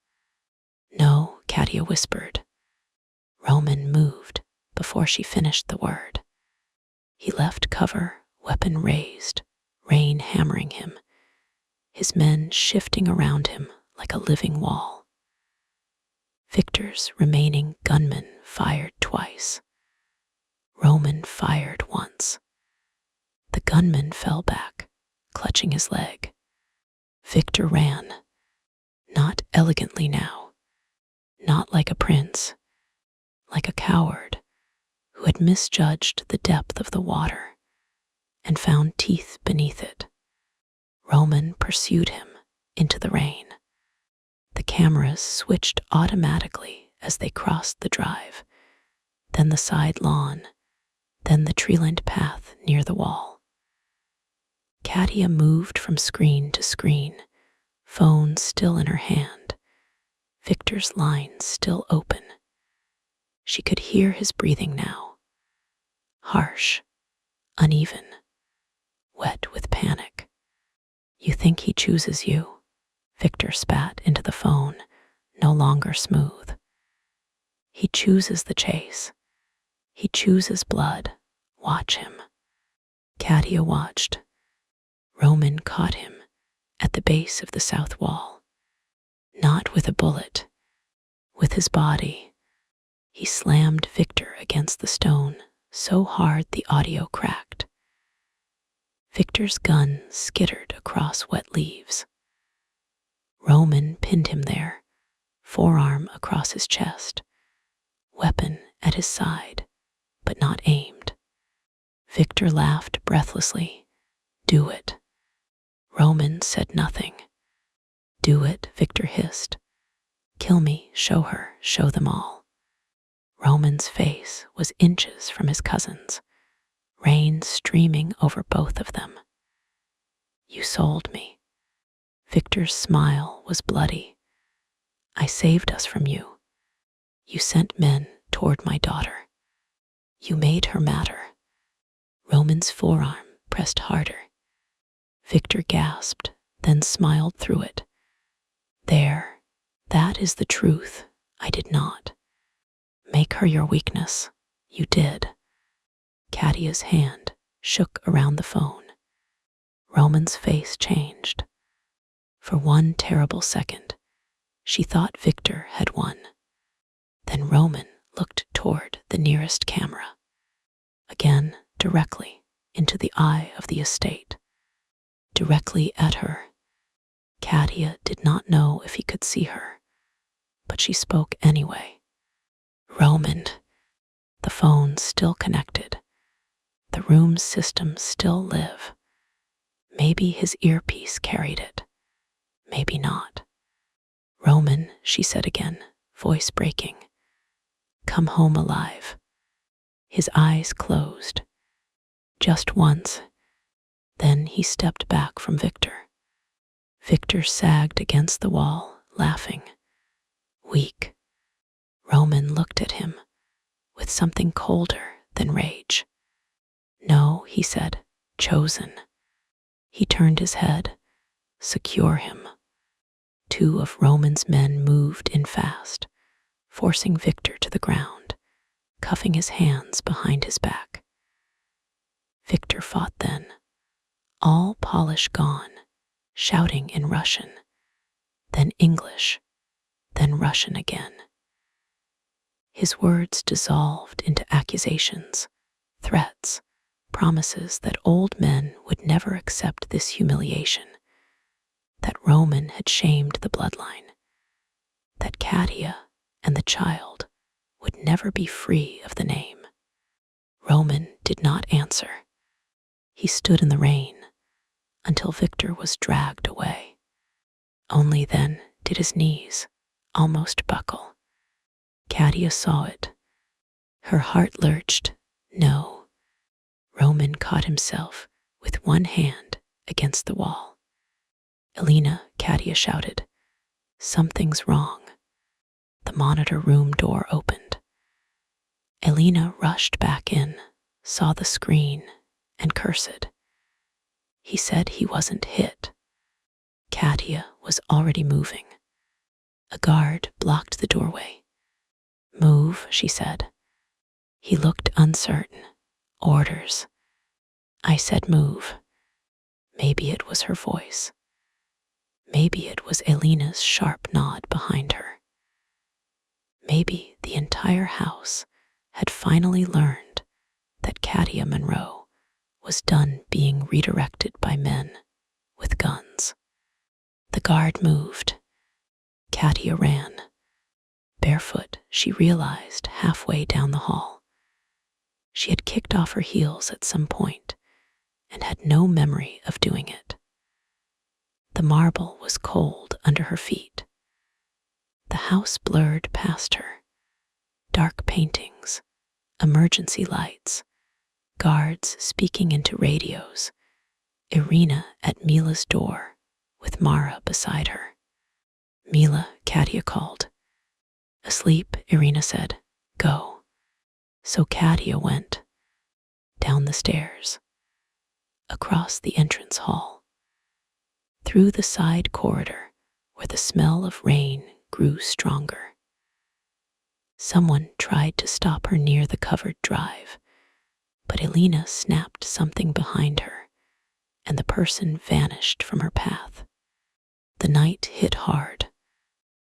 "No," Katia whispered. Roman moved before she finished the word. He left cover, weapon raised, rain hammering him, his men shifting around him like a living wall. Victor's remaining gunman fired twice. Roman fired once. The gunman fell back, clutching his leg. Victor ran, not elegantly now, not like a prince, like a coward who had misjudged the depth of the water and found teeth beneath it. Roman pursued him into the rain. The cameras switched automatically as they crossed the drive, then the side lawn, then the tree-lined path near the wall. Katia moved from screen to screen, phone still in her hand, Victor's line still open. She could hear his breathing now, harsh, uneven, wet with panic. "You think he chooses you?" Victor spat into the phone, no longer smooth. "He chooses the chase. He chooses blood. Watch him." Katia watched. Roman caught him at the base of the south wall. Not with a bullet, with his body. He slammed Victor against the stone so hard the audio cracked. Victor's gun skittered across wet leaves. Roman pinned him there, forearm across his chest, weapon at his side, but not aimed. Victor laughed breathlessly. "Do it." Roman said nothing. "Do it," Victor hissed. "Kill me, show her, show them all." Roman's face was inches from his cousin's, rain streaming over both of them. "You sold me." Victor's smile was bloody. "I saved us from you. You sent men toward my daughter. You made her matter." Roman's forearm pressed harder. Victor gasped, then smiled through it. "There, that is the truth. I did not. Make her your weakness. You did." Katia's hand shook around the phone. Roman's face changed. For one terrible second, she thought Victor had won. Then Roman looked toward the nearest camera, again directly into the eye of the estate, directly at her. Katia did not know if he could see her, but she spoke anyway. "Roman." The phone still connected. The room's systems still live. Maybe his earpiece carried it. Maybe not. "Roman," she said again, voice breaking. "Come home alive." His eyes closed. Just once. Then he stepped back from Victor. Victor sagged against the wall, laughing. Weak. Roman looked at him with something colder than rage. "No," he said, "chosen." He turned his head. "Secure him." Two of Roman's men moved in fast, forcing Victor to the ground, cuffing his hands behind his back. Victor fought then, all polish gone, shouting in Russian, then English, then Russian again. His words dissolved into accusations, threats, promises that old men would never accept this humiliation, that Roman had shamed the bloodline, that Katia and the child would never be free of the name. Roman did not answer. He stood in the rain until Victor was dragged away. Only then did his knees almost buckle. Katia saw it. Her heart lurched. No. Roman caught himself with one hand against the wall. "Elena," Katia shouted. "Something's wrong." The monitor room door opened. Elena rushed back in, saw the screen, and cursed. He said he wasn't hit. Katia was already moving. A guard blocked the doorway. "Move," she said. He looked uncertain. "Orders." "I said move." Maybe it was her voice. Maybe it was Elena's sharp nod behind her. Maybe the entire house had finally learned that Katia Monroe was done being redirected by men with guns. The guard moved. Katia ran. Barefoot, she realized halfway down the hall. She had kicked off her heels at some point and had no memory of doing it. The marble was cold under her feet. The house blurred past her. Dark paintings, emergency lights, guards speaking into radios, Irina at Mila's door with Mara beside her. Mila, Katia called. Asleep, Irina said. Go. So Katia went. Down the stairs. Across the entrance hall. Through the side corridor where the smell of rain grew stronger. Someone tried to stop her near the covered drive, but Elena snapped something behind her, and the person vanished from her path. The night hit hard.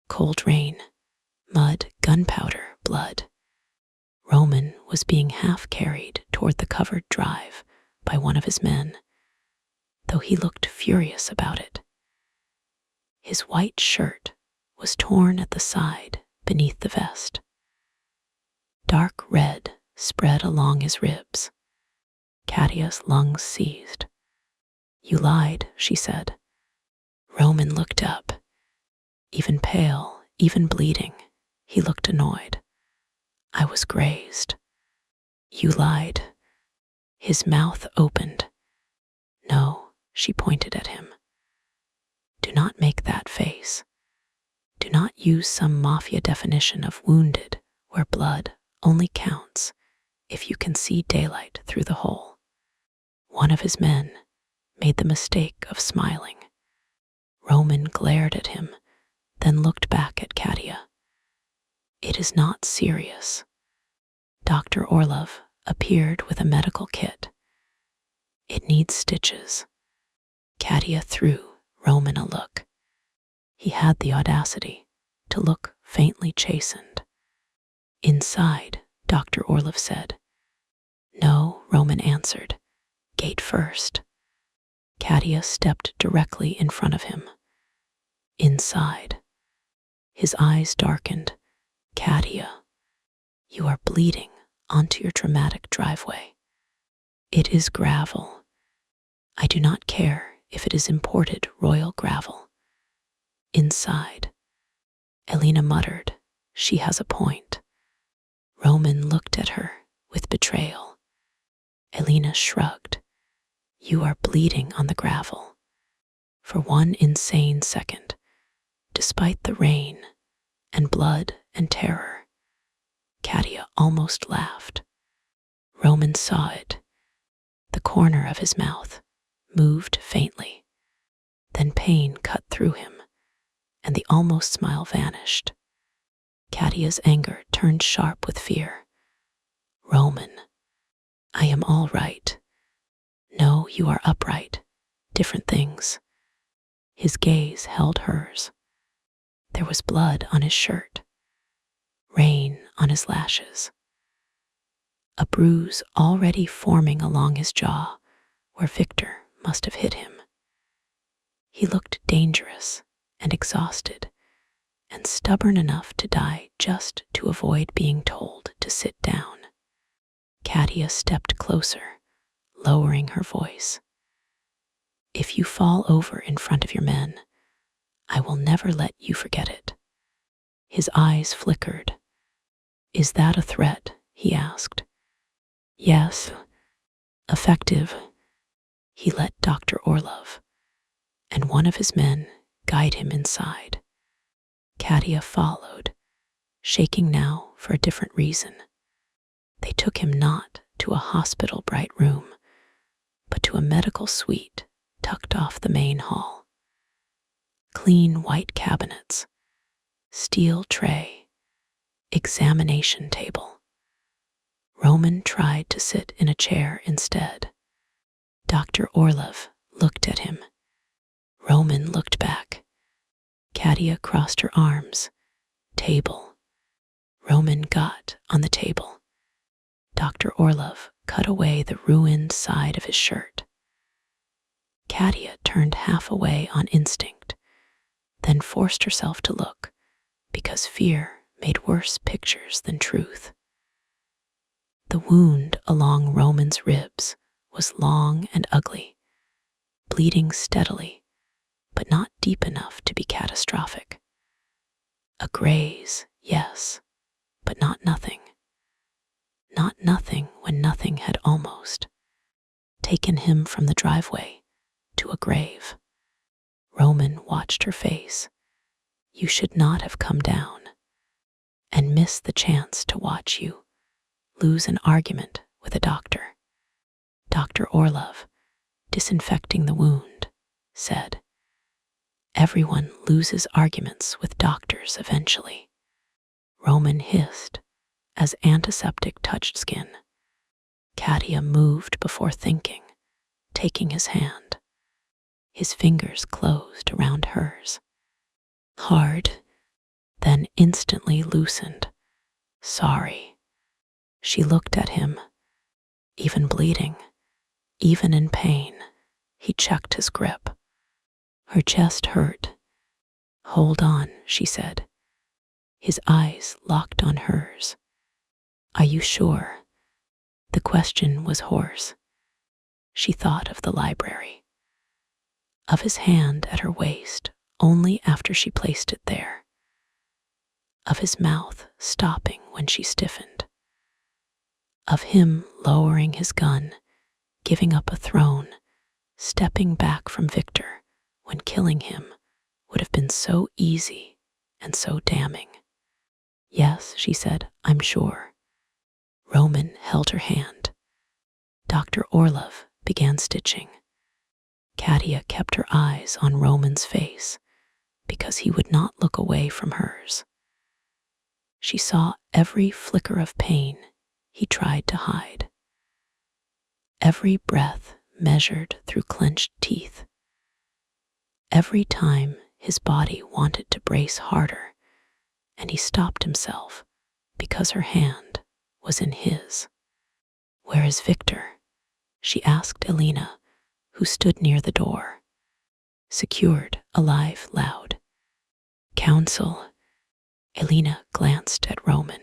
Cold rain, mud, gunpowder, blood. Roman was being half carried toward the covered drive by one of his men, though he looked furious about it. His white shirt was torn at the side beneath the vest. Dark red spread along his ribs. Katia's lungs seized. You lied, she said. Roman looked up. Even pale, even bleeding, he looked annoyed. I was grazed. You lied. His mouth opened. No, she pointed at him. Do not make that face. Do not use some Mafia definition of wounded where blood only counts if you can see daylight through the hole. One of his men made the mistake of smiling. Roman glared at him, then looked back at Katia. It is not serious. Dr. Orlov appeared with a medical kit. It needs stitches. Katia threw Roman a look. He had the audacity to look faintly chastened. Inside, Dr. Orlov said. No, Roman answered. Gate first. Katia stepped directly in front of him. Inside. His eyes darkened. Katia, you are bleeding onto your dramatic driveway. It is gravel. I do not care if it is imported royal gravel. Inside. Elena muttered, she has a point. Roman looked at her with betrayal. Elena shrugged. You are bleeding on the gravel. For one insane second, despite the rain and blood and terror, Katia almost laughed. Roman saw it. The corner of his mouth moved faintly. Then pain cut through him, and the almost smile vanished. Katia's anger turned sharp with fear. Roman, I am all right. No, you are upright. Different things. His gaze held hers. There was blood on his shirt. Rain on his lashes. A bruise already forming along his jaw where Victor must have hit him. He looked dangerous and exhausted and stubborn enough to die just to avoid being told to sit down. Katia stepped closer, lowering her voice. If you fall over in front of your men, I will never let you forget it. His eyes flickered. Is that a threat? He asked. Yes. Effective. He let Dr. Orlov and one of his men guide him inside. Katia followed, shaking now for a different reason. They took him not to a hospital bright room, but to a medical suite tucked off the main hall. Clean white cabinets, steel tray, examination table. Roman tried to sit in a chair instead. Dr. Orlov looked at him. Roman looked back. Katia crossed her arms. Table. Roman got on the table. Dr. Orlov cut away the ruined side of his shirt. Katia turned half away on instinct, then forced herself to look because fear made worse pictures than truth. The wound along Roman's ribs was long and ugly, bleeding steadily, but not deep enough to be catastrophic. A graze, yes, but not nothing. Not nothing when nothing had almost taken him from the driveway to a grave. Roman watched her face. You should not have come down and missed the chance to watch you lose an argument with a doctor. Dr. Orlov, disinfecting the wound, said, "Everyone loses arguments with doctors eventually." Roman hissed as antiseptic touched skin. Katia moved before thinking, taking his hand. His fingers closed around hers. Hard, then instantly loosened. Sorry. She looked at him. Even bleeding, even in pain, he checked his grip. Her chest hurt. Hold on, she said. His eyes locked on hers. Are you sure? The question was hoarse. She thought of the library, of his hand at her waist only after she placed it there, of his mouth stopping when she stiffened, of him lowering his gun, giving up a throne, stepping back from Victor when killing him would have been so easy and so damning. Yes, she said, I'm sure. Roman held her hand. Dr. Orlov began stitching. Katia kept her eyes on Roman's face because he would not look away from hers. She saw every flicker of pain he tried to hide, every breath measured through clenched teeth, every time his body wanted to brace harder, and he stopped himself because her hand was in his. Where is Victor? She asked Elena, who stood near the door. Secured, alive, loud. Counsel. Elena glanced at Roman.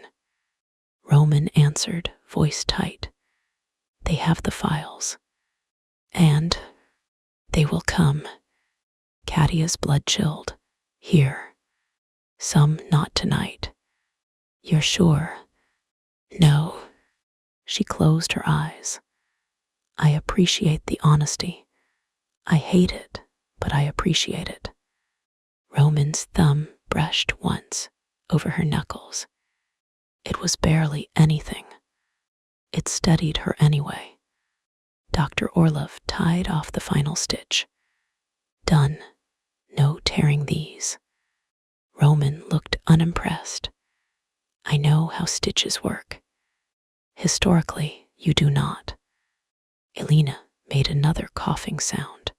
Roman answered, voice tight. They have the files. And they will come. Katia's blood chilled. Here. Some not tonight. You're sure? No. She closed her eyes. I appreciate the honesty. I hate it, but I appreciate it. Roman's thumb brushed once over her knuckles. It was barely anything. It steadied her anyway. Dr. Orlov tied off the final stitch. Done. No tearing these. Roman looked unimpressed. I know how stitches work. Historically, you do not. Elena made another coughing sound.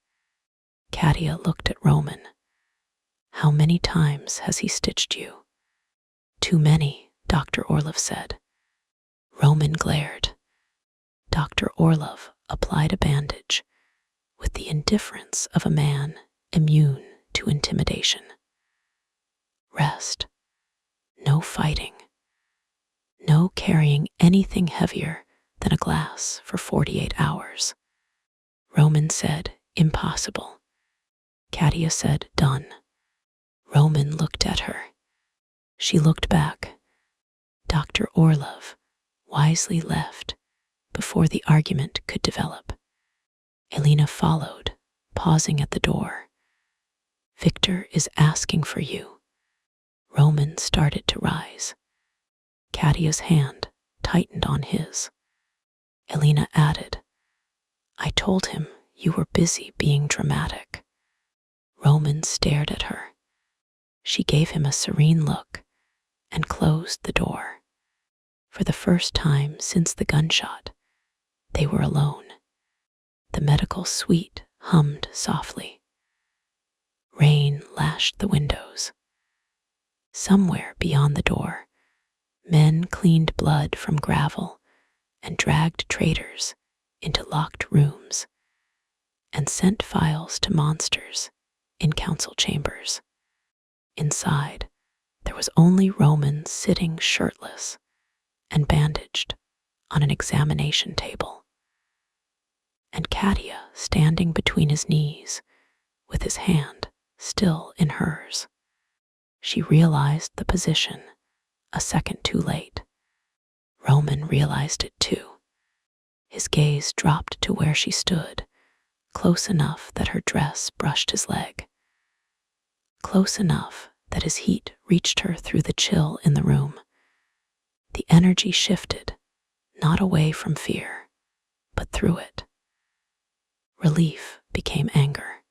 Katia looked at Roman. How many times has he stitched you? Too many, Dr. Orlov said. Roman glared. Dr. Orlov applied a bandage with the indifference of a man immune to intimidation. Rest. No fighting. No carrying anything heavier than a glass for 48 hours. Roman said, impossible. Katia said, done. Roman looked at her. She looked back. Dr. Orlov wisely left before the argument could develop. Elena followed, pausing at the door. Victor is asking for you. Roman started to rise. Katia's hand tightened on his. Elena added, I told him you were busy being dramatic. Roman stared at her. She gave him a serene look and closed the door. For the first time since the gunshot, they were alone. The medical suite hummed softly. Rain lashed the windows. Somewhere beyond the door, Men cleaned blood from gravel and dragged traitors into locked rooms and sent files to monsters in council chambers. Inside, there was only Roman sitting shirtless and bandaged on an examination table, and Katia standing between his knees with his hand still in hers. She realized the position a second too late. Roman realized it too. His gaze dropped to where she stood, close enough that her dress brushed his leg, close enough that his heat reached her through the chill in the room. The energy shifted, not away from fear, but through it. Relief became anger.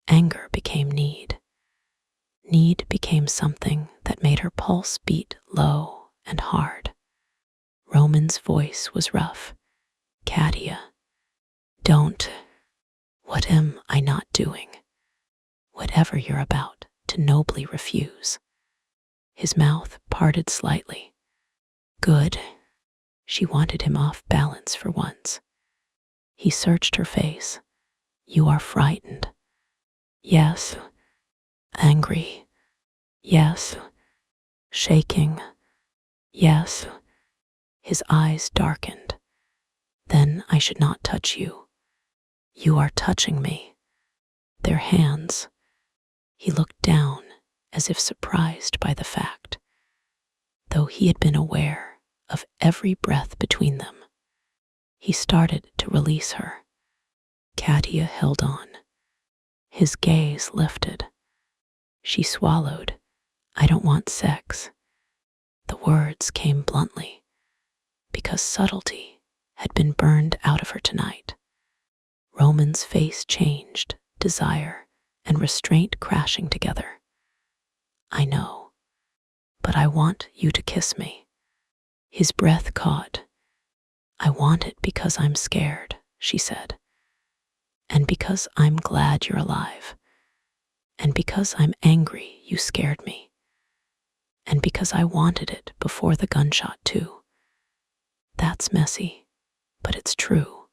Anger became need. Need became something that made her pulse beat low and hard. Roman's voice was rough. Katia, don't. What am I not doing? Whatever you're about to nobly refuse. His mouth parted slightly. Good. She wanted him off balance for once. He searched her face. You are frightened. Yes. Angry. Yes. Shaking. Yes. His eyes darkened. Then I should not touch you. You are touching me. Their hands. He looked down as if surprised by the fact, though he had been aware of every breath between them. He started to release her. Katia held on. His gaze lifted. She swallowed. I don't want sex. The words came bluntly, because subtlety had been burned out of her tonight. Roman's face changed, desire and restraint crashing together. I know, but I want you to kiss me. His breath caught. I want it because I'm scared, she said, and because I'm glad you're alive, and because I'm angry you scared me, and because I wanted it before the gunshot too. That's messy, but it's true.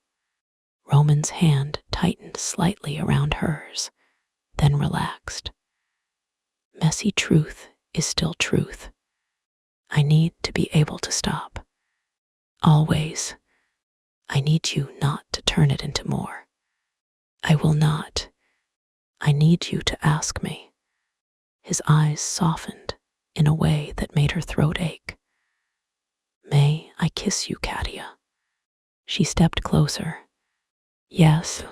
Roman's hand tightened slightly around hers, then relaxed. Messy truth is still truth. I need to be able to stop. Always. I need you not to turn it into more. I will not. I need you to ask me. His eyes softened in a way that made her throat ache. May I kiss you, Katia? She stepped closer. Yes.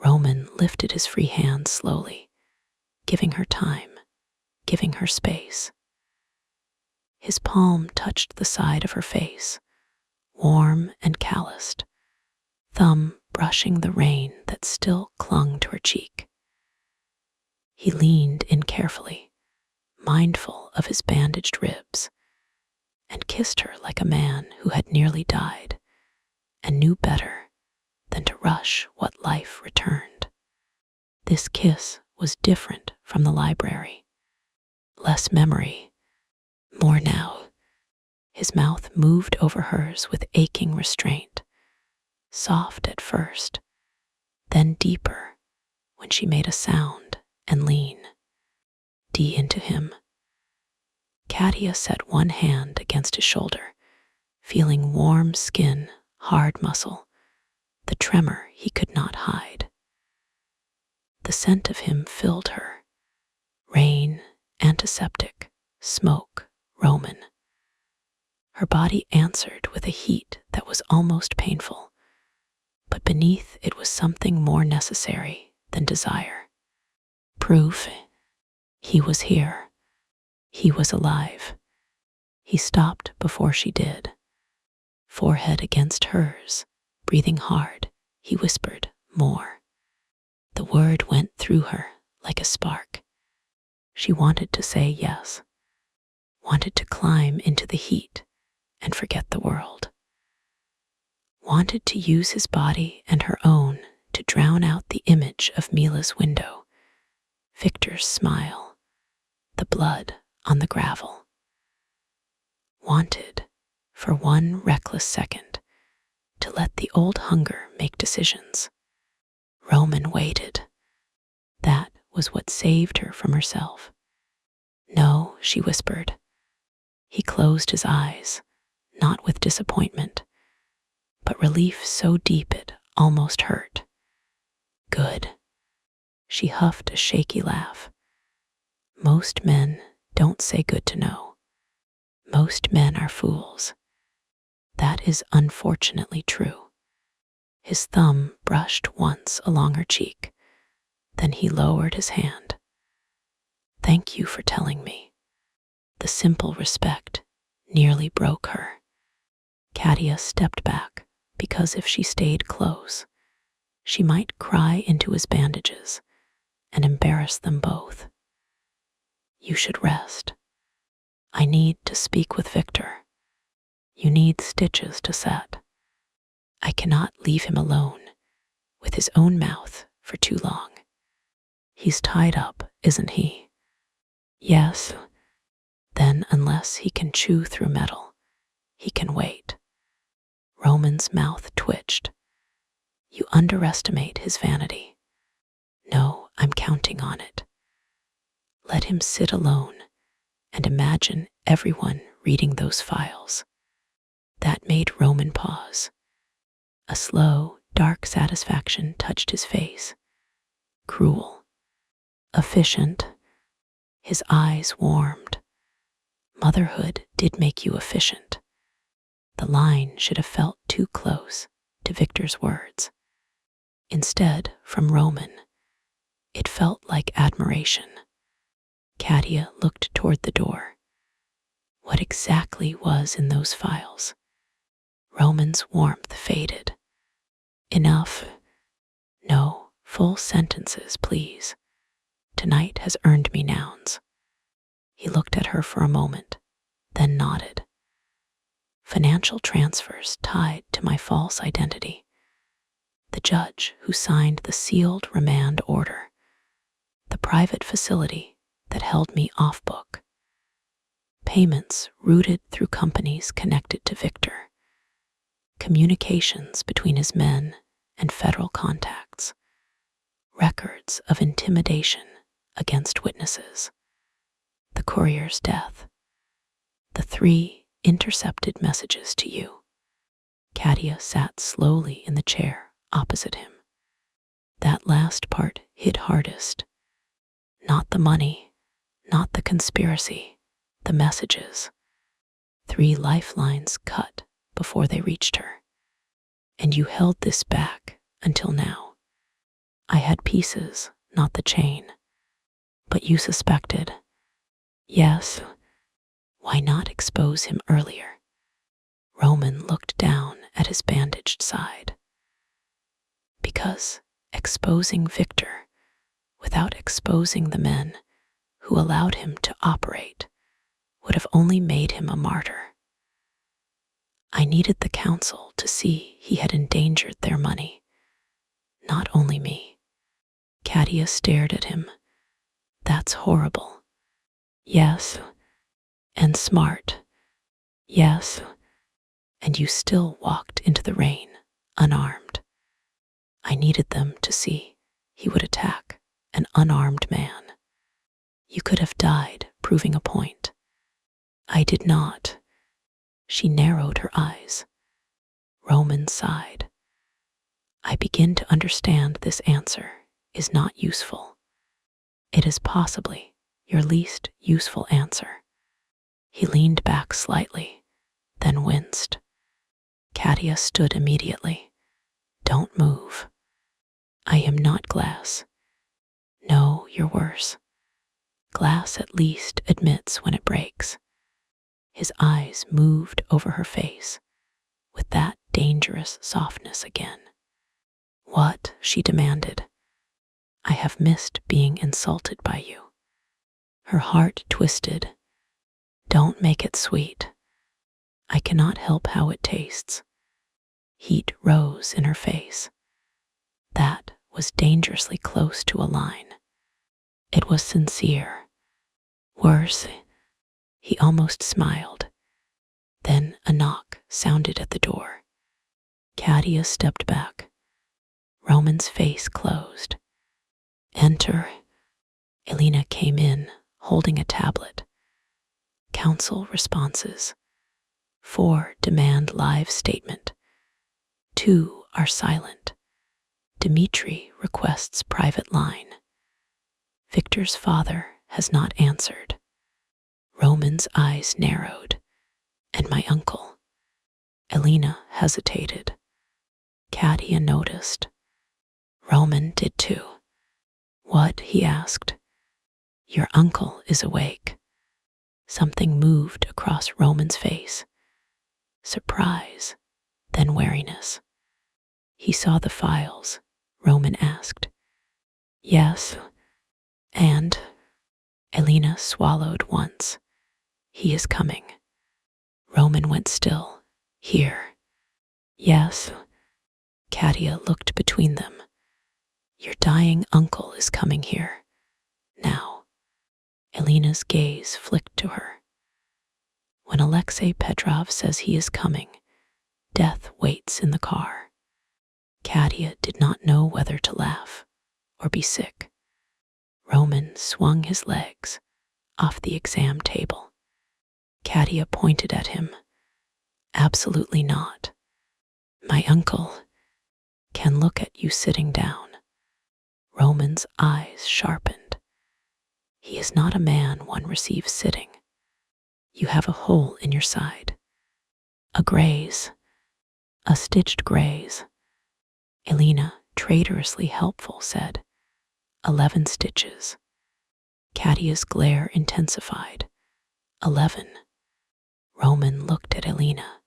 Roman lifted his free hand slowly, giving her time, giving her space. His palm touched the side of her face, warm and calloused, thumb brushing the rain that still clung to her cheek. He leaned in carefully, mindful of his bandaged ribs, and kissed her like a man who had nearly died and knew better than to rush what life returned. This kiss was different from the library. Less memory, more now. His mouth moved over hers with aching restraint, soft at first, then deeper when she made a sound and lean. D into him. Katia set one hand against his shoulder, feeling warm skin, hard muscle, the tremor he could not hide. The scent of him filled her. Rain, antiseptic, smoke, Roman. Her body answered with a heat that was almost painful, but beneath it was something more necessary than desire. Proof. He was here. He was alive. He stopped before she did. Forehead against hers, breathing hard, he whispered, more. The word went through her like a spark. She wanted to say yes, wanted to climb into the heat and forget the world. Wanted to use his body and her own to drown out the image of Mila's window, Victor's smile, the blood on the gravel. wanted, for one reckless second, to let the old hunger make decisions. Roman waited. That was what saved her from herself. No, she whispered. He closed his eyes, not with disappointment, but relief so deep it almost hurt. Good. She huffed a shaky laugh. Most men don't say good to no. Most men are fools. That is unfortunately true. His thumb brushed once along her cheek. Then he lowered his hand. Thank you for telling me. The simple respect nearly broke her. Katia stepped back because if she stayed close, she might cry into his bandages and embarrass them both. You should rest. I need to speak with Victor. You need stitches to set. I cannot leave him alone with his own mouth for too long. He's tied up, isn't he? Yes. Then, unless he can chew through metal, he can wait. Roman's mouth twitched. You underestimate his vanity. No, I'm counting on it. Let him sit alone and imagine everyone reading those files. That made Roman pause. A slow, dark satisfaction touched his face. Cruel. Efficient. His eyes warmed. Motherhood did make you efficient. The line should have felt too close to Victor's words. Instead, from Roman, it felt like admiration. Katia looked toward the door. What exactly was in those files? Roman's warmth faded. Enough. No, full sentences, please. Tonight has earned me nouns. He looked at her for a moment, then nodded. Financial transfers tied to my false identity. The judge who signed the sealed remand order. The private facility that held me off book. Payments routed through companies connected to Victor. Communications between his men and federal contacts. Records of intimidation against witnesses. The courier's death. The 3 intercepted messages to you. Katia sat slowly in the chair opposite him. That last part hit hardest. Not the money, not the conspiracy, the messages. 3 lifelines cut before they reached her. And you held this back until now. I had pieces, not the chain. But you suspected. Yes. Why not expose him earlier? Roman looked down at his bandaged side. Because exposing Victor without exposing the men who allowed him to operate would have only made him a martyr. I needed the council to see he had endangered their money, not only me. Katia stared at him. That's horrible. Yes. And smart. Yes. And you still walked into the rain, unarmed. I needed them to see he would attack an unarmed man. You could have died proving a point. I did not. She narrowed her eyes. Roman sighed. I begin to understand this answer is not useful. It is possibly your least useful answer. He leaned back slightly, then winced. Katia stood immediately. Don't move. I am not glass. No, you're worse. Glass at least admits when it breaks. His eyes moved over her face with that dangerous softness again. What? She demanded. I have missed being insulted by you. Her heart twisted. Don't make it sweet. I cannot help how it tastes. Heat rose in her face. That was dangerously close to a line. It was sincere. Worse, he almost smiled. A knock sounded at the door. Katia stepped back. Roman's face closed. Enter. Elena came in, holding a tablet. Counsel responses. 4 demand live statement. 2 are silent. Dmitri requests private line. Victor's father has not answered. Roman's eyes narrowed. And my uncle. Elena hesitated. Katia noticed. Roman did too. What? He asked. Your uncle is awake. Something moved across Roman's face. Surprise, then wariness. He saw the files. Roman asked. Yes. And? Elena swallowed once. He is coming. Roman went still. Here. Yes. Katia looked between them. Your dying uncle is coming here. Now. Elena's gaze flicked to her. When Alexei Petrov says he is coming, death waits in the car. Katia did not know whether to laugh or be sick. Roman swung his legs off the exam table. Katia pointed at him. Absolutely not. My uncle can look at you sitting down. Roman's eyes sharpened. He is not a man one receives sitting. You have a hole in your side. A graze. A stitched graze. Elena, traitorously helpful, said. 11 stitches. Katia's glare intensified. 11. Roman looked at Elena,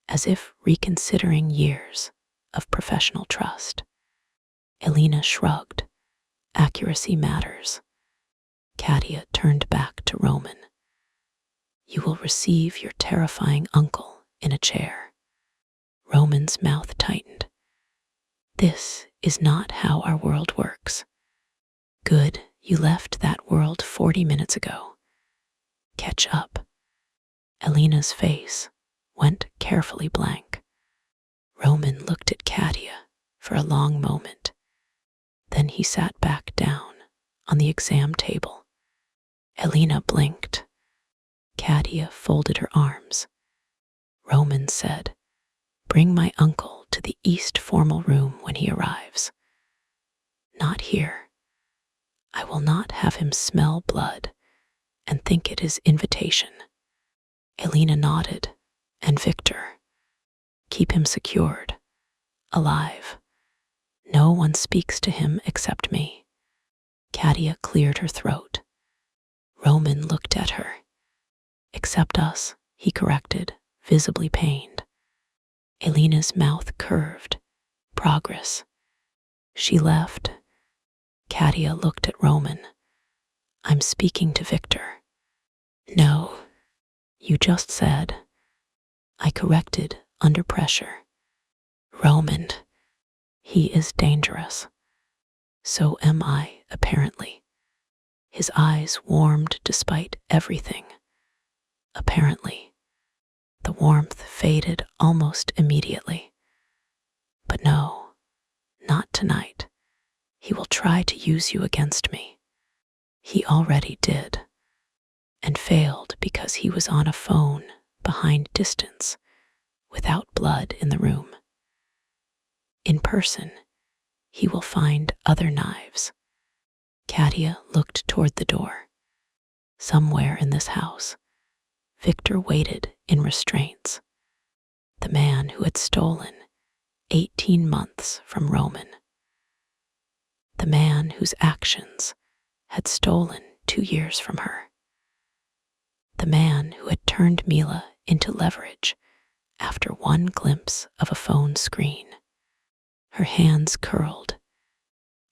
as if reconsidering years of professional trust. Elena shrugged. Accuracy matters. Katia turned back to Roman. You will receive your terrifying uncle in a chair. Roman's mouth tightened. This is not how our world works. Good, you left that world 40 minutes ago. Catch up. Elena's face went carefully blank. Roman looked at Katia for a long moment. Then he sat back down on the exam table. Elena blinked. Katia folded her arms. Roman said, Bring my uncle to the East formal room when he arrives. Not here. I will not have him smell blood and think it is invitation. Elena nodded. And Victor. Keep him secured, alive. No one speaks to him except me. Katia cleared her throat. Roman looked at her. Except us, he corrected, visibly pained. Elena's mouth curved. Progress. She left. Katia looked at Roman. I'm speaking to Victor. No, you just said. I corrected under pressure. Roman, he is dangerous. So am I, apparently. His eyes warmed despite everything. Apparently. The warmth faded almost immediately. But no, not tonight. He will try to use you against me. He already did, and failed because he was on a phone behind distance, without blood in the room. In person, he will find other knives. Katia looked toward the door. Somewhere in this house, Victor waited in restraints. The man who had stolen 18 months from Roman. The man whose actions had stolen 2 years from her. The man who had turned Mila into leverage after one glimpse of a phone screen. Her hands curled.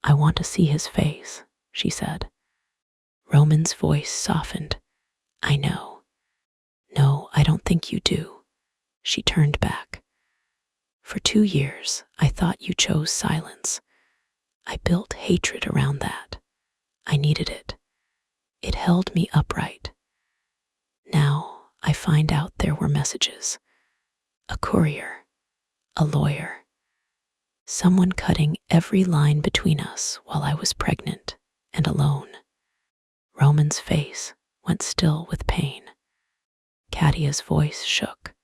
I want to see his face, she said. Roman's voice softened. I know. No, I don't think you do. She turned back. For 2 years, I thought you chose silence. I built hatred around that. I needed it. It held me upright. Now I find out there were messages. A courier, a lawyer, someone cutting every line between us while I was pregnant and alone. Roman's face went still with pain. Katia's voice shook,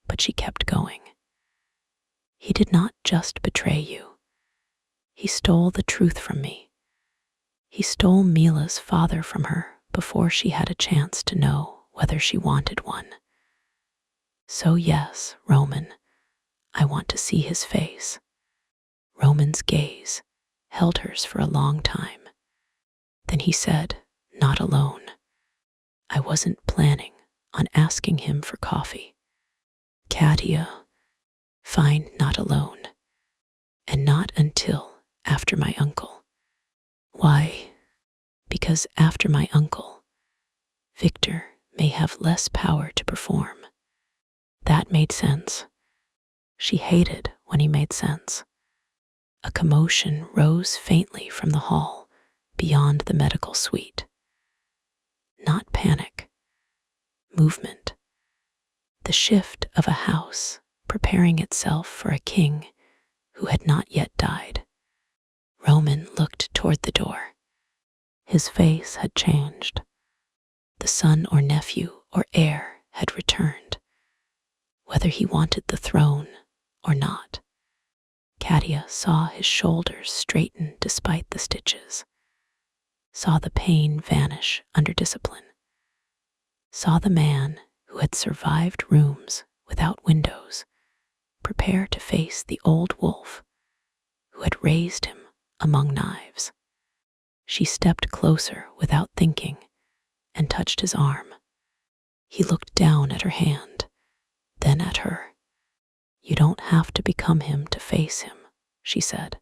but she kept going. He did not just betray you. He stole the truth from me. He stole Mila's father from her before she had a chance to know whether she wanted one. So yes, Roman, I want to see his face. Roman's gaze held hers for a long time. Then he said, not alone. I wasn't planning on asking him for coffee. Katia, fine, not alone. And not until after my uncle. Why? Because after my uncle, Victor may have less power to perform. That made sense. She hated when he made sense. A commotion rose faintly from the hall beyond the medical suite. Not panic. Movement. The shift of a house preparing itself for a king who had not yet died. Roman looked toward the door. His face had changed. The son or nephew or heir had returned, whether he wanted the throne or not. Katia saw his shoulders straighten despite the stitches, saw the pain vanish under discipline, saw the man who had survived rooms without windows prepare to face the old wolf who had raised him among knives. She stepped closer without thinking and touched his arm. He looked down at her hand, then at her. You don't have to become him to face him, she said.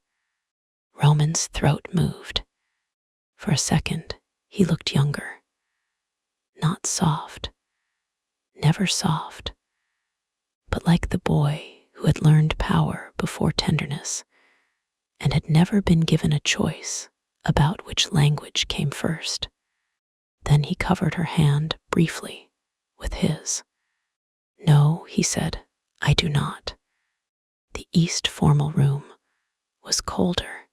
Roman's throat moved. For a second, he looked younger. Not soft, never soft, but like the boy who had learned power before tenderness and had never been given a choice about which language came first. Then he covered her hand briefly with his. No, he said, I do not. The east formal room was colder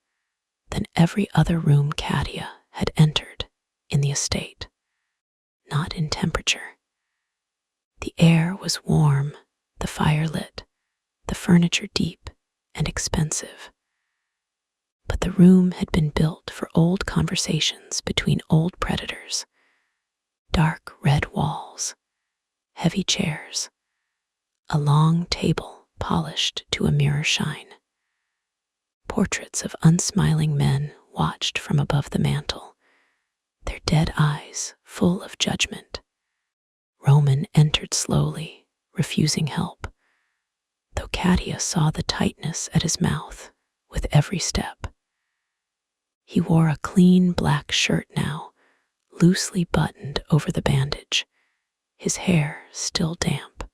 than every other room Katia had entered in the estate, not in temperature. The air was warm, the fire lit, the furniture deep and expensive. But the room had been built for old conversations between old predators. Dark red walls, heavy chairs, a long table polished to a mirror shine. Portraits of unsmiling men watched from above the mantel, their dead eyes full of judgment. Roman entered slowly, refusing help, though Katia saw the tightness at his mouth with every step. He wore a clean black shirt now, loosely buttoned over the bandage, his hair still damp.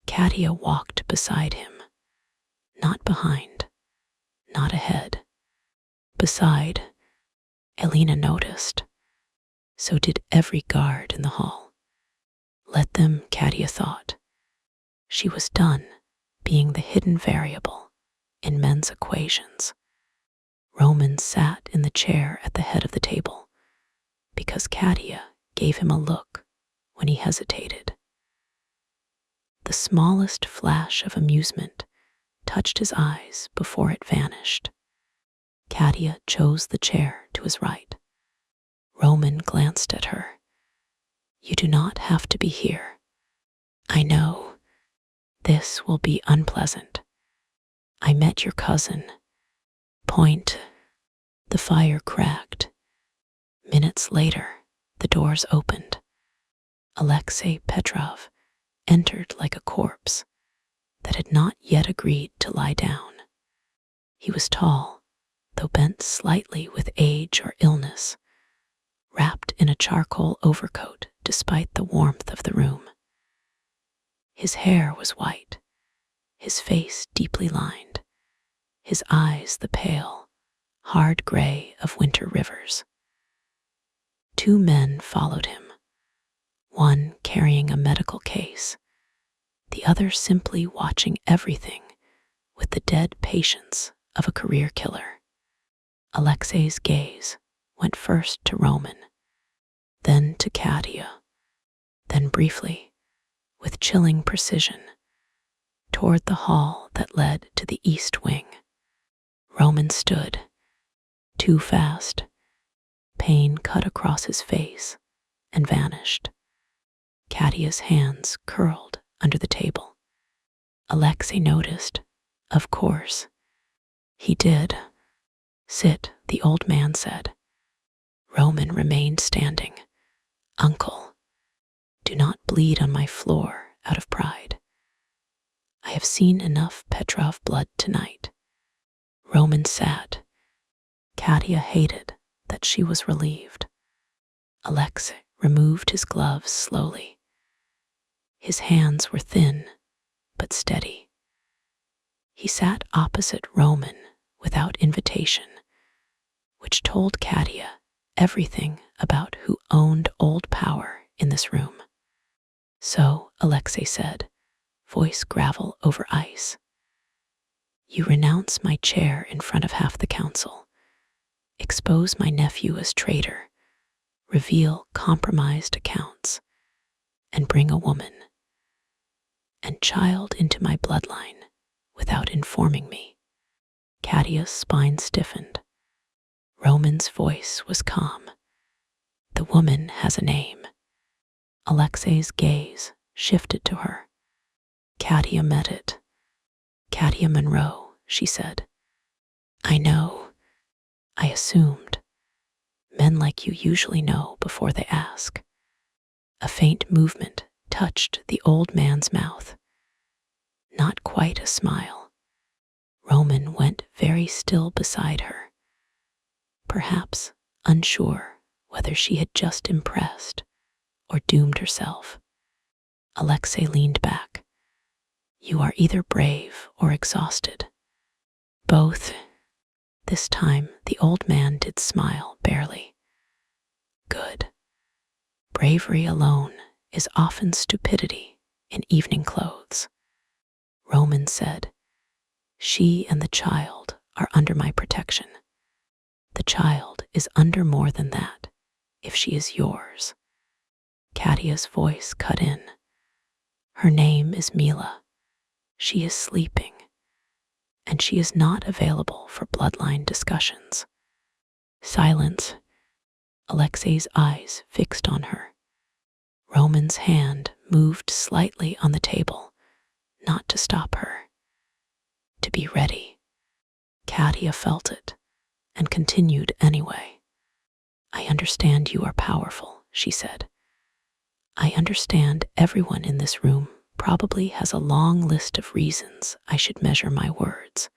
Katia walked beside him, not behind, not ahead. Beside, Elena noticed. So did every guard in the hall. Let them, Katia thought. She was done being the hidden variable in men's equations. Roman sat in the chair at the head of the table because Katia gave him a look when he hesitated. The smallest flash of amusement touched his eyes before it vanished. Katia chose the chair to his right. Roman glanced at her. You do not have to be here. I know. This will be unpleasant. I met your cousin. Point. The fire cracked. Minutes later, the doors opened. Alexei Petrov entered like a corpse that had not yet agreed to lie down. He was tall, though bent slightly with age or illness, wrapped in a charcoal overcoat despite the warmth of the room. His hair was white, his face deeply lined, his eyes the pale, hard gray of winter rivers. Two men followed him, one carrying carrying a medical case, the other simply watching everything with the dead patience of a career killer. Alexei's gaze went first to Roman, then to Katia, then briefly, with chilling precision, toward the hall that led to the east wing. Roman stood, too fast. Pain cut across his face and vanished. Katia's hands curled under the table. Alexei noticed, of course. He did. Sit, the old man said. Roman remained standing. Uncle, do not bleed on my floor out of pride. I have seen enough Petrov blood tonight. Roman sat. Katia hated that she was relieved. Alexei removed his gloves slowly. His hands were thin, but steady. He sat opposite Roman without invitation, which told Katia everything about who owned old power in this room. So, Alexei said, voice gravel over ice, you renounce my chair in front of half the council, expose my nephew as traitor, reveal compromised accounts, and bring a woman and child into my bloodline without informing me. Katia's spine stiffened. Roman's voice was calm. The woman has a name. Alexei's gaze shifted to her. Katia met it. Katia Monroe, she said. I know. I assumed. Men like you usually know before they ask. A faint movement touched the old man's mouth. Not quite a smile. Roman went very still beside her, perhaps unsure whether she had just impressed or doomed herself. Alexei leaned back. You are either brave or exhausted. Both. This time the old man did smile barely. Good. Bravery alone is often stupidity in evening clothes. Roman said, she and the child are under my protection. The child is under more than that, if she is yours. Katia's voice cut in. Her name is Mila. She is sleeping, and she is not available for bloodline discussions. Silence. Alexei's eyes fixed on her. Roman's hand moved slightly on the table, not to stop her. To be ready. Katia felt it and continued anyway. I understand you are powerful, she said. I understand everyone in this room probably has a long list of reasons I should measure my words.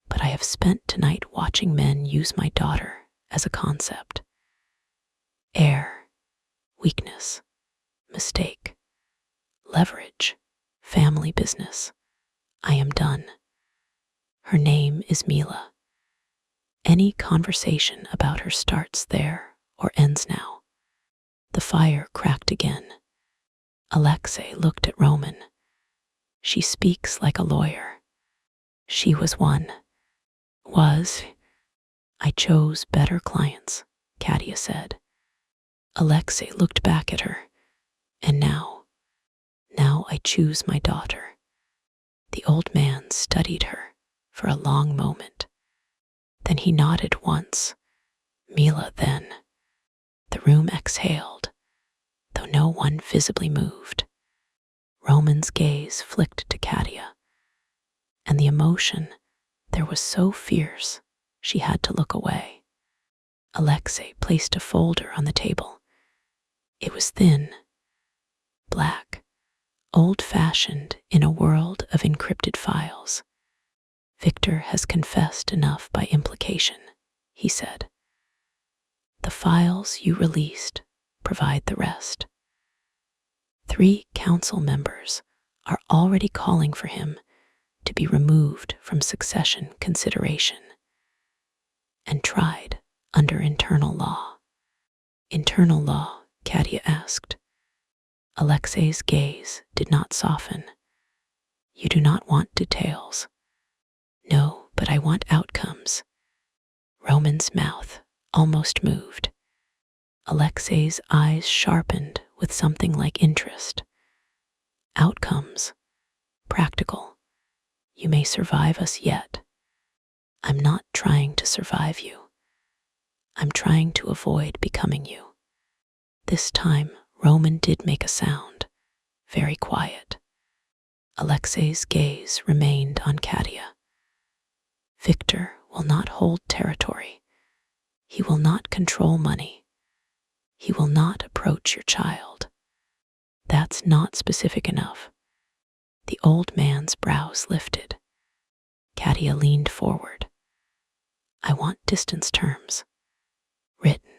But I have spent tonight watching men use my daughter as a concept. Air, weakness, mistake, leverage, family business. I am done. Her name is Mila. Any conversation about her starts there or ends now. The fire cracked again. Alexei looked at Roman. She speaks like a lawyer. She was one. I chose better clients, Katia said. Alexei looked back at her. And now I choose my daughter. The old man studied her for a long moment. Then he nodded once. Mila, then. The room exhaled, though no one visibly moved. Roman's gaze flicked to Katia, and the emotion there was so fierce she had to look away. Alexei placed a folder on the table. It was thin, black, old-fashioned in a world of encrypted files. Victor has confessed enough by implication, he said. The files you released provide the rest. 3 council members are already calling for him to be removed from succession consideration and tried under internal law. Internal law, Katia asked. Alexei's gaze did not soften. You do not want details. No, but I want outcomes. Roman's mouth almost moved. Alexei's eyes sharpened with something like interest. Outcomes. Practical. You may survive us yet. I'm not trying to survive you. I'm trying to avoid becoming you. This time, Roman did make a sound, very quiet. Alexei's gaze remained on Katia. Victor will not hold territory. He will not control money. He will not approach your child. That's not specific enough. The old man's brows lifted. Katia leaned forward. I want distance terms. Written.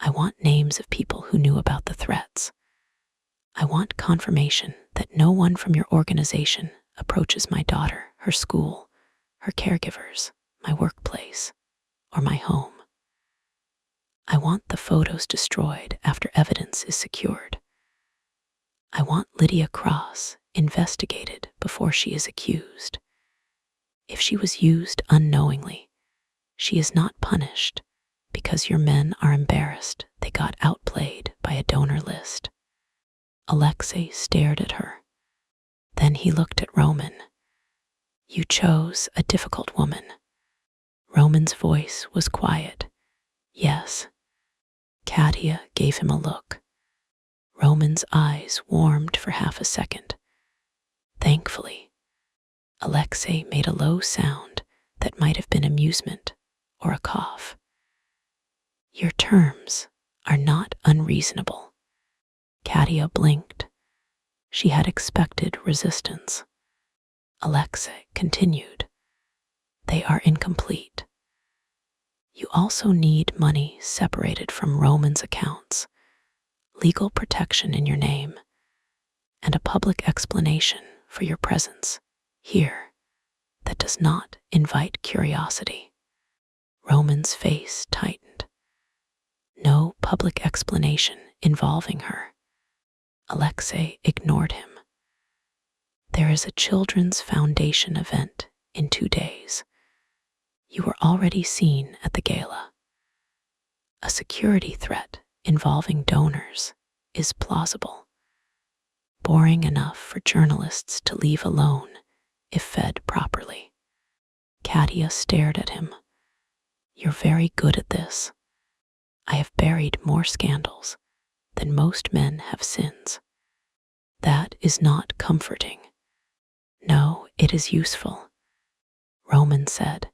I want names of people who knew about the threats. I want confirmation that no one from your organization approaches my daughter, her school, her caregivers, my workplace, or my home. I want the photos destroyed after evidence is secured. I want Lydia Cross investigated before she is accused. If she was used unknowingly, she is not punished because your men are embarrassed they got outplayed by a donor list. Alexei stared at her. Then he looked at Roman. You chose a difficult woman. Roman's voice was quiet. Yes. Katia gave him a look. Roman's eyes warmed for half a second. Thankfully, Alexei made a low sound that might have been amusement or a cough. Your terms are not unreasonable. Katia blinked. She had expected resistance. Alexei continued. They are incomplete. You also need money separated from Roman's accounts, legal protection in your name, and a public explanation for your presence here that does not invite curiosity. Roman's face tightened. No public explanation involving her. Alexei ignored him. There is a Children's Foundation event in 2 days. You were already seen at the gala. A security threat involving donors is plausible. Boring enough for journalists to leave alone if fed properly. Katia stared at him. You're very good at this. I have buried more scandals than most men have sins. That is not comforting. No, it is useful. Roman said.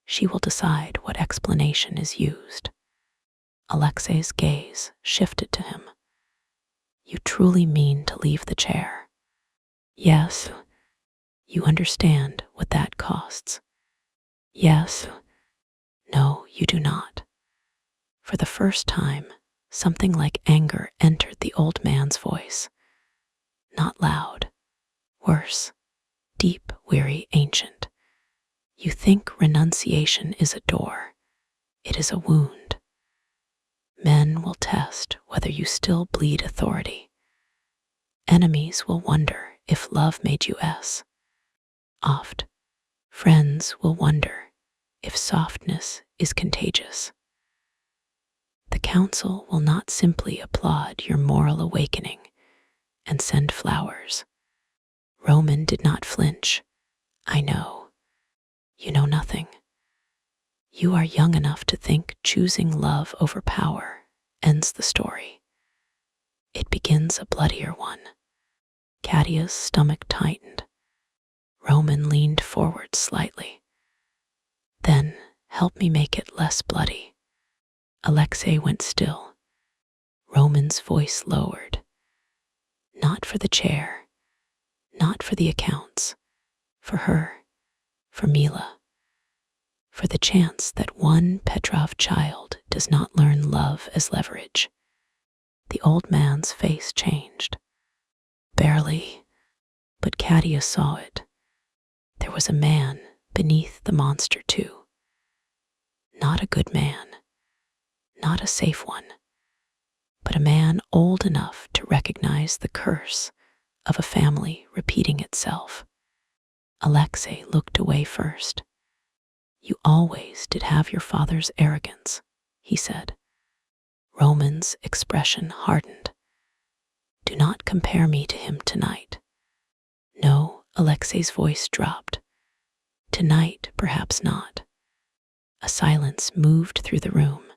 She will decide what explanation is used. Alexei's gaze shifted to him. You truly mean to leave the chair? Yes. You understand what that costs? Yes. No, you do not. For the first time, something like anger entered the old man's voice. Not loud. Worse. Deep, weary, ancient. You think renunciation is a door. It is a wound. Men will test whether you still bleed authority. Enemies will wonder if love made you S. Oft, friends will wonder if softness is contagious. The council will not simply applaud your moral awakening and send flowers. Roman did not flinch. I know. You know nothing. You are young enough to think choosing love over power ends the story. It begins a bloodier one. Katia's stomach tightened. Roman leaned forward slightly. Then help me make it less bloody. Alexei went still. Roman's voice lowered. Not for the chair, not for the accounts, for her, for Mila, for the chance that one Petrov child does not learn love as leverage. The old man's face changed. Barely, but Katia saw it. There was a man beneath the monster too. Not a good man, not a safe one. but a man old enough to recognize the curse of a family repeating itself. Alexei looked away first. "You always did have your father's arrogance," he said. Roman's expression hardened. "Do not compare me to him tonight." "No," Alexei's voice dropped. "Tonight, perhaps not." A silence moved through the room.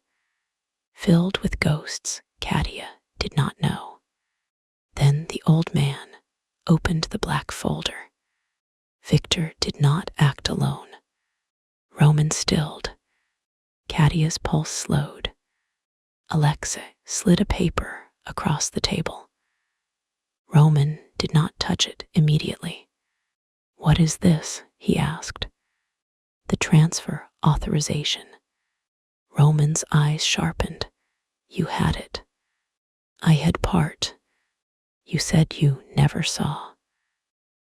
Filled with ghosts, Katia did not know. Then the old man opened the black folder. Victor did not act alone. Roman stilled. Katia's pulse slowed. Alexei slid a paper across the table. Roman did not touch it immediately. "What is this?" he asked. "The transfer authorization." Roman's eyes sharpened. "You had it." "I had part. You said you never saw."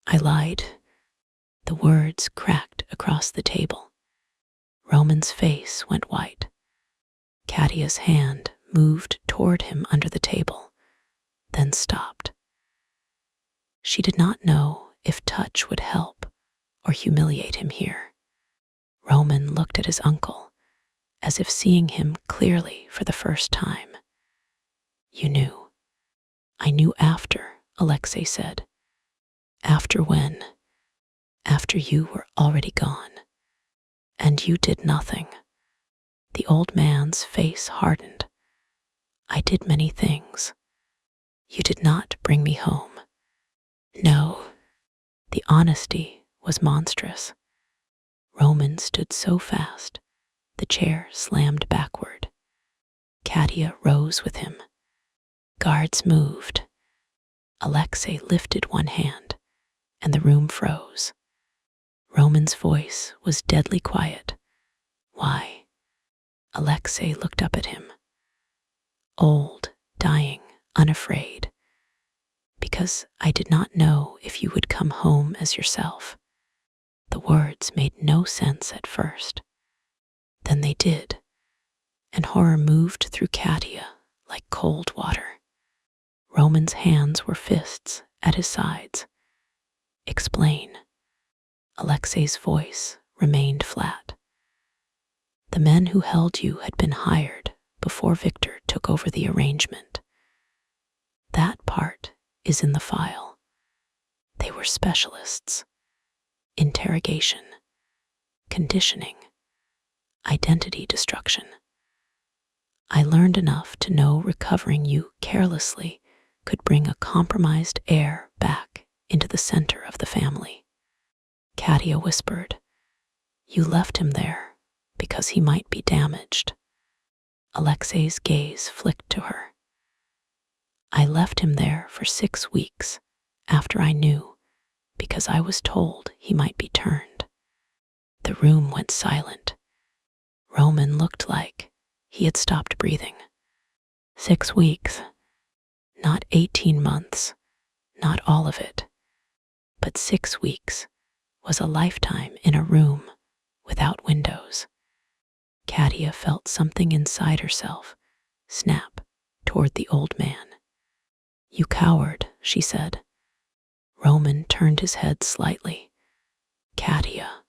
"I lied." The words cracked across the table. Roman's face went white. Katia's hand moved toward him under the table, then stopped. She did not know if touch would help or humiliate him here. Roman looked at his uncle, as if seeing him clearly for the first time. "You knew." "I knew after," Alexei said. "After when?" "After you were already gone. And you did nothing." The old man's face hardened. "I did many things. You did not bring me home." "No." The honesty was monstrous. Roman stood so fast, the chair slammed backward. Katia rose with him. Guards moved. Alexei lifted one hand, and the room froze. Roman's voice was deadly quiet. "Why?" Alexei looked up at him. "Old, dying, unafraid. Because I did not know if you would come home as yourself." The words made no sense at first. Then they did, and horror moved through Katia like cold water. Roman's hands were fists at his sides. "Explain." Alexei's voice remained flat. "The men who held you had been hired before Victor took over the arrangement. That part is in the file. They were specialists. Interrogation, conditioning, identity destruction. I learned enough to know recovering you carelessly could bring a compromised heir back into the center of the family." Katia whispered, "You left him there because he might be damaged." Alexei's gaze flicked to her. "I left him there for 6 weeks after I knew, because I was told he might be turned." The room went silent. Roman looked like he had stopped breathing. 6 weeks, not 18 months, not all of it, but 6 weeks was a lifetime in a room without windows. Katia felt something inside herself snap toward the old man. "You coward," she said. Roman turned his head slightly. "Katia."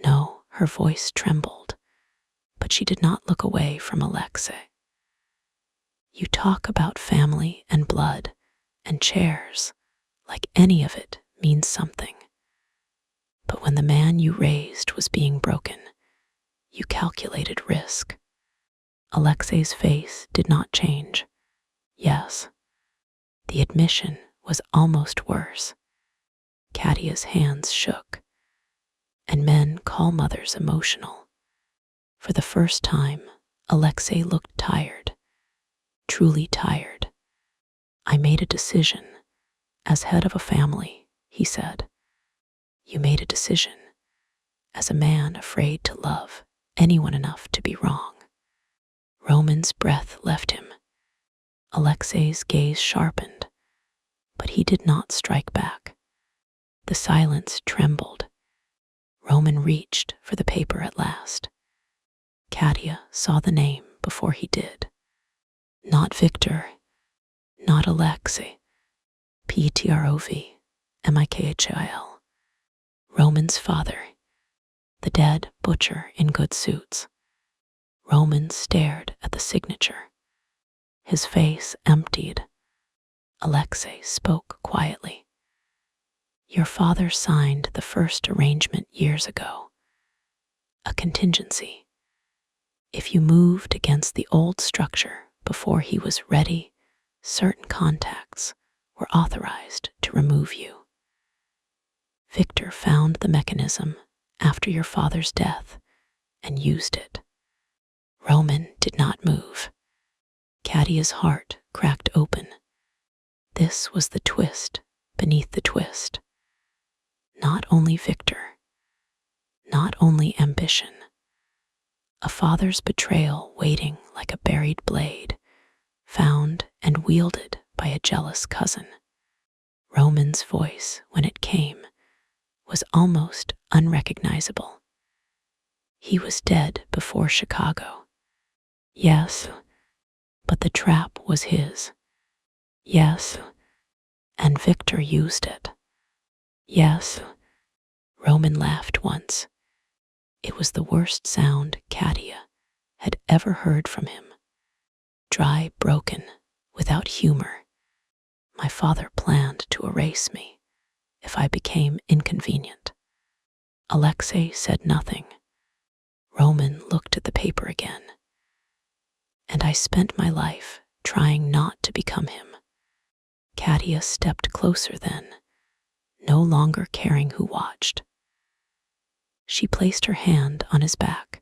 No, her voice trembled, but she did not look away from Alexei. "You talk about family and blood and chairs like any of it means something. But when the man you raised was being broken, you calculated risk." Alexei's face did not change. "Yes." The admission was almost worse. Katia's hands shook. And men call mothers emotional. For the first time, Alexei looked tired, truly tired. "I made a decision. As head of a family," he said. "You made a decision. As a man afraid to love anyone enough to be wrong." Roman's breath left him. Alexei's gaze sharpened, but he did not strike back. The silence trembled. Roman reached for the paper at last. Katia saw the name before he did. Not Victor, not Alexei, Petrov, Roman's father, the dead butcher in good suits. Roman stared at the signature. His face emptied. Alexei spoke quietly. Your father signed the first arrangement years ago. A contingency. If you moved against the old structure before he was ready, certain contacts were authorized to remove you. Victor found the mechanism after your father's death and used it. Roman did not move. Katia's heart cracked open. This was the twist beneath the twist. Not only Victor, not only ambition. A father's betrayal waiting like a buried blade, found and wielded by a jealous cousin. Roman's voice, when it came, was almost unrecognizable. He was dead before Chicago. Yes, but the trap was his. Yes, and Victor used it. Yes, Roman laughed once. It was the worst sound Katia had ever heard from him. Dry, broken, without humor. My father planned to erase me if I became inconvenient. Alexei said nothing. Roman looked at the paper again. And I spent my life trying not to become him. Katia stepped closer then, no longer caring who watched. She placed her hand on his back,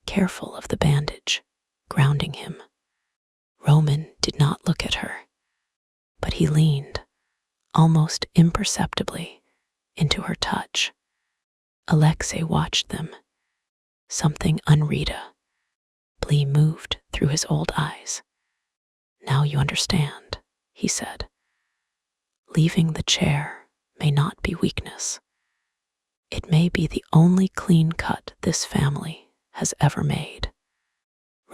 careful of the bandage, grounding him. Roman did not look at her, but he leaned, almost imperceptibly, into her touch. Alexei watched them. Something unread. Blee moved through his old eyes. Now you understand, he said. Leaving the chair may not be weakness. It may be the only clean cut this family has ever made.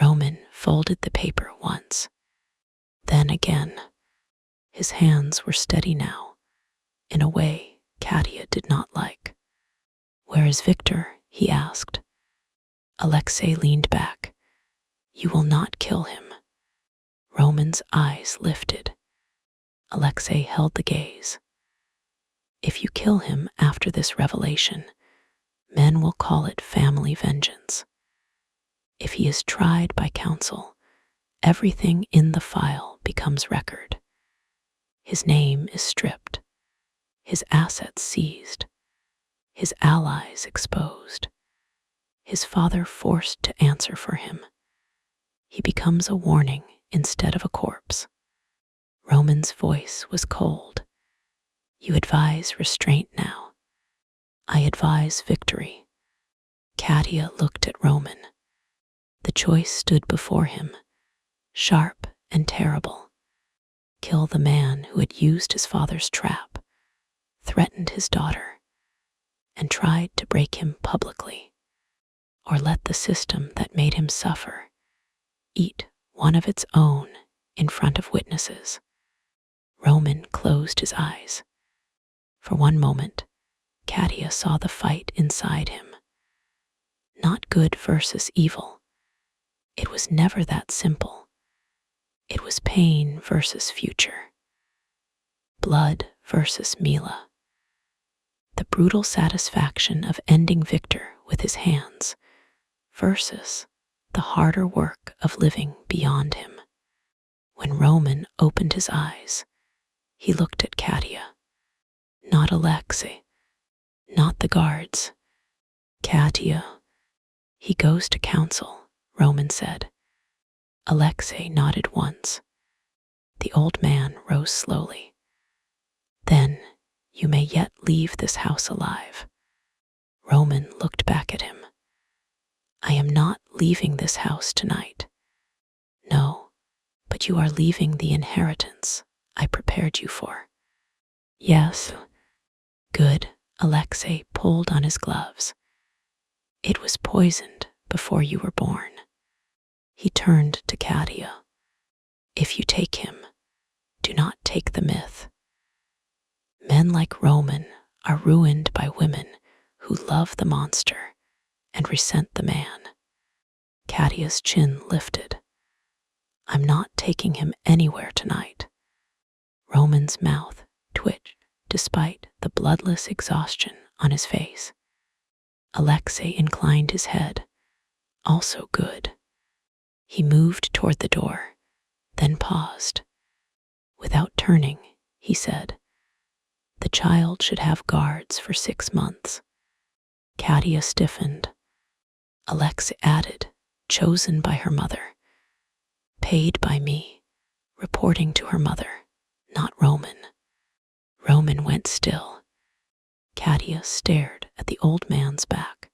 Roman folded the paper once, then again. His hands were steady now, in a way Katia did not like. Where is Victor? He asked. Alexei leaned back. You will not kill him. Roman's eyes lifted. Alexei held the gaze. If you kill him after this revelation, men will call it family vengeance. If he is tried by counsel, everything in the file becomes record. His name is stripped, his assets seized, his allies exposed, his father forced to answer for him. He becomes a warning instead of a corpse. Roman's voice was cold. You advise restraint now. I advise victory. Katia looked at Roman. The choice stood before him, sharp and terrible. Kill the man who had used his father's trap, threatened his daughter, and tried to break him publicly, or let the system that made him suffer eat one of its own in front of witnesses. Roman closed his eyes. For one moment, Katia saw the fight inside him. Not good versus evil. It was never that simple. It was pain versus future. Blood versus Mila. The brutal satisfaction of ending Victor with his hands versus the harder work of living beyond him. When Roman opened his eyes, he looked at Katia. Not Alexei, not the guards. Katia. He goes to council, Roman said. Alexei nodded once. The old man rose slowly. Then you may yet leave this house alive. Roman looked back at him. I am not leaving this house tonight. No, but you are leaving the inheritance I prepared you for. Yes. Good. Alexei pulled on his gloves. It was poisoned before you were born. He turned to Katia. If you take him, do not take the myth. Men like Roman are ruined by women who love the monster and resent the man. Katia's chin lifted. I'm not taking him anywhere tonight. Roman's mouth twitched despite the bloodless exhaustion on his face. Alexei inclined his head. Also good. He moved toward the door, then paused. Without turning, he said, the child should have guards for 6 months. Katia stiffened. Alexei added, chosen by her mother. Paid by me, reporting to her mother, not Roman. Roman went still. Katia stared at the old man's back.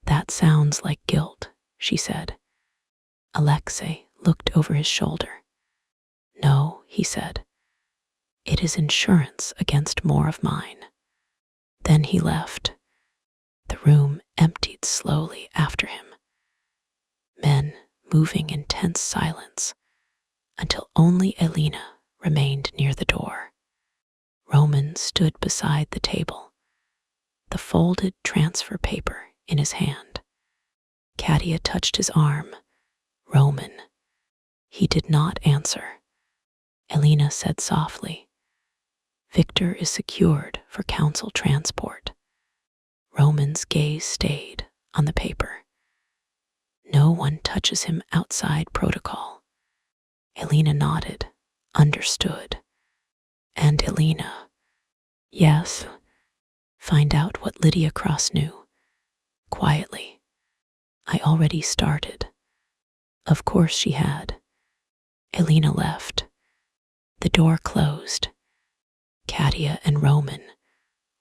That sounds like guilt, she said. Alexei looked over his shoulder. No, he said. It is insurance against more of mine. Then he left. The room emptied slowly after him. Men moving in tense silence until only Elena remained near the door. Roman stood beside the table, the folded transfer paper in his hand. Katia touched his arm. Roman. He did not answer. Elena said softly, Victor is secured for council transport. Roman's gaze stayed on the paper. No one touches him outside protocol. Elena nodded, understood. And Elena, yes, find out what Lydia Cross knew. Quietly. I already started. Of course she had. Elena left. The door closed. Katia and Roman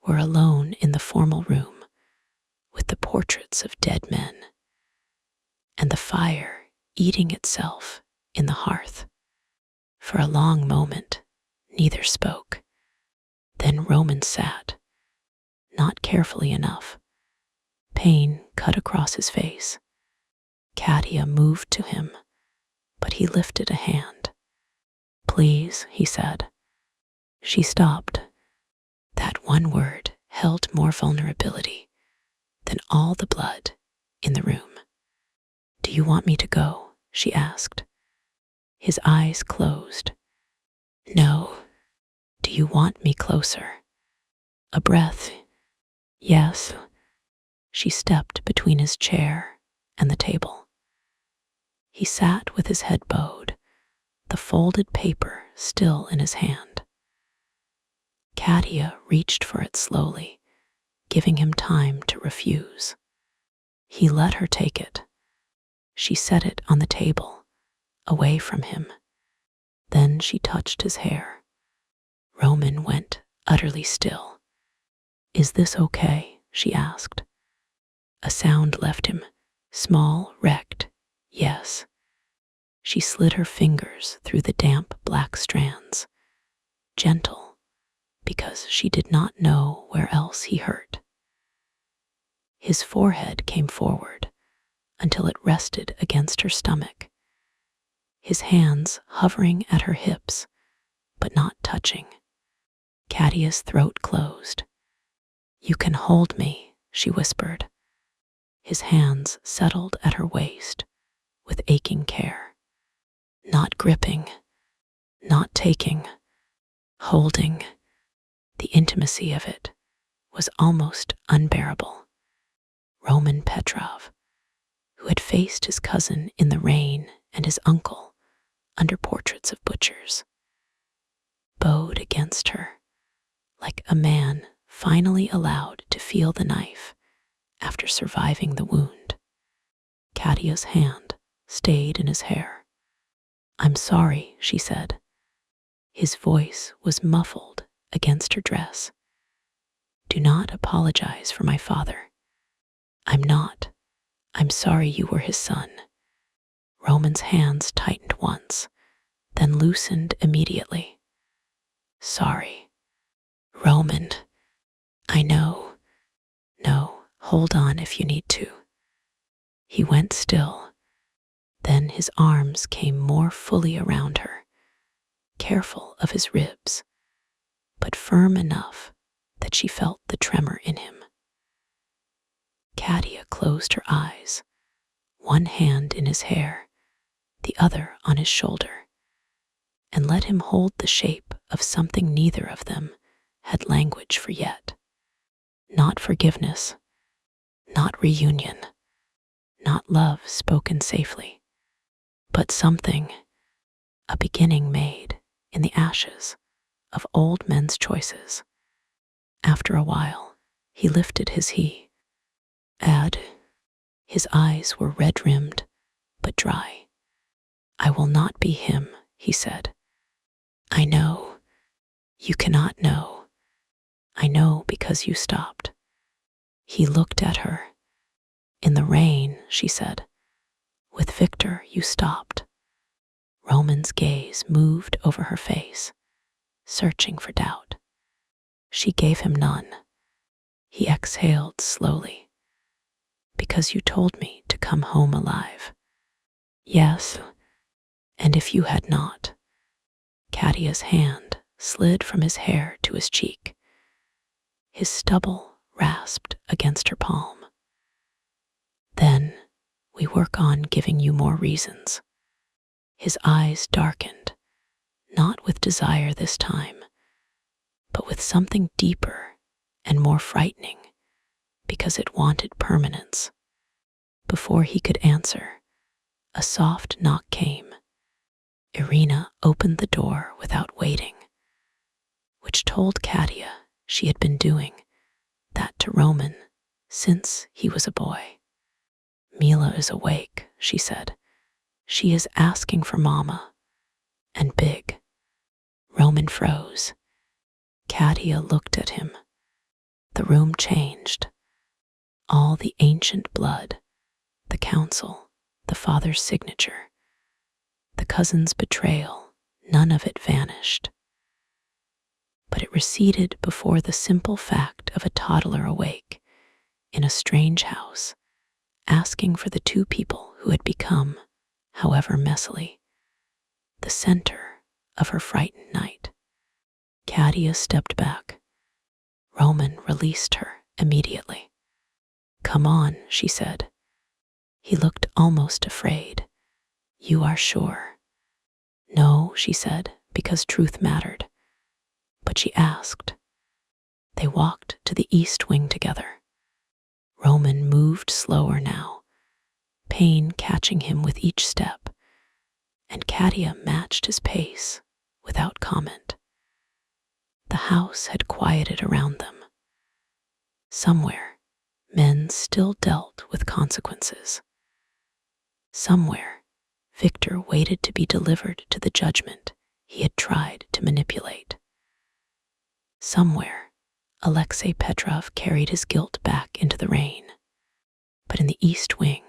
were alone in the formal room with the portraits of dead men and the fire eating itself in the hearth. For a long moment, neither spoke. Then Roman sat, not carefully enough. Pain cut across his face. Katia moved to him, but he lifted a hand. Please, he said. She stopped. That one word held more vulnerability than all the blood in the room. Do you want me to go? She asked. His eyes closed. No. Do you want me closer? A breath. Yes. She stepped between his chair and the table. He sat with his head bowed, the folded paper still in his hand. Katia reached for it slowly, giving him time to refuse. He let her take it. She set it on the table, away from him. Then she touched his hair. Roman went utterly still. Is this okay? She asked. A sound left him, small, wrecked. Yes. She slid her fingers through the damp black strands, gentle, because she did not know where else he hurt. His forehead came forward until it rested against her stomach, his hands hovering at her hips, but not touching. Katia's throat closed. You can hold me, she whispered. His hands settled at her waist with aching care. Not gripping, not taking, holding. The intimacy of it was almost unbearable. Roman Petrov, who had faced his cousin in the rain and his uncle under portraits of butchers, bowed against her like a man finally allowed to feel the knife after surviving the wound. Katia's hand stayed in his hair. I'm sorry, she said. His voice was muffled against her dress. Do not apologize for my father. I'm not. I'm sorry you were his son. Roman's hands tightened once, then loosened immediately. Sorry. Roman, I know. No, hold on if you need to. He went still. Then his arms came more fully around her, careful of his ribs, but firm enough that she felt the tremor in him. Katia closed her eyes, one hand in his hair, the other on his shoulder, and let him hold the shape of something neither of them had language for yet. Not forgiveness, not reunion, not love spoken safely, but something, a beginning made in the ashes of old men's choices. After a while, he lifted his head. His eyes were red-rimmed, but dry. "I will not be him," he said. "I know. You cannot know. I know because you stopped." He looked at her. "In the rain," she said. "With Victor, you stopped." Roman's gaze moved over her face, searching for doubt. She gave him none. He exhaled slowly. "Because you told me to come home alive." "Yes, and if you had not." Katia's hand slid from his hair to his cheek. His stubble rasped against her palm. "Then we work on giving you more reasons." His eyes darkened, not with desire this time, but with something deeper and more frightening, because it wanted permanence. Before he could answer, a soft knock came. Irina opened the door without waiting, which told Katia she had been doing that to Roman since he was a boy. "Mila is awake," she said. "She is asking for Mama." And big. Roman froze. Katia looked at him. The room changed. All the ancient blood, the council, the father's signature, the cousin's betrayal, none of it vanished. But it receded before the simple fact of a toddler awake in a strange house, asking for the two people who had become, however messily, the center of her frightened night. Katia stepped back. Roman released her immediately. "Come on," she said. He looked almost afraid. "You are sure?" "No," she said, because truth mattered. But she asked. They walked to the east wing together. Roman moved slower now, pain catching him with each step, and Katia matched his pace without comment. The house had quieted around them. Somewhere, men still dealt with consequences. Somewhere, Victor waited to be delivered to the judgment he had tried to manipulate. Somewhere, Alexei Petrov carried his guilt back into the rain. But in the east wing,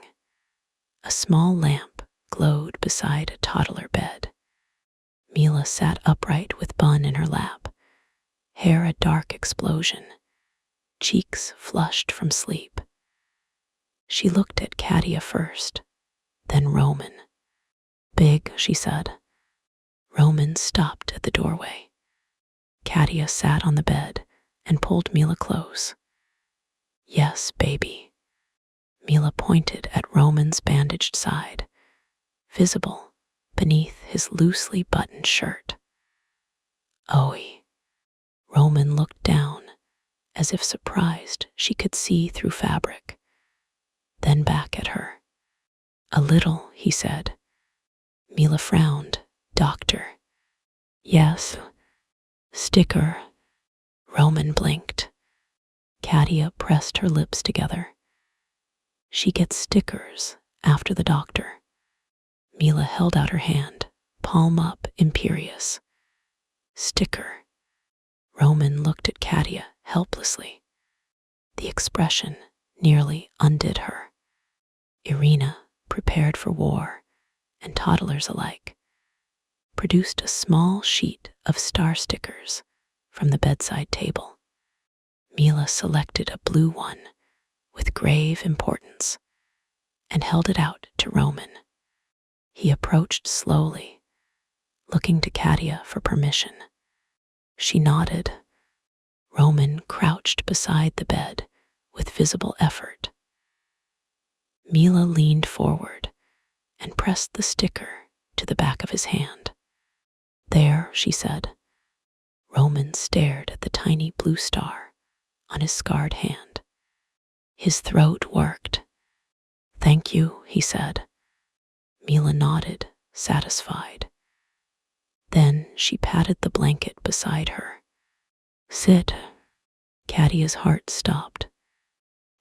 a small lamp glowed beside a toddler bed. Mila sat upright with Bun in her lap, hair a dark explosion, cheeks flushed from sleep. She looked at Katia first, then Roman. "Big," she said. Roman stopped at the doorway. Katia sat on the bed and pulled Mila close. "Yes, baby." Mila pointed at Roman's bandaged side, visible beneath his loosely buttoned shirt. "Owie." Roman looked down, as if surprised she could see through fabric, then back at her. "A little," he said. Mila frowned. "Doctor." "Yes." "Sticker." Roman blinked. Katia pressed her lips together. "She gets stickers after the doctor." Mila held out her hand, palm up, imperious. "Sticker." Roman looked at Katia helplessly. The expression nearly undid her. Irina, prepared for war, and toddlers alike, produced a small sheet of star stickers from the bedside table. Mila selected a blue one with grave importance and held it out to Roman. He approached slowly, looking to Katia for permission. She nodded. Roman crouched beside the bed with visible effort. Mila leaned forward and pressed the sticker to the back of his hand. "There," she said. Roman stared at the tiny blue star on his scarred hand. His throat worked. "Thank you," he said. Mila nodded, satisfied. Then she patted the blanket beside her. "Sit." Katia's heart stopped.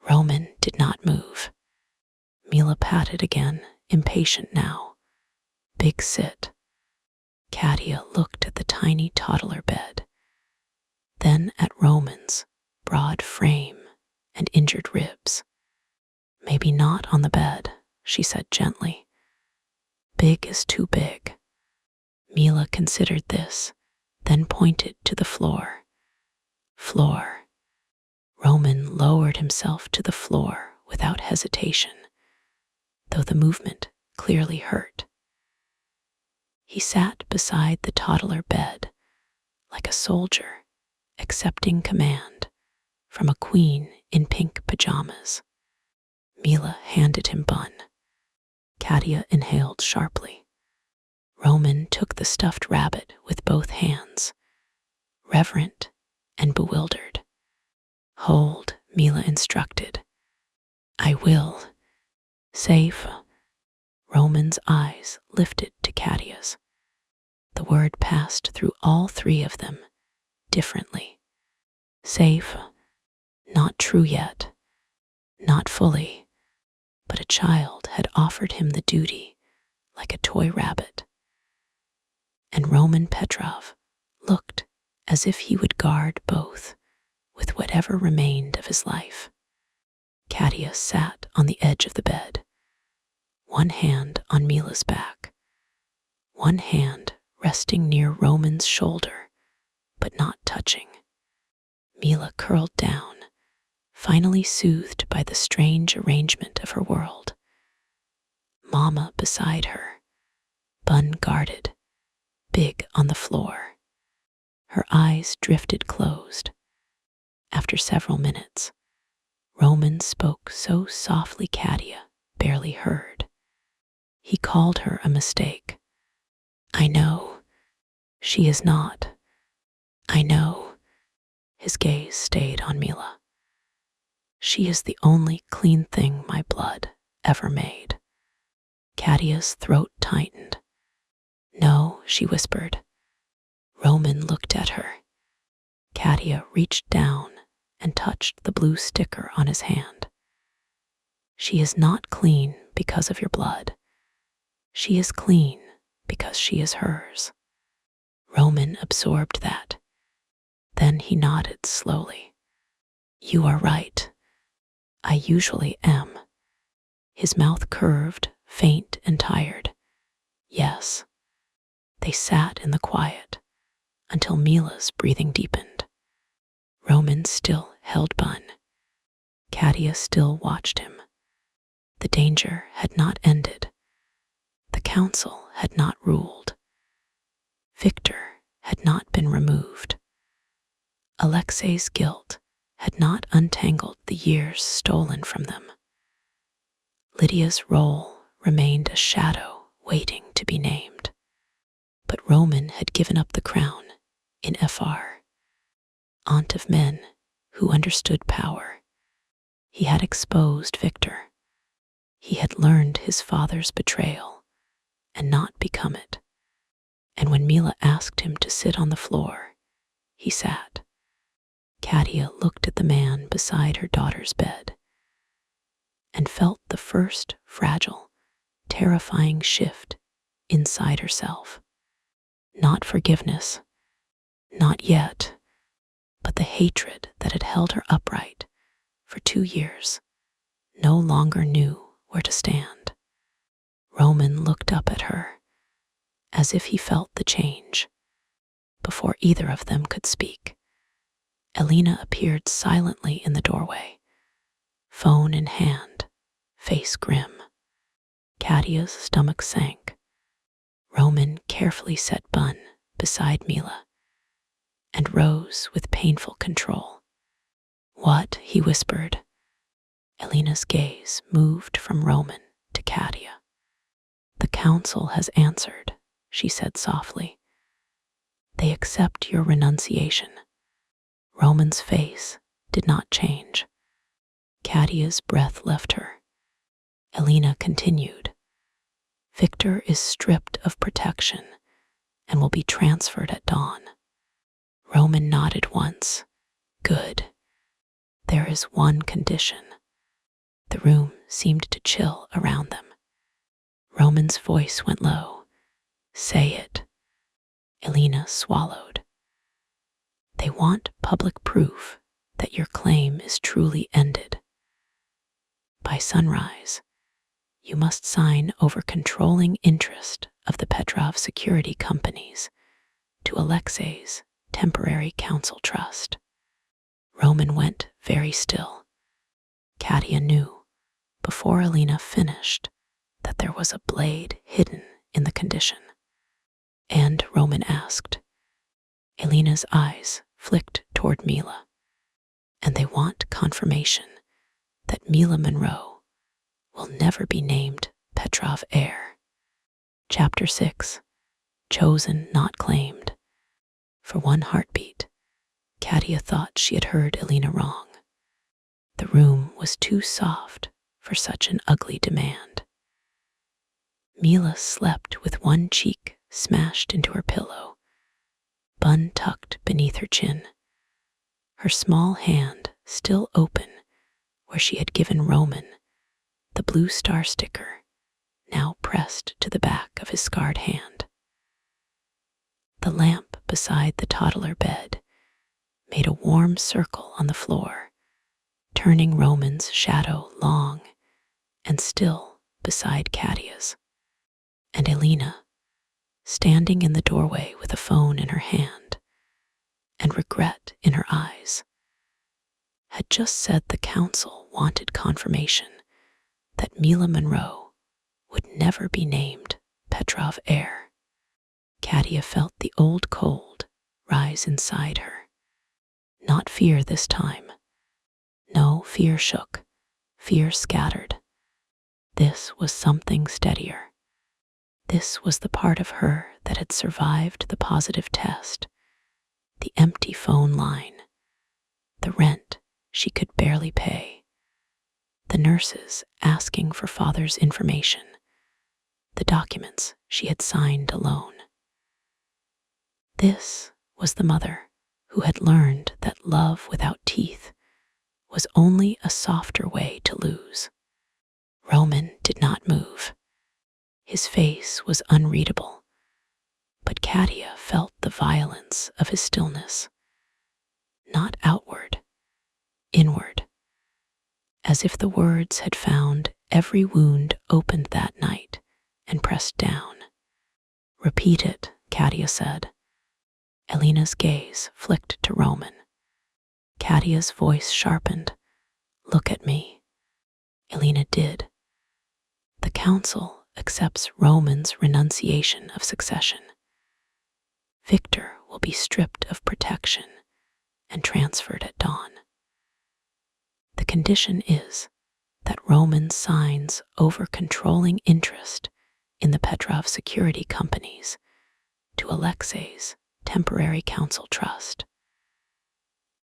Roman did not move. Mila patted again, impatient now. "Big sit." Katia looked at the tiny toddler bed, then at Roman's broad frame and injured ribs. "Maybe not on the bed," she said gently. "Big is too big." Mila considered this, then pointed to the floor. "Floor." Roman lowered himself to the floor without hesitation, though the movement clearly hurt. He sat beside the toddler bed like a soldier accepting command from a queen in pink pajamas. Mila handed him bun. Katia inhaled sharply. Roman took the stuffed rabbit with both hands, reverent and bewildered. "Hold," Mila instructed. "I will." "Safe." Roman's eyes lifted to Katia's. The word passed through all three of them, differently. Safe. Not true yet. Not fully. But a child had offered him the duty like a toy rabbit. And Roman Petrov looked as if he would guard both with whatever remained of his life. Katia sat on the edge of the bed, one hand on Mila's back, one hand resting near Roman's shoulder, but not touching. Mila curled down, finally soothed by the strange arrangement of her world. Mama beside her, bun guarded, big on the floor. Her eyes drifted closed. After several minutes, Roman spoke so softly Katia barely heard. He called her a mistake. "I know. She is not. I know." His gaze stayed on Mila. "She is the only clean thing my blood ever made." Katia's throat tightened. "No," she whispered. Roman looked at her. Katia reached down and touched the blue sticker on his hand. "She is not clean because of your blood. She is clean because she is hers." Roman absorbed that. Then he nodded slowly. "You are right. I usually am." His mouth curved, faint and tired. "Yes." They sat in the quiet until Mila's breathing deepened. Roman still held bun. Katia still watched him. The danger had not ended. The council had not ruled. Victor had not been removed. Alexei's guilt had not untangled the years stolen from them. Lydia's role remained a shadow waiting to be named. But Roman had given up the crown in Fr. Aunt of men who understood power. He had exposed Victor. He had learned his father's betrayal and not become it. And when Mila asked him to sit on the floor, he sat. Katia looked at the man beside her daughter's bed and felt the first fragile, terrifying shift inside herself. Not forgiveness, not yet, but the hatred that had held her upright for 2 years no longer knew where to stand. Roman looked up at her as if he felt the change. Before either of them could speak, Elena appeared silently in the doorway, phone in hand, face grim. Katia's stomach sank. Roman carefully set Bun beside Mila and rose with painful control. "What?" he whispered. Elena's gaze moved from Roman to Katia. "The council has answered," she said softly. "They accept your renunciation." Roman's face did not change. Katia's breath left her. Elena continued, "Victor is stripped of protection and will be transferred at dawn." Roman nodded once. "Good. There is one condition." The room seemed to chill around them. Roman's voice went low. "Say it." Elena swallowed. "They want public proof that your claim is truly ended. By sunrise, you must sign over controlling interest of the Petrov security companies to Alexei's temporary council trust." Roman went very still. Katia knew, before Elena finished, that there was a blade hidden in the condition. "And?" Roman asked. Elena's eyes flicked toward Mila. "And they want confirmation that Mila Monroe will never be named Petrov heir." Chapter 6. Chosen, Not Claimed. For one heartbeat, Katia thought she had heard Elena wrong. The room was too soft for such an ugly demand. Mila slept with one cheek smashed into her pillow, Bun tucked beneath her chin, her small hand still open where she had given Roman the blue star sticker, now pressed to the back of his scarred hand. The lamp beside the toddler bed made a warm circle on the floor, turning Roman's shadow long and still beside Katia's. And Elena, standing in the doorway with a phone in her hand and regret in her eyes, had just said the council wanted confirmation that Mila Monroe would never be named Petrov heir. Katia felt the old cold rise inside her. Not fear this time. No, fear shook, fear scattered. This was something steadier. This was the part of her that had survived the positive test, the empty phone line, the rent she could barely pay, the nurses asking for father's information, the documents she had signed alone. This was the mother who had learned that love without teeth was only a softer way to lose. Roman did not move. His face was unreadable, but Katia felt the violence of his stillness. Not outward, inward, as if the words had found every wound opened that night and pressed down. "Repeat it," Katia said. Elena's gaze flicked to Roman. Katia's voice sharpened. "Look at me." Elena did. "The council accepts Roman's renunciation of succession. Victor will be stripped of protection and transferred at dawn. The condition is that Roman signs over controlling interest in the Petrov security companies to Alexei's temporary council trust,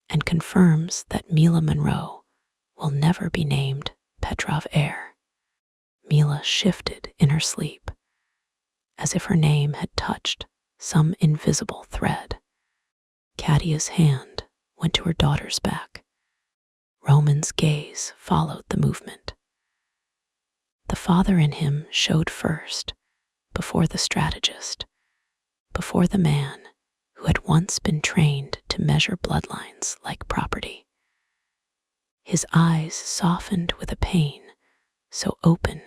and confirms that Mila Monroe will never be named Petrov heir." Mila shifted in her sleep, as if her name had touched some invisible thread. Katia's hand went to her daughter's back. Roman's gaze followed the movement. The father in him showed first, before the strategist, before the man who had once been trained to measure bloodlines like property. His eyes softened with a pain so open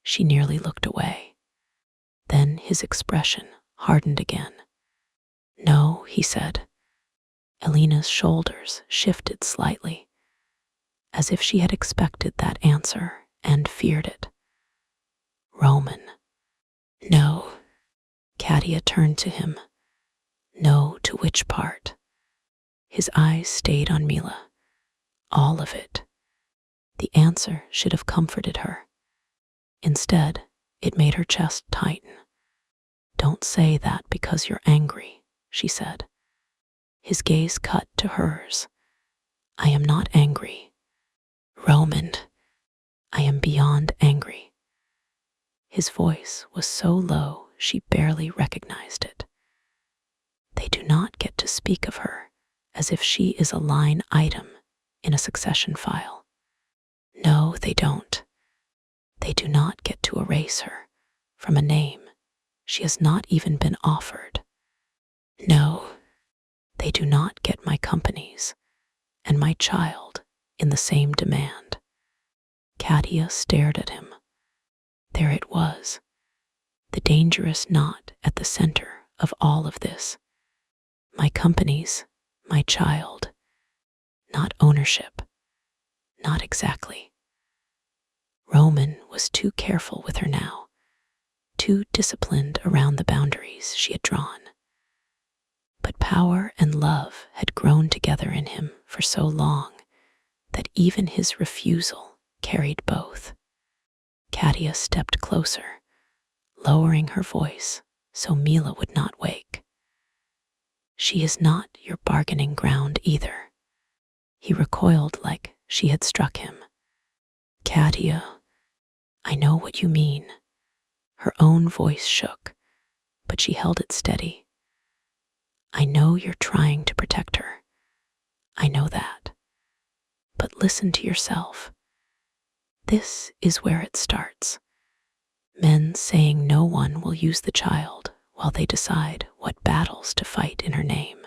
she nearly looked away. Then his expression hardened again. "No," he said. Elena's shoulders shifted slightly, as if she had expected that answer and feared it. "Roman." "No." Katia turned to him. No, to which part? His eyes stayed on Mila. All of it. The answer should have comforted her. Instead, it made her chest tighten. Don't say that because you're angry, she said. His gaze cut to hers. I am not angry. Roman, I am beyond angry. His voice was so low she barely recognized it. They do not get to speak of her as if she is a line item in a succession file. No, they don't. They do not get to erase her from a name she has not even been offered. No, they do not get my companies and my child in the same demand. Katia stared at him. There it was, the dangerous knot at the center of all of this. My companies, my child, not ownership, not exactly. Roman was too careful with her now, too disciplined around the boundaries she had drawn. But power and love had grown together in him for so long that even his refusal carried both. Katia stepped closer, lowering her voice so Mila would not wake. She is not your bargaining ground either. He recoiled like she had struck him. Katia, I know what you mean. Her own voice shook, but she held it steady. I know you're trying to protect her. I know that. But listen to yourself. This is where it starts. Men saying no one will use the child while they decide what battles to fight in her name.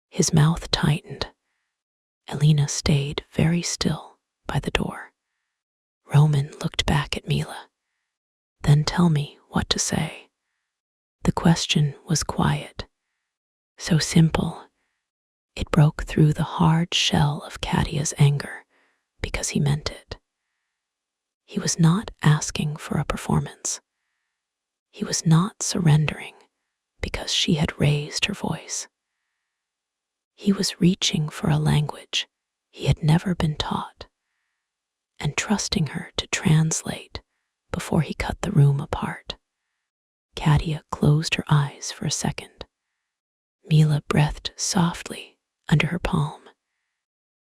His mouth tightened. Elena stayed very still by the door. Roman looked back at Mila. Then tell me what to say. The question was quiet, so simple. It broke through the hard shell of Katia's anger because he meant it. He was not asking for a performance. He was not surrendering because she had raised her voice. He was reaching for a language he had never been taught and trusting her to translate before he cut the room apart. Katia closed her eyes for a second. Mila breathed softly under her palm.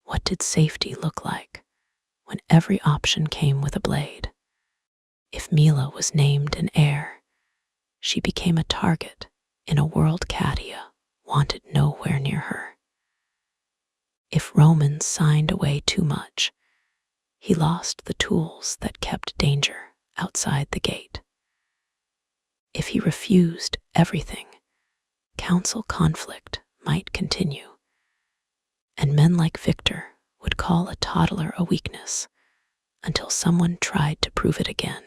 What did safety look like when every option came with a blade? If Mila was named an heir, she became a target in a world Katia wanted nowhere near her. If Roman signed away too much, he lost the tools that kept danger outside the gate. If he refused everything, council conflict might continue, and men like Victor would call a toddler a weakness until someone tried to prove it again.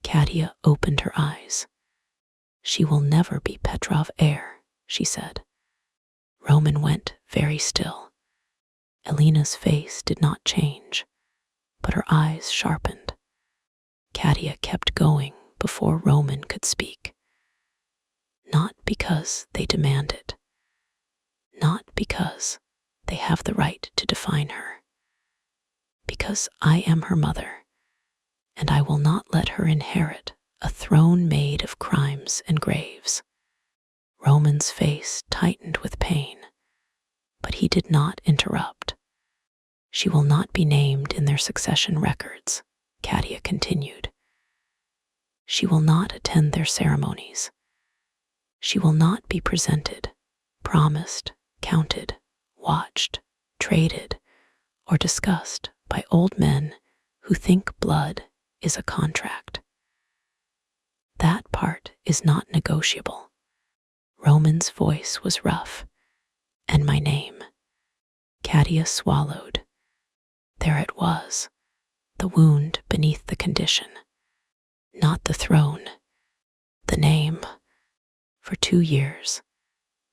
Katia opened her eyes. She will never be Petrov heir, she said. Roman went very still. Elena's face did not change, but her eyes sharpened. Katia kept going before Roman could speak. Not because they demand it, not because they have the right to define her. Because I am her mother, and I will not let her inherit a throne made of crimes and graves. Roman's face tightened with pain, but he did not interrupt. She will not be named in their succession records, Katia continued. She will not attend their ceremonies. She will not be presented, promised, counted, watched, traded, or discussed by old men who think blood is a contract. That part is not negotiable. Roman's voice was rough. And my name. Katia swallowed. There it was, the wound beneath the condition. Not the throne, the name. For 2 years,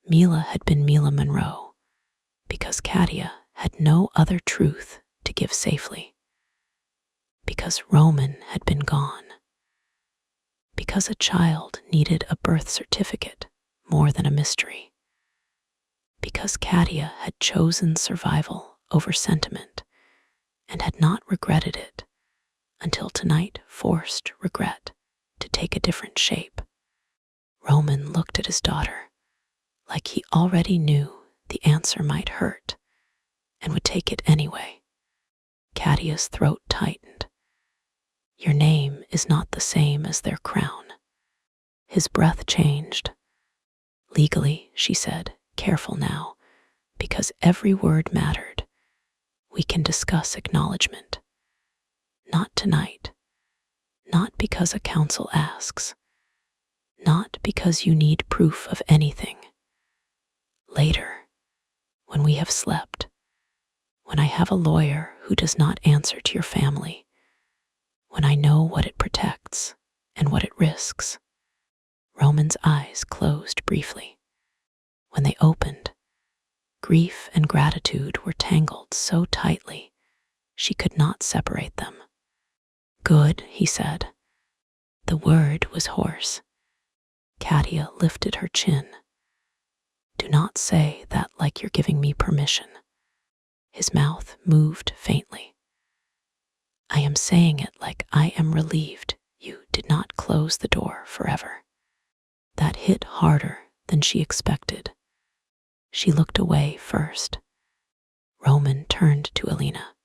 Mila had been Mila Monroe because Katia had no other truth to give safely. Because Roman had been gone. because a child needed a birth certificate more than a mystery. Because Katia had chosen survival over sentiment and had not regretted it until tonight forced regret to take a different shape. Roman looked at his daughter like he already knew the answer might hurt and would take it anyway. Katia's throat tightened. Your name is not the same as their crown. His breath changed. Legally, she said, careful now, because every word mattered. We can discuss acknowledgement. Not tonight. Not because a council asks. Not because you need proof of anything. Later, when we have slept, when I have a lawyer who does not answer to your family, when I know what it protects and what it risks. Roman's eyes closed briefly. When they opened, grief and gratitude were tangled so tightly she could not separate them. Good, he said. The word was hoarse. Katia lifted her chin. Do not say that like you're giving me permission. His mouth moved faintly. I am saying it like I am relieved you did not close the door forever. That hit harder than she expected. She looked away first. Roman turned to Alina.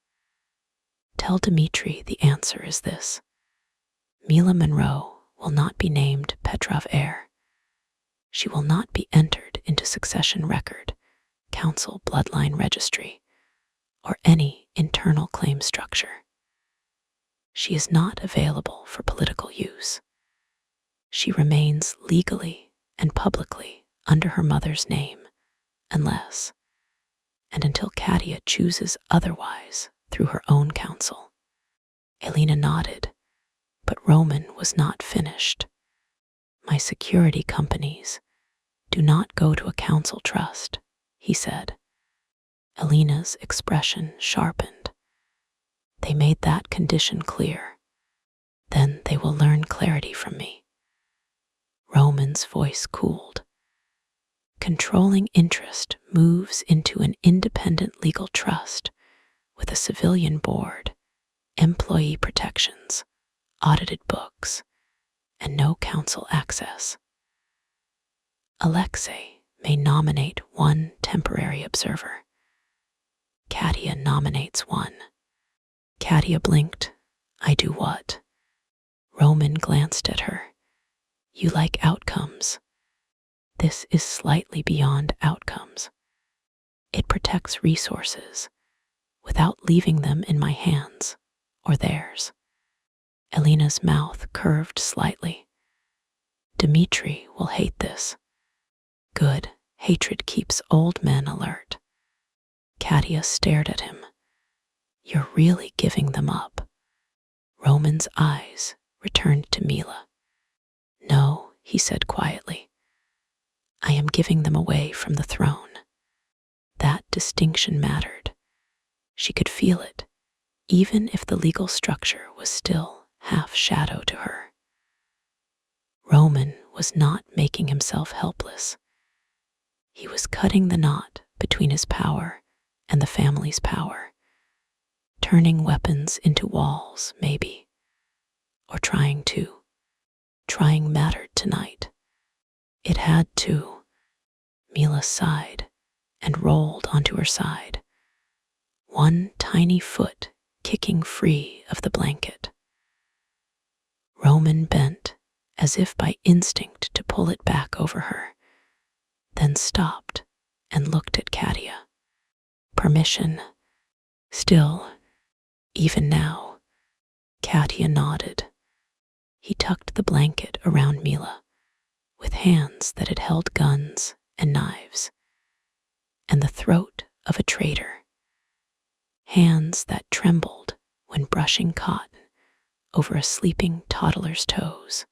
Tell Dmitri the answer is this. Mila Monroe will not be named Petrov heir. She will not be entered into succession record, council bloodline registry, or any internal claim structure. She is not available for political use. She remains legally and publicly under her mother's name, unless, and until Katia chooses otherwise through her own counsel. Alina nodded, but Roman was not finished. My security companies do not go to a council trust, he said. Alina's expression sharpened. They made that condition clear. Then they will learn clarity from me. Roman's voice cooled. Controlling interest moves into an independent legal trust with a civilian board, employee protections, audited books, and no council access. Alexei may nominate one temporary observer. Katia nominates one. Katia blinked. I do what? Roman glanced at her. You like outcomes. This is slightly beyond outcomes. It protects resources without leaving them in my hands or theirs. Alina's mouth curved slightly. Dmitri will hate this. Good, hatred keeps old men alert. Katia stared at him. You're really giving them up. Roman's eyes returned to Mila. No, he said quietly. I am giving them away from the throne. That distinction mattered. She could feel it, even if the legal structure was still half shadow to her. Roman was not making himself helpless. He was cutting the knot between his power and the family's power, turning weapons into walls, maybe, or trying to. Trying mattered tonight. It had to. Mila sighed and rolled onto her side, one tiny foot kicking free of the blanket. Roman bent as if by instinct to pull it back over her, then stopped and looked at Katia. Permission. Still, even now, Katia nodded. He tucked the blanket around Mila, with hands that had held guns and knives, and the throat of a traitor. Hands that trembled when brushing cotton over a sleeping toddler's toes.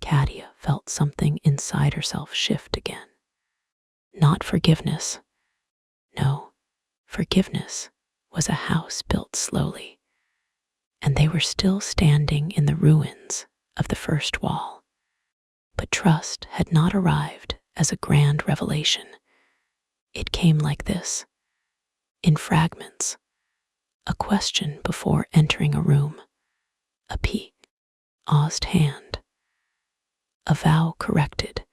Katia felt something inside herself shift again. Not forgiveness. No, forgiveness was a house built slowly, and they were still standing in the ruins of the first wall. But trust had not arrived as a grand revelation. It came like this, in fragments: a question before entering a room, a peek, paused hand, a vow corrected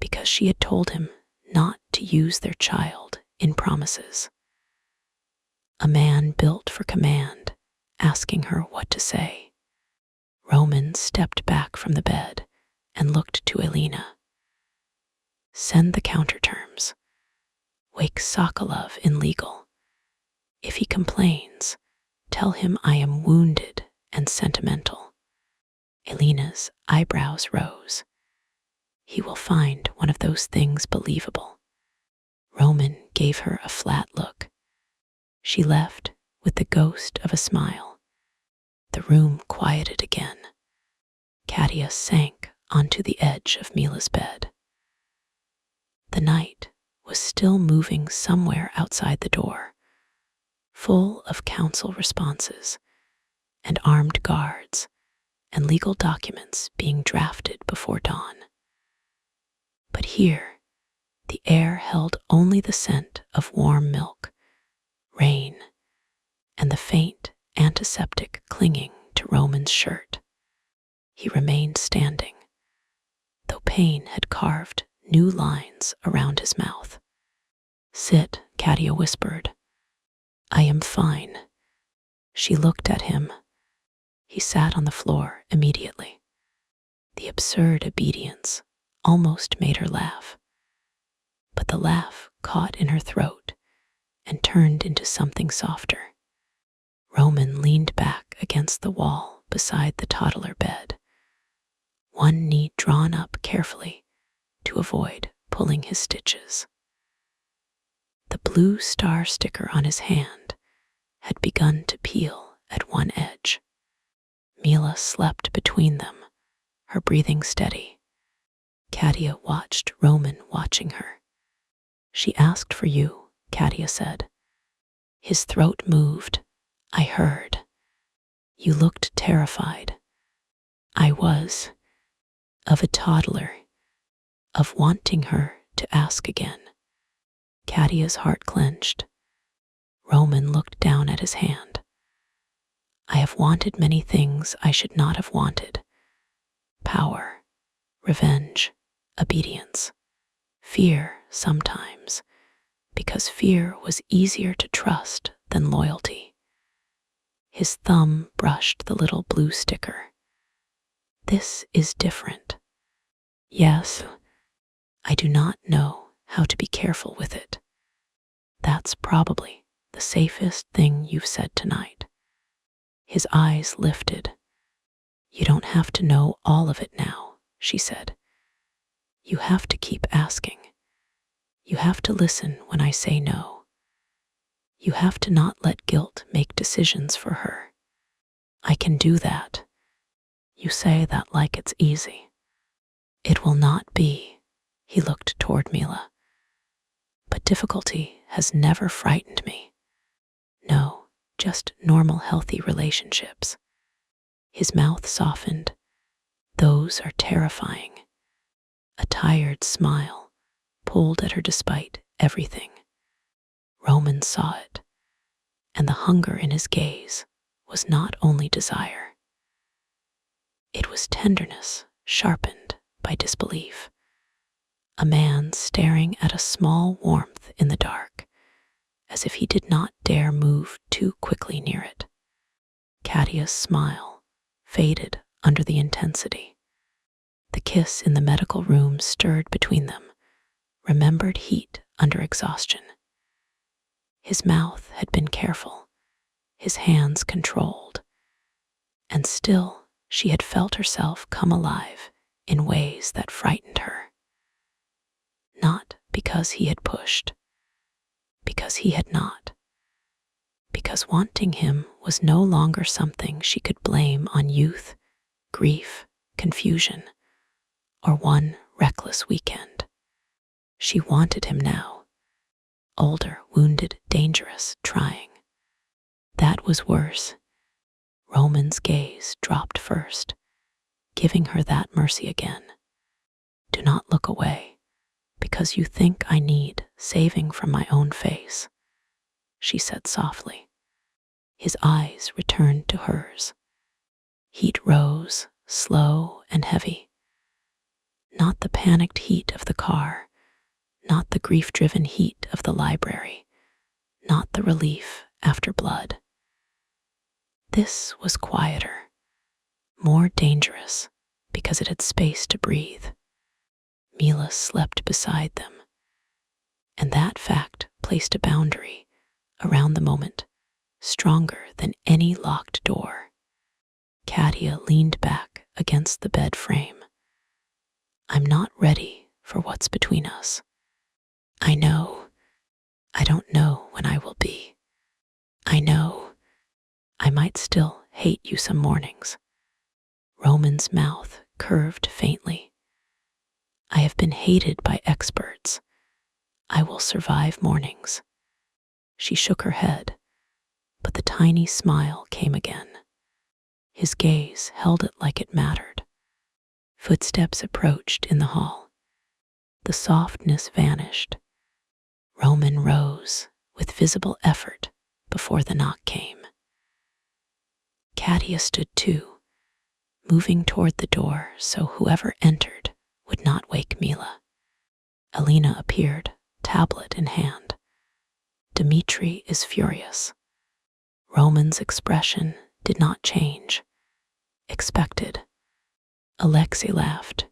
because she had told him not to use their child in promises, a man built for command asking her what to say. Roman stepped back from the bed and looked to Elena. Send the counterterms. Wake Sokolov in legal. If he complains, tell him I am wounded and sentimental. Elena's eyebrows rose. He will find one of those things believable. Roman gave her a flat look. She left with the ghost of a smile. The room quieted again. Katia sank onto the edge of Mila's bed. The night was still moving somewhere outside the door, full of council responses and armed guards and legal documents being drafted before dawn. But here, the air held only the scent of warm milk, rain, and the faint antiseptic clinging to Roman's shirt. He remained standing, though pain had carved new lines around his mouth. Sit, Katia whispered. I am fine. She looked at him. He sat on the floor immediately. The absurd obedience almost made her laugh. But the laugh caught in her throat and turned into something softer. Roman leaned back against the wall beside the toddler bed, one knee drawn up carefully to avoid pulling his stitches. The blue star sticker on his hand had begun to peel at one edge. Mila slept between them, her breathing steady. Katia watched Roman watching her. She asked for you, Katia said. His throat moved. I heard. You looked terrified. I was. Of a toddler. Of wanting her to ask again. Katia's heart clenched. Roman looked down at his hand. I have wanted many things I should not have wanted. Power, revenge, obedience, fear sometimes, because fear was easier to trust than loyalty. His thumb brushed the little blue sticker. This is different. Yes, I do not know how to be careful with it. That's probably the safest thing you've said tonight. His eyes lifted. You don't have to know all of it now, she said. You have to keep asking. You have to listen when I say no. You have to not let guilt make decisions for her. I can do that. You say that like it's easy. It will not be. He looked toward Mila. But difficulty has never frightened me. No, just normal, healthy relationships. His mouth softened. Those are terrifying. A tired smile pulled at her despite everything. Roman saw it, and the hunger in his gaze was not only desire. It was tenderness sharpened by disbelief. A man staring at a small warmth in the dark, as if he did not dare move too quickly near it. Katia's smile faded under the intensity. The kiss in the medical room stirred between them, remembered heat under exhaustion. His mouth had been careful, his hands controlled, and still she had felt herself come alive in ways that frightened her. Not because he had pushed, because he had not. Because wanting him was no longer something she could blame on youth, grief, confusion, or one reckless weekend. She wanted him now, older, wounded, dangerous, trying. That was worse. Roman's gaze dropped first, giving her that mercy again. Do not look away, because you think I need saving from my own face, she said softly. His eyes returned to hers. Heat rose, slow and heavy. Not the panicked heat of the car, not the grief-driven heat of the library, not the relief after blood. This was quieter, more dangerous, because it had space to breathe. Mila slept beside them, and that fact placed a boundary around the moment, stronger than any locked door. Katia leaned back against the bed frame. I'm not ready for what's between us. I don't know when I will be. I know I might still hate you some mornings. Roman's mouth curved faintly. I have been hated by experts. I will survive mornings. She shook her head, but the tiny smile came again. His gaze held it like it mattered. Footsteps approached in the hall. The softness vanished. Roman rose with visible effort before the knock came. Katia stood too, moving toward the door so whoever entered would not wake Mila. Alina appeared, tablet in hand. Dmitri is furious. Roman's expression did not change. Expected. Alexei laughed.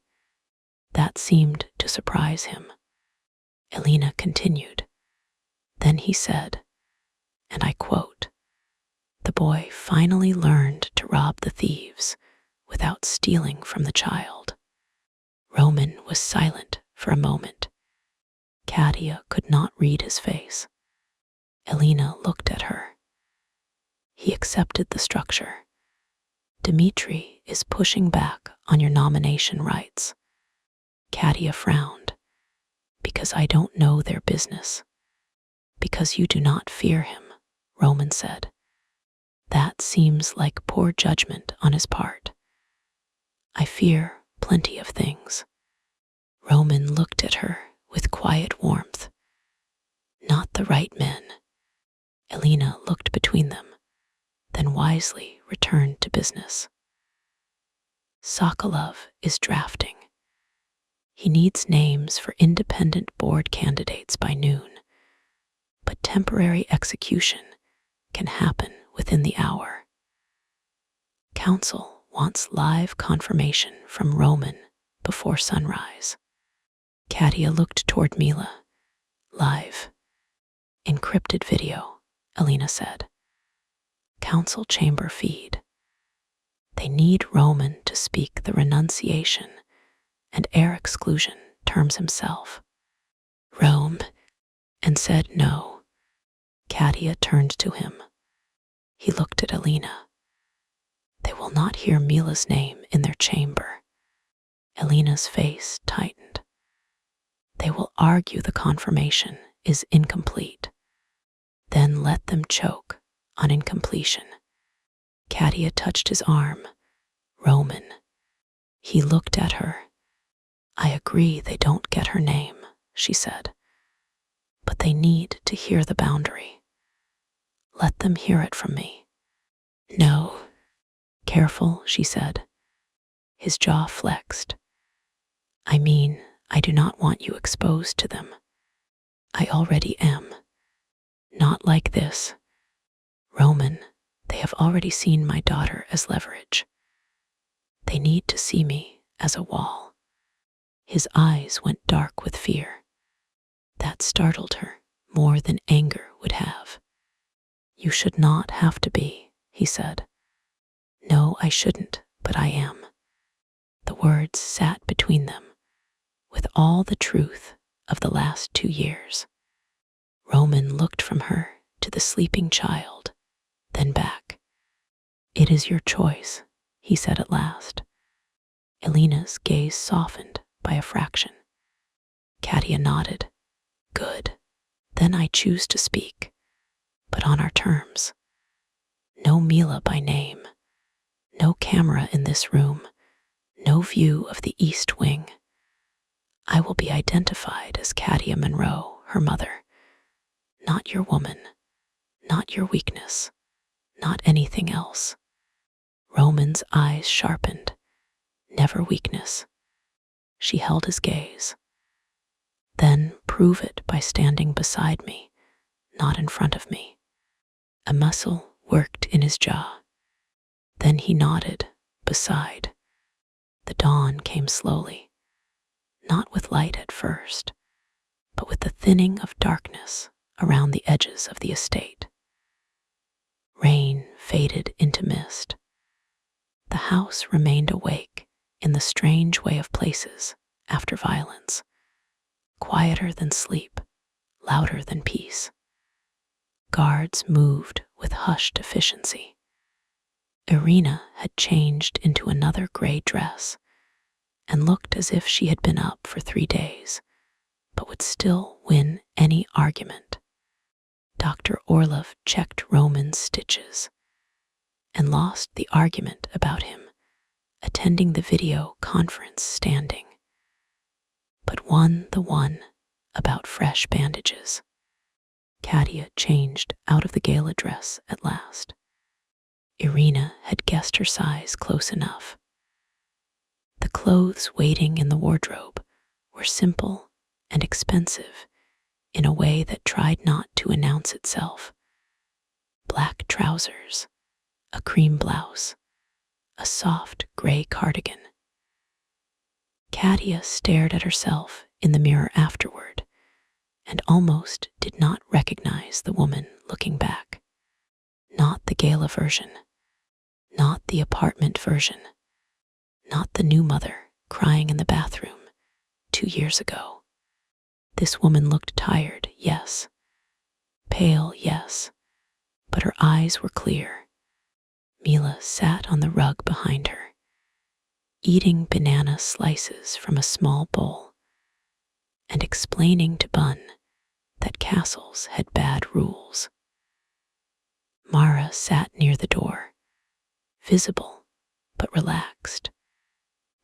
That seemed to surprise him. Alina continued. Then he said, and I quote, "The boy finally learned to rob the thieves without stealing from the child." Roman was silent for a moment. Katia could not read his face. Alina looked at her. He accepted the structure. Dmitri is pushing back on your nomination rights. Katia frowned. Because I don't know their business. Because you do not fear him, Roman said. That seems like poor judgment on his part. I fear plenty of things. Roman looked at her with quiet warmth. Not the right men. Alina looked between them, then wisely returned to business. Sokolov is drafting. He needs names for independent board candidates by noon, but temporary execution can happen within the hour. Council wants live confirmation from Roman before sunrise. Katia looked toward Mila. Live. Encrypted video, Alina said. Council chamber feed. They need Roman to speak the renunciation and air exclusion terms himself. Rome, and said no. Katia turned to him. He looked at Alina. They will not hear Mila's name in their chamber. Alina's face tightened. They will argue the confirmation is incomplete. Then let them choke on incompletion. Katia touched his arm. Roman. He looked at her. I agree they don't get her name, she said. But they need to hear the boundary. Let them hear it from me. No. Careful, she said. His jaw flexed. I mean, I do not want you exposed to them. I already am. Not like this. Roman, they have already seen my daughter as leverage. They need to see me as a wall. His eyes went dark with fear. That startled her more than anger would have. You should not have to be, he said. No, I shouldn't, but I am. The words sat between them, with all the truth of the last 2 years. Roman looked from her to the sleeping child, then back. It is your choice, he said at last. Alina's gaze softened by a fraction. Katia nodded. Good. Then I choose to speak, but on our terms. No Mila by name. No camera in this room. No view of the East Wing. I will be identified as Katia Monroe, her mother. Not your woman, not your weakness, not anything else. Roman's eyes sharpened. Never weakness. She held his gaze. Then prove it by standing beside me, not in front of me. A muscle worked in his jaw. Then he nodded, beside. The dawn came slowly, not with light at first, but with the thinning of darkness around the edges of the estate. Rain faded into mist. The house remained awake in the strange way of places after violence, quieter than sleep, louder than peace. Guards moved with hushed efficiency. Irina had changed into another gray dress and looked as if she had been up for 3 days, but would still win any argument. Dr. Orlov checked Roman's stitches and lost the argument about him attending the video conference standing, but won the one about fresh bandages. Katia changed out of the gala dress at last. Irina had guessed her size close enough. The clothes waiting in the wardrobe were simple and expensive in a way that tried not to announce itself. Black trousers, a cream blouse, a soft gray cardigan. Katia stared at herself in the mirror afterward and almost did not recognize the woman looking back. Not the gala version, not the apartment version, not the new mother crying in the bathroom 2 years ago. This woman looked tired, yes. Pale, yes. But her eyes were clear. Mila sat on the rug behind her, eating banana slices from a small bowl and explaining to Bun that castles had bad rules. Mara sat near the door, visible but relaxed,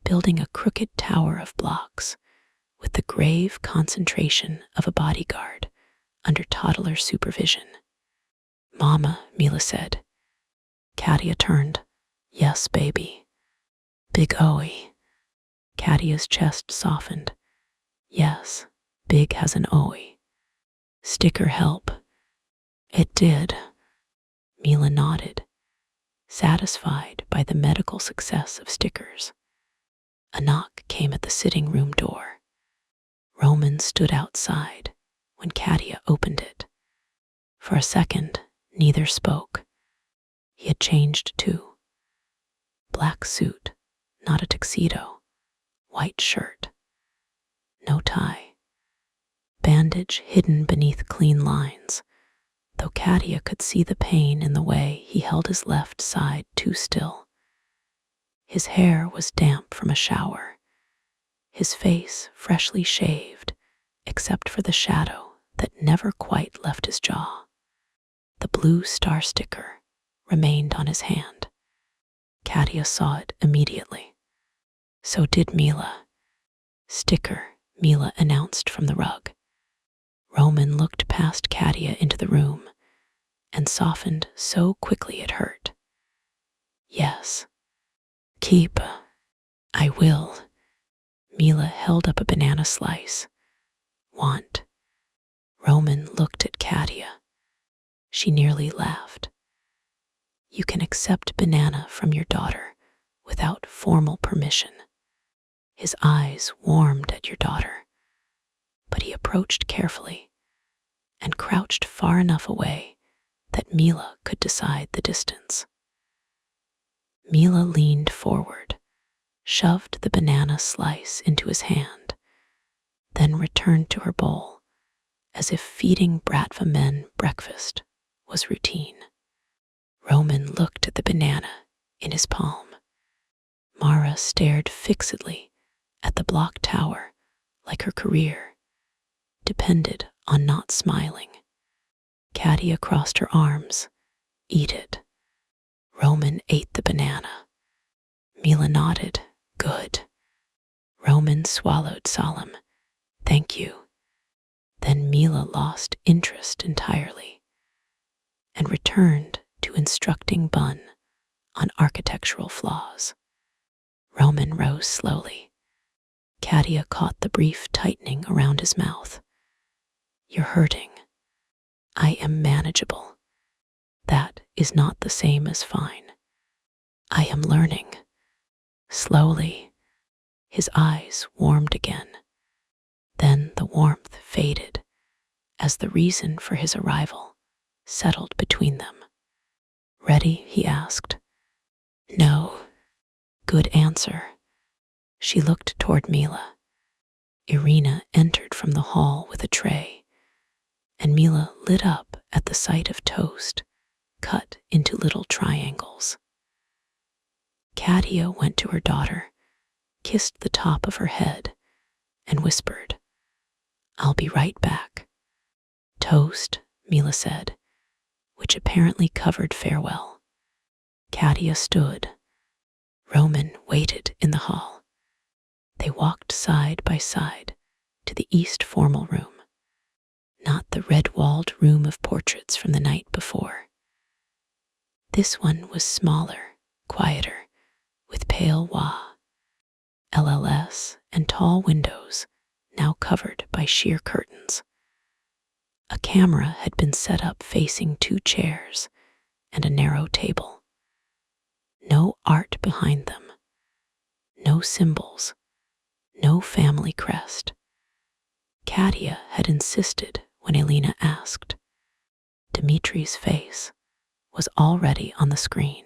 building a crooked tower of blocks with the grave concentration of a bodyguard under toddler supervision. "Mama," Mila said. Katia turned. "Yes, baby." "Big Owie." Katia's chest softened. "Yes, Big has an Owie." "Sticker help?" "It did." Mila nodded, satisfied by the medical success of stickers. A knock came at the sitting room door. Roman stood outside when Katia opened it. For a second, neither spoke. He had changed too. Black suit, not a tuxedo. White shirt. No tie. Bandage hidden beneath clean lines, though Katia could see the pain in the way he held his left side too still. His hair was damp from a shower. His face freshly shaved, except for the shadow that never quite left his jaw. The blue star sticker remained on his hand. Katia saw it immediately. So did Mila. "Sticker," Mila announced from the rug. Roman looked past Katia into the room and softened so quickly it hurt. "Yes." "Keep." "I will." Mila held up a banana slice. "Want." Roman looked at Katia. She nearly laughed. "You can accept banana from your daughter without formal permission." His eyes warmed at your daughter, but he approached carefully and crouched far enough away that Mila could decide the distance. Mila leaned forward, shoved the banana slice into his hand, then returned to her bowl as if feeding Bratva men breakfast was routine. Roman looked at the banana in his palm. Mara stared fixedly at the block tower like her career depended on not smiling. Katia crossed her arms. "Eat it." Roman ate the banana. Mila nodded. Good. Roman swallowed solemn. Thank you. Then Mila lost interest entirely and returned to instructing Bun on architectural flaws. Roman rose slowly. Katia caught the brief tightening around his mouth. You're hurting. I am manageable. That is not the same as fine. I am learning. Slowly, his eyes warmed again. Then the warmth faded as the reason for his arrival settled between them. Ready? He asked. No. Good answer. She looked toward Mila. Irina entered from the hall with a tray, and Mila lit up at the sight of toast cut into little triangles. Katia went to her daughter, kissed the top of her head, and whispered, I'll be right back. Toast, Mila said, which apparently covered farewell. Katia stood. Roman waited in the hall. They walked side by side to the east formal room, not the red-walled room of portraits from the night before. This one was smaller, quieter, with pale LLS and tall windows now covered by sheer curtains. A camera had been set up facing 2 chairs and a narrow table. No art behind them. No symbols. No family crest. Katia had insisted when Elena asked. Dimitri's face was already on the screen.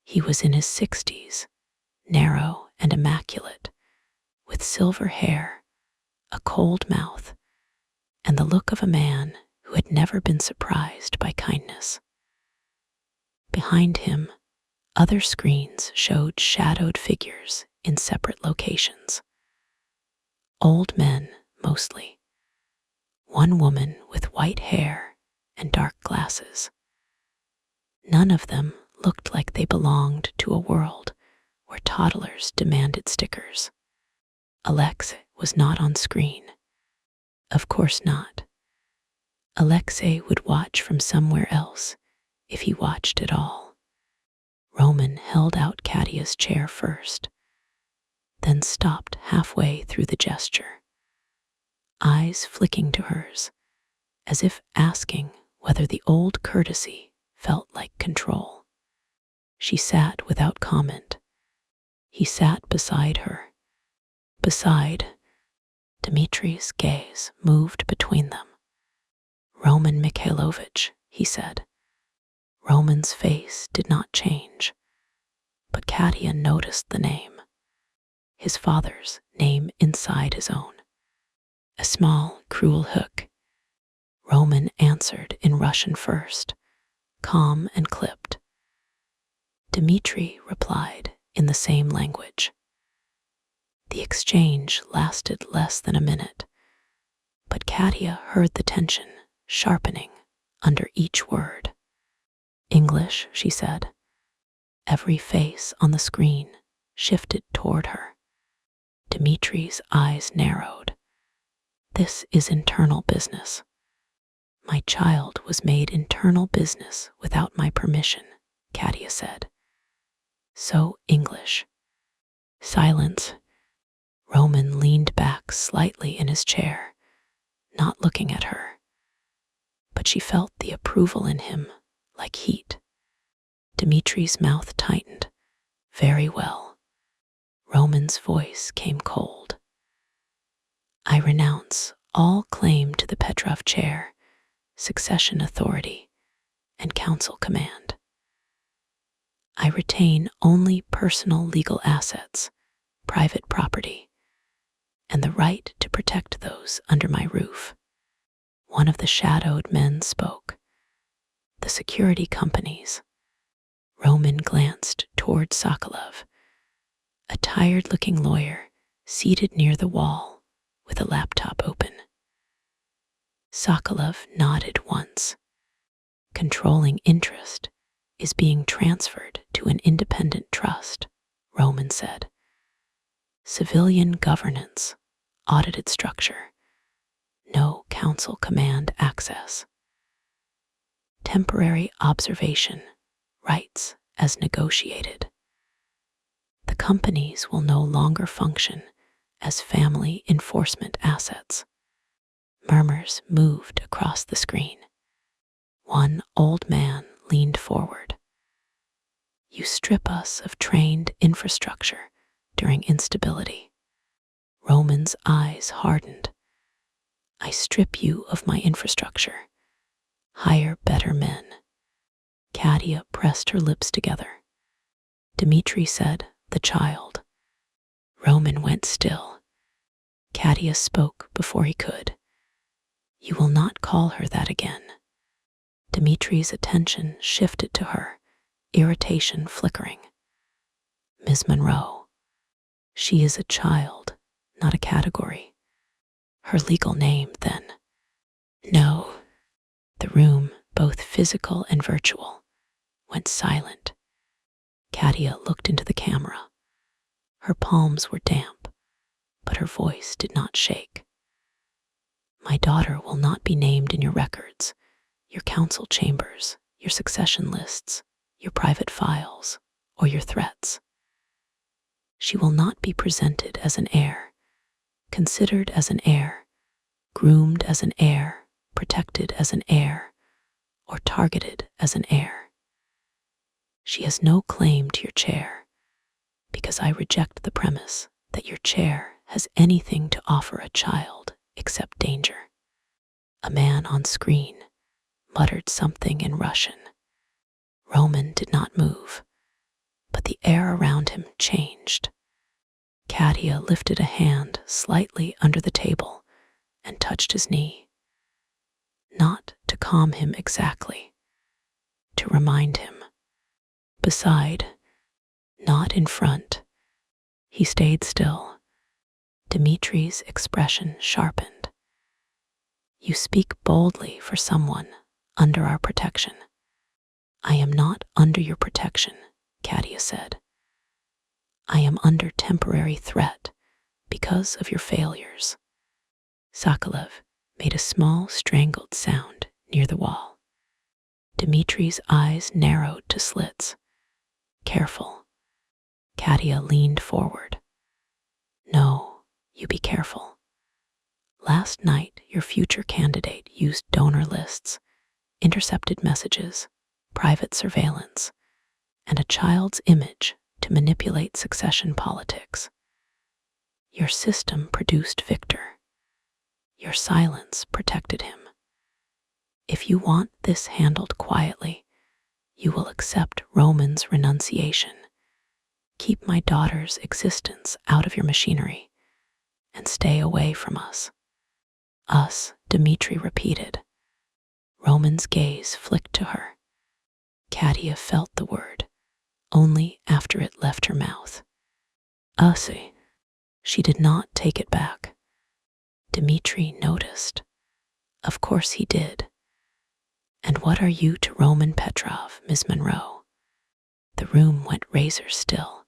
He was in his 60s, narrow and immaculate, with silver hair, a cold mouth, and the look of a man who had never been surprised by kindness. Behind him, other screens showed shadowed figures in separate locations. Old men, mostly. One woman with white hair and dark glasses. None of them looked like they belonged to a world where toddlers demanded stickers. Alexei was not on screen. Of course not. Alexei would watch from somewhere else if he watched at all. Roman held out Katia's chair first, then stopped halfway through the gesture, eyes flicking to hers, as if asking whether the old courtesy felt like control. She sat without comment. He sat beside her. Dimitri's gaze moved between them. Roman Mikhailovich, he said. Roman's face did not change, but Katia noticed the name. His father's name inside his own. A small, cruel hook. Roman answered in Russian first, calm and clipped. Dimitri replied in the same language. The exchange lasted less than a minute, but Katia heard the tension sharpening under each word. English, she said. Every face on the screen shifted toward her. Dimitri's eyes narrowed. This is internal business. My child was made internal business without my permission, Katia said. So English. Silence. Roman leaned back slightly in his chair, not looking at her. But she felt the approval in him like heat. Dimitri's mouth tightened. Very well. Roman's voice came cold. I renounce all claim to the Petrov chair, succession authority, and council command. I retain only personal legal assets, private property, and the right to protect those under my roof. One of the shadowed men spoke. The security companies. Roman glanced toward Sokolov, a tired-looking lawyer seated near the wall with a laptop open. Sokolov nodded once. Controlling interest is being transferred to an independent trust, Roman said. Civilian governance, audited structure, no council command access. Temporary observation, rights as negotiated. The companies will no longer function as family enforcement assets. Murmurs moved across the screen. One old man leaned forward. You strip us of trained infrastructure during instability. Roman's eyes hardened. I strip you of my infrastructure. Hire better men. Katia pressed her lips together. Dmitri said, the child. Roman went still. Katia spoke before he could. You will not call her that again. Dmitri's attention shifted to her, irritation flickering. Ms. Monroe. She is a child, not a category. Her legal name, then. No. The room, both physical and virtual, went silent. Katia looked into the camera. Her palms were damp, but her voice did not shake. My daughter will not be named in your records, your council chambers, your succession lists, your private files, or your threats. She will not be presented as an heir, considered as an heir, groomed as an heir, protected as an heir, or targeted as an heir. She has no claim to your chair, because I reject the premise that your chair has anything to offer a child except danger. A man on screen muttered something in Russian. Roman did not move, but the air around him changed. Katia lifted a hand slightly under the table and touched his knee. Not to calm him exactly, to remind him. Beside, not in front. He stayed still. Dmitri's expression sharpened. You speak boldly for someone under our protection. I am not under your protection, Katia said. I am under temporary threat because of your failures. Sokolow made a small strangled sound near the wall. Dmitri's eyes narrowed to slits. Careful. Katia leaned forward. No, you be careful. Last night, your future candidate used donor lists, intercepted messages, private surveillance, and a child's image to manipulate succession politics. Your system produced Victor. Your silence protected him. If you want this handled quietly, you will accept Roman's renunciation. Keep my daughter's existence out of your machinery and stay away from us. Us, Dmitri repeated. Roman's gaze flicked to her. Katia felt the word, only after it left her mouth. Us. She did not take it back. Dmitri noticed. Of course he did. And what are you to Roman Petrov, Ms. Monroe? The room went razor still.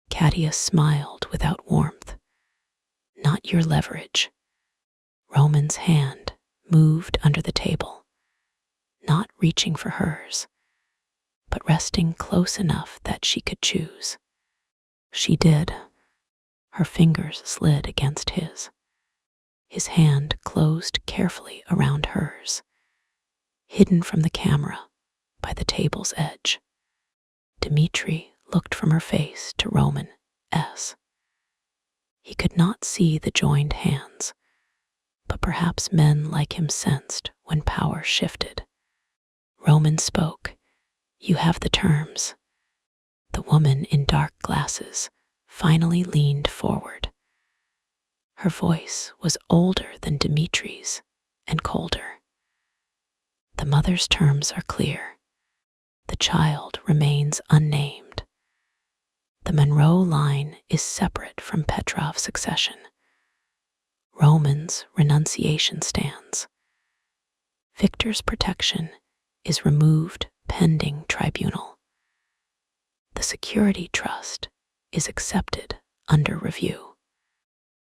Katia smiled without warmth. Not your leverage. Roman's hand moved under the table, not reaching for hers, but resting close enough that she could choose. She did. Her fingers slid against his. His hand closed carefully around hers, hidden from the camera by the table's edge. Dmitri looked from her face to Roman S. He could not see the joined hands, but perhaps men like him sensed when power shifted. Roman spoke. You have the terms. The woman in dark glasses finally leaned forward. Her voice was older than Dmitri's and colder. The mother's terms are clear. The child remains unnamed. The Monroe line is separate from Petrov's succession. Roman's renunciation stands. Victor's protection is removed pending tribunal. The security trust is accepted under review.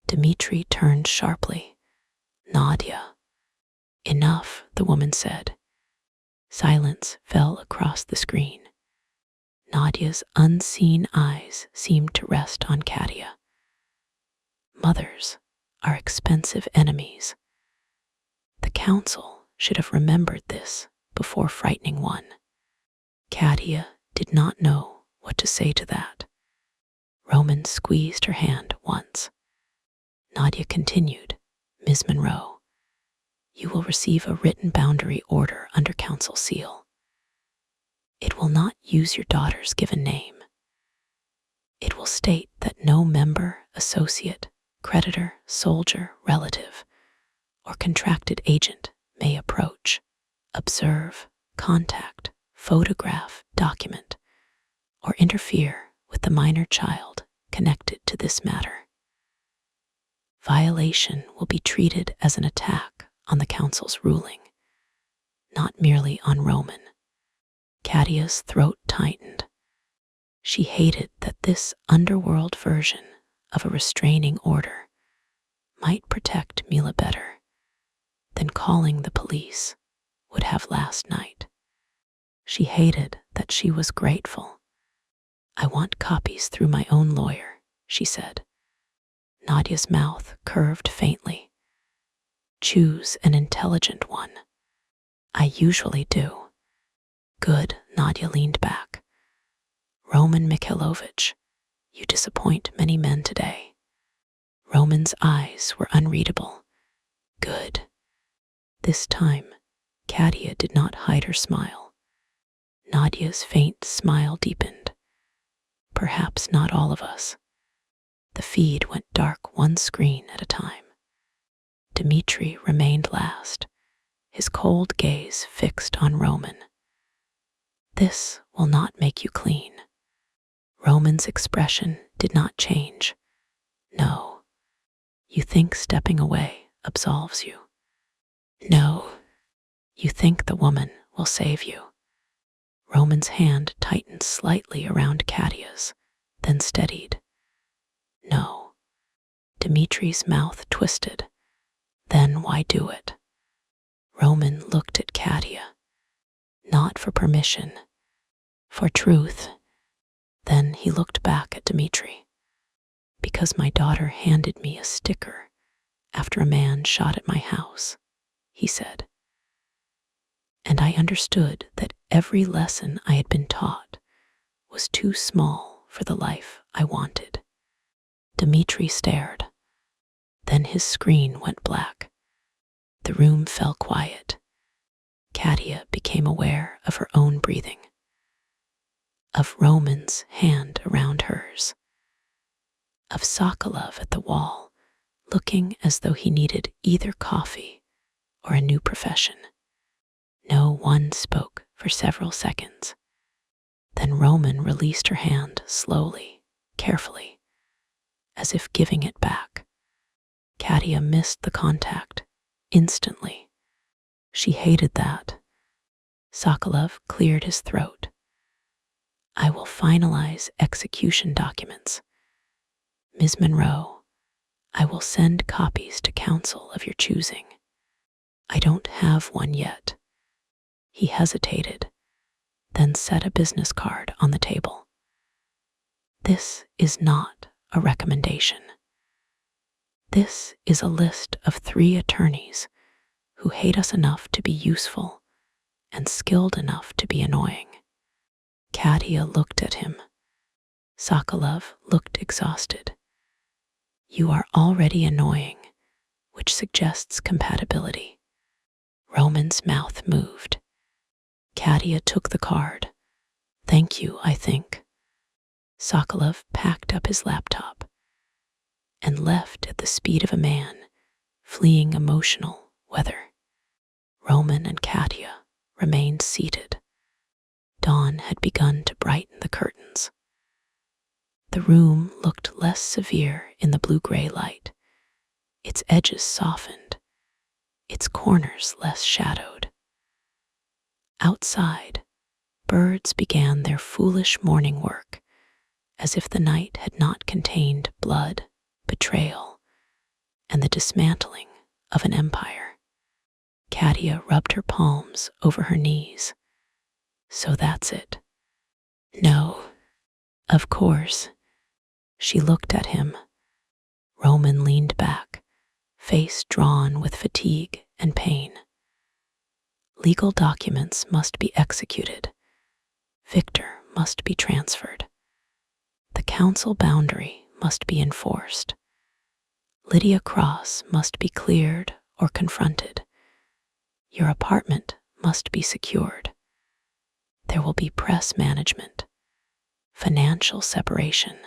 Dmitri turned sharply. Nadia. Enough, the woman said. Silence fell across the screen. Nadia's unseen eyes seemed to rest on Katia. Mothers are expensive enemies. The council should have remembered this before frightening one. Katia did not know what to say to that. Roman squeezed her hand once. Nadia continued, Ms. Monroe, you will receive a written boundary order under council seal. It will not use your daughter's given name. It will state that no member, associate, creditor, soldier, relative, or contracted agent may approach, observe, contact, photograph, document, or interfere with the minor child connected to this matter. Violation will be treated as an attack on the council's ruling, not merely on Roman. Katia's throat tightened. She hated that this underworld version of a restraining order might protect Mila better than calling the police would have last night. She hated that she was grateful. I want copies through my own lawyer, she said. Nadia's mouth curved faintly. Choose an intelligent one. I usually do. Good, Nadia leaned back. Roman Mikhailovich, you disappoint many men today. Roman's eyes were unreadable. Good. This time, Katia did not hide her smile. Nadia's faint smile deepened. Perhaps not all of us. The feed went dark one screen at a time. Dmitri remained last, his cold gaze fixed on Roman. This will not make you clean. Roman's expression did not change. No. You think stepping away absolves you. No. You think the woman will save you. Roman's hand tightened slightly around Katia's, then steadied. No. Dmitri's mouth twisted. Then why do it? Roman looked at Katia. Not for permission, for truth. Then he looked back at Dmitri. Because my daughter handed me a sticker after a man shot at my house, he said. And I understood that every lesson I had been taught was too small for the life I wanted. Dmitri stared. Then his screen went black. The room fell quiet. Katia became aware of her own breathing, of Roman's hand around hers, of Sokolov at the wall, looking as though he needed either coffee or a new profession. No one spoke for several seconds. Then Roman released her hand slowly, carefully, as if giving it back. Katia missed the contact instantly. She hated that. Sokolov cleared his throat. I will finalize execution documents. Ms. Monroe, I will send copies to counsel of your choosing. I don't have one yet. He hesitated, then set a business card on the table. This is not a recommendation. This is a list of 3 attorneys who hate us enough to be useful and skilled enough to be annoying. Katia looked at him. Sokolov looked exhausted. You are already annoying, which suggests compatibility. Roman's mouth moved. Katia took the card. Thank you, I think. Sokolov packed up his laptop and left at the speed of a man fleeing emotional weather. Roman and Katia remained seated. Dawn had begun to brighten the curtains. The room looked less severe in the blue-gray light, its edges softened, its corners less shadowed. Outside, birds began their foolish morning work, as if the night had not contained blood, betrayal, and the dismantling of an empire. Katia rubbed her palms over her knees. So that's it. No, of course. She looked at him. Roman leaned back, face drawn with fatigue and pain. Legal documents must be executed. Victor must be transferred. The council boundary must be enforced. Lydia Cross must be cleared or confronted. Your apartment must be secured. There will be press management, financial separation,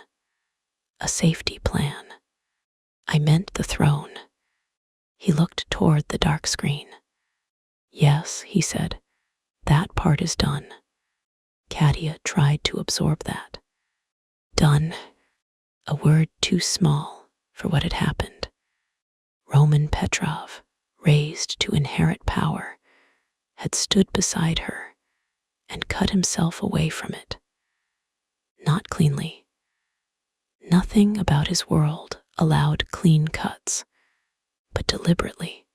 a safety plan. I meant the throne. He looked toward the dark screen. Yes, he said, that part is done. Katia tried to absorb that. Done. A word too small for what had happened. Roman Petrov, raised to inherit power, had stood beside her and cut himself away from it. Not cleanly. Nothing about his world allowed clean cuts, but deliberately,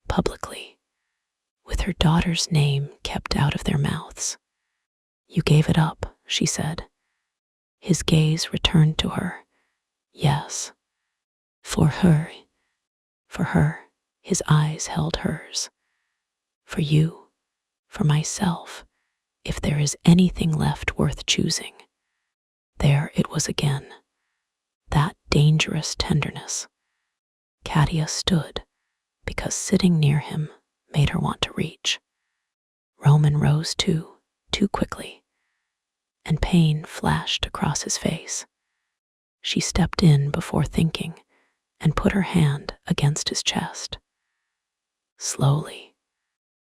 publicly, with her daughter's name kept out of their mouths. You gave it up, she said. His gaze returned to her. Yes. For her, his eyes held hers. For you, for myself, if there is anything left worth choosing. There it was again. That dangerous tenderness. Katia stood, because sitting near him made her want to reach. Roman rose too quickly, and pain flashed across his face. She stepped in before thinking and put her hand against his chest. Slowly,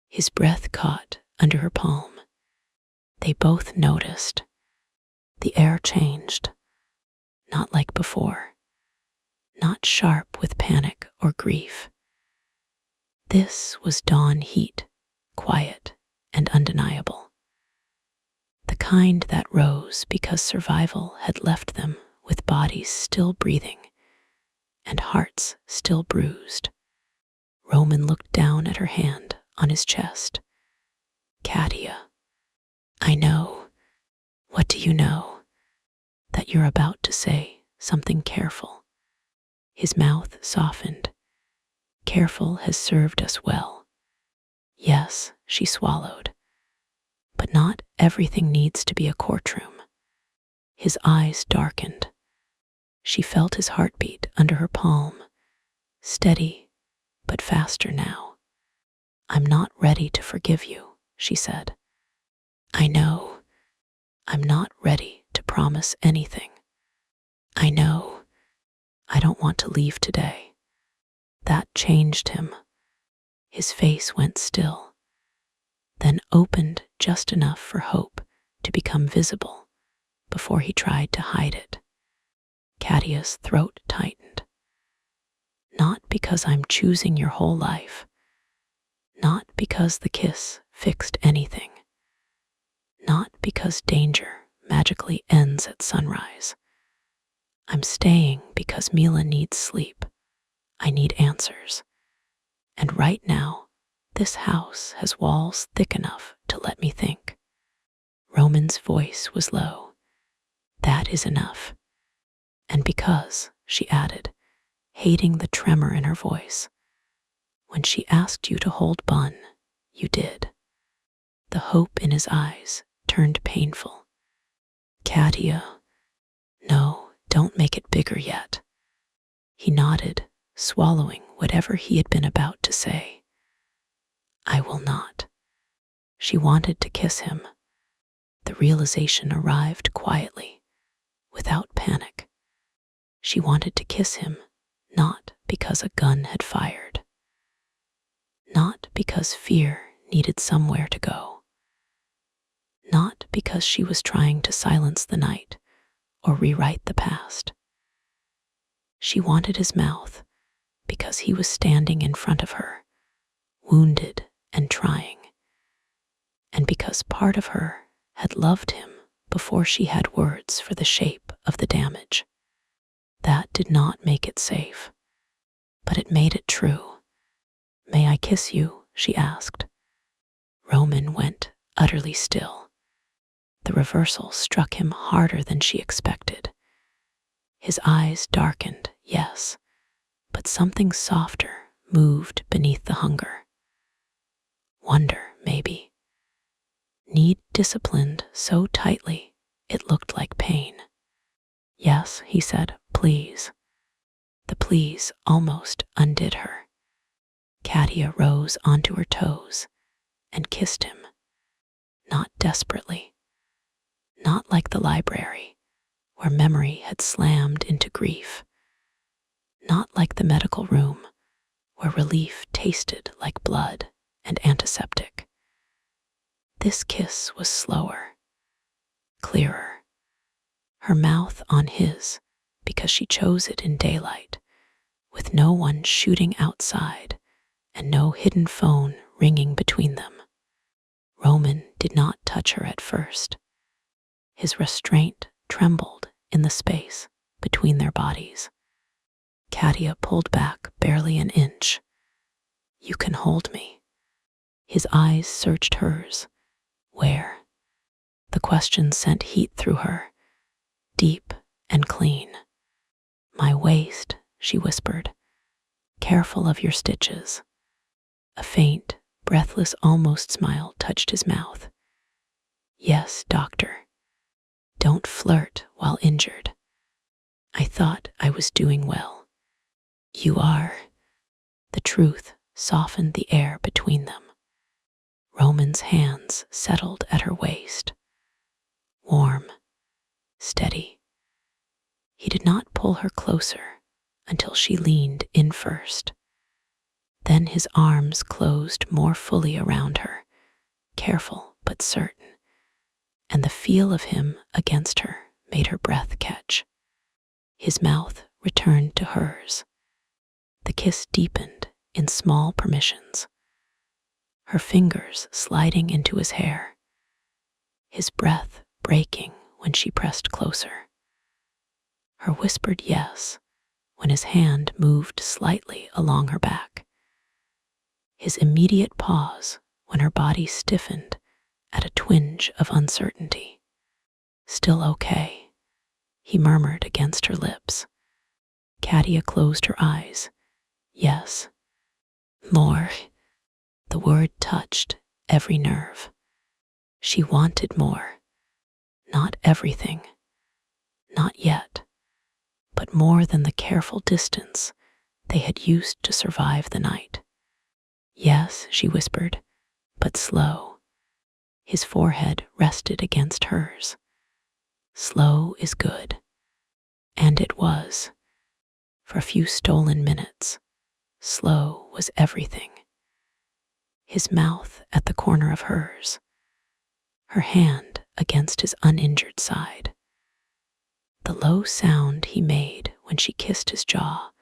his breath caught under her palm. They both noticed. The air changed, not like before, not sharp with panic or grief. This was dawn heat, quiet and undeniable. The kind that rose because survival had left them with bodies still breathing and hearts still bruised. Roman looked down at her hand on his chest. Katia, I know. What do you know? That you're about to say something careful. His mouth softened. Careful has served us well. Yes, she swallowed. But not everything needs to be a courtroom. His eyes darkened. She felt his heartbeat under her palm, steady but faster now. I'm not ready to forgive you, she said. I know. I'm not ready to promise anything. I know. I don't want to leave today. That changed him. His face went still, then opened just enough for hope to become visible before he tried to hide it. Katia's throat tightened. Not because I'm choosing your whole life. Not because the kiss fixed anything. Not because danger magically ends at sunrise. I'm staying because Mila needs sleep. I need answers. And right now, this house has walls thick enough to let me think. Roman's voice was low. That is enough. And because, she added, hating the tremor in her voice, when she asked you to hold Bun, you did. The hope in his eyes turned painful. Katia, no, don't make it bigger yet. He nodded, swallowing whatever he had been about to say. I will not. She wanted to kiss him. The realization arrived quietly, without panic. She wanted to kiss him, not because a gun had fired. Not because fear needed somewhere to go. Not because she was trying to silence the night or rewrite the past. She wanted his mouth because he was standing in front of her, wounded and trying, and because part of her had loved him before she had words for the shape of the damage. That did not make it safe, but it made it true. "May I kiss you?" she asked. Roman went utterly still. The reversal struck him harder than she expected. His eyes darkened, yes, but something softer moved beneath the hunger. Wonder, maybe. Need disciplined so tightly it looked like pain. "Yes," he said, "please." The please almost undid her. Katia rose onto her toes and kissed him. Not desperately. Not like the library, where memory had slammed into grief. Not like the medical room, where relief tasted like blood and antiseptic. This kiss was slower, clearer. Her mouth on his, because she chose it in daylight, with no one shooting outside and no hidden phone ringing between them. Roman did not touch her at first. His restraint trembled in the space between their bodies. Katia pulled back barely an inch. "You can hold me." His eyes searched hers. Where? The question sent heat through her, deep and clean. "My waist," she whispered. "Careful of your stitches." A faint, breathless almost smile touched his mouth. "Yes, doctor. Don't flirt while injured." "I thought I was doing well." "You are." The truth softened the air between them. Roman's hands settled at her waist. Warm, steady. He did not pull her closer until she leaned in first. Then his arms closed more fully around her, careful but certain, and the feel of him against her made her breath catch. His mouth returned to hers. The kiss deepened in small permissions, her fingers sliding into his hair, his breath breaking when she pressed closer. Her whispered yes when his hand moved slightly along her back. His immediate pause when her body stiffened at a twinge of uncertainty. "Still okay," he murmured against her lips. Katia closed her eyes. "Yes." "More." The word touched every nerve. She wanted more. Not everything. Not yet. But more than the careful distance they had used to survive the night. "Yes," she whispered, but slow. His forehead rested against hers. Slow is good. And it was. For a few stolen minutes, slow was everything. His mouth at the corner of hers, her hand against his uninjured side. The low sound he made when she kissed his jaw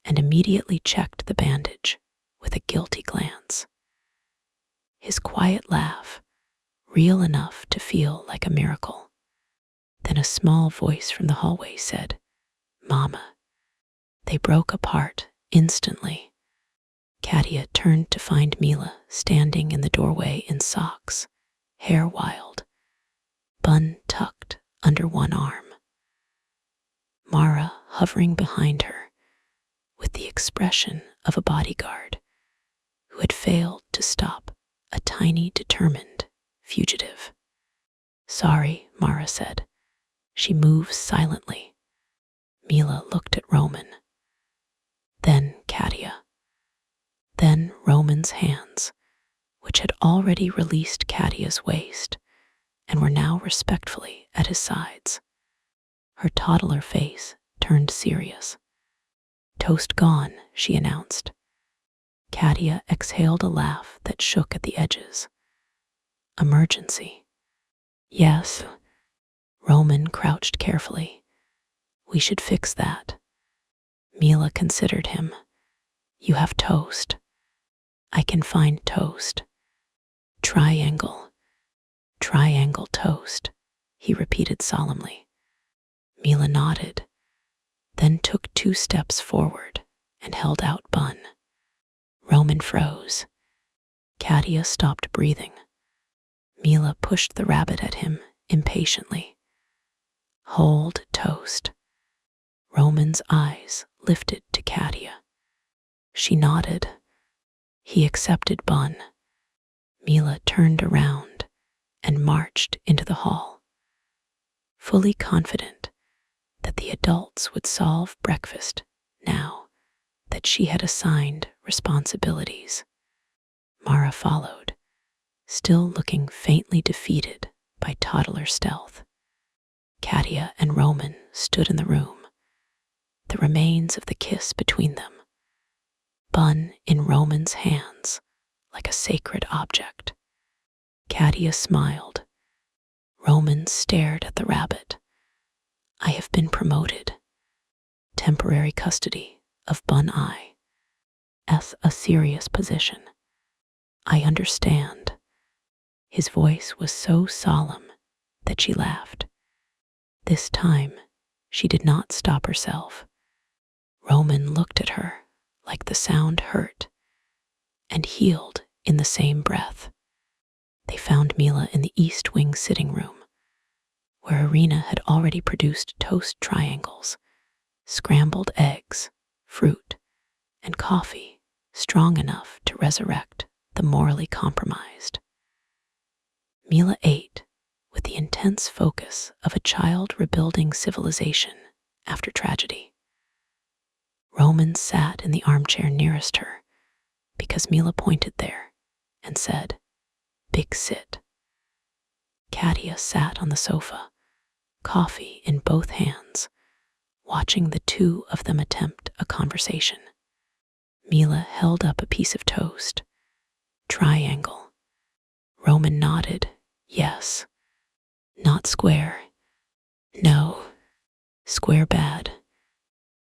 and immediately checked the bandage with a guilty glance. His quiet laugh, real enough to feel like a miracle. Then a small voice from the hallway said, "Mama." They broke apart instantly. Katia turned to find Mila standing in the doorway in socks, hair wild, bun tucked under one arm. Mara hovering behind her with the expression of a bodyguard who had failed to stop a tiny, determined fugitive. "Sorry," Mara said. She moved silently. Mila looked at Roman. Then Katia. Then Roman's hands, which had already released Katia's waist and were now respectfully at his sides. Her toddler face turned serious. "Toast gone," she announced. Katia exhaled a laugh that shook at the edges. "Emergency." "Yes." Roman crouched carefully. "We should fix that." Mila considered him. "You have toast." "I can find toast." "Triangle. Triangle toast," he repeated solemnly. Mila nodded, then took 2 steps forward and held out Bun. Roman froze. Katia stopped breathing. Mila pushed the rabbit at him impatiently. Hold toast. Roman's eyes lifted to Katia. She nodded. He accepted Bun. Mila turned around and marched into the hall, fully confident that the adults would solve breakfast now that she had assigned responsibilities. Mara followed, still looking faintly defeated by toddler stealth. Katia and Roman stood in the room, the remains of the kiss between them, Bun in Roman's hands like a sacred object. Katia smiled. Roman stared at the rabbit. I have been promoted. Temporary custody of Bun I. A serious position. I understand. His voice was so solemn that she laughed. This time, she did not stop herself. Roman looked at her like the sound hurt and healed in the same breath. They found Mila in the East Wing sitting room, where Irina had already produced toast triangles, scrambled eggs, fruit, and coffee strong enough to resurrect the morally compromised. Mila ate with the intense focus of a child rebuilding civilization after tragedy. Roman sat in the armchair nearest her because Mila pointed there and said, "Big sit." Katia sat on the sofa, coffee in both hands, watching the 2 of them attempt a conversation. Mila held up a piece of toast. Triangle. Roman nodded. Yes. Not square. No. Square bad.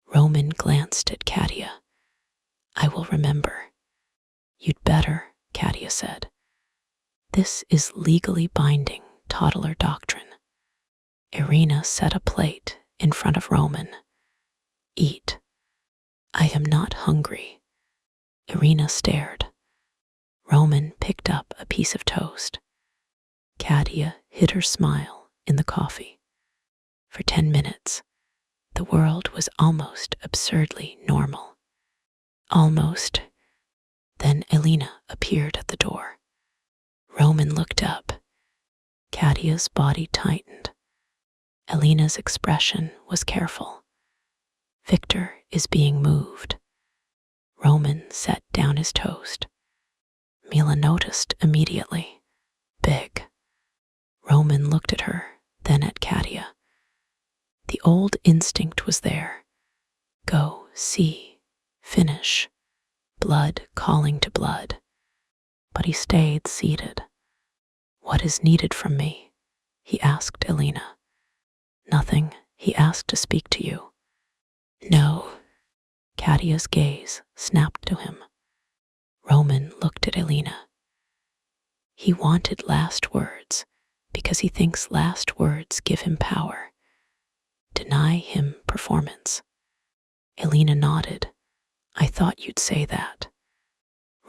Roman glanced at Katia. I will remember. You'd better, Katia said. This is legally binding toddler doctrine. Irina set a plate in front of Roman. Eat. I am not hungry. Irina stared. Roman picked up a piece of toast. Katia hid her smile in the coffee. For 10 minutes, the world was almost absurdly normal. Almost. Then Elena appeared at the door. Roman looked up. Katia's body tightened. Elena's expression was careful. Victor is being moved. Roman set down his toast. Mila noticed immediately. Big. Roman looked at her, then at Katia. The old instinct was there. Go, see, finish. Blood calling to blood. But he stayed seated. What is needed from me? He asked Elena. Nothing. He asked to speak to you. No. Katia's gaze snapped to him. Roman looked at Elena. He wanted last words because he thinks last words give him power. Deny him performance. Elena nodded. I thought you'd say that.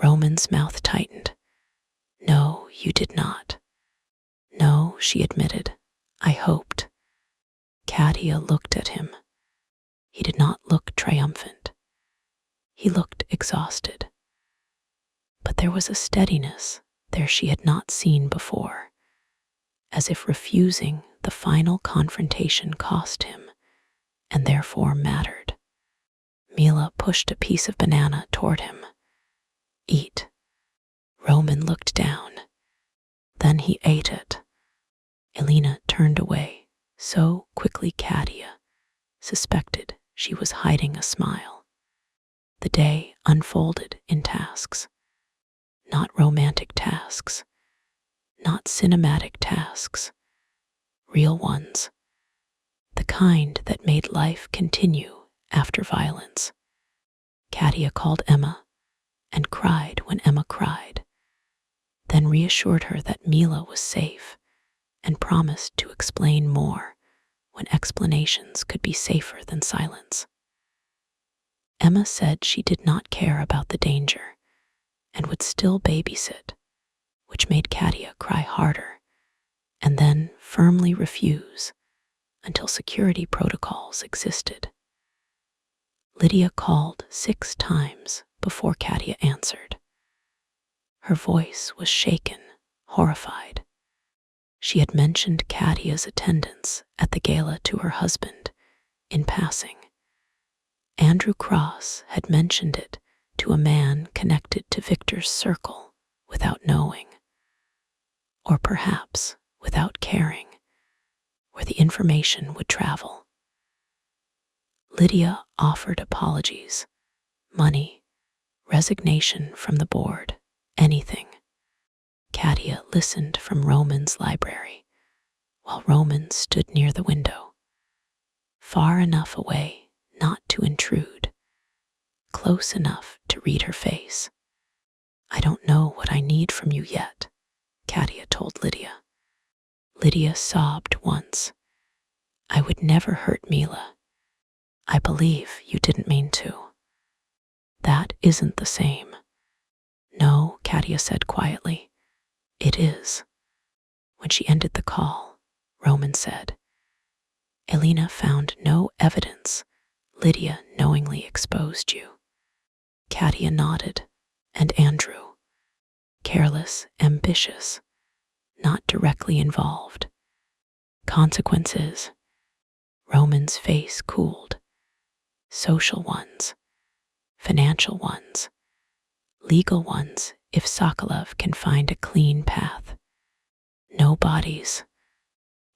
Roman's mouth tightened. No, you did not. No, she admitted. I hoped. Katia looked at him. He did not look triumphant. He looked exhausted. But there was a steadiness there she had not seen before, as if refusing the final confrontation cost him, and therefore mattered. Mila pushed a piece of banana toward him. Eat. Roman looked down. Then he ate it. Elena turned away so quickly Katia suspected she was hiding a smile. The day unfolded in tasks. Not romantic tasks. Not cinematic tasks. Real ones. The kind that made life continue after violence. Katia called Emma and cried when Emma cried, then reassured her that Mila was safe and promised to explain more when explanations could be safer than silence. Emma said she did not care about the danger and would still babysit, which made Katia cry harder and then firmly refuse until security protocols existed. Lydia called 6 times before Katia answered. Her voice was shaken, horrified. She had mentioned Katia's attendance at the gala to her husband in passing. Andrew Cross had mentioned it to a man connected to Victor's circle without knowing, or perhaps without caring, where the information would travel. Lydia offered apologies, money, resignation from the board, anything. Katia listened from Roman's library, while Roman stood near the window, far enough away not to intrude, close enough to read her face. "I don't know what I need from you yet," Katia told Lydia. Lydia sobbed once. "I would never hurt Mila. I believe you didn't mean to." "That isn't the same." "No," Katia said quietly. "It is." When she ended the call, Roman said, "Elena found no evidence Lydia knowingly exposed you." Katia nodded, and Andrew, careless, ambitious, not directly involved. "Consequences." Roman's face cooled. "Social ones, financial ones, legal ones if Sokolov can find a clean path. No bodies."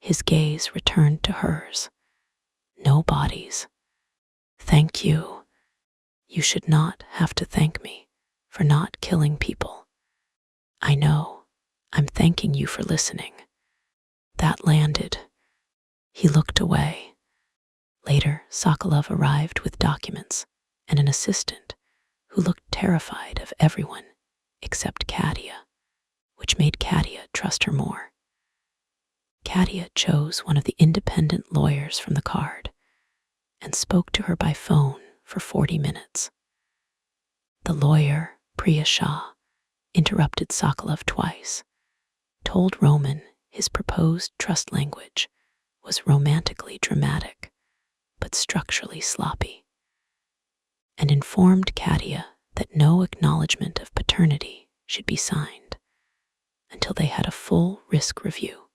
His gaze returned to hers. "No bodies. Thank you. You should not have to thank me for not killing people. I know. I'm thanking you for listening." That landed. He looked away. Later, Sokolov arrived with documents and an assistant who looked terrified of everyone except Katia, which made Katia trust her more. Katia chose one of the independent lawyers from the card and spoke to her by phone for 40 minutes. The lawyer, Priya Shah, interrupted Sokolov twice, told Roman his proposed trust language was romantically dramatic but structurally sloppy, and informed Katia that no acknowledgement of paternity should be signed until they had a full risk review.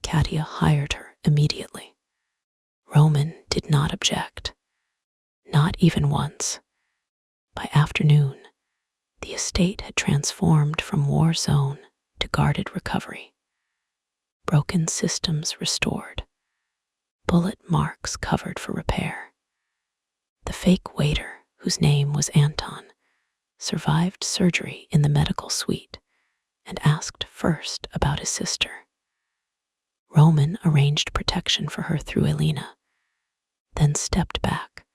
Katia hired her immediately. Roman did not object, not even once. By afternoon, the estate had transformed from war zone to guarded recovery. Broken systems restored, bullet marks covered for repair. The fake waiter, whose name was Anton, survived surgery in the medical suite and asked first about his sister. Roman arranged protection for her through Elena, then stepped back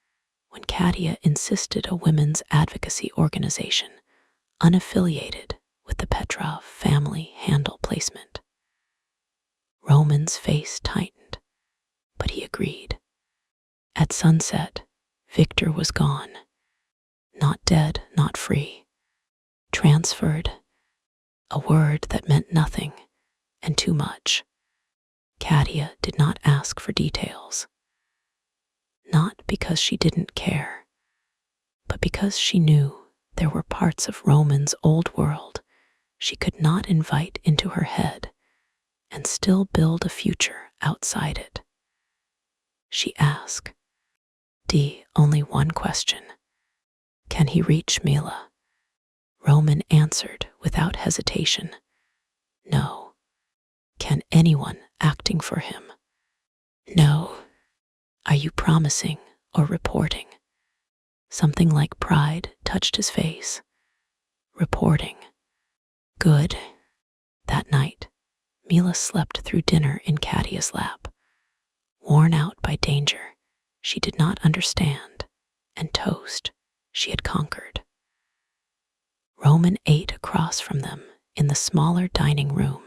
when Katia insisted a women's advocacy organization unaffiliated with the Petrov family handle placement. Roman's face tightened, but he agreed. At sunset, Victor was gone. Not dead, not free. Transferred. A word that meant nothing and too much. Katia did not ask for details. Not because she didn't care, but because she knew there were parts of Roman's old world she could not invite into her head and still build a future outside it. She asked, only one question. Can he reach Mila? Roman answered without hesitation. No. Can anyone acting for him? No. Are you promising or reporting? Something like pride touched his face. Reporting. Good. That night, Mila slept through dinner in Katia's lap. Worn out by danger she did not understand, and toast she had conquered. Roman ate across from them in the smaller dining room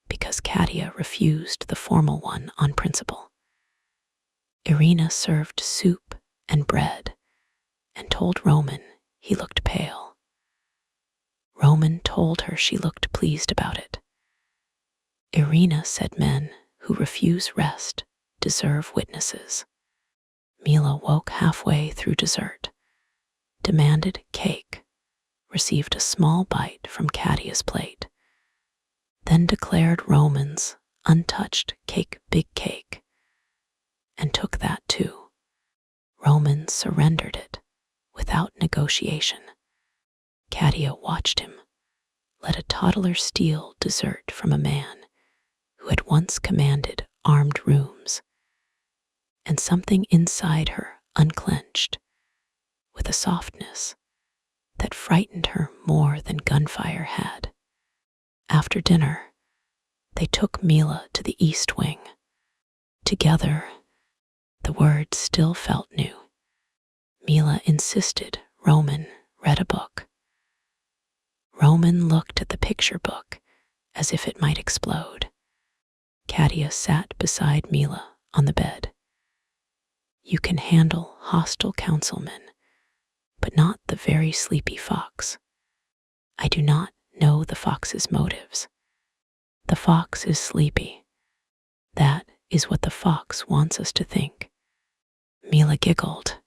because Katia refused the formal one on principle. Irina served soup and bread and told Roman he looked pale. Roman told her she looked pleased about it. Irina said men who refuse rest deserve witnesses. Mila woke halfway through dessert, demanded cake, received a small bite from Katia's plate, then declared Roman's untouched cake big cake, and took that too. Roman surrendered it without negotiation. Katia watched him, let a toddler steal dessert from a man who had once commanded armed rooms, and something inside her unclenched with a softness that frightened her more than gunfire had. After dinner, they took Mila to the East Wing. Together, the words still felt new. Mila insisted Roman read a book. Roman looked at the picture book as if it might explode. Katia sat beside Mila on the bed. You can handle hostile councilmen, but not the very sleepy fox. I do not know the fox's motives. The fox is sleepy. That is what the fox wants us to think. Mila giggled.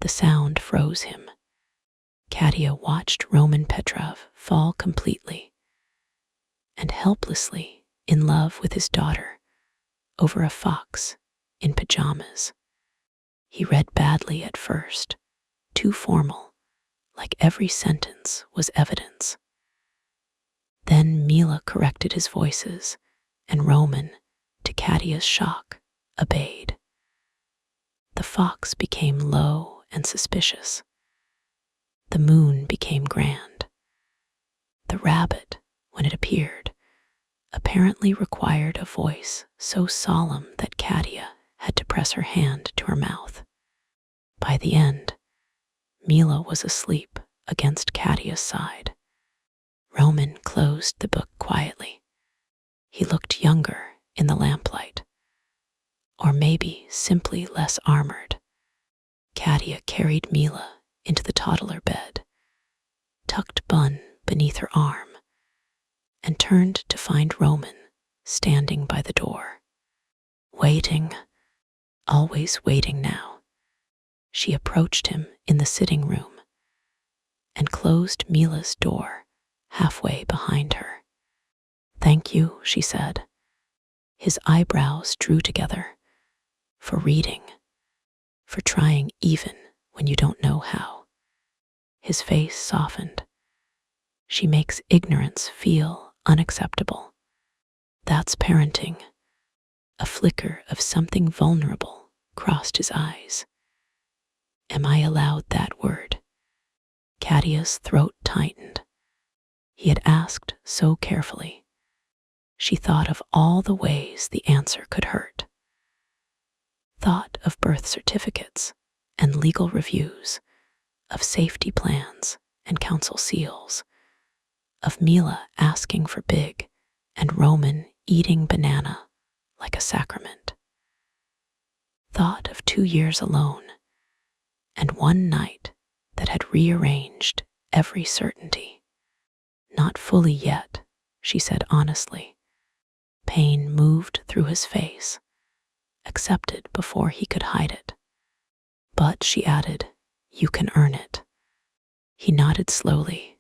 The sound froze him. Katia watched Roman Petrov fall completely and helplessly in love with his daughter over a fox in pajamas. He read badly at first, too formal, like every sentence was evidence. Then Mila corrected his voices, and Roman, to Katia's shock, obeyed. The fox became low and suspicious. The moon became grand. The rabbit, when it appeared, apparently required a voice so solemn that Katia had to press her hand to her mouth. By the end, Mila was asleep against Katia's side. Roman closed the book quietly. He looked younger in the lamplight, or maybe simply less armored. Katia carried Mila into the toddler bed, tucked Bun beneath her arm, and turned to find Roman standing by the door. Waiting, always waiting now. She approached him in the sitting room and closed Mila's door halfway behind her. Thank you, she said. His eyebrows drew together. For reading, for trying even when you don't know how. His face softened. She makes ignorance feel unacceptable. That's parenting. A flicker of something vulnerable crossed his eyes. Am I allowed that word? Katia's throat tightened. He had asked so carefully. She thought of all the ways the answer could hurt. Thought of birth certificates and legal reviews, of safety plans and council seals, of Mila asking for big and Roman eating banana like a sacrament. Thought of 2 years alone and one night that had rearranged every certainty. Not fully yet, she said honestly. Pain moved through his face, accepted before he could hide it. But, she added, you can earn it. He nodded slowly.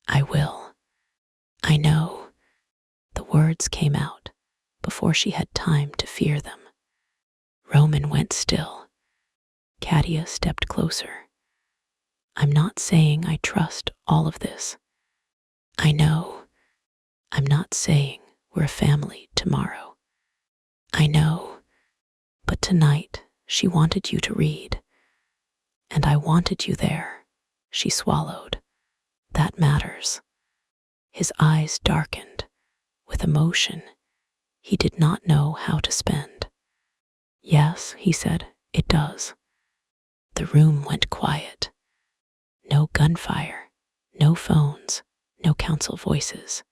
I will. I know. The words came out before she had time to fear them. Roman went still. Katia stepped closer. I'm not saying I trust all of this. I know. I'm not saying we're a family tomorrow. I know. But tonight she wanted you to read. And I wanted you there. She swallowed. That matters. His eyes darkened with emotion he did not know how to spend. Yes, he said, it does. The room went quiet. No gunfire, no phones, no council voices.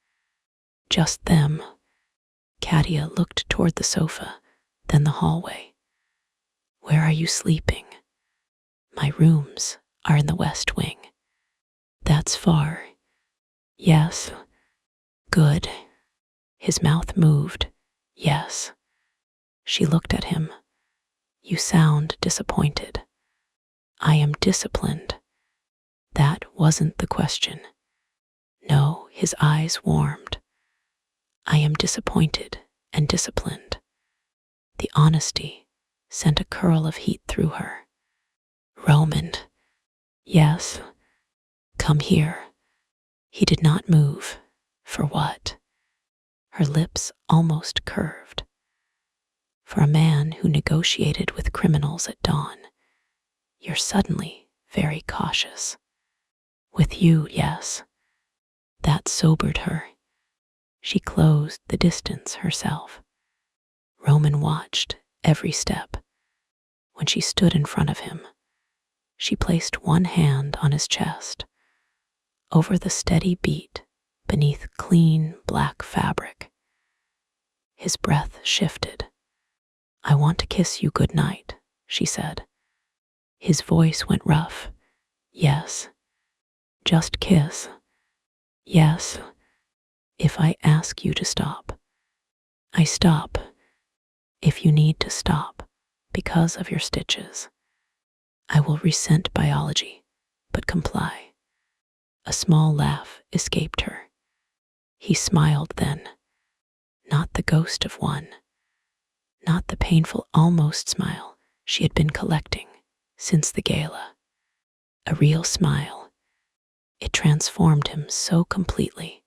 Just them. Katia looked toward the sofa, then the hallway. Where are you sleeping? My rooms are in the West Wing. That's far. Yes. Good. His mouth moved. Yes. She looked at him. You sound disappointed. I am disciplined. That wasn't the question. No, his eyes warmed. I am disappointed and disciplined. The honesty sent a curl of heat through her. Roman. Yes. Come here. He did not move. For what? Her lips almost curved. For a man who negotiated with criminals at dawn, you're suddenly very cautious. With you, yes. That sobered her. She closed the distance herself. Roman watched every step. When she stood in front of him, she placed one hand on his chest. Over the steady beat beneath clean black fabric. His breath shifted. I want to kiss you good night, she said. His voice went rough. Yes. Just kiss. Yes. If I ask you to stop. I stop. If you need to stop because of your stitches. I will resent biology, but comply. A small laugh escaped her. He smiled then. Not the ghost of one. Not the painful almost smile she had been collecting since the gala. A real smile. It transformed him so completely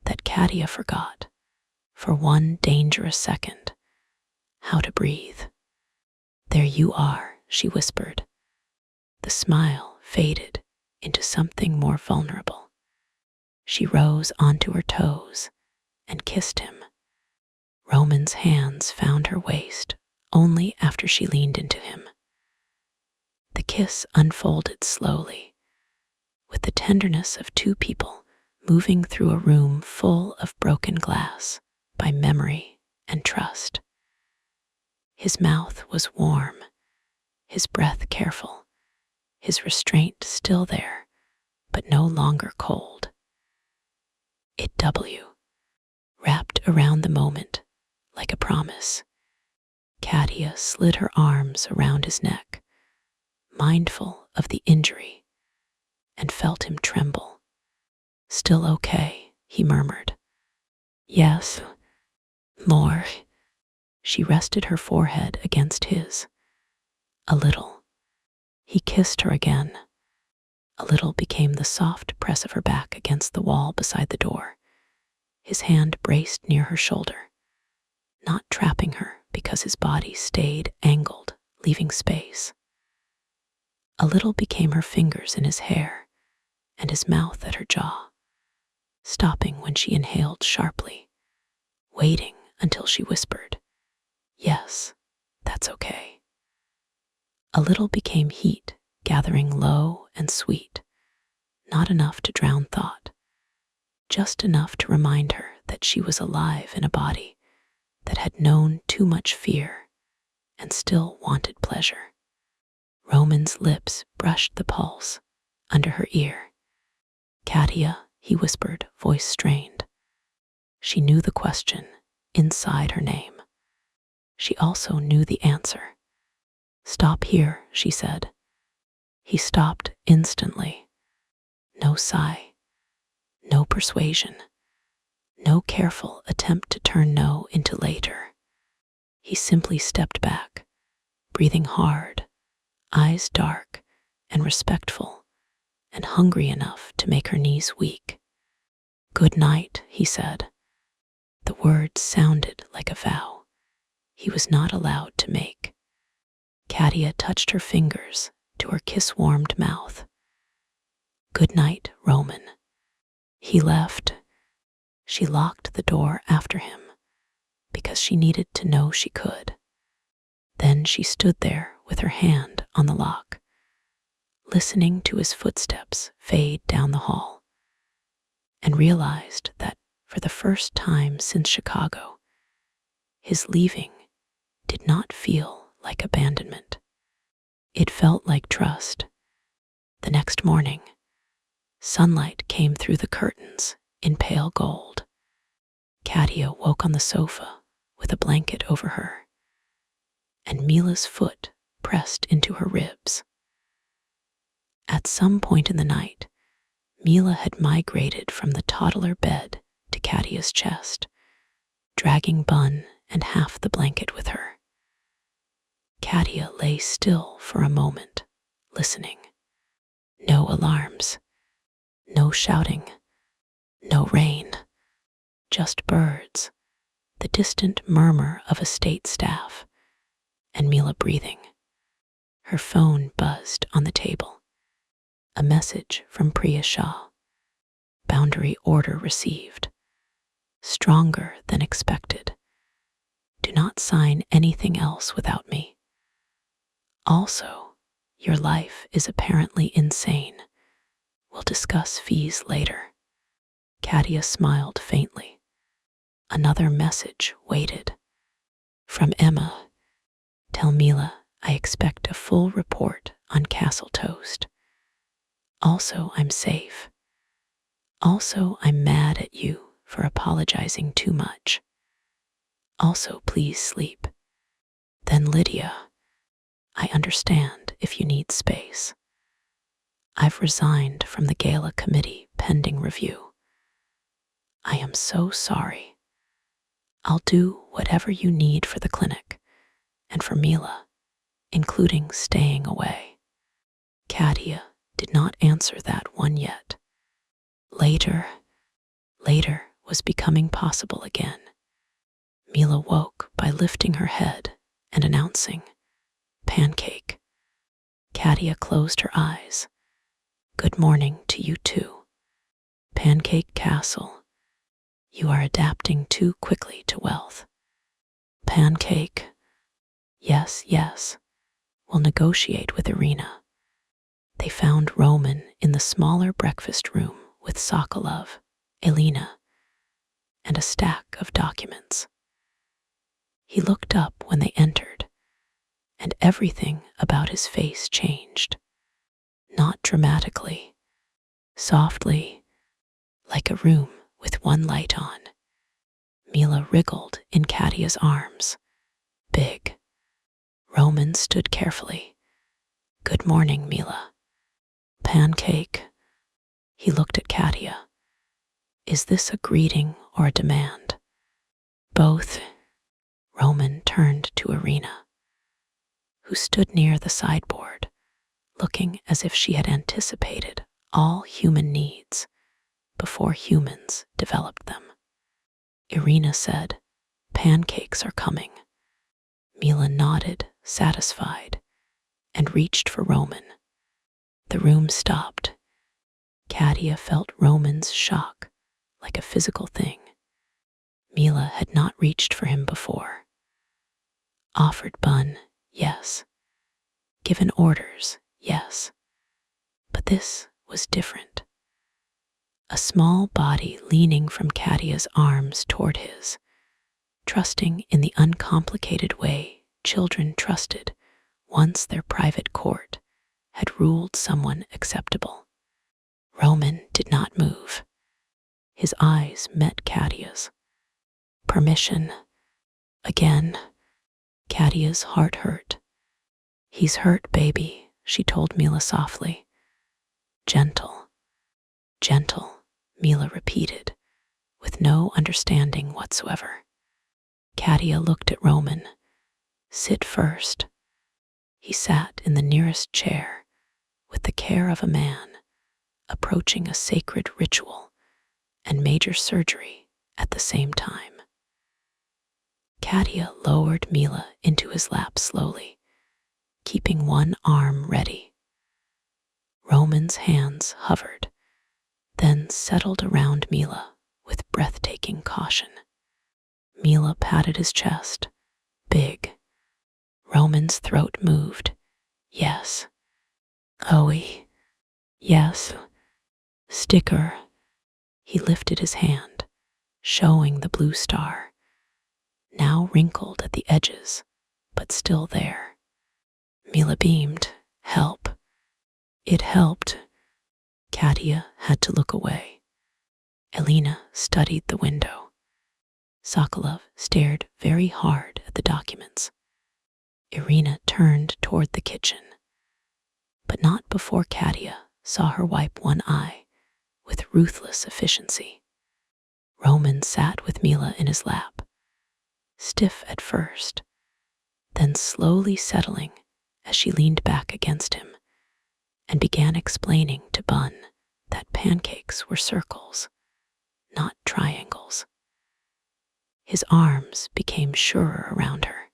that Katia forgot, for one dangerous second, how to breathe. There you are, she whispered. The smile faded into something more vulnerable. She rose onto her toes and kissed him. Roman's hands found her waist only after she leaned into him. The kiss unfolded slowly, with the tenderness of two people moving through a room full of broken glass by memory and trust. His mouth was warm, his breath careful, his restraint still there, but no longer cold. It wrapped around the moment like a promise. Katia slid her arms around his neck, mindful of the injury, and felt him tremble. Still okay, he murmured. Yes, more. She rested her forehead against his. A little. He kissed her again. A little became the soft press of her back against the wall beside the door. His hand braced near her shoulder, not trapping her because his body stayed angled, leaving space. A little became her fingers in his hair and his mouth at her jaw, stopping when she inhaled sharply, waiting until she whispered, yes, that's okay. A little became heat, gathering low and sweet, not enough to drown thought, just enough to remind her that she was alive in a body that had known too much fear and still wanted pleasure. Roman's lips brushed the pulse under her ear. Katia, he whispered, voice strained. She knew the question inside her name. She also knew the answer. Stop here, she said. He stopped instantly. No sigh, no persuasion, no careful attempt to turn no into later. He simply stepped back, breathing hard, eyes dark and respectful, and hungry enough to make her knees weak. Good night, he said. The words sounded like a vow he was not allowed to make. Katia touched her fingers to her kiss-warmed mouth. Good night, Roman. He left. She locked the door after him because she needed to know she could. Then she stood there with her hand on the lock, listening to his footsteps fade down the hall, and realized that for the first time since Chicago, his leaving did not feel like abandonment. It felt like trust. The next morning, sunlight came through the curtains in pale gold. Katia woke on the sofa with a blanket over her, and Mila's foot pressed into her ribs. At some point in the night, Mila had migrated from the toddler bed to Katia's chest, dragging Bun and half the blanket with her. Katia lay still for a moment, listening. No alarms, no shouting, no rain, just birds, the distant murmur of a state staff, and Mila breathing. Her phone buzzed on the table. A message from Priya Shah. Boundary order received. Stronger than expected. Do not sign anything else without me. Also, your life is apparently insane. We'll discuss fees later. Katia smiled faintly. Another message waited. From Emma. Tell Mila I expect a full report on Castle Toast. Also, I'm safe. Also, I'm mad at you for apologizing too much. Also, please sleep. Then Lydia, I understand if you need space. I've resigned from the gala committee pending review. I am so sorry. I'll do whatever you need for the clinic and for Mila, including staying away. Katia did not answer that one yet. Later was becoming possible again. Mila woke by lifting her head and announcing, Pancake. Katia closed her eyes. Good morning to you too. Pancake Castle, you are adapting too quickly to wealth. Pancake, yes, we'll negotiate with Irina. They found Roman in the smaller breakfast room with Sokolov, Elena, and a stack of documents. He looked up when they entered, and everything about his face changed. Not dramatically, softly, like a room with one light on. Mila wriggled in Katia's arms. Big. Roman stood carefully. Good morning, Mila. Pancake. He looked at Katia. Is this a greeting or a demand? Both. Roman turned to Irina, who stood near the sideboard, looking as if she had anticipated all human needs before humans developed them. Irina said, Pancakes are coming. Mila nodded, satisfied, and reached for Roman. The room stopped. Katia felt Roman's shock like a physical thing. Mila had not reached for him before. Offered Bun, yes. Given orders, yes. But this was different. A small body leaning from Katia's arms toward his, trusting in the uncomplicated way children trusted once their private court had ruled someone acceptable. Roman did not move. His eyes met Katia's. Permission. Again. Katia's heart hurt. He's hurt, baby, she told Mila softly. Gentle. Gentle, Mila repeated, with no understanding whatsoever. Katia looked at Roman. Sit first. He sat in the nearest chair with the care of a man approaching a sacred ritual and major surgery at the same time. Katia lowered Mila into his lap slowly, keeping one arm ready. Roman's hands hovered, then settled around Mila with breathtaking caution. Mila patted his chest. Big. Roman's throat moved. Yes. Owie. Yes. Sticker. He lifted his hand, showing the blue star, now wrinkled at the edges, but still there. Mila beamed. Help. It helped. Katia had to look away. Elena studied the window. Sokolov stared very hard at the documents. Irina turned toward the kitchen, but not before Katia saw her wipe one eye with ruthless efficiency. Roman sat with Mila in his lap, stiff at first, then slowly settling as she leaned back against him and began explaining to Bun that pancakes were circles, not triangles. His arms became surer around her.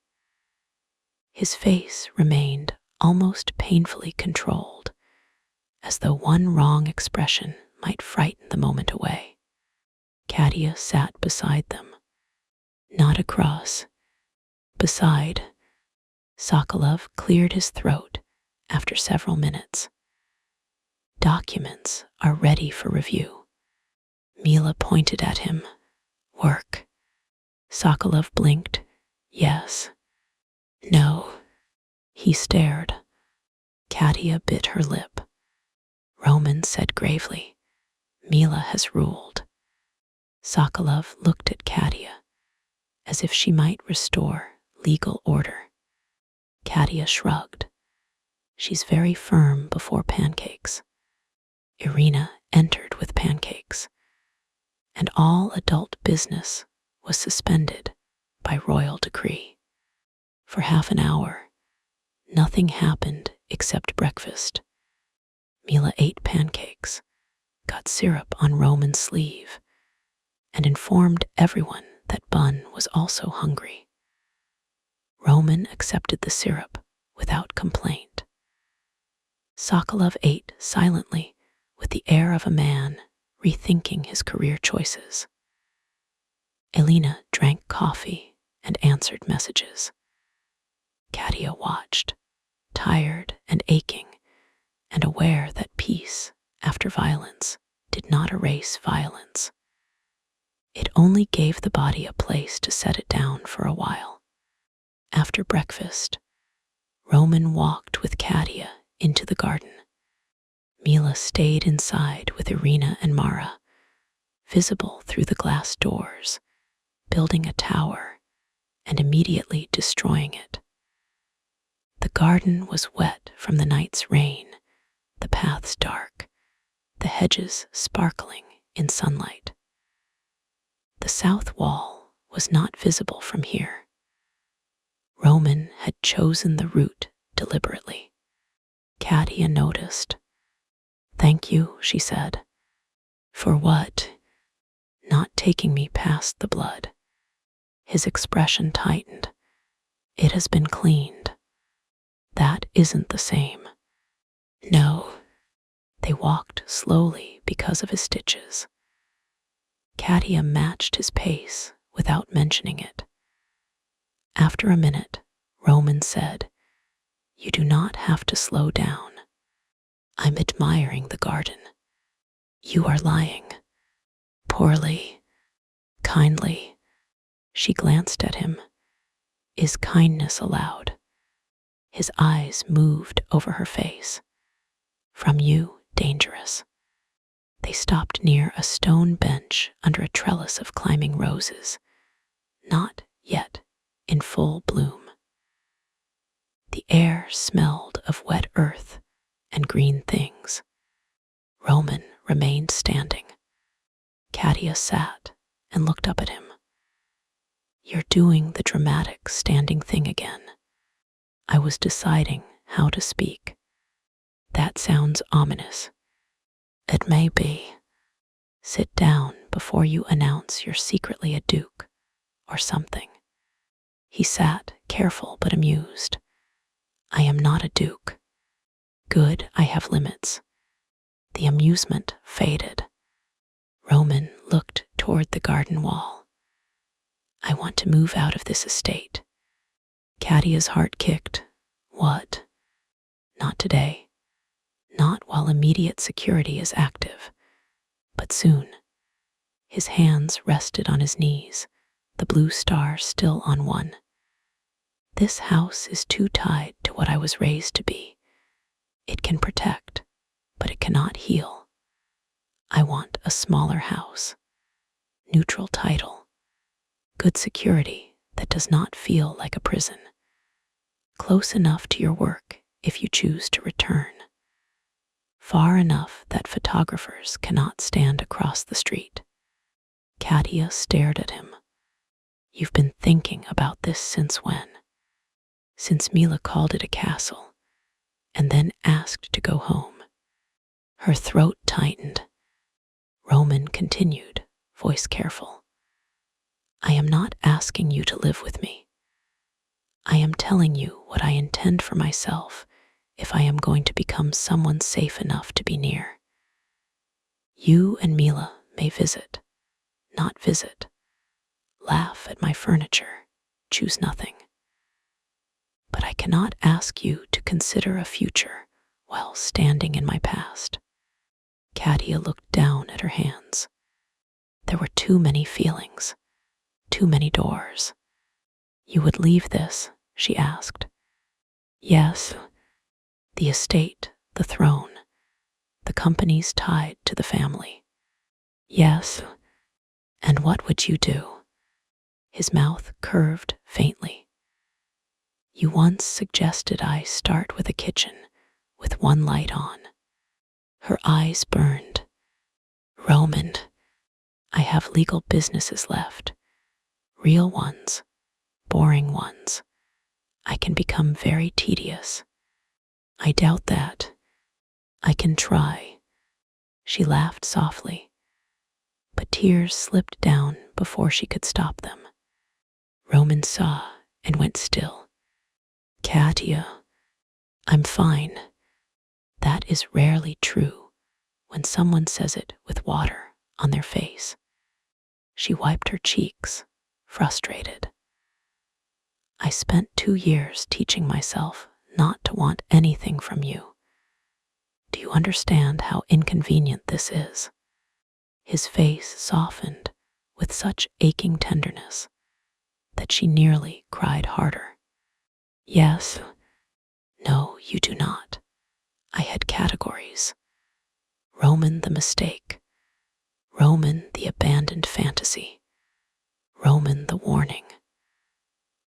His face remained almost painfully controlled, as though one wrong expression might frighten the moment away. Katia sat beside them, not across, beside. Sokolov cleared his throat after several minutes. Documents are ready for review. Mila pointed at him. Work. Sokolov blinked. Yes. No. He stared. Katia bit her lip. Roman said gravely, Mila has ruled. Sokolov looked at Katia as if she might restore legal order. Katia shrugged. She's very firm before pancakes. Irina entered with pancakes, and all adult business was suspended by royal decree. For half an hour, nothing happened except breakfast. Mila ate pancakes, got syrup on Roman's sleeve, and informed everyone that Bun was also hungry. Roman accepted the syrup without complaint. Sokolov ate silently with the air of a man rethinking his career choices. Elena drank coffee and answered messages. Katia watched, tired and aching, and aware that peace after violence did not erase violence. It only gave the body a place to set it down for a while. After breakfast, Roman walked with Katia into the garden. Mila stayed inside with Irina and Mara, visible through the glass doors, building a tower and immediately destroying it. The garden was wet from the night's rain, the paths dark, the hedges sparkling in sunlight. The south wall was not visible from here. Roman had chosen the route deliberately. Katia noticed. Thank you, she said. For what? Not taking me past the blood. His expression tightened. It has been cleaned. That isn't the same. No. They walked slowly because of his stitches. Katia matched his pace without mentioning it. After a minute, Roman said, You do not have to slow down. I'm admiring the garden. You are lying. Poorly, kindly. She glanced at him. Is kindness allowed? His eyes moved over her face. From you, dangerous. They stopped near a stone bench under a trellis of climbing roses, not yet in full bloom. The air smelled of wet earth and green things. Roman remained standing. Katia sat and looked up at him. You're doing the dramatic standing thing again. I was deciding how to speak. That sounds ominous. It may be. Sit down before you announce you're secretly a duke or something. He sat, careful but amused. I am not a duke. Good, I have limits. The amusement faded. Roman looked toward the garden wall. I want to move out of this estate. Katia's heart kicked. What? Not today. Not while immediate security is active. But soon. His hands rested on his knees, the blue star still on one. This house is too tied to what I was raised to be. It can protect, but it cannot heal. I want a smaller house, neutral title, good security that does not feel like a prison, close enough to your work if you choose to return, far enough that photographers cannot stand across the street. Katia stared at him. You've been thinking about this since when? Since Mila called it a castle, and then asked to go home. Her throat tightened. Roman continued, voice careful. I am not asking you to live with me. I am telling you what I intend for myself if I am going to become someone safe enough to be near. You and Mila may visit, not visit, laugh at my furniture, choose nothing. But I cannot ask you to consider a future while standing in my past. Katia looked down at her hands. There were too many feelings, too many doors. You would leave this, she asked. Yes, the estate, the throne, the companies tied to the family. Yes, and what would you do? His mouth curved faintly. You once suggested I start with a kitchen with one light on. Her eyes burned. Roman, I have legal businesses left. Real ones, boring ones. I can become very tedious. I doubt that. I can try. She laughed softly, but tears slipped down before she could stop them. Roman saw and went still. Katia, I'm fine. That is rarely true when someone says it with water on their face. She wiped her cheeks, frustrated. I spent 2 years teaching myself not to want anything from you. Do you understand how inconvenient this is? His face softened with such aching tenderness that she nearly cried harder. Yes. No, you do not. I had categories. Roman the mistake. Roman the abandoned fantasy. Roman the warning.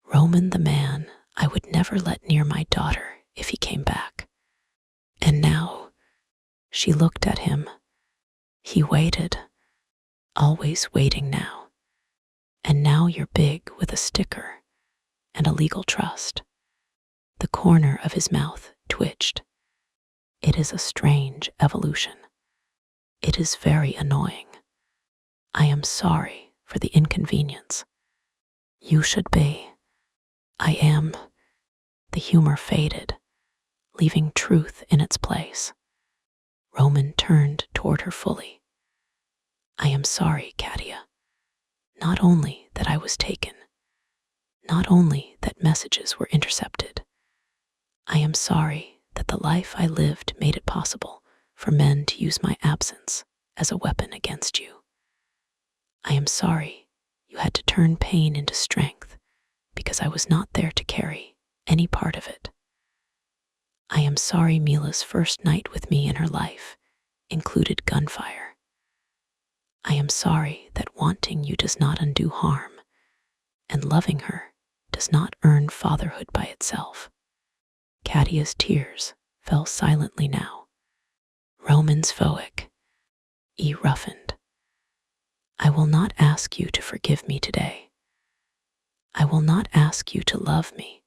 Roman the man I would never let near my daughter if he came back. And now, she looked at him. He waited, always waiting now. And now you're big with a sticker and a legal trust. The corner of his mouth twitched. It is a strange evolution. It is very annoying. I am sorry for the inconvenience. You should be. I am. The humor faded, leaving truth in its place. Roman turned toward her fully. I am sorry, Katia. Not only that I was taken, not only that messages were intercepted. I am sorry that the life I lived made it possible for men to use my absence as a weapon against you. I am sorry you had to turn pain into strength because I was not there to carry any part of it. I am sorry Mila's first night with me in her life included gunfire. I am sorry that wanting you does not undo harm, and loving her does not earn fatherhood by itself. Katia's tears fell silently now. Roman's Voic, roughened. I will not ask you to forgive me today. I will not ask you to love me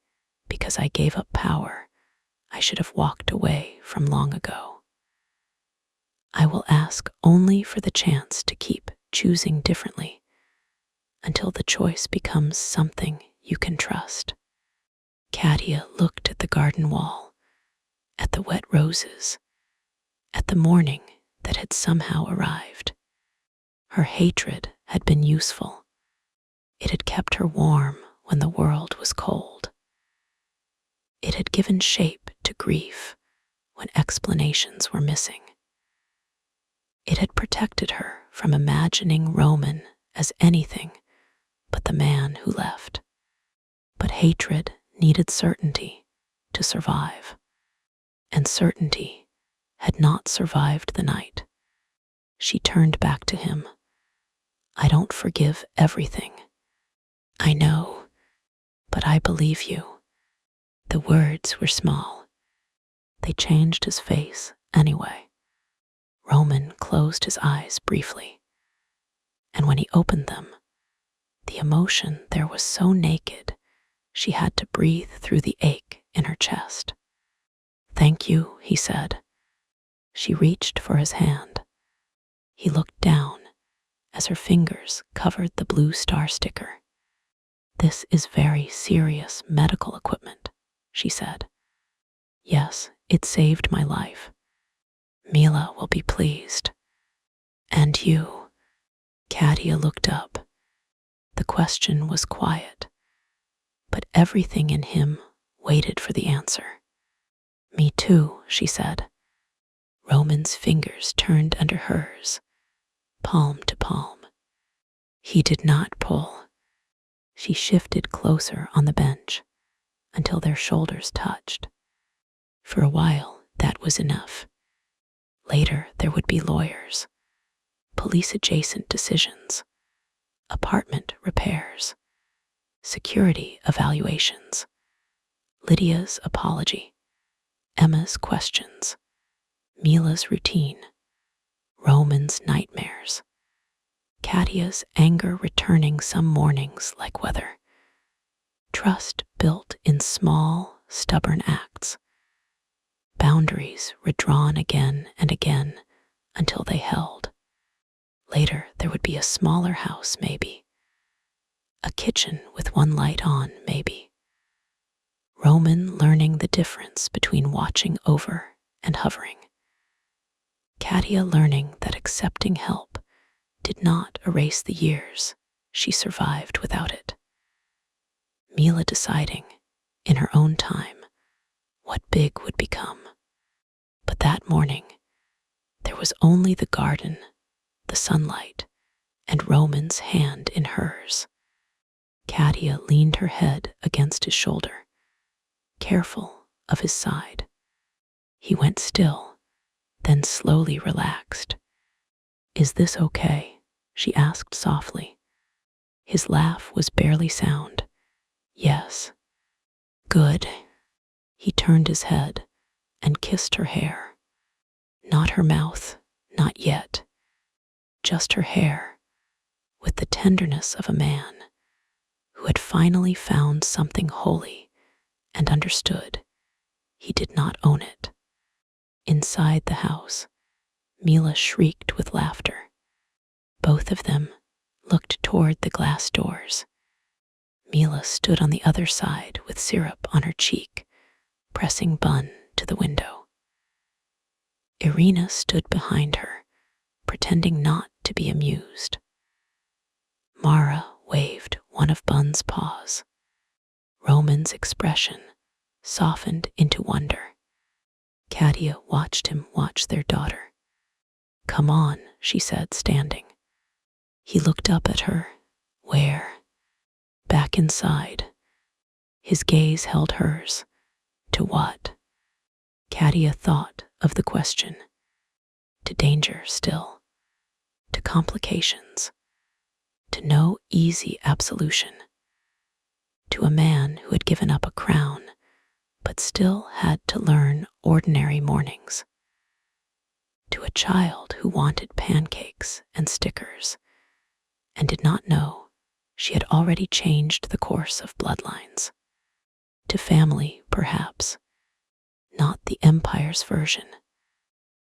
because I gave up power I should have walked away from long ago. I will ask only for the chance to keep choosing differently until the choice becomes something you can trust. Katia looked at the garden wall, at the wet roses, at the morning that had somehow arrived. Her hatred had been useful. It had kept her warm when the world was cold. It had given shape to grief when explanations were missing. It had protected her from imagining Roman as anything but the man who left. But hatred needed certainty to survive, and certainty had not survived the night. She turned back to him. "I don't forgive everything. I know, but I believe you." The words were small. They changed his face anyway. Roman closed his eyes briefly, and when he opened them, the emotion there was so naked she had to breathe through the ache in her chest. "Thank you," he said. She reached for his hand. He looked down as her fingers covered the blue star sticker. "This is very serious medical equipment," she said. "Yes, it saved my life. Mila will be pleased." "And you?" Katia looked up. The question was quiet, but everything in him waited for the answer. "Me too," she said. Roman's fingers turned under hers, palm to palm. He did not pull. She shifted closer on the bench until their shoulders touched. For a while, that was enough. Later, there would be lawyers, police-adjacent decisions, apartment repairs, security evaluations, Lydia's apology, Emma's questions, Mila's routine, Roman's nightmares, Katia's anger returning some mornings like weather. Trust built in small, stubborn acts. Boundaries redrawn again and again until they held. Later, there would be a smaller house, maybe. A kitchen with one light on, maybe. Roman learning the difference between watching over and hovering. Katia learning that accepting help did not erase the years she survived without it. Mila deciding, in her own time, what big would become. But that morning, there was only the garden, the sunlight, and Roman's hand in hers. Katia leaned her head against his shoulder, careful of his side. He went still, then slowly relaxed. "Is this okay?" she asked softly. His laugh was barely sound. "Yes." "Good." He turned his head and kissed her hair. Not her mouth, not yet. Just her hair, with the tenderness of a man who had finally found something holy and understood he did not own it. Inside the house, Mila shrieked with laughter. Both of them looked toward the glass doors. Mila stood on the other side with syrup on her cheek, pressing Bun to the window. Irina stood behind her, pretending not to be amused. Mara waved one of Bun's paws. Roman's expression softened into wonder. Katia watched him watch their daughter. "Come on," she said, standing. He looked up at her. "Where?" "Back inside." His gaze held hers. "To what?" Katia thought of the question. To danger still. To complications. To no easy absolution. To a man who had given up a crown, but still had to learn ordinary mornings. To a child who wanted pancakes and stickers, and did not know she had already changed the course of bloodlines. To family, perhaps, not the Empire's version,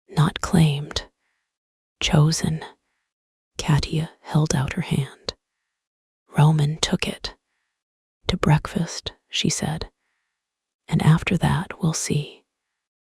not claimed, chosen. Katia held out her hand. Roman took it. "To breakfast," she said, "and after that we'll see."